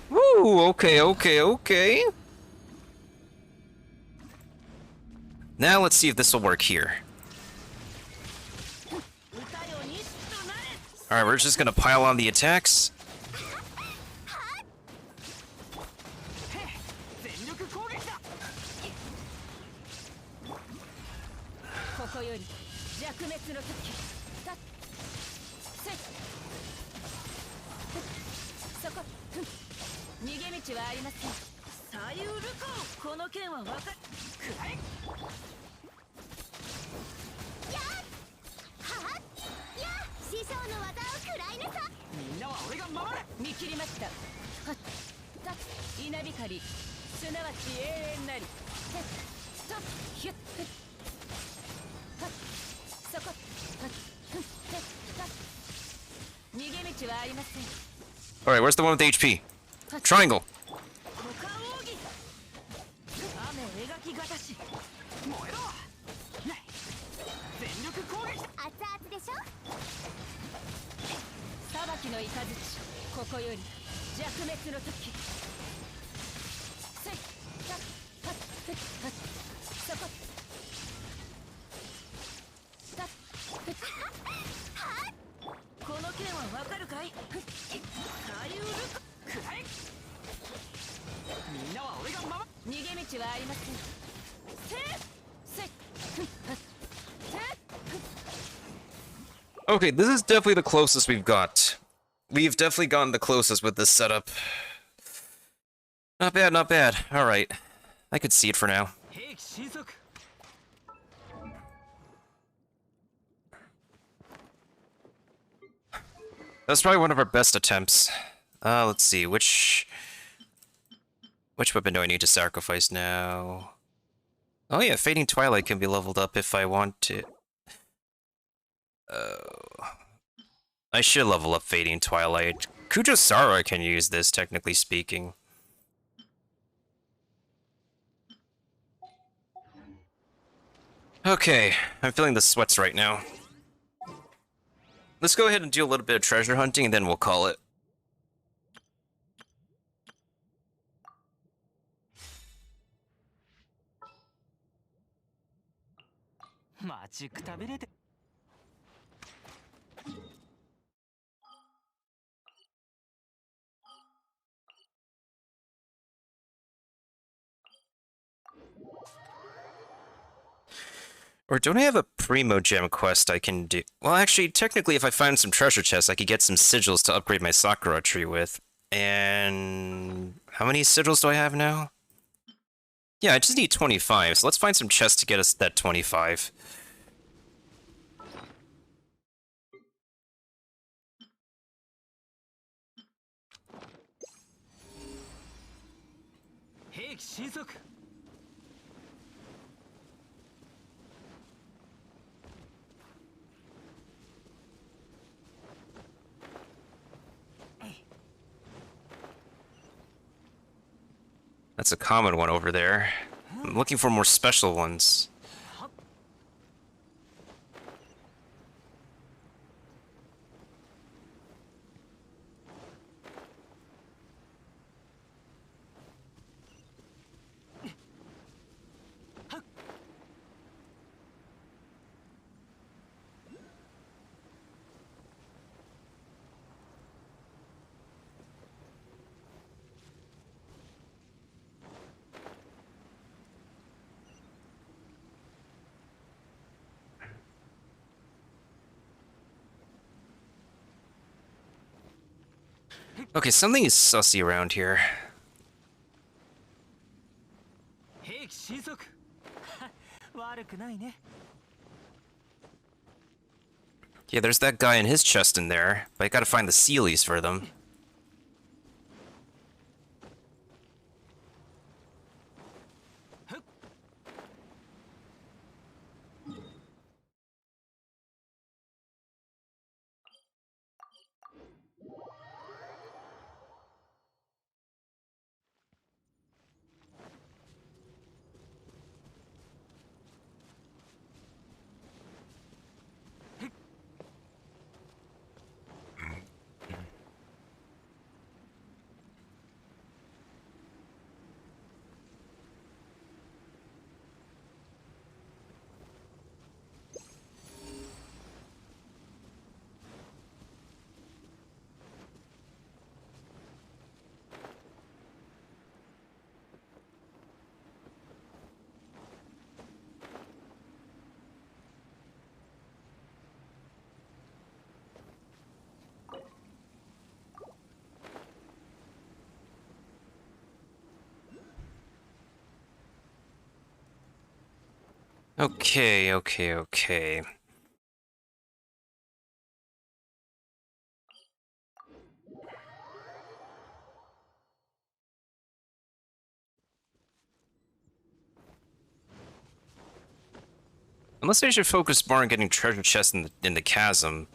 Woo, okay, okay, okay. Now let's see if this will work here. Alright, we're just gonna pile on the attacks. Alright, where's the one with HP? Triangle! Okay, this is definitely the closest we've got. We've definitely gotten the closest with this setup. Not bad, not bad. Alright. I could see it for now. That's probably one of our best attempts. Let's see, which weapon do I need to sacrifice now? Oh yeah, Fading Twilight can be leveled up if I want to. I should level up Fading Twilight. Kujosara I can use this, technically speaking. Okay, I'm feeling the sweats right now. Let's go ahead and do a little bit of treasure hunting and then we'll call it. Or don't I have a Primo Gem quest I can do? Well, actually, technically, if I find some treasure chests, I could get some sigils to upgrade my Sakura tree with. And how many sigils do I have now? Yeah, I just need 25, so let's find some chests to get us that 25. That's a common one over there. I'm looking for more special ones. Okay, something is sussy around here. Yeah, there's that guy and his chest in there, but I gotta find the Sealies for them. Okay, okay, okay. Unless I should focus more on getting treasure chests in the chasm.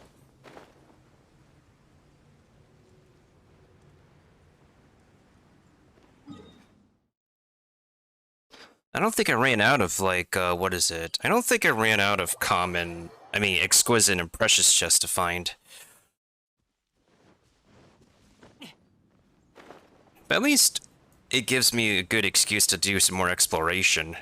I don't think I ran out of, like, what is it? I don't think I ran out of common, I mean, exquisite and precious chests to find. But at least it gives me a good excuse to do some more exploration.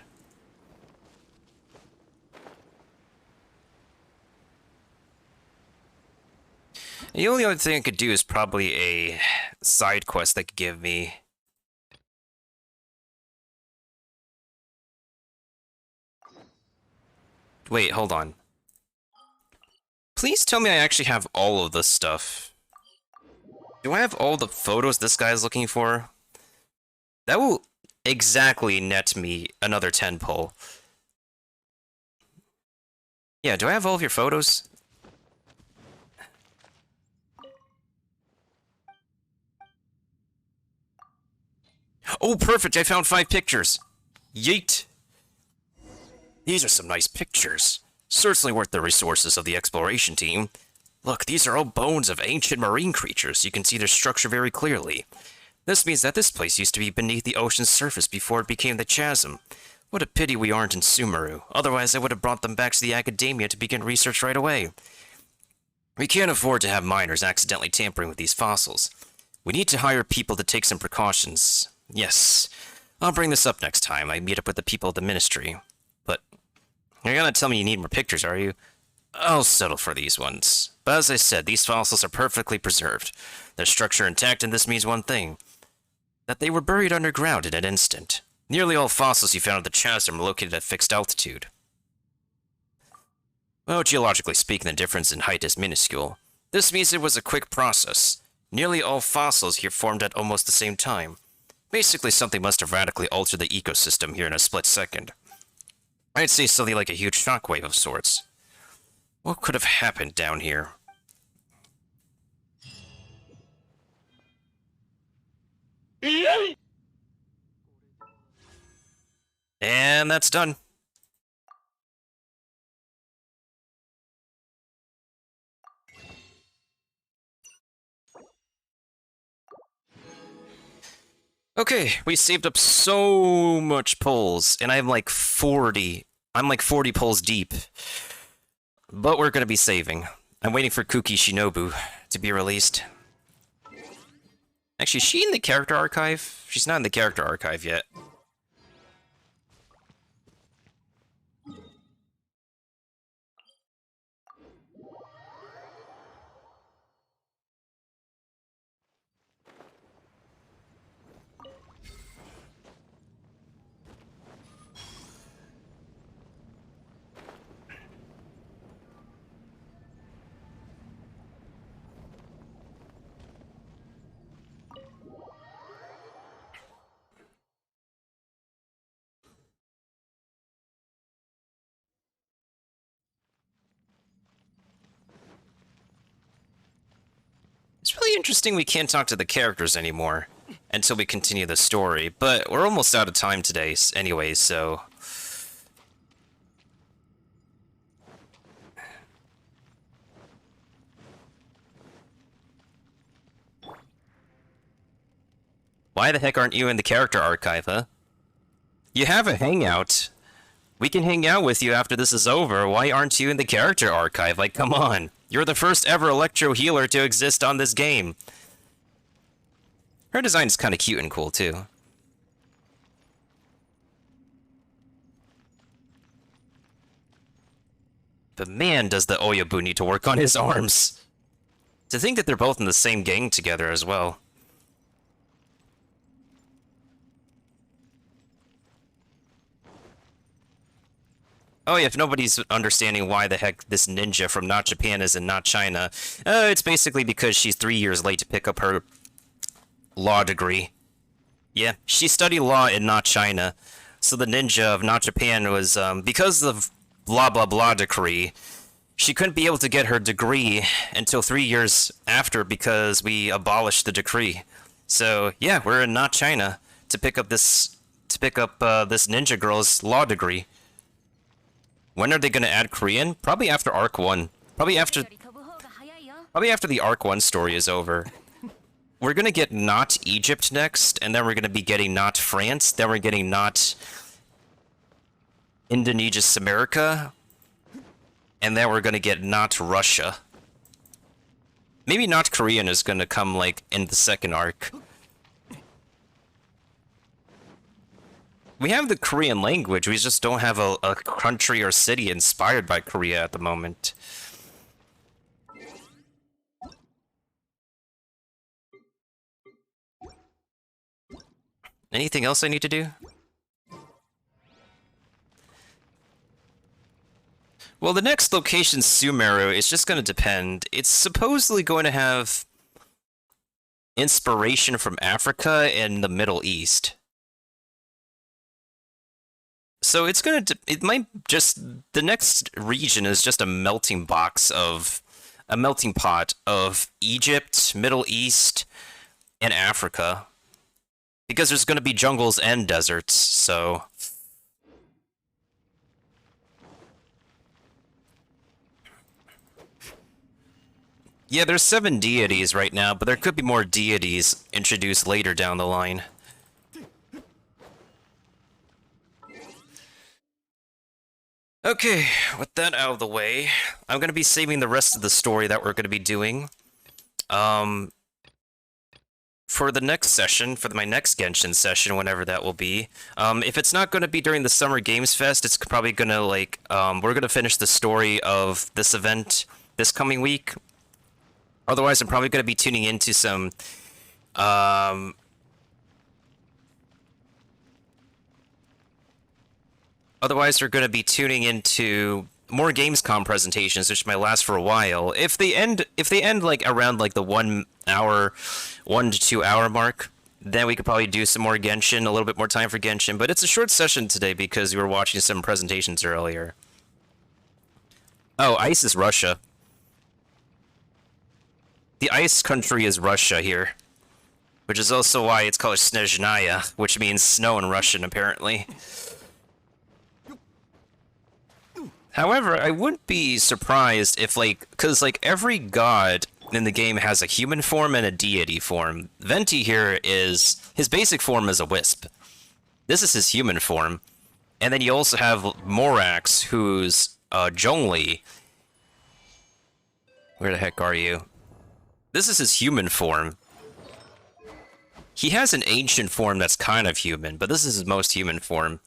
The only other thing I could do is probably a side quest that could give me... Wait, hold on. Please tell me I actually have all of this stuff. Do I have all the photos this guy is looking for? That will exactly net me another 10 pull. Yeah, do I have all of your photos? Oh, perfect! I found 5 pictures! Yeet! These are some nice pictures. Certainly worth the resources of the exploration team. Look, these are all bones of ancient marine creatures. You can see their structure very clearly. This means that this place used to be beneath the ocean's surface before it became the chasm. What a pity we aren't in Sumeru. Otherwise, I would have brought them back to the academia to begin research right away. We can't afford to have miners accidentally tampering with these fossils. We need to hire people to take some precautions. Yes, I'll bring this up next time I meet up with the people of the ministry. But you're gonna tell me you need more pictures, are you? I'll settle for these ones. But as I said, these fossils are perfectly preserved. Their structure intact, and this means one thing. That they were buried underground in an instant. Nearly all fossils you found at the chasm are located at fixed altitude. Well, geologically speaking, the difference in height is minuscule. This means it was a quick process. Nearly all fossils here formed at almost the same time. Basically, something must have radically altered the ecosystem here in a split second. I'd say something like a huge shockwave of sorts. What could have happened down here? And that's done. Okay, we saved up so much pulls, and I'm like 40 pulls deep. But we're gonna be saving. I'm waiting for Kuki Shinobu to be released. Actually, is she in the character archive? She's not in the character archive yet. It's really interesting we can't talk to the characters anymore until we continue the story, but we're almost out of time today anyway, so... Why the heck aren't you in the character archive, huh? You have a hangout. We can hang out with you after this is over. Why aren't you in the character archive? Like, come on. You're the first ever electro healer to exist on this game. Her design is kind of cute and cool, too. But man, does the Oyabu need to work on his arms. To think that they're both in the same gang together as well. Oh yeah, if nobody's understanding why the heck this ninja from Not Japan is in Not China, it's basically because she's 3 years late to pick up her law degree. Yeah, she studied law in Not China, So the ninja of not Japan was, because of blah blah blah decree, she couldn't be able to get her degree until 3 years after because we abolished the decree. So yeah, we're in not China to pick up this this ninja girl's law degree. When are they gonna add Korean? Probably after Arc 1. Probably after the Arc 1 story is over. We're gonna get not Egypt next, and then we're gonna be getting not France, then we're getting not Indonesia Samerica, and then we're gonna get not Russia. Maybe not Korean is gonna come like in the second arc. We have the Korean language, we just don't have a country or city inspired by Korea at the moment. Anything else I need to do? Well, the next location, Sumeru, is just going to depend. It's supposedly going to have inspiration from Africa and the Middle East. So it's going to, it might just, the next region is just a melting pot of Egypt, Middle East, and Africa. Because there's going to be jungles and deserts, so... Yeah, there's 7 deities right now, but there could be more deities introduced later down the line. Okay, with that out of the way, I'm going to be saving the rest of the story that we're going to be doing. For the next session, for my next Genshin session, whenever that will be. If it's not going to be during the Summer Games Fest, it's probably going to, like, we're going to finish the story of this event this coming week. Otherwise, I'm probably going to be tuning into some, otherwise, we're going to be tuning into more Gamescom presentations, which might last for a while. If they end like around like the 1 hour, 1 to 2 hour mark, then we could probably do some more Genshin, a little bit more time for Genshin. But it's a short session today because we were watching some presentations earlier. Oh, ice is Russia. The ice country is Russia here, which is also why it's called Snezhnaya, which means snow in Russian, apparently. However, I wouldn't be surprised if, like, because, like, every god in the game has a human form and a deity form. Venti here is, his basic form is a wisp. This is his human form. And then you also have Morax, who's, Zhongli. Where the heck are you? This is his human form. He has an ancient form that's kind of human, but this is his most human form.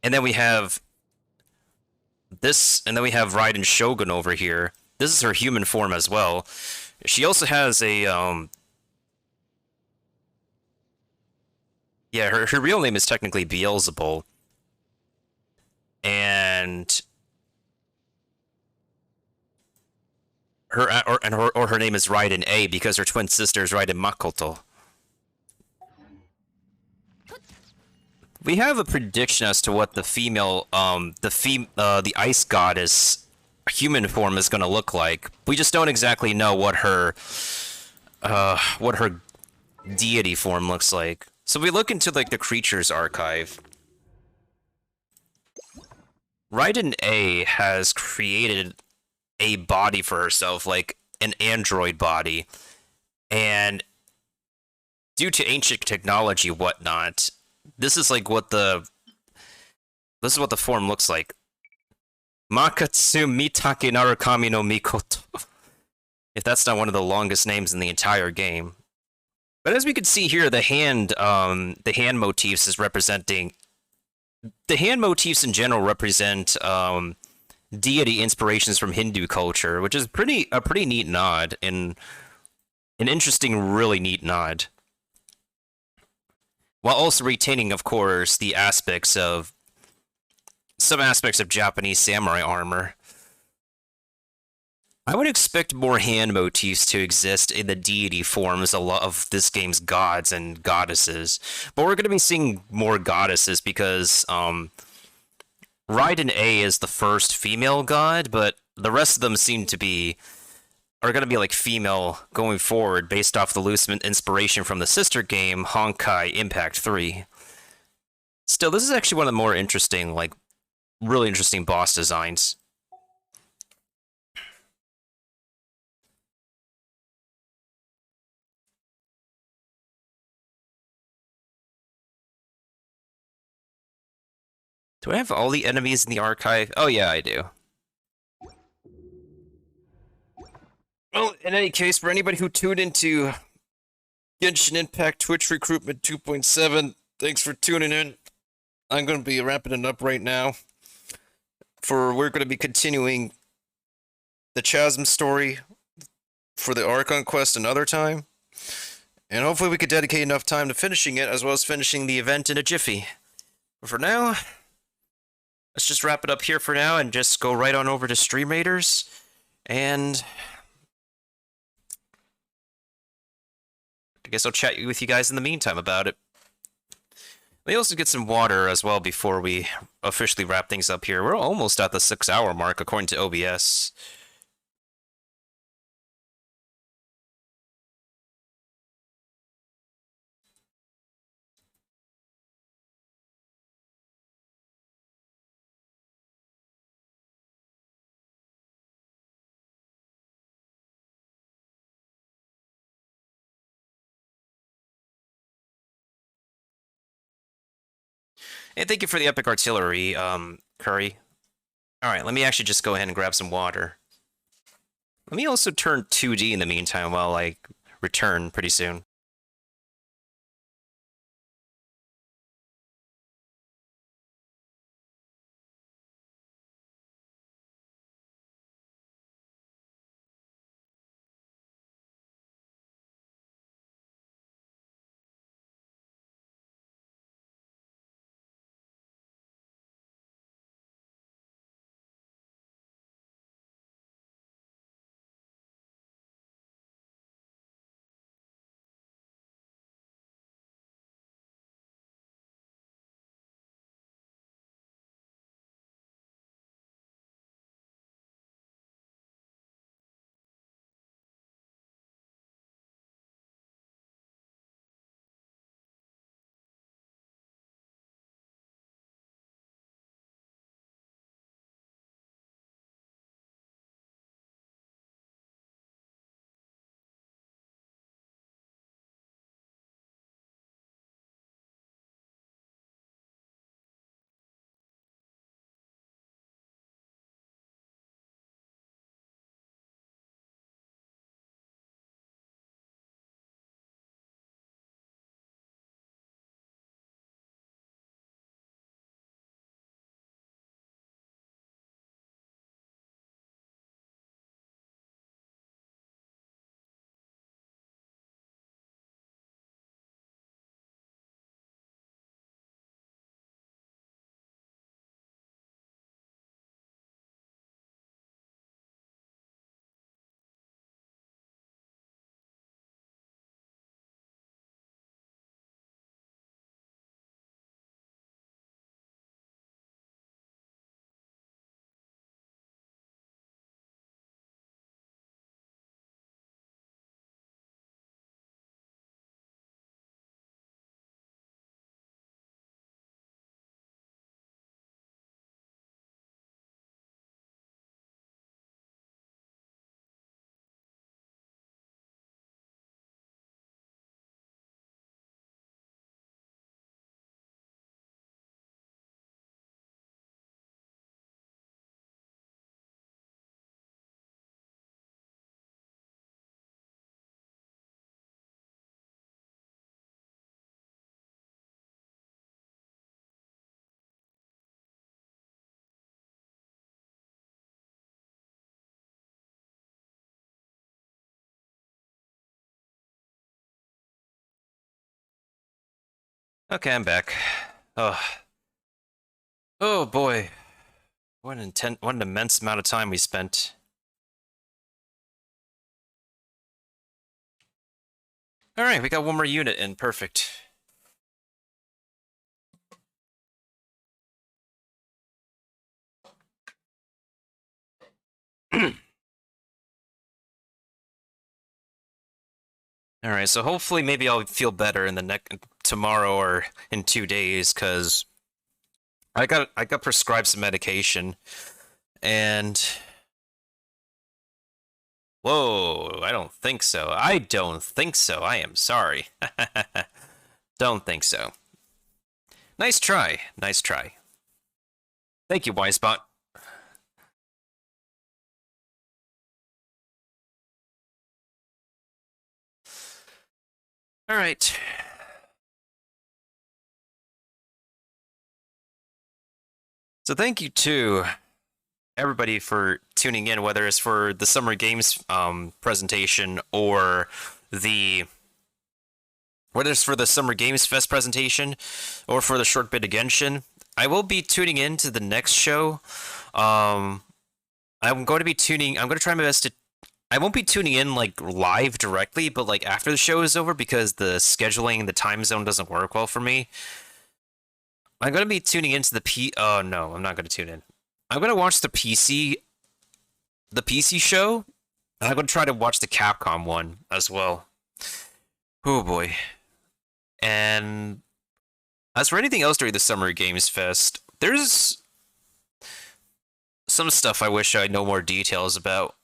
And then we have this, and then we have Raiden Shogun over here. This is her human form as well. She also has a, yeah, her real name is technically Beelzebul. And her name is Raiden A because her twin sister is Raiden Makoto. We have a prediction as to what the female, the ice goddess human form is going to look like. We just don't exactly know what her deity form looks like. So we look into, like, the creatures archive. Raiden A has created a body for herself, like an android body, and due to ancient technology, whatnot, this is what the form looks like. Makatsu Mitake Narukami no Mikoto. If that's not one of the longest names in the entire game. But as we can see here, the hand motifs is representing. The hand motifs in general represent deity inspirations from Hindu culture, which is a pretty neat nod, and an interesting, really neat nod. While also retaining, of course, the aspects of some aspects of Japanese samurai armor. I would expect more hand motifs to exist in the deity forms a lot of this game's gods and goddesses. But we're going to be seeing more goddesses because Raiden A is the first female god, but the rest of them seem to be are going to be like female going forward based off the loose inspiration from the sister game Honkai Impact 3. Still, this is actually one of the more interesting, like really interesting boss designs. Do I have all the enemies in the archive? Oh yeah, I do. Well, in any case, for anybody who tuned into Genshin Impact Twitch Recruitment 2.7, thanks for tuning in. I'm going to be wrapping it up right now. We're going to be continuing the Chasm story for the Archon quest another time. And hopefully we could dedicate enough time to finishing it, as well as finishing the event in a jiffy. But for now, let's just wrap it up here for now and just go right on over to Stream Raiders. And I guess I'll chat with you guys in the meantime about it. Let me also get some water as well before we officially wrap things up here. We're almost at the 6-hour mark according to OBS. Hey, thank you for the epic artillery, Curry. Alright, let me actually just go ahead and grab some water. Let me also turn 2D in the meantime while I return pretty soon. Okay, I'm back. Oh. Oh boy. What an immense amount of time we spent Alright, we got one more unit in. Perfect. Alright, so hopefully maybe I'll feel better in the tomorrow or in 2 days, because I got prescribed some medication, and whoa, I don't think so. I don't think so. I am sorry. Don't think so. Nice try. Nice try. Thank you, Wisebot. All right. So thank you to everybody for tuning in, whether it's for the Summer Games presentation or whether it's for the Summer Games Fest presentation or for the Short Bit of Genshin. I will be tuning in to the next show. I'm going to try my best to. I won't be tuning in like live directly, but like after the show is over, because the scheduling, the time zone doesn't work well for me. I'm going to be tuning into the oh no, I'm not going to tune in. I'm going to watch the PC show, and I'm going to try to watch the Capcom one as well. Oh boy. And as for anything else during the Summer Games Fest, there's some stuff I wish I know more details about.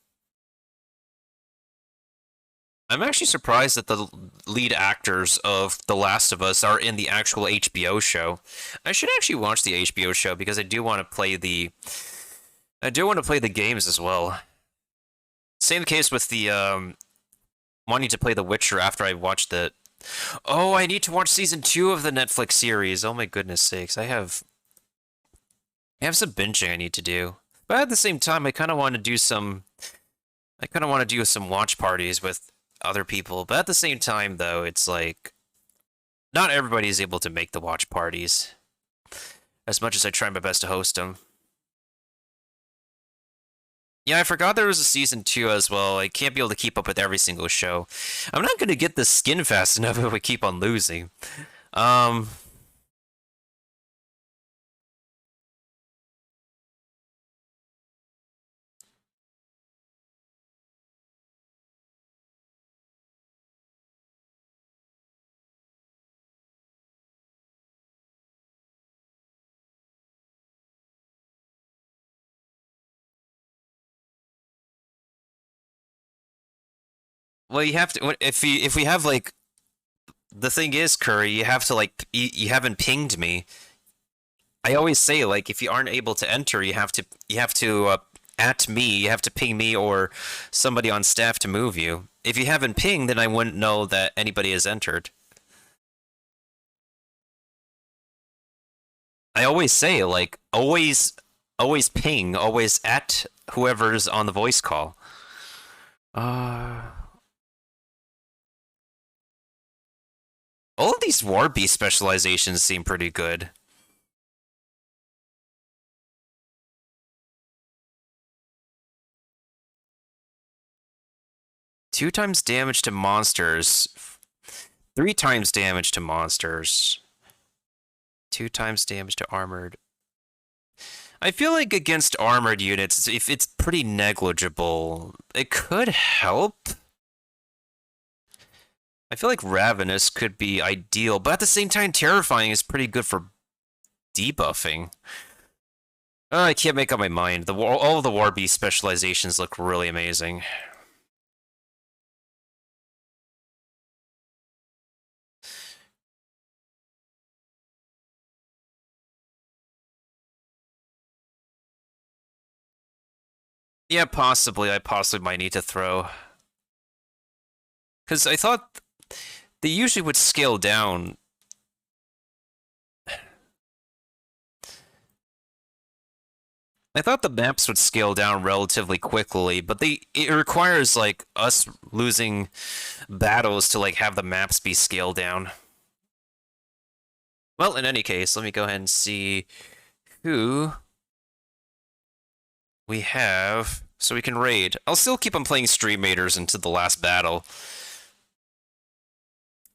I'm actually surprised that the lead actors of The Last of Us are in the actual HBO show. I should actually watch the HBO show, because I do want to play the games as well. Same case with the wanting to play The Witcher after I watched the. Oh, I need to watch season 2 of the Netflix series. Oh my goodness sakes, I have some binging I need to do. But at the same time, I kind of want to do some watch parties with other people. But at the same time, though, it's like not everybody is able to make the watch parties, as much as I try my best to host them. Yeah, I forgot there was a season 2 as well. I can't be able to keep up with every single show. I'm not going to get the skin fast enough if we keep on losing. Well, you have to, if we have like, the thing is, Curry, you have to like, you haven't pinged me. I always say, like, if you aren't able to enter, you have to at me, you have to ping me or somebody on staff to move you. If you haven't pinged, then I wouldn't know that anybody has entered. I always say, like, always ping, always at whoever's on the voice call. All of these War Beast specializations seem pretty good. Two times damage to monsters. 3 times damage to monsters. 2 times damage to armored. I feel like against armored units, if it's pretty negligible, it could help. I feel like Ravenous could be ideal, but at the same time, Terrifying is pretty good for debuffing. I can't make up my mind. All of the War Beast specializations look really amazing. Yeah, possibly. I possibly might need to throw. Because I thought they usually would scale down. I thought the maps would scale down relatively quickly, but it requires like us losing battles to like have the maps be scaled down. Well, in any case, let me go ahead and see who we have so we can raid. I'll still keep on playing Stream Raiders into the last battle.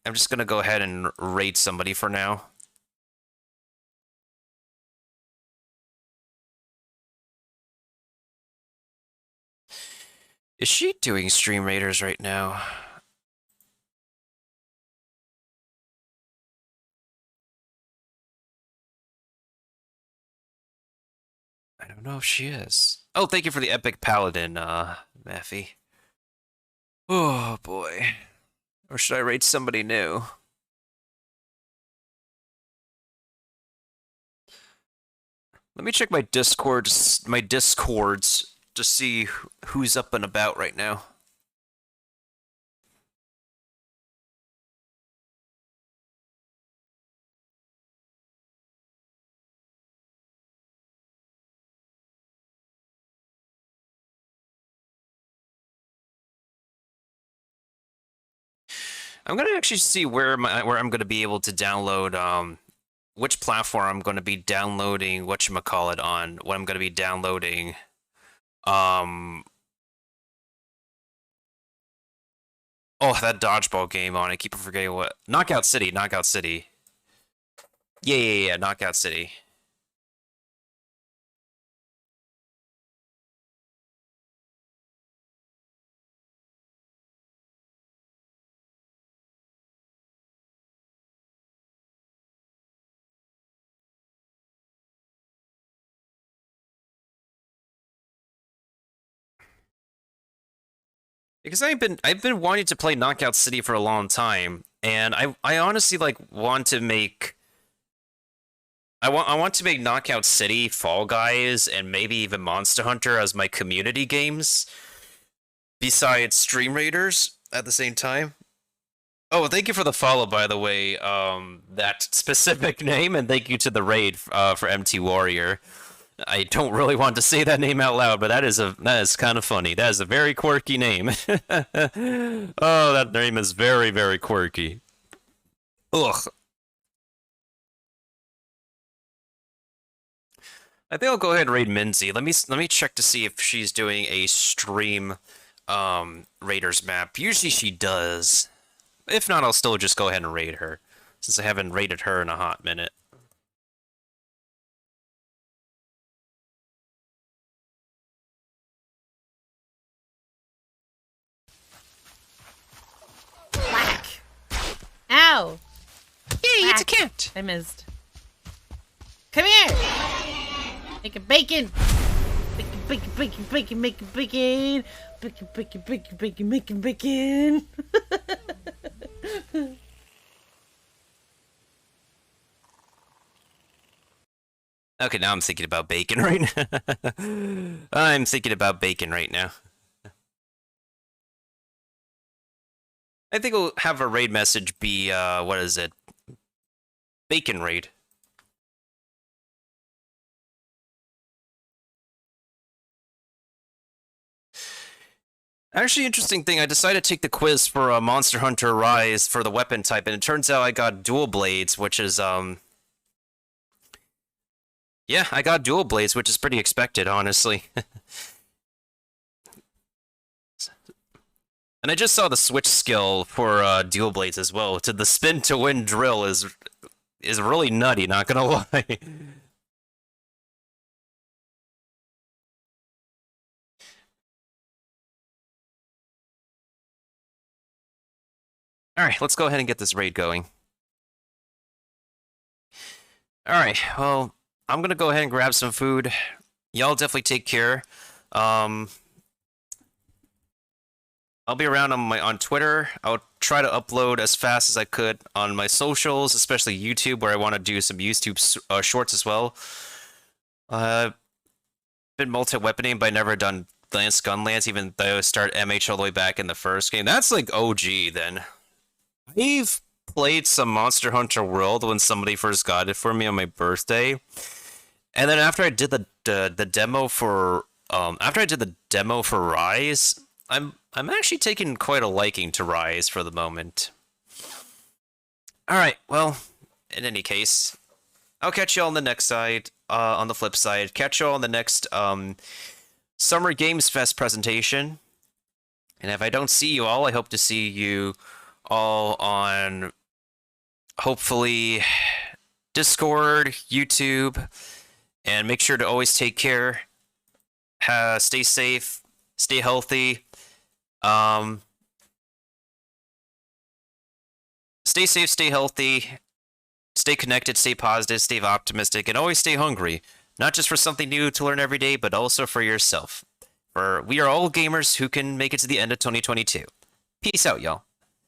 I'm just gonna go ahead and raid somebody for now. Is she doing stream raiders right now? I don't know if she is. Oh, thank you for the epic paladin, Maffy. Oh boy. Or should I raid somebody new? Let me check my discords to see who's up and about right now. I'm gonna actually see where I'm gonna be able to download which platform I'm gonna be downloading whatchamacallit on, what I'm gonna be downloading oh, that dodgeball game on. I keep forgetting what Knockout City. Yeah, Knockout City. Because I've been wanting to play Knockout City for a long time, and I honestly like want to make I want to make Knockout City, Fall Guys, and maybe even Monster Hunter as my community games, besides Stream Raiders at the same time. Oh, thank you for the follow, by the way. That specific name, and thank you to the raid for MT Warrior. I don't really want to say that name out loud, but that is kind of funny. That is a very quirky name. Oh, that name is very, very quirky. Ugh. I think I'll go ahead and raid Minzy. Let me check to see if she's doing a stream Raiders map. Usually she does. If not, I'll still just go ahead and raid her, since I haven't raided her in a hot minute. Whack! Ow! Yay, it's a cat! I missed. Come here! Making bacon! Bacon, bacon, bacon, making bacon! Bacon, bacon, bacon, bacon, making bacon! Okay, now I'm thinking about bacon right now. I'm thinking about bacon right now. I think we'll have a raid message be, what is it? Bacon raid. Actually, interesting thing, I decided to take the quiz for Monster Hunter Rise for the weapon type, and it turns out I got dual blades, which is, yeah, I got dual blades, which is pretty expected, honestly. And I just saw the switch skill for dual blades as well. To the spin to win drill is really nutty, not gonna lie. Alright, let's go ahead and get this raid going. Alright, well, I'm gonna go ahead and grab some food. Y'all definitely take care. I'll be around on Twitter. I'll try to upload as fast as I could on my socials, especially YouTube, where I want to do some YouTube shorts as well. Been multi-weaponing, but I never done Lance Gunlance, even though I start MH all the way back in the first game. That's like OG then. I've played some Monster Hunter World when somebody first got it for me on my birthday, and then after I did the demo for Rise, I'm actually taking quite a liking to Rise for the moment. All right, well, in any case, I'll catch you all on the next side. On the flip side, catch you all on the next Summer Games Fest presentation. And if I don't see you all, I hope to see you all on hopefully Discord, YouTube, and make sure to always take care. Stay safe, stay healthy. Stay safe, stay healthy, stay connected, stay positive, stay optimistic, and always stay hungry. Not just for something new to learn every day, but also for yourself. For we are all gamers who can make it to the end of 2022. Peace out, y'all.